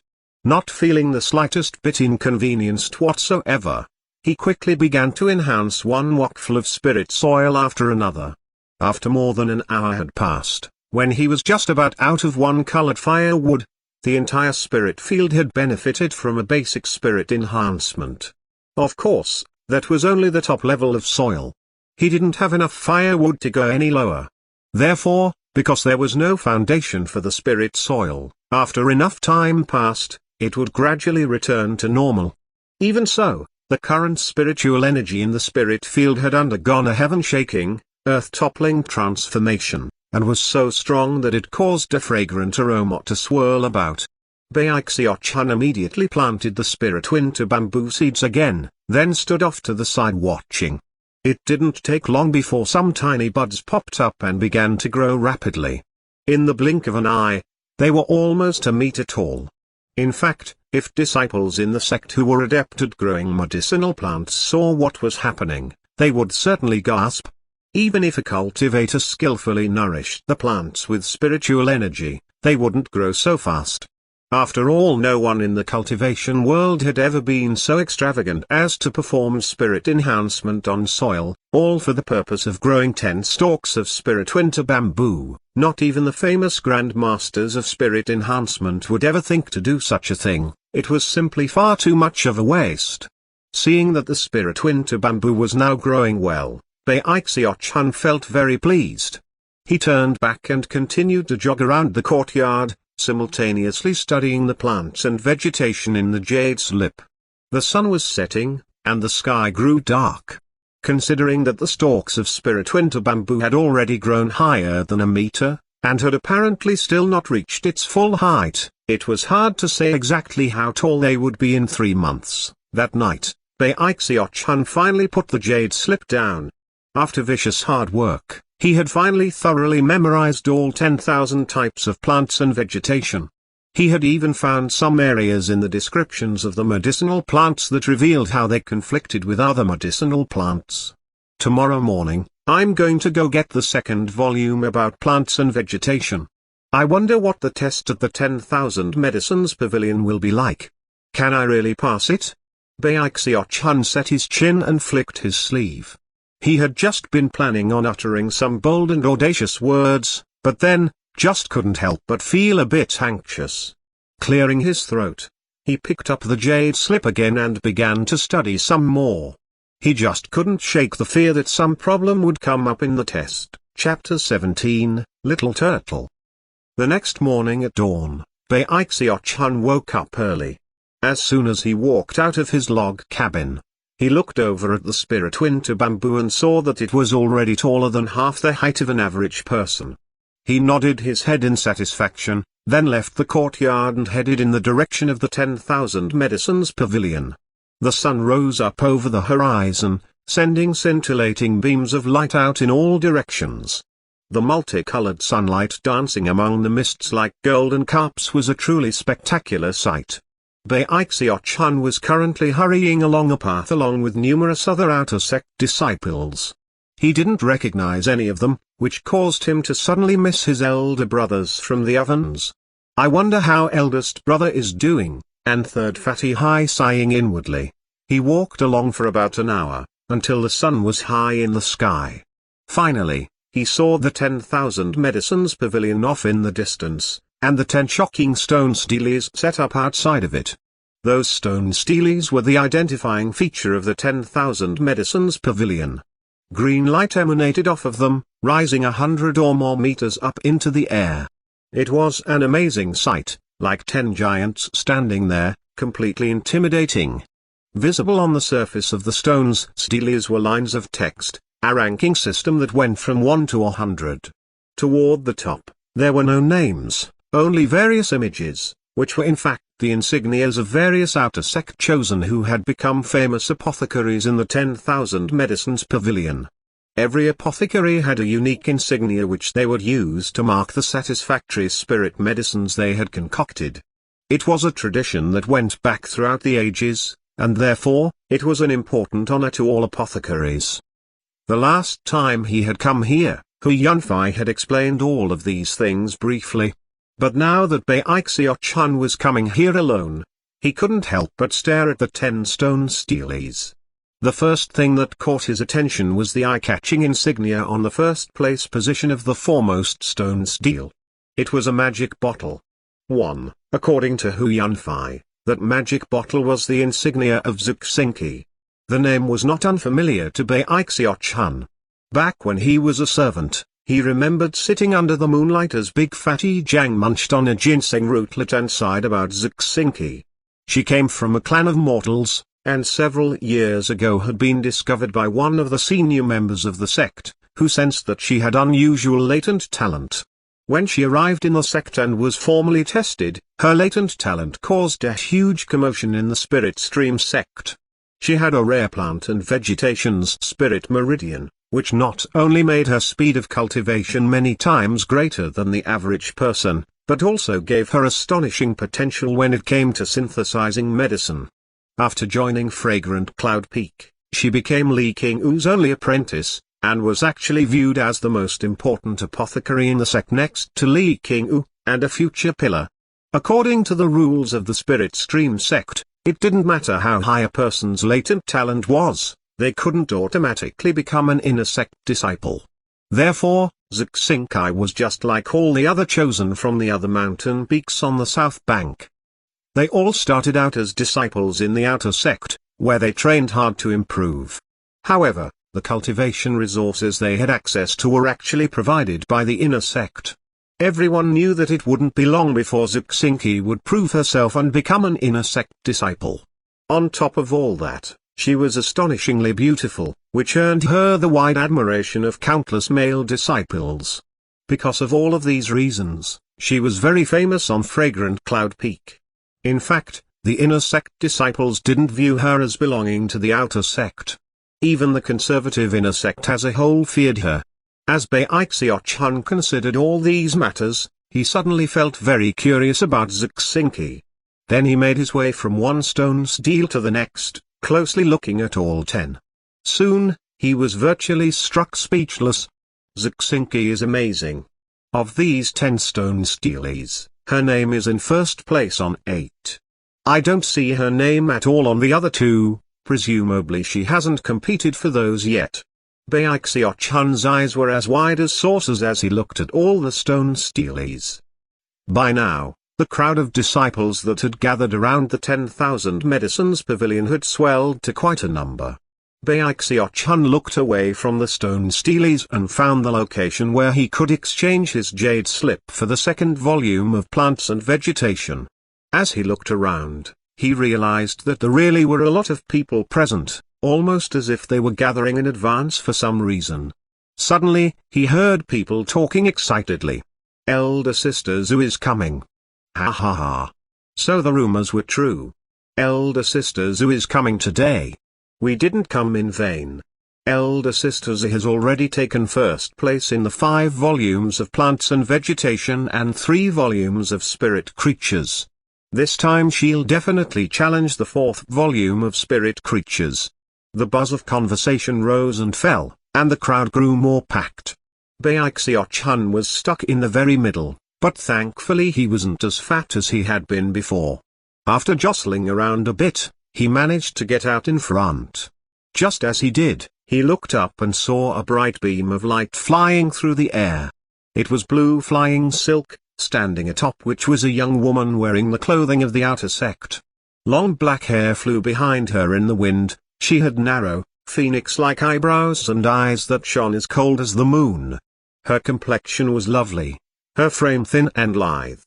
Not feeling the slightest bit inconvenienced whatsoever, he quickly began to enhance one wokful of spirit soil after another. After more than an hour had passed, when he was just about out of one-colored firewood, the entire spirit field had benefited from a basic spirit enhancement. Of course, that was only the top level of soil. He didn't have enough firewood to go any lower. Therefore, Because there was no foundation for the spirit soil, after enough time passed, it would gradually return to normal. Even so, the current spiritual energy in the spirit field had undergone a heaven-shaking, earth-toppling transformation, and was so strong that it caused a fragrant aroma to swirl about. Bai Xiaochun immediately planted the spirit winter bamboo seeds again, then stood off to the side watching. It didn't take long before some tiny buds popped up and began to grow rapidly. In the blink of an eye, they were almost a meter tall. In fact, if disciples in the sect who were adept at growing medicinal plants saw what was happening, they would certainly gasp. Even if a cultivator skillfully nourished the plants with spiritual energy, they wouldn't grow so fast. After all, no one in the cultivation world had ever been so extravagant as to perform spirit enhancement on soil, all for the purpose of growing 10 stalks of spirit winter bamboo. Not even the famous grandmasters of spirit enhancement would ever think to do such a thing. It was simply far too much of a waste. Seeing that the spirit winter bamboo was now growing well, Bai Xiaochun felt very pleased. He turned back and continued to jog around the courtyard, simultaneously studying the plants and vegetation in the jade slip. The sun was setting, and the sky grew dark. Considering that the stalks of spirit winter bamboo had already grown higher than a meter, and had apparently still not reached its full height, it was hard to say exactly how tall they would be in 3 months. That night, Bai Xiaochun finally put the jade slip down. After vicious hard work, he had finally thoroughly memorized all 10,000 types of plants and vegetation. He had even found some areas in the descriptions of the medicinal plants that revealed how they conflicted with other medicinal plants. Tomorrow morning, I'm going to go get the second volume about plants and vegetation. I wonder what the test at the 10,000 Medicines Pavilion will be like. Can I really pass it? Bai Xiaochun set his chin and flicked his sleeve. He had just been planning on uttering some bold and audacious words, but then, just couldn't help but feel a bit anxious. Clearing his throat, he picked up the jade slip again and began to study some more. He just couldn't shake the fear that some problem would come up in the test. Chapter 17, Little Turtle. The next morning at dawn, Bai Xiaochun woke up early. As soon as he walked out of his log cabin, he looked over at the spirit winter bamboo and saw that it was already taller than half the height of an average person. He nodded his head in satisfaction, then left the courtyard and headed in the direction of the 10,000 Medicines Pavilion. The sun rose up over the horizon, sending scintillating beams of light out in all directions. The multicolored sunlight dancing among the mists like golden carps was a truly spectacular sight. Bai Xiaochun was currently hurrying along a path along with numerous other outer sect disciples. He didn't recognize any of them, which caused him to suddenly miss his elder brothers from the ovens. I wonder how eldest brother is doing, and third Fatty High sighing inwardly. He walked along for about an hour, until the sun was high in the sky. Finally, he saw the 10,000 Medicines Pavilion off in the distance, and the 10 shocking stone steles set up outside of it. Those stone steles were the identifying feature of the 10,000 Medicines Pavilion. Green light emanated off of them, rising 100 or more meters up into the air. It was an amazing sight, like 10 giants standing there, completely intimidating. Visible on the surface of the stones steles were lines of text, a ranking system that went from 1 to 100. Toward the top, there were no names, only various images, which were in fact the insignias of various outer sect chosen who had become famous apothecaries in the 10,000 Medicines Pavilion. Every apothecary had a unique insignia which they would use to mark the satisfactory spirit medicines they had concocted. It was a tradition that went back throughout the ages, and therefore, it was an important honor to all apothecaries. The last time he had come here, Xianxia had explained all of these things briefly. But now that Bai Xiaochun was coming here alone, he couldn't help but stare at the 10 stone steles. The first thing that caught his attention was the eye-catching insignia on the first place position of the foremost stone stele. It was a magic bottle. According to Xianxia, that magic bottle was the insignia of xianxia. The name was not unfamiliar to Bai Xiaochun. Back when he was a servant, He remembered sitting under the moonlight as Big Fatty Jang munched on a ginseng rootlet and sighed about Xianxia. She came from a clan of mortals, and several years ago had been discovered by one of the senior members of the sect, who sensed that she had unusual latent talent. When she arrived in the sect and was formally tested, her latent talent caused a huge commotion in the Spirit Stream sect. She had a rare plant and vegetation's spirit meridian, which not only made her speed of cultivation many times greater than the average person, but also gave her astonishing potential when it came to synthesizing medicine. After joining Fragrant Cloud Peak, she became Li Qing'u's only apprentice, and was actually viewed as the most important apothecary in the sect next to Li Qing'u, and a future pillar. According to the rules of the Spirit Stream sect, it didn't matter how high a person's latent talent was, they couldn't automatically become an inner sect disciple. Therefore, Xianxia was just like all the other chosen from the other mountain peaks on the south bank. They all started out as disciples in the outer sect, where they trained hard to improve. However, the cultivation resources they had access to were actually provided by the inner sect. Everyone knew that it wouldn't be long before Xianxia would prove herself and become an inner sect disciple. On top of all that, she was astonishingly beautiful, which earned her the wide admiration of countless male disciples. Because of all of these reasons, she was very famous on Fragrant Cloud Peak. In fact, the inner sect disciples didn't view her as belonging to the outer sect. Even the conservative inner sect as a whole feared her. As Bai Xiaochun considered all these matters, he suddenly felt very curious about Xianxia. Then he made his way from one stone stele to the next, closely looking at all 10. Soon, he was virtually struck speechless. Xianxia is amazing. Of these 10 stone steles, her name is in first place on 8. I don't see her name at all on the other 2, presumably she hasn't competed for those yet. Bai Xiaochun's eyes were as wide as saucers as he looked at all the stone steles. By now, the crowd of disciples that had gathered around the 10,000 medicines pavilion had swelled to quite a number. Bai Xiaochun looked away from the stone steles and found the location where he could exchange his jade slip for the second volume of Plants and Vegetation. As he looked around, he realized that there really were a lot of people present, almost as if they were gathering in advance for some reason. Suddenly, he heard people talking excitedly. Elder Sister Zhu is coming. Ha ha ha. So the rumors were true. Elder Sister Zhu is coming today. We didn't come in vain. Elder Sister Zhu has already taken first place in the 5 volumes of Plants and Vegetation and 3 volumes of Spirit Creatures. This time she'll definitely challenge the 4th volume of Spirit Creatures. The buzz of conversation rose and fell, and the crowd grew more packed. Bai Xiaochun was stuck in the very middle, but thankfully he wasn't as fat as he had been before. After jostling around a bit, he managed to get out in front. Just as he did, he looked up and saw a bright beam of light flying through the air. It was blue flying silk, standing atop which was a young woman wearing the clothing of the outer sect. Long black hair flew behind her in the wind. She had narrow, phoenix-like eyebrows and eyes that shone as cold as the moon. Her complexion was lovely, her frame thin and lithe.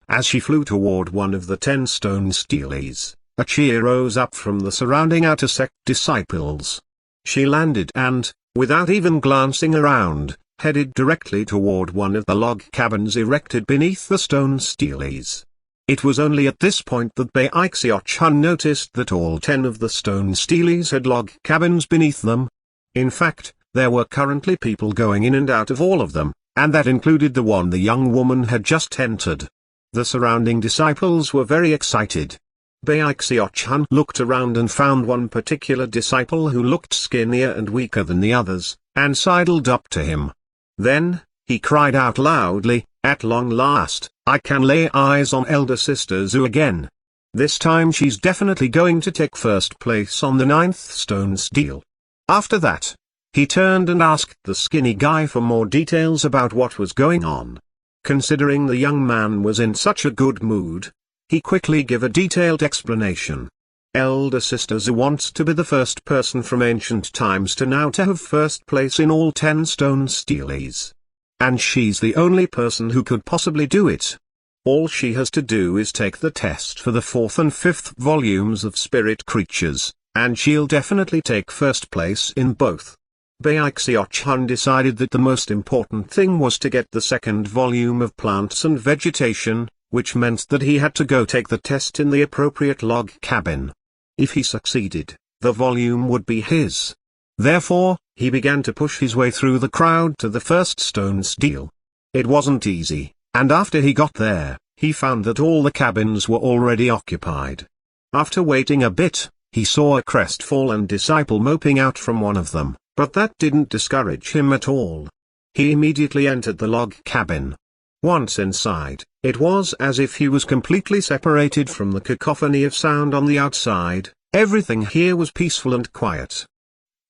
As she flew toward one of the 10 stone steles, a cheer rose up from the surrounding outer sect disciples. She landed and, without even glancing around, headed directly toward one of the log cabins erected beneath the stone steles. It was only at this point that Bai Xiaochun noticed that all 10 of the stone steles had log cabins beneath them. In fact, there were currently people going in and out of all of them, and that included the one the young woman had just entered. The surrounding disciples were very excited. Bai Xiaochun looked around and found one particular disciple who looked skinnier and weaker than the others, and sidled up to him. Then, he cried out loudly, "At long last, I can lay eyes on Elder Sister Zhu again. This time she's definitely going to take first place on the 9th stone stele." After that, he turned and asked the skinny guy for more details about what was going on. Considering the young man was in such a good mood, he quickly gave a detailed explanation. Elder Sister Zhu wants to be the first person from ancient times to now to have first place in all 10 stone steles. and she's the only person who could possibly do it. All she has to do is take the test for the 4th and 5th volumes of Spirit Creatures, and she'll definitely take first place in both. Bai Xiaochun decided that the most important thing was to get the 2nd volume of Plants and Vegetation, which meant that he had to go take the test in the appropriate log cabin. If he succeeded, the volume would be his. Therefore, he began to push his way through the crowd to the first stone stele. It wasn't easy, and after he got there, he found that all the cabins were already occupied. After waiting a bit, he saw a crestfallen disciple moping out from one of them, but that didn't discourage him at all. He immediately entered the log cabin. Once inside, it was as if he was completely separated from the cacophony of sound on the outside. Everything here was peaceful and quiet.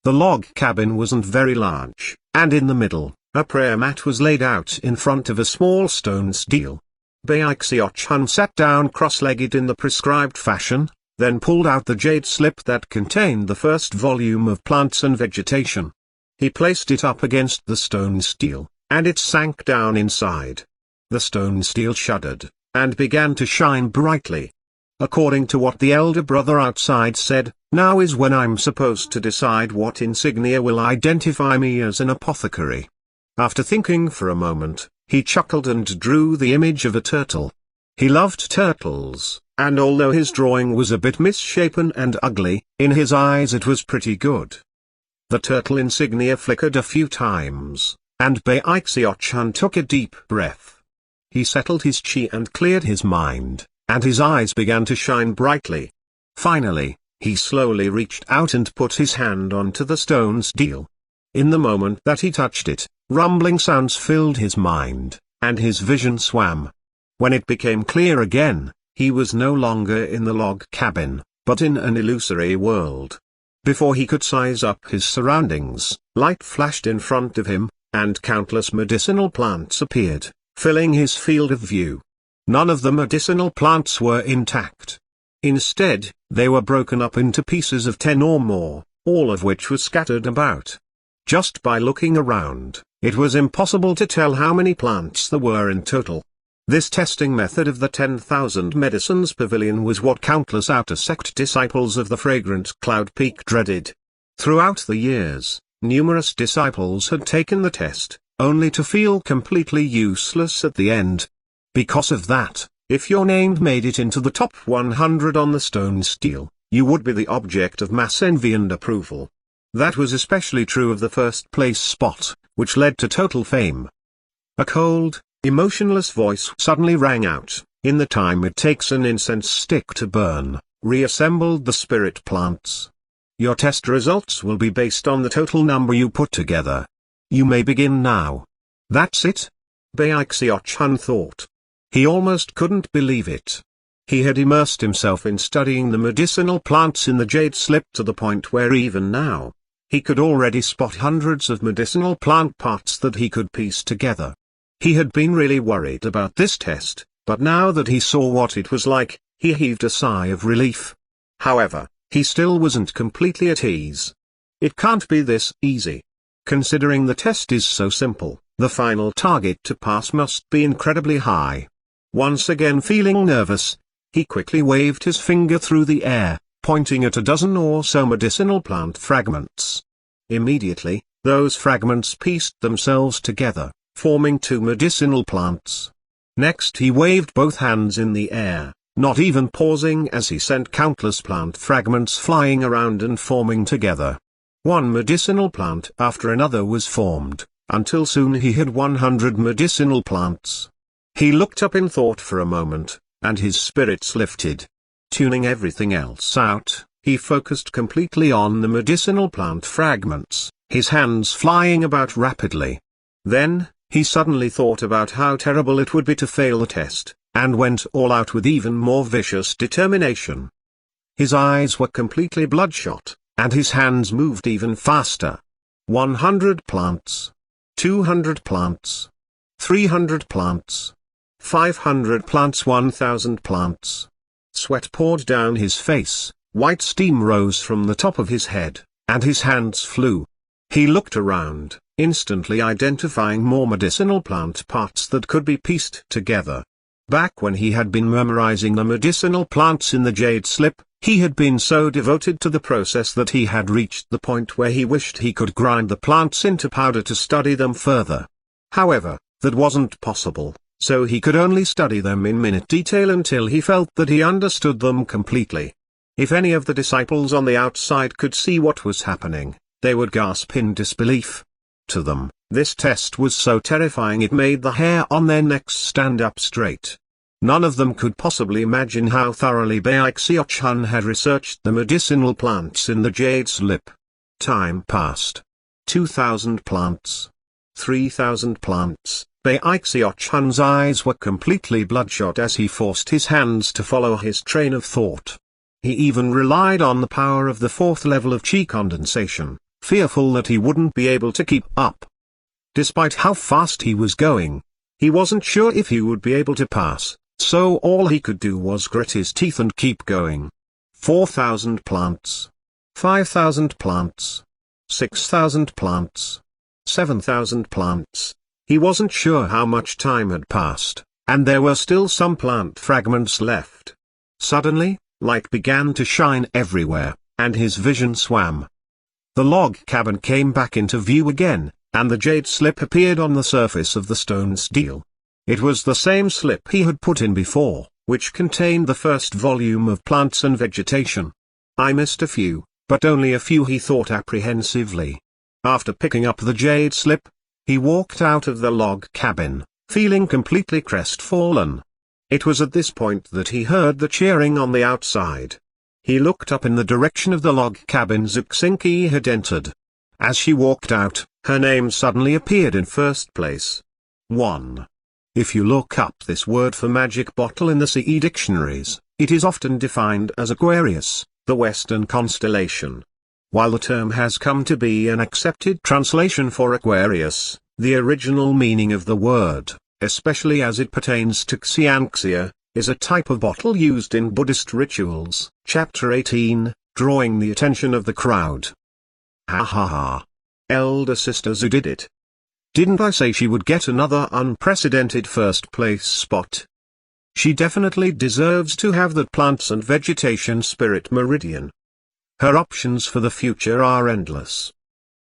The log cabin wasn't very large, and in the middle, a prayer mat was laid out in front of a small stone stele. Bai Xiaochun sat down cross-legged in the prescribed fashion, then pulled out the jade slip that contained the 1st volume of Plants and Vegetation. He placed it up against the stone stele, and it sank down inside. The stone stele shuddered, and began to shine brightly. According to what the elder brother outside said, now is when I'm supposed to decide what insignia will identify me as an apothecary. After thinking for a moment, he chuckled and drew the image of a turtle. He loved turtles, and although his drawing was a bit misshapen and ugly, in his eyes it was pretty good. The turtle insignia flickered a few times, and Bai Xiaochun took a deep breath. He settled his chi and cleared his mind, and his eyes began to shine brightly. Finally, he slowly reached out and put his hand onto the stone stele. In the moment that he touched it, rumbling sounds filled his mind, and his vision swam. When it became clear again, he was no longer in the log cabin, but in an illusory world. Before he could size up his surroundings, light flashed in front of him, and countless medicinal plants appeared, filling his field of view. None of the medicinal plants were intact. Instead, they were broken up into pieces of 10 or more, all of which were scattered about. Just by looking around, it was impossible to tell how many plants there were in total. This testing method of the 10,000 Medicines Pavilion was what countless outer sect disciples of the fragrant cloud peak dreaded. Throughout the years, numerous disciples had taken the test, only to feel completely useless at the end. Because of that, if your name made it into the top 100 on the stone stele, you would be the object of mass envy and approval. That was especially true of the first place spot, which led to total fame. A cold, emotionless voice suddenly rang out, "In the time it takes an incense stick to burn, reassembled the spirit plants. Your test results will be based on the total number you put together. You may begin now." That's it? Bai Xiaochun thought. He almost couldn't believe it. He had immersed himself in studying the medicinal plants in the jade slip to the point where even now, he could already spot hundreds of medicinal plant parts that he could piece together. He had been really worried about this test, but now that he saw what it was like, he heaved a sigh of relief. However, he still wasn't completely at ease. It can't be this easy. Considering the test is so simple, the final target to pass must be incredibly high. Once again feeling nervous, he quickly waved his finger through the air, pointing at a dozen or so medicinal plant fragments. Immediately, those fragments pieced themselves together, forming 2 medicinal plants. Next he waved both hands in the air, not even pausing as he sent countless plant fragments flying around and forming together. One medicinal plant after another was formed, until soon he had 100 medicinal plants. He looked up in thought for a moment, and his spirits lifted. Tuning everything else out, he focused completely on the medicinal plant fragments, his hands flying about rapidly. Then, he suddenly thought about how terrible it would be to fail the test, and went all out with even more vicious determination. His eyes were completely bloodshot, and his hands moved even faster. 100 plants. 200 plants. 300 plants. 500 plants. 1,000 plants. Sweat poured down his face, white steam rose from the top of his head, and his hands flew. He looked around, instantly identifying more medicinal plant parts that could be pieced together. Back when he had been memorizing the medicinal plants in the jade slip, he had been so devoted to the process that he had reached the point where he wished he could grind the plants into powder to study them further. However, that wasn't possible, so he could only study them in minute detail until he felt that he understood them completely. If any of the disciples on the outside could see what was happening, they would gasp in disbelief. To them, this test was so terrifying it made the hair on their necks stand up straight. None of them could possibly imagine how thoroughly Bai Xiaochun had researched the medicinal plants in the jade slip. Time passed. 2,000 plants. 3,000 plants. Bai Xiaochun's eyes were completely bloodshot as he forced his hands to follow his train of thought. He even relied on the power of the 4th level of qi condensation, fearful that he wouldn't be able to keep up. Despite how fast he was going, he wasn't sure if he would be able to pass, so all he could do was grit his teeth and keep going. 4,000 plants. 5,000 plants. 6,000 plants. 7,000 plants. He wasn't sure how much time had passed, and there were still some plant fragments left. Suddenly, light began to shine everywhere, and his vision swam. The log cabin came back into view again, and the jade slip appeared on the surface of the stone stele. It was the same slip he had put in before, which contained the first volume of plants and vegetation. I missed a few, but only a few, he thought apprehensively. After picking up the jade slip, he walked out of the log cabin, feeling completely crestfallen. It was at this point that he heard the cheering on the outside. He looked up in the direction of the log cabin Xianxia had entered. As she walked out, her name suddenly appeared in first place. 1. If you look up this word for magic bottle in the CE dictionaries, it is often defined as Aquarius, the Western constellation. While the term has come to be an accepted translation for Aquarius, the original meaning of the word, especially as it pertains to xianxia, is a type of bottle used in Buddhist rituals. Chapter 18, drawing the attention of the crowd. Ha ha ha. Elder sister Zhu did it. Didn't I say she would get another unprecedented first place spot? She definitely deserves to have that plants and vegetation spirit meridian. Her options for the future are endless.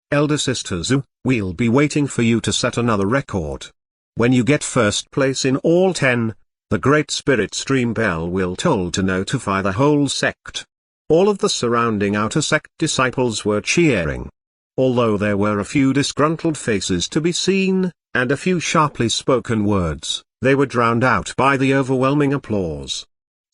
Elder sister Zhu, we'll be waiting for you to set another record. When you get first place in all 10, the Great Spirit Stream bell will toll to notify the whole sect. All of the surrounding outer sect disciples were cheering. Although there were a few disgruntled faces to be seen, and a few sharply spoken words, they were drowned out by the overwhelming applause.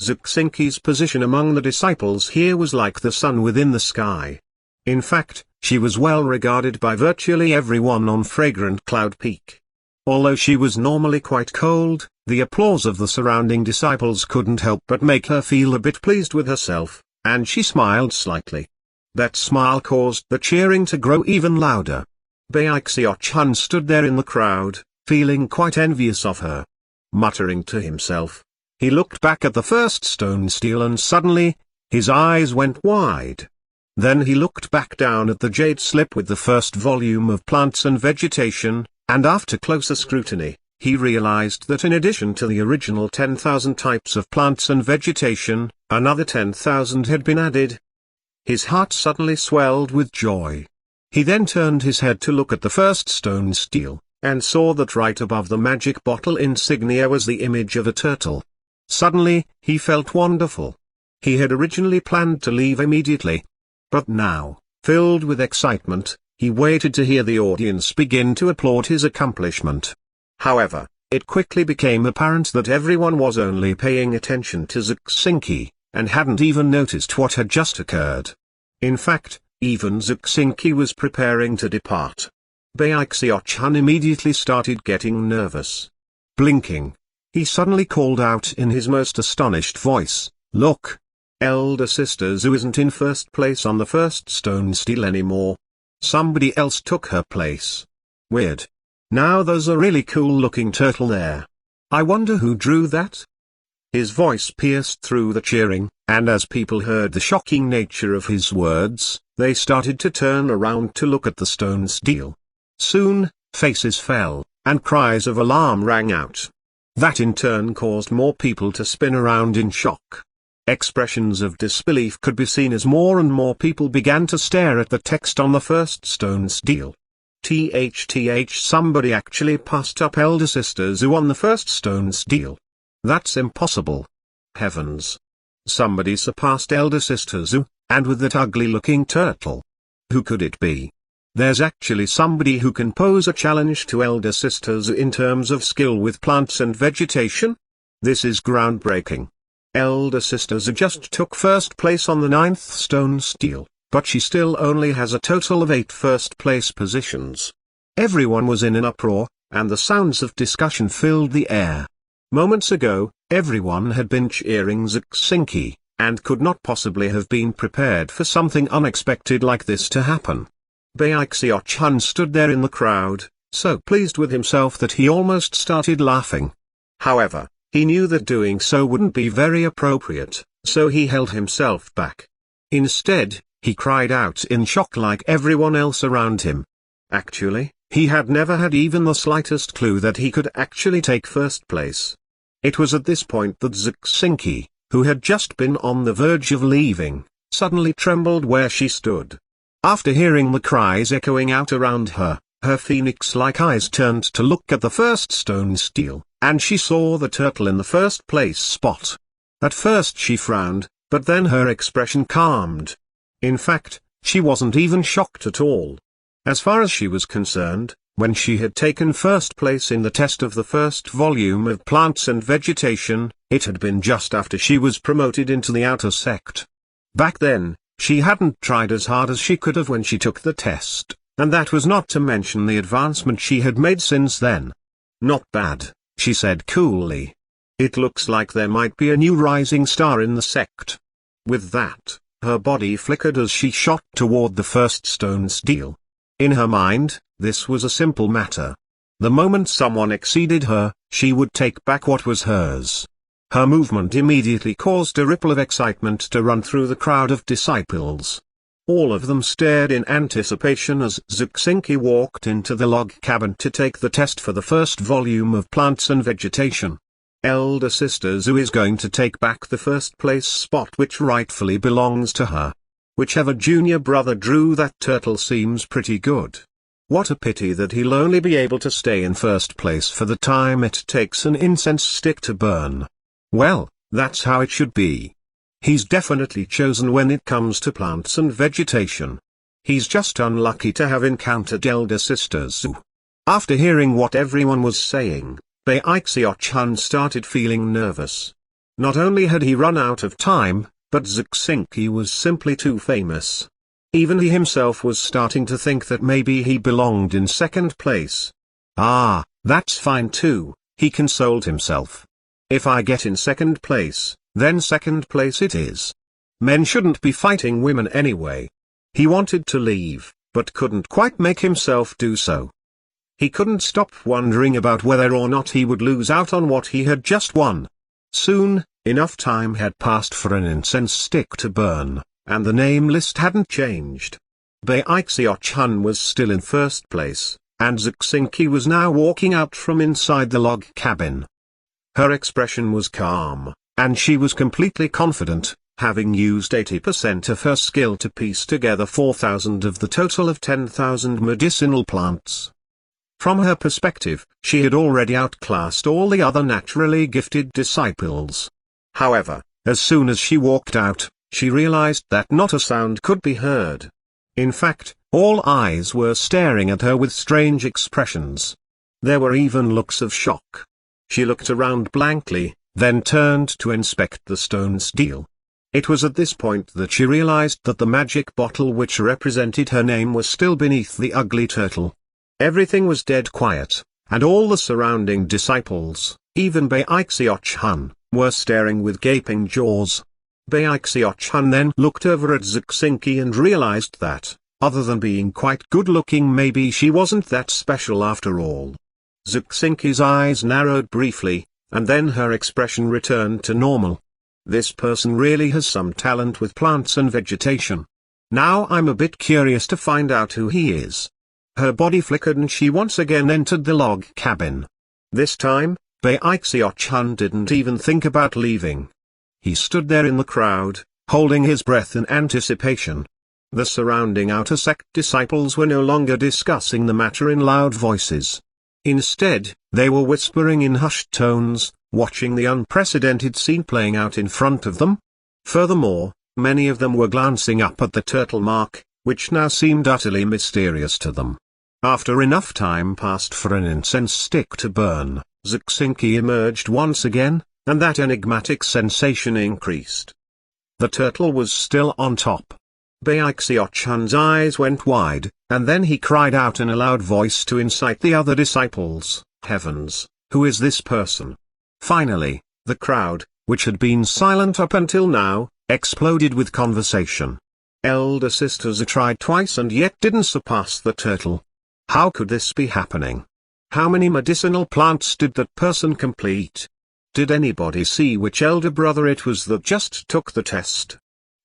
Xianxia's position among the disciples here was like the sun within the sky. In fact, she was well regarded by virtually everyone on Fragrant Cloud Peak. Although she was normally quite cold, the applause of the surrounding disciples couldn't help but make her feel a bit pleased with herself, and she smiled slightly. That smile caused the cheering to grow even louder. Bai Xiaochun stood there in the crowd, feeling quite envious of her. Muttering to himself, he looked back at the first stone stele and suddenly, his eyes went wide. Then he looked back down at the jade slip with the first volume of plants and vegetation, and after closer scrutiny, he realized that in addition to the original 10,000 types of plants and vegetation, another 10,000 had been added. His heart suddenly swelled with joy. He then turned his head to look at the first stone stele, and saw that right above the magic bottle insignia was the image of a turtle. Suddenly, he felt wonderful. He had originally planned to leave immediately. But now, filled with excitement, he waited to hear the audience begin to applaud his accomplishment. However, it quickly became apparent that everyone was only paying attention to Xianxia, and hadn't even noticed what had just occurred. In fact, even Xianxia was preparing to depart. Bai Xiaochun immediately started getting nervous. Blinking, he suddenly called out in his most astonished voice, "Look! Elder sister Zhu isn't in first place on the first stone stele anymore. Somebody else took her place. Weird. Now there's a really cool-looking turtle there. I wonder who drew that?" His voice pierced through the cheering, and as people heard the shocking nature of his words, They started to turn around to look at the stone's deal. Soon, faces fell, and cries of alarm rang out. That in turn caused more people to spin around in shock. Expressions of disbelief could be seen as more and more people began to stare at the text on the first stone's deal. Somebody actually passed up elder sister Zhu on the first stone's deal. That's impossible. Heavens. Somebody surpassed elder sister Zhu, and with that ugly-looking turtle. Who could it be? There's actually somebody who can pose a challenge to elder sister Zhu in terms of skill with plants and vegetation? This is groundbreaking. Elder sister Zhu just took first place on the 9th stone's deal, but she still only has a total of 8 first-place positions. Everyone was in an uproar, and the sounds of discussion filled the air. Moments ago, everyone had been cheering Xianxia, and could not possibly have been prepared for something unexpected like this to happen. Bai Xiaochun stood there in the crowd, so pleased with himself that he almost started laughing. However, he knew that doing so wouldn't be very appropriate, so he held himself back. Instead, he cried out in shock like everyone else around him. Actually, he had never had even the slightest clue that he could actually take first place. It was at this point that Xianxia, who had just been on the verge of leaving, suddenly trembled where she stood. After hearing the cries echoing out around her, her phoenix-like eyes turned to look at the first stone's deal, and she saw the turtle in the first place spot. At first she frowned, but then her expression calmed. In fact, she wasn't even shocked at all. As far as she was concerned, when she had taken first place in the test of the first volume of Plants and Vegetation, it had been just after she was promoted into the outer sect. Back then, she hadn't tried as hard as she could have when she took the test, and that was not to mention the advancement she had made since then. Not bad, she said coolly. It looks like there might be a new rising star in the sect. With that, her body flickered as she shot toward the first stone's deal. In her mind, this was a simple matter. The moment someone exceeded her, she would take back what was hers. Her movement immediately caused a ripple of excitement to run through the crowd of disciples. All of them stared in anticipation as Xianxia walked into the log cabin to take the test for the first volume of Plants and Vegetation. Elder sister Zhu is going to take back the first place spot which rightfully belongs to her. Whichever junior brother drew that turtle seems pretty good. What a pity that he'll only be able to stay in first place for the time it takes an incense stick to burn. Well, that's how it should be. He's definitely chosen when it comes to plants and vegetation. He's just unlucky to have encountered elder sister Zhu. After hearing what everyone was saying, Bai Xiaochun started feeling nervous. Not only had he run out of time, but Xianxia was simply too famous. Even he himself was starting to think that maybe he belonged in second place. Ah, that's fine too, he consoled himself. If I get in second place, then second place it is. Men shouldn't be fighting women anyway. He wanted to leave, but couldn't quite make himself do so. He couldn't stop wondering about whether or not he would lose out on what he had just won. Soon, enough time had passed for an incense stick to burn, and the name list hadn't changed. Bai Xiaochun was still in first place, and Xianxia was now walking out from inside the log cabin. Her expression was calm, and she was completely confident, having used 80% of her skill to piece together 4,000 of the total of 10,000 medicinal plants. From her perspective, she had already outclassed all the other naturally gifted disciples. However, as soon as she walked out, she realized that not a sound could be heard. In fact, all eyes were staring at her with strange expressions. There were even looks of shock. She looked around blankly, then turned to inspect the stone's deal. It was at this point that she realized that the magic bottle which represented her name was still beneath the ugly turtle. Everything was dead quiet, and all the surrounding disciples, even Bai Xiaochun, were staring with gaping jaws. Bai Xiaochun then looked over at Xianxia and realized that, other than being quite good-looking, maybe she wasn't that special after all. Xianxia's eyes narrowed briefly, and then her expression returned to normal. This person really has some talent with plants and vegetation. Now I'm a bit curious to find out who he is. Her body flickered and she once again entered the log cabin. This time, Bai Xiaochun didn't even think about leaving. He stood there in the crowd, holding his breath in anticipation. The surrounding outer sect disciples were no longer discussing the matter in loud voices. Instead, they were whispering in hushed tones, watching the unprecedented scene playing out in front of them. Furthermore, many of them were glancing up at the turtle mark, which now seemed utterly mysterious to them. After enough time passed for an incense stick to burn, Xianxia emerged once again, and that enigmatic sensation increased. The turtle was still on top. Bai Xiaochun's eyes went wide, and then he cried out in a loud voice to incite the other disciples, "Heavens, who is this person?" Finally, the crowd, which had been silent up until now, exploded with conversation. Elder sisters tried twice and yet didn't surpass the turtle. How could this be happening? How many medicinal plants did that person complete? Did anybody see which elder brother it was that just took the test?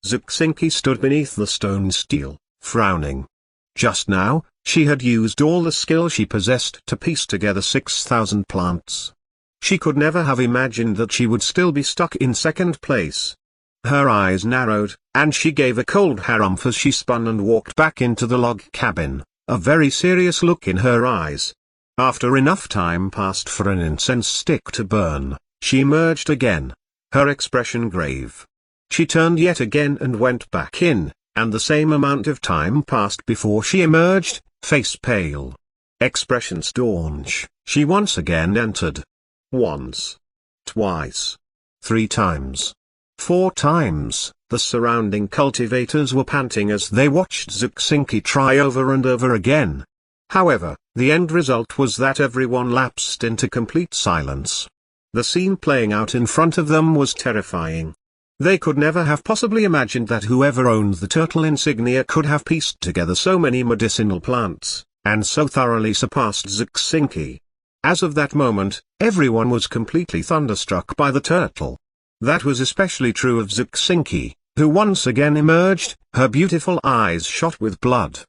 Xianxia stood beneath the stone stele, frowning. Just now, she had used all the skill she possessed to piece together 6,000 plants. She could never have imagined that she would still be stuck in second place. Her eyes narrowed, and she gave a cold harumph as she spun and walked back into the log cabin, a very serious look in her eyes. After enough time passed for an incense stick to burn, she emerged again, her expression grave. She turned yet again and went back in, and the same amount of time passed before she emerged, face pale. Expression staunch, she once again entered. Once. Twice. 3 times. 4 times, the surrounding cultivators were panting as they watched Xianxia try over and over again. However, the end result was that everyone lapsed into complete silence. The scene playing out in front of them was terrifying. They could never have possibly imagined that whoever owned the turtle insignia could have pieced together so many medicinal plants, and so thoroughly surpassed Xianxia. As of that moment, everyone was completely thunderstruck by the turtle. That was especially true of Xianxia, who once again emerged, her beautiful eyes shot with blood.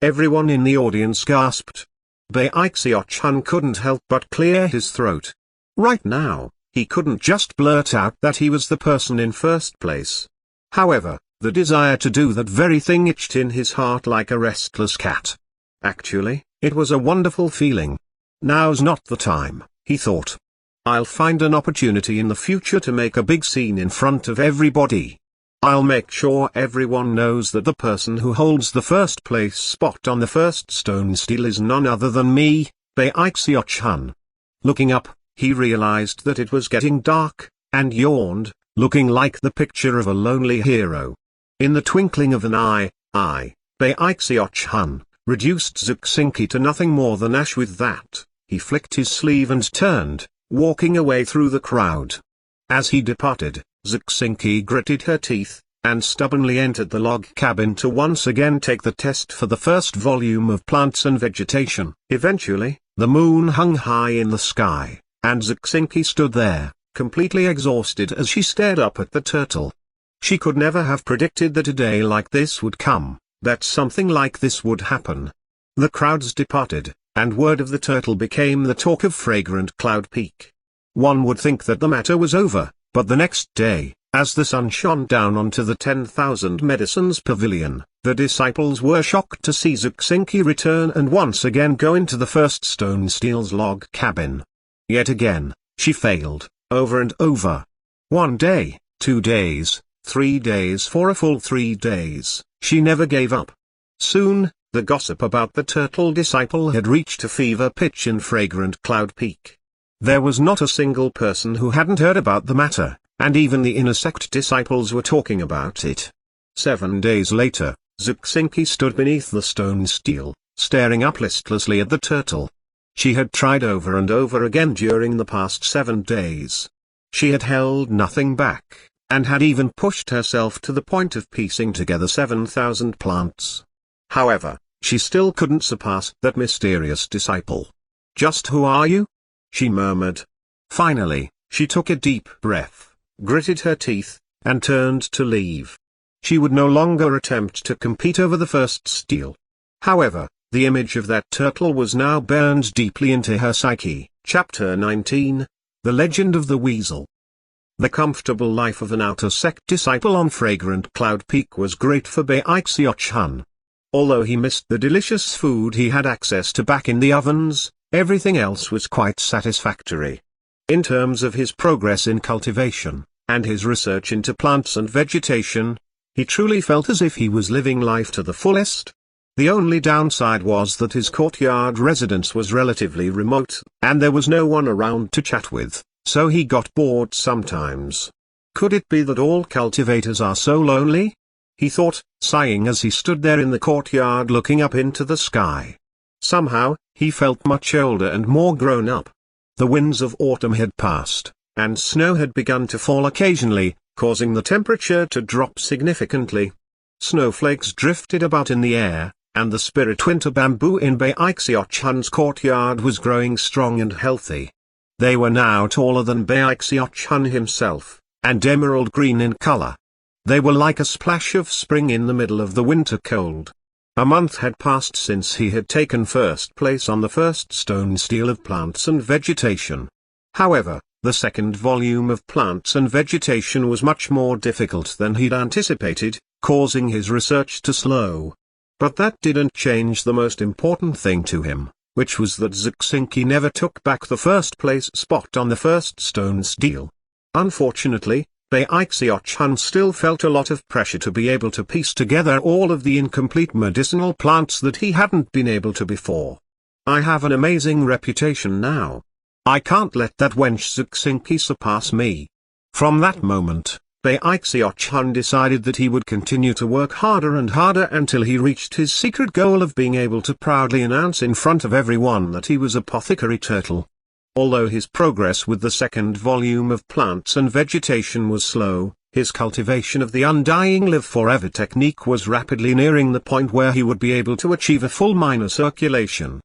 Everyone in the audience gasped. Bai Xiaochun couldn't help but clear his throat. Right now, he couldn't just blurt out that he was the person in first place. However, the desire to do that very thing itched in his heart like a restless cat. Actually, it was a wonderful feeling. Now's not the time, he thought. I'll find an opportunity in the future to make a big scene in front of everybody. I'll make sure everyone knows that the person who holds the first place spot on the first stone stele is none other than me, Bai Xiaochun. Looking up, he realized that it was getting dark, and yawned, looking like the picture of a lonely hero. In the twinkling of an eye, Bai Xiaochun reduced Xianxia to nothing more than ash. With that, he flicked his sleeve and turned, walking away through the crowd. As he departed, Xianxia gritted her teeth, and stubbornly entered the log cabin to once again take the test for the first volume of plants and vegetation. Eventually, the moon hung high in the sky, and Xianxia stood there, completely exhausted as she stared up at the turtle. She could never have predicted that a day like this would come, that something like this would happen. The crowds departed, and word of the turtle became the talk of fragrant Cloud Peak. One would think that the matter was over, but the next day, as the sun shone down onto the 10,000 medicines pavilion, the disciples were shocked to see Xianxia return and once again go into the first stone stele's log cabin. Yet again, she failed, over and over. 1 day, 2 days, 3 days, for a full 3 days, she never gave up. Soon, the gossip about the turtle disciple had reached a fever pitch in fragrant Cloud Peak. There was not a single person who hadn't heard about the matter, and even the inner sect disciples were talking about it. 7 days later, Xianxia stood beneath the stone stele, staring up listlessly at the turtle. She had tried over and over again during the past 7 days. She had held nothing back, and had even pushed herself to the point of piecing together 7,000 plants. However, she still couldn't surpass that mysterious disciple. "Just who are you?" she murmured. Finally, she took a deep breath, gritted her teeth, and turned to leave. She would no longer attempt to compete over the first steal. However, the image of that turtle was now burned deeply into her psyche. Chapter 19, The Legend of the Weasel. The comfortable life of an outer sect disciple on Fragrant Cloud Peak was great for Bai Xiaochun. Although he missed the delicious food he had access to back in the ovens, everything else was quite satisfactory. In terms of his progress in cultivation, and his research into plants and vegetation, he truly felt as if he was living life to the fullest. The only downside was that his courtyard residence was relatively remote, and there was no one around to chat with, so he got bored sometimes. Could it be that all cultivators are so lonely? He thought, sighing as he stood there in the courtyard looking up into the sky. Somehow, he felt much older and more grown up. The winds of autumn had passed, and snow had begun to fall occasionally, causing the temperature to drop significantly. Snowflakes drifted about in the air, and the spirit winter bamboo in Bai Xiaochun's courtyard was growing strong and healthy. They were now taller than Bai Xiaochun himself, and emerald green in color. They were like a splash of spring in the middle of the winter cold. A month had passed since he had taken first place on the first stone steal of plants and vegetation. However, the second volume of plants and vegetation was much more difficult than he'd anticipated, causing his research to slow. But that didn't change the most important thing to him, which was that xianxia never took back the first place spot on the first stone steal. Unfortunately, Bai Xiaochun still felt a lot of pressure to be able to piece together all of the incomplete medicinal plants that he hadn't been able to before. I have an amazing reputation now. I can't let that wench xianxia surpass me. From that moment, Bai Xiaochun decided that he would continue to work harder and harder until he reached his secret goal of being able to proudly announce in front of everyone that he was Apothecary Turtle. Although his progress with the second volume of plants and vegetation was slow, his cultivation of the undying live forever technique was rapidly nearing the point where he would be able to achieve a full minor circulation.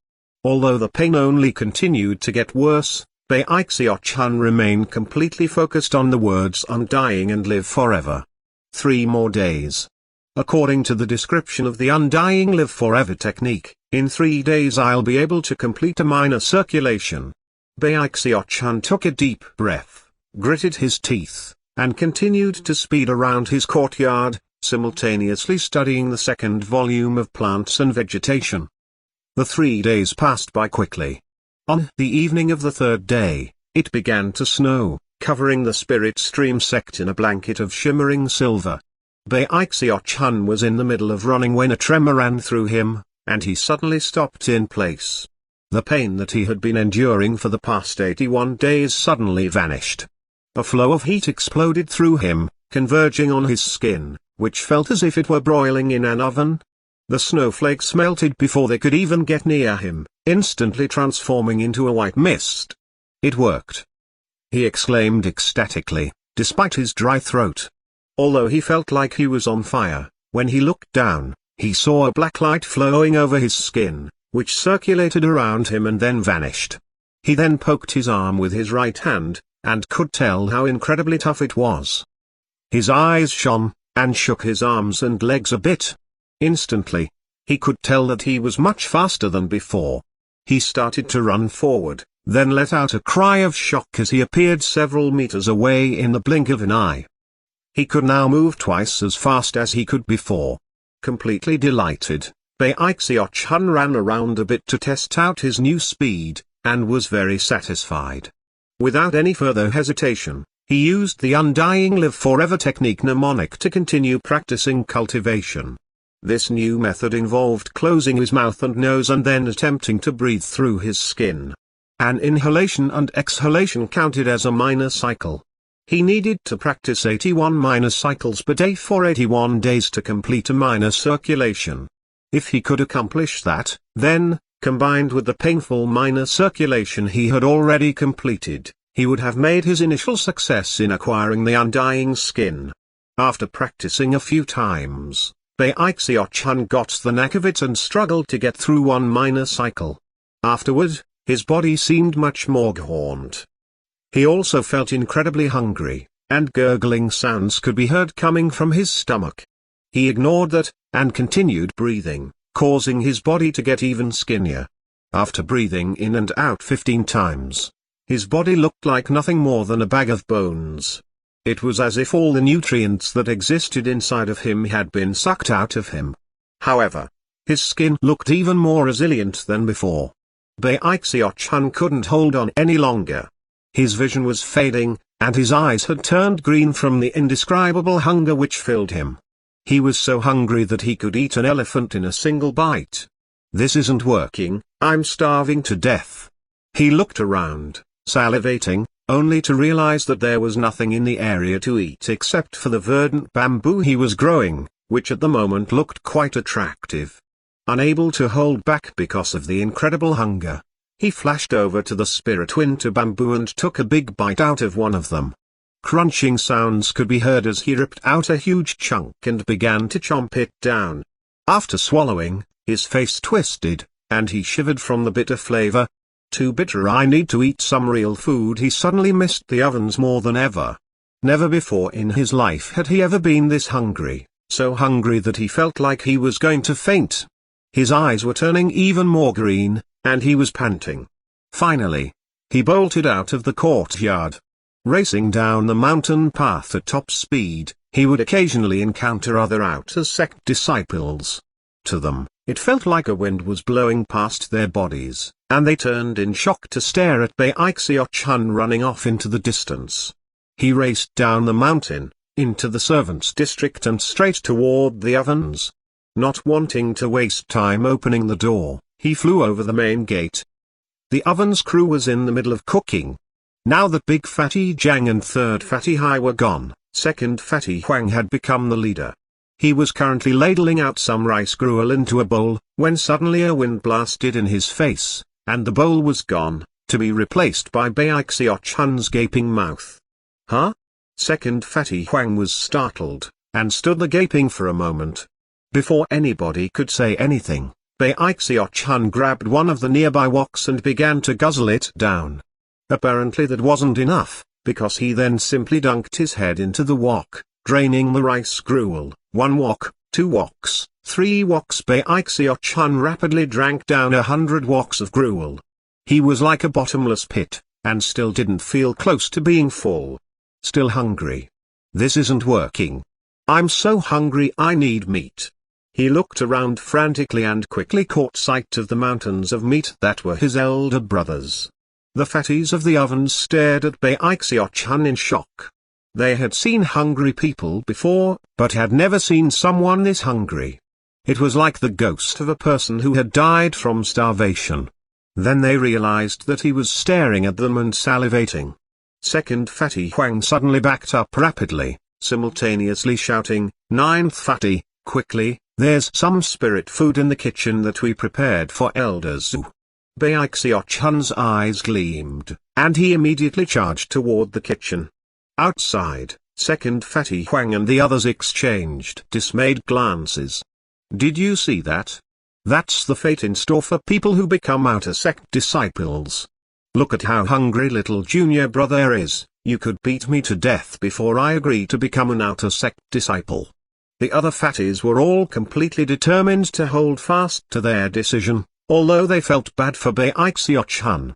Although the pain only continued to get worse, Bai Xiaochun remained completely focused on the words undying and live forever. 3 more days. According to the description of the undying live forever technique, in 3 days I'll be able to complete a minor circulation. Bai Xiaochun took a deep breath, gritted his teeth, and continued to speed around his courtyard, simultaneously studying the second volume of plants and vegetation. The 3 days passed by quickly. On the evening of the 3rd day, it began to snow, covering the spirit stream sect in a blanket of shimmering silver. Bai Xiaochun was in the middle of running when a tremor ran through him, and he suddenly stopped in place. The pain that he had been enduring for the past 81 days suddenly vanished. A flow of heat exploded through him, converging on his skin, which felt as if it were broiling in an oven. The snowflakes melted before they could even get near him, instantly transforming into a white mist. It worked! He exclaimed ecstatically, despite his dry throat. Although he felt like he was on fire, when he looked down, he saw a black light flowing over his skin, which circulated around him and then vanished. He then poked his arm with his right hand, and could tell how incredibly tough it was. His eyes shone, and shook his arms and legs a bit. Instantly, he could tell that he was much faster than before. He started to run forward, then let out a cry of shock as he appeared several meters away in the blink of an eye. He could now move twice as fast as he could before. Completely delighted, Bai Xiaochun ran around a bit to test out his new speed, and was very satisfied. Without any further hesitation, he used the undying live forever technique mnemonic to continue practicing cultivation. This new method involved closing his mouth and nose and then attempting to breathe through his skin. An inhalation and exhalation counted as a minor cycle. He needed to practice 81 minor cycles per day for 81 days to complete a minor circulation. If he could accomplish that, then, combined with the painful minor circulation he had already completed, he would have made his initial success in acquiring the undying skin. After practicing a few times, Bai Xiaochun got the knack of it and struggled to get through one minor cycle. Afterward, his body seemed much more gaunt. He also felt incredibly hungry, and gurgling sounds could be heard coming from his stomach. He ignored that, and continued breathing, causing his body to get even skinnier. After breathing in and out 15 times, his body looked like nothing more than a bag of bones. It was as if all the nutrients that existed inside of him had been sucked out of him. However, his skin looked even more resilient than before. Bai Xiaochun couldn't hold on any longer. His vision was fading, and his eyes had turned green from the indescribable hunger which filled him. He was so hungry that he could eat an elephant in a single bite. This isn't working, I'm starving to death. He looked around, salivating, only to realize that there was nothing in the area to eat except for the verdant bamboo he was growing, which at the moment looked quite attractive. Unable to hold back because of the incredible hunger, he flashed over to the spirit winter bamboo and took a big bite out of one of them. Crunching sounds could be heard as he ripped out a huge chunk and began to chomp it down. After swallowing, his face twisted, and he shivered from the bitter flavor. Too bitter, I need to eat some real food. He suddenly missed the ovens more than ever. Never before in his life had he ever been this hungry, so hungry that he felt like he was going to faint. His eyes were turning even more green, and he was panting. Finally, he bolted out of the courtyard. Racing down the mountain path at top speed, he would occasionally encounter other outer sect disciples. To them, it felt like a wind was blowing past their bodies, and they turned in shock to stare at Bai Xiaochun running off into the distance. He raced down the mountain, into the servants' district and straight toward the ovens. Not wanting to waste time opening the door, he flew over the main gate. The ovens crew was in the middle of cooking. Now that Big Fatty Jiang and Third Fatty Hai were gone, Second Fatty Huang had become the leader. He was currently ladling out some rice gruel into a bowl, when suddenly a wind blasted in his face, and the bowl was gone, to be replaced by Bai Xiaochun's gaping mouth. Huh? Second Fatty Huang was startled, and stood there gaping for a moment. Before anybody could say anything, Bai Xiaochun grabbed one of the nearby woks and began to guzzle it down. Apparently that wasn't enough, because he then simply dunked his head into the wok, draining the rice gruel. 1 wok, 2 woks, 3 woks. Bai Xiaochun rapidly drank down 100 woks of gruel. He was like a bottomless pit, and still didn't feel close to being full. Still hungry. This isn't working. I'm so hungry, I need meat. He looked around frantically and quickly caught sight of the mountains of meat that were his elder brothers. The fatties of the ovens stared at Bai Xiaochun in shock. They had seen hungry people before, but had never seen someone this hungry. It was like the ghost of a person who had died from starvation. Then they realized that he was staring at them and salivating. Second Fatty Huang suddenly backed up rapidly, simultaneously shouting, "Ninth Fatty, quickly, there's some spirit food in the kitchen that we prepared for Elder Zhu." Bai Xiaochun's eyes gleamed, and he immediately charged toward the kitchen. Outside, Second Fatty Huang and the others exchanged dismayed glances. Did you see that? That's the fate in store for people who become outer sect disciples. Look at how hungry little junior brother is. You could beat me to death before I agree to become an outer sect disciple. The other fatties were all completely determined to hold fast to their decision, although they felt bad for Bai Xiaochun.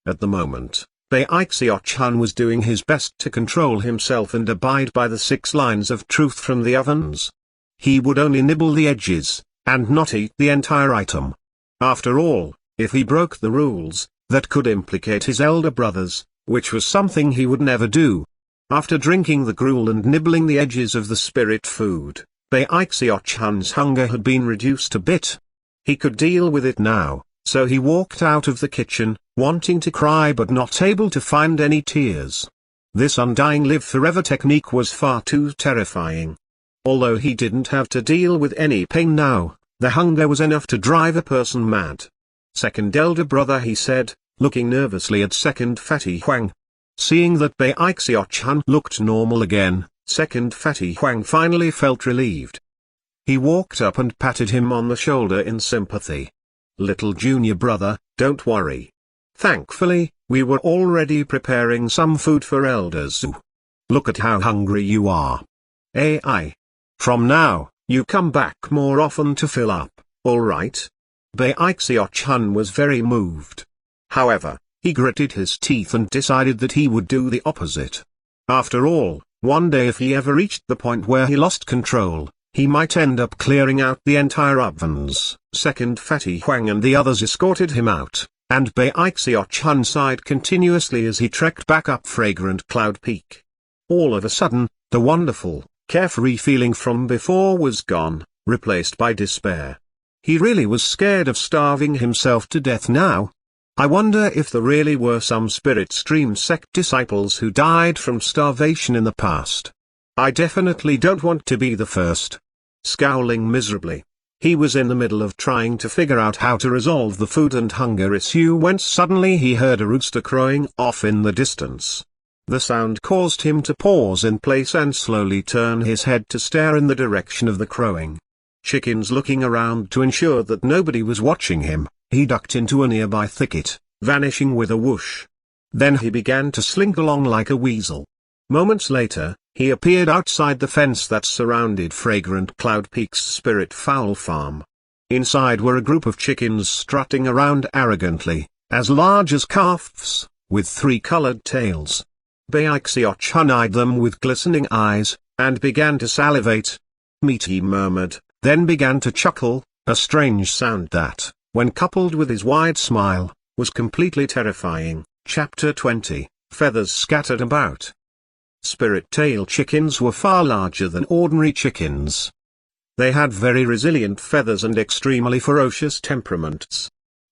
At the moment, Bai Xiaochun was doing his best to control himself and abide by the 6 lines of truth from the ovens. He would only nibble the edges, and not eat the entire item. After all, if he broke the rules, that could implicate his elder brothers, which was something he would never do. After drinking the gruel and nibbling the edges of the spirit food, Bai Xiaochun's hunger had been reduced a bit. He could deal with it now, so he walked out of the kitchen, wanting to cry but not able to find any tears. This undying live forever technique was far too terrifying. Although he didn't have to deal with any pain now, the hunger was enough to drive a person mad. Second elder brother, he said, looking nervously at Second Fatty Huang. Seeing that Bai Xiaochun looked normal again, Second Fatty Huang finally felt relieved. He walked up and patted him on the shoulder in sympathy. Little junior brother, don't worry. Thankfully, we were already preparing some food for Elder Zhu. Look at how hungry you are. AI. From now, You come back more often to fill up, alright? Bai Xiaochun was very moved. However, he gritted his teeth and decided that he would do the opposite. After all, one day if he ever reached the point where he lost control, he might end up clearing out the entire ovens. Second Fatty Huang and the others escorted him out, and Bai Xiaochun sighed continuously as he trekked back up Fragrant Cloud Peak. All of a sudden, the wonderful, carefree feeling from before was gone, replaced by despair. He really was scared of starving himself to death now. I wonder if there really were some Spirit Stream sect disciples who died from starvation in the past. I definitely don't want to be the first. Scowling miserably, he was in the middle of trying to figure out how to resolve the food and hunger issue when suddenly he heard a rooster crowing off in the distance. The sound caused him to pause in place and slowly turn his head to stare in the direction of the crowing. Chickens looking around to ensure that nobody was watching him, he ducked into a nearby thicket, vanishing with a whoosh. Then he began to slink along like a weasel. Moments later, he appeared outside the fence that surrounded Fragrant Cloud Peak's Spirit Fowl Farm. Inside were a group of chickens strutting around arrogantly, as large as calves, with 3 colored tails. Bai Xiaochun eyed them with glistening eyes, and began to salivate. "Meat," he murmured, then began to chuckle, a strange sound that, when coupled with his wide smile, was completely terrifying. Chapter 20, Feathers Scattered About. Spirit tail chickens were far larger than ordinary chickens. They had very resilient feathers and extremely ferocious temperaments.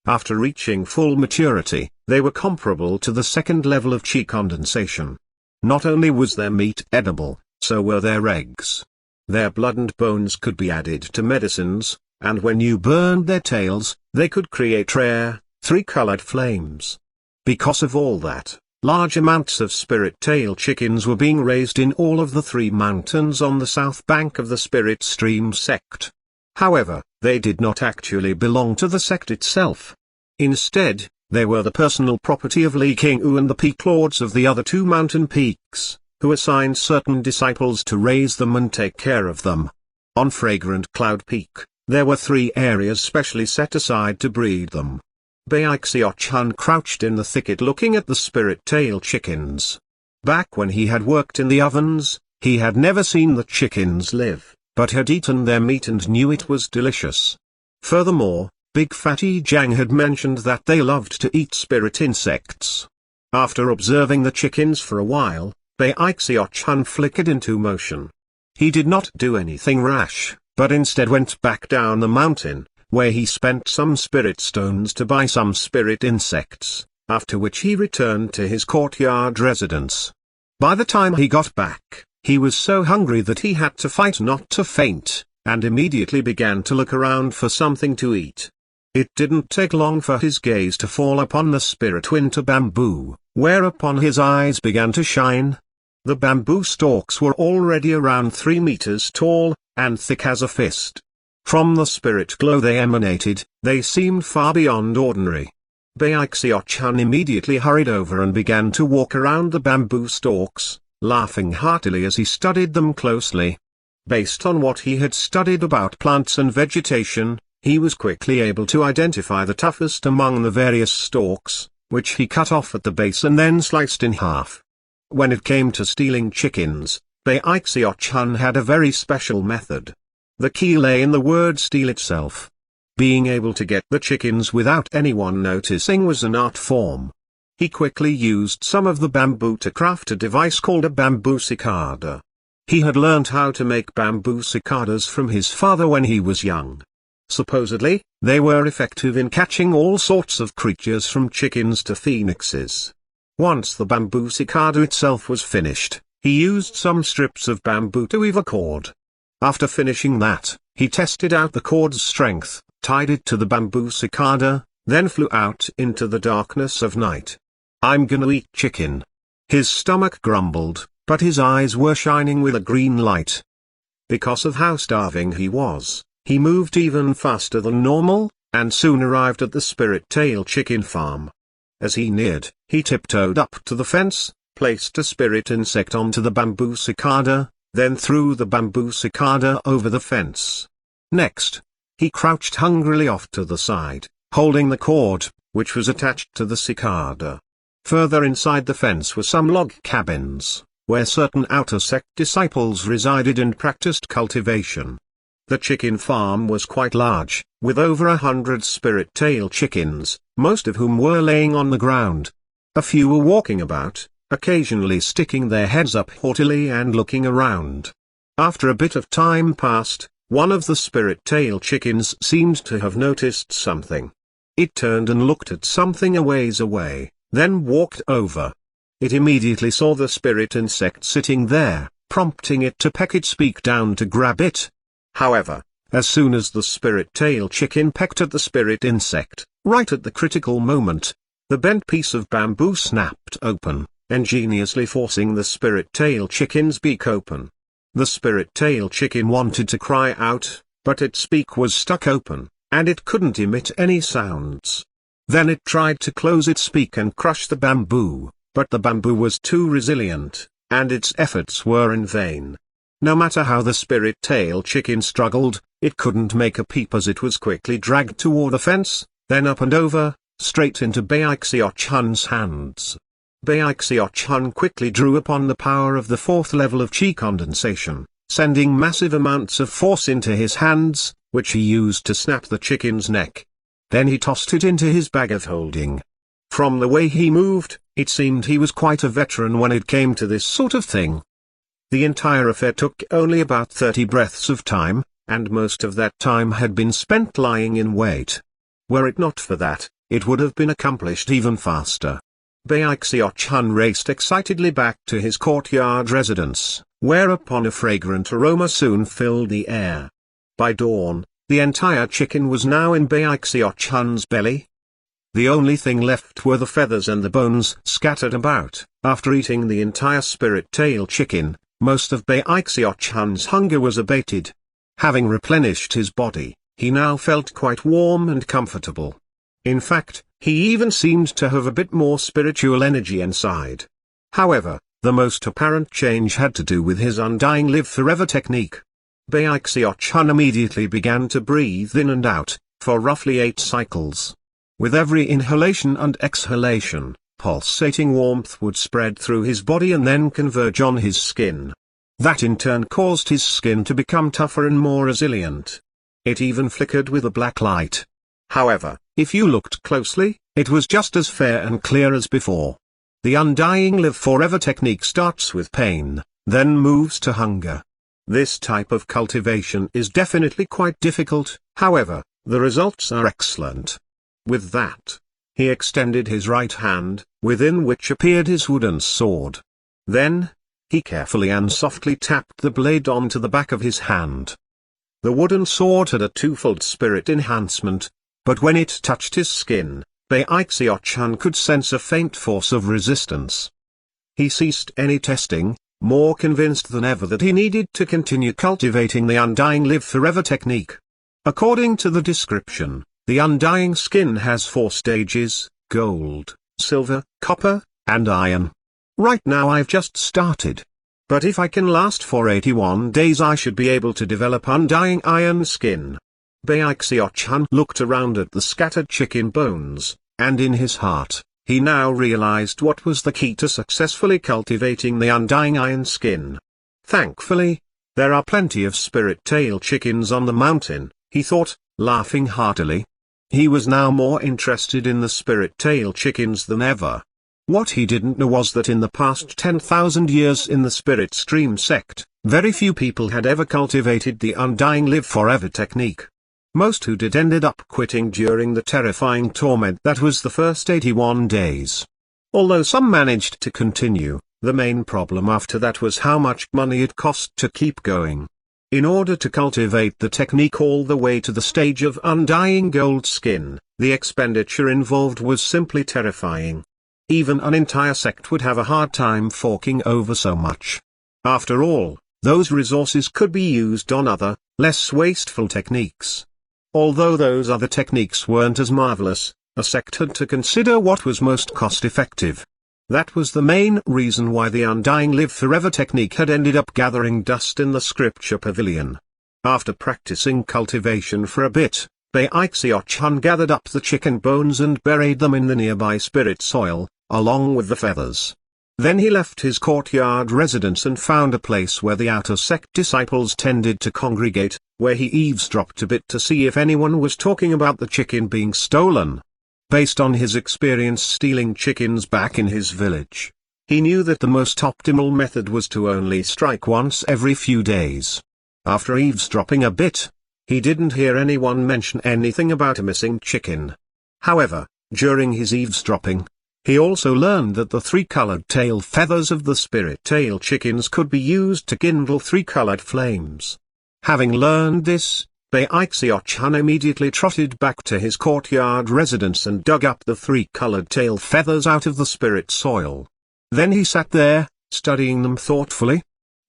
After reaching full maturity, they were comparable to the second level of chi condensation. Not only was their meat edible, so were their eggs. Their blood and bones could be added to medicines, and when you burned their tails, they could create rare, 3-colored flames. Because of all that, large amounts of spirit tail chickens were being raised in all of the 3 mountains on the south bank of the Spirit Stream sect. However, they did not actually belong to the sect itself. Instead, they were the personal property of Li Qingyu and the peak lords of the other 2 mountain peaks, who assigned certain disciples to raise them and take care of them. On Fragrant Cloud Peak, there were 3 areas specially set aside to breed them. Bai Xiaochun crouched in the thicket looking at the spirit tail chickens. Back when he had worked in the ovens, he had never seen the chickens live, but had eaten their meat and knew it was delicious. Furthermore, Big Fatty Jiang had mentioned that they loved to eat spirit insects. After observing the chickens for a while, Bai Xiaochun flickered into motion. He did not do anything rash, but instead went back down the mountain, where he spent some spirit stones to buy some spirit insects, after which he returned to his courtyard residence. By the time he got back, he was so hungry that he had to fight not to faint, and immediately began to look around for something to eat. It didn't take long for his gaze to fall upon the spirit winter bamboo, whereupon his eyes began to shine. The bamboo stalks were already around 3 meters tall, and thick as a fist. From the spirit glow they emanated, they seemed far beyond ordinary. Bai Xiaochun immediately hurried over and began to walk around the bamboo stalks, laughing heartily as he studied them closely. Based on what he had studied about plants and vegetation, he was quickly able to identify the toughest among the various stalks, which he cut off at the base and then sliced in half. When it came to stealing chickens, Bai Xiaochun had a very special method. The key lay in the word steal itself. Being able to get the chickens without anyone noticing was an art form. He quickly used some of the bamboo to craft a device called a bamboo cicada. He had learned how to make bamboo cicadas from his father when he was young. Supposedly, they were effective in catching all sorts of creatures from chickens to phoenixes. Once the bamboo cicada itself was finished, he used some strips of bamboo to weave a cord. After finishing that, he tested out the cord's strength, tied it to the bamboo cicada, then flew out into the darkness of night. "I'm gonna eat chicken." His stomach grumbled, but his eyes were shining with a green light. Because of how starving he was, he moved even faster than normal, and soon arrived at the spirit tail chicken farm. As he neared, he tiptoed up to the fence, placed a spirit insect onto the bamboo cicada, then threw the bamboo cicada over the fence. Next, he crouched hungrily off to the side, holding the cord, which was attached to the cicada. Further inside the fence were some log cabins, where certain outer sect disciples resided and practiced cultivation. The chicken farm was quite large, with over 100 spirit-tail chickens, most of whom were laying on the ground. A few were walking about, occasionally sticking their heads up haughtily and looking around. After a bit of time passed, one of the spirit-tail chickens seemed to have noticed something. It turned and looked at something a ways away, then walked over. It immediately saw the spirit insect sitting there, prompting it to peck its beak down to grab it. However, as soon as the spirit-tail chicken pecked at the spirit insect, right at the critical moment, the bent piece of bamboo snapped open, ingeniously forcing the spirit-tail chicken's beak open. The spirit-tail chicken wanted to cry out, but its beak was stuck open, and it couldn't emit any sounds. Then it tried to close its beak and crush the bamboo, but the bamboo was too resilient, and its efforts were in vain. No matter how the spirit-tail chicken struggled, it couldn't make a peep as it was quickly dragged toward the fence, then up and over, straight into Bai Xiaochun's hands. Bai Xiaochun quickly drew upon the power of the fourth level of qi condensation, sending massive amounts of force into his hands, which he used to snap the chicken's neck. Then he tossed it into his bag of holding. From the way he moved, it seemed he was quite a veteran when it came to this sort of thing. The entire affair took only about 30 breaths of time, and most of that time had been spent lying in wait. Were it not for that, it would have been accomplished even faster. Bai Xiaochun raced excitedly back to his courtyard residence, whereupon a fragrant aroma soon filled the air. By dawn, the entire chicken was now in Bai Xiaochun's belly. The only thing left were the feathers and the bones scattered about. After eating the entire spirit-tail chicken, most of Bai Xiaochun's hunger was abated. Having replenished his body, he now felt quite warm and comfortable. In fact, he even seemed to have a bit more spiritual energy inside. However, the most apparent change had to do with his undying live forever technique. Bai Xiaochun immediately began to breathe in and out, for roughly 8 cycles. With every inhalation and exhalation, pulsating warmth would spread through his body and then converge on his skin. That in turn caused his skin to become tougher and more resilient. It even flickered with a black light. However, if you looked closely, it was just as fair and clear as before. The undying live forever technique starts with pain, then moves to hunger. This type of cultivation is definitely quite difficult, however, the results are excellent. With that, he extended his right hand, within which appeared his wooden sword. Then, he carefully and softly tapped the blade onto the back of his hand. The wooden sword had a twofold spirit enhancement, but when it touched his skin, Bai Xiaochun could sense a faint force of resistance. He ceased any testing, more convinced than ever that he needed to continue cultivating the undying live forever technique. According to the description, the undying skin has 4 stages: gold, silver, copper, and iron. Right now I've just started. But if I can last for 81 days I should be able to develop undying iron skin. Bai Xiaochun looked around at the scattered chicken bones, and in his heart, he now realized what was the key to successfully cultivating the undying iron skin. Thankfully, there are plenty of spirit-tail chickens on the mountain, he thought, laughing heartily. He was now more interested in the spirit-tail chickens than ever. What he didn't know was that in the past 10,000 years in the spirit stream sect, very few people had ever cultivated the undying live forever technique. Most who did ended up quitting during the terrifying torment that was the first 81 days. Although some managed to continue, the main problem after that was how much money it cost to keep going. In order to cultivate the technique all the way to the stage of undying gold skin, the expenditure involved was simply terrifying. Even an entire sect would have a hard time forking over so much. After all, those resources could be used on other, less wasteful techniques. Although those other techniques weren't as marvelous, a sect had to consider what was most cost-effective. That was the main reason why the undying live forever technique had ended up gathering dust in the scripture pavilion. After practicing cultivation for a bit, Bai Xiaochun gathered up the chicken bones and buried them in the nearby spirit soil, along with the feathers. Then he left his courtyard residence and found a place where the outer sect disciples tended to congregate, where he eavesdropped a bit to see if anyone was talking about the chicken being stolen. Based on his experience stealing chickens back in his village, he knew that the most optimal method was to only strike once every few days. After eavesdropping a bit, he didn't hear anyone mention anything about a missing chicken. However, during his eavesdropping, he also learned that the three-colored tail feathers of the spirit tail chickens could be used to kindle three-colored flames. Having learned this, Bai Xiaochun immediately trotted back to his courtyard residence and dug up the three-colored tail feathers out of the spirit soil. Then he sat there, studying them thoughtfully.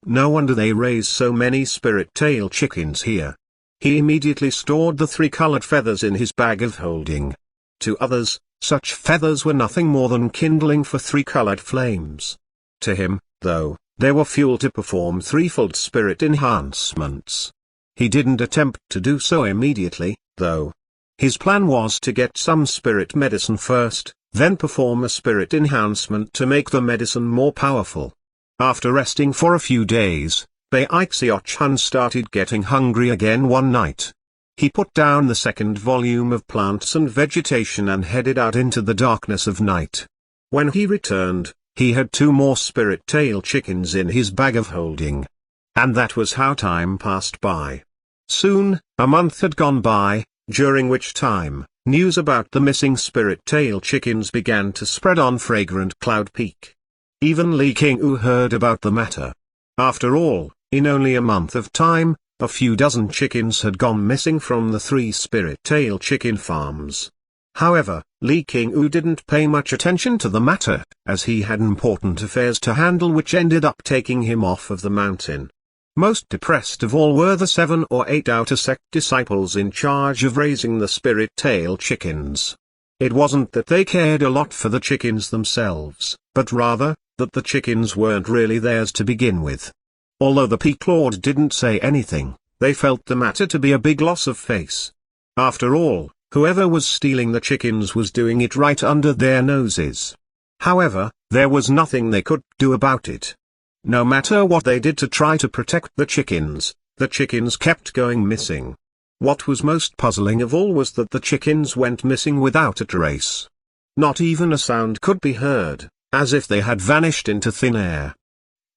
No wonder they raise so many spirit tail chickens here. He immediately stored the three-colored feathers in his bag of holding. To others, such feathers were nothing more than kindling for three-colored flames. To him, though, they were fuel to perform threefold spirit enhancements. He didn't attempt to do so immediately, though. His plan was to get some spirit medicine first, then perform a spirit enhancement to make the medicine more powerful. After resting for a few days, Bai Xiaochun started getting hungry again one night. He put down the second volume of Plants and Vegetation and headed out into the darkness of night. When he returned, he had 2 more spirit tail chickens in his bag of holding. And that was how time passed by. Soon, a month had gone by, during which time, news about the missing spirit tail chickens began to spread on Fragrant Cloud Peak. Even Li Qingyu heard about the matter. After all, in only a month of time, a few dozen chickens had gone missing from the 3 spirit tail chicken farms. However, Li Qingyu didn't pay much attention to the matter, as he had important affairs to handle which ended up taking him off of the mountain. Most depressed of all were the 7 or 8 outer sect disciples in charge of raising the spirit tail chickens. It wasn't that they cared a lot for the chickens themselves, but rather, that the chickens weren't really theirs to begin with. Although the Peak Lord didn't say anything, they felt the matter to be a big loss of face. After all, whoever was stealing the chickens was doing it right under their noses. However, there was nothing they could do about it. No matter what they did to try to protect the chickens kept going missing. What was most puzzling of all was that the chickens went missing without a trace. Not even a sound could be heard, as if they had vanished into thin air.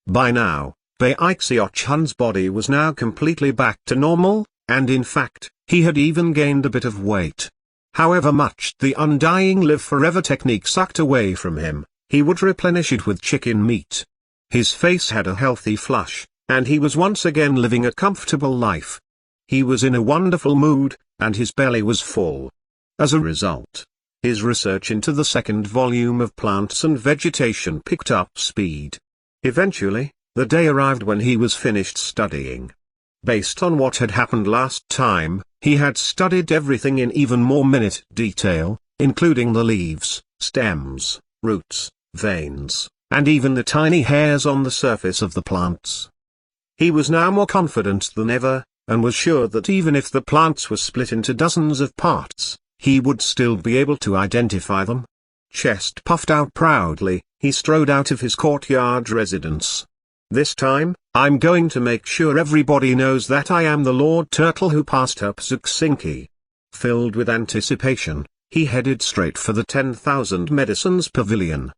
By now, Bai Xiaochun's body was now completely back to normal, and in fact, he had even gained a bit of weight. However much the undying live forever technique sucked away from him, he would replenish it with chicken meat. His face had a healthy flush, and he was once again living a comfortable life. He was in a wonderful mood, and his belly was full. As a result, his research into the second volume of Plants and Vegetation picked up speed. Eventually, the day arrived when he was finished studying. Based on what had happened last time, he had studied everything in even more minute detail, including the leaves, stems, roots, veins, and even the tiny hairs on the surface of the plants. He was now more confident than ever, and was sure that even if the plants were split into dozens of parts, he would still be able to identify them. Chest puffed out proudly, he strode out of his courtyard residence. This time, I'm going to make sure everybody knows that I am the Lord Turtle who passed up Xianxia. Filled with anticipation, he headed straight for the 10,000 Medicines Pavilion.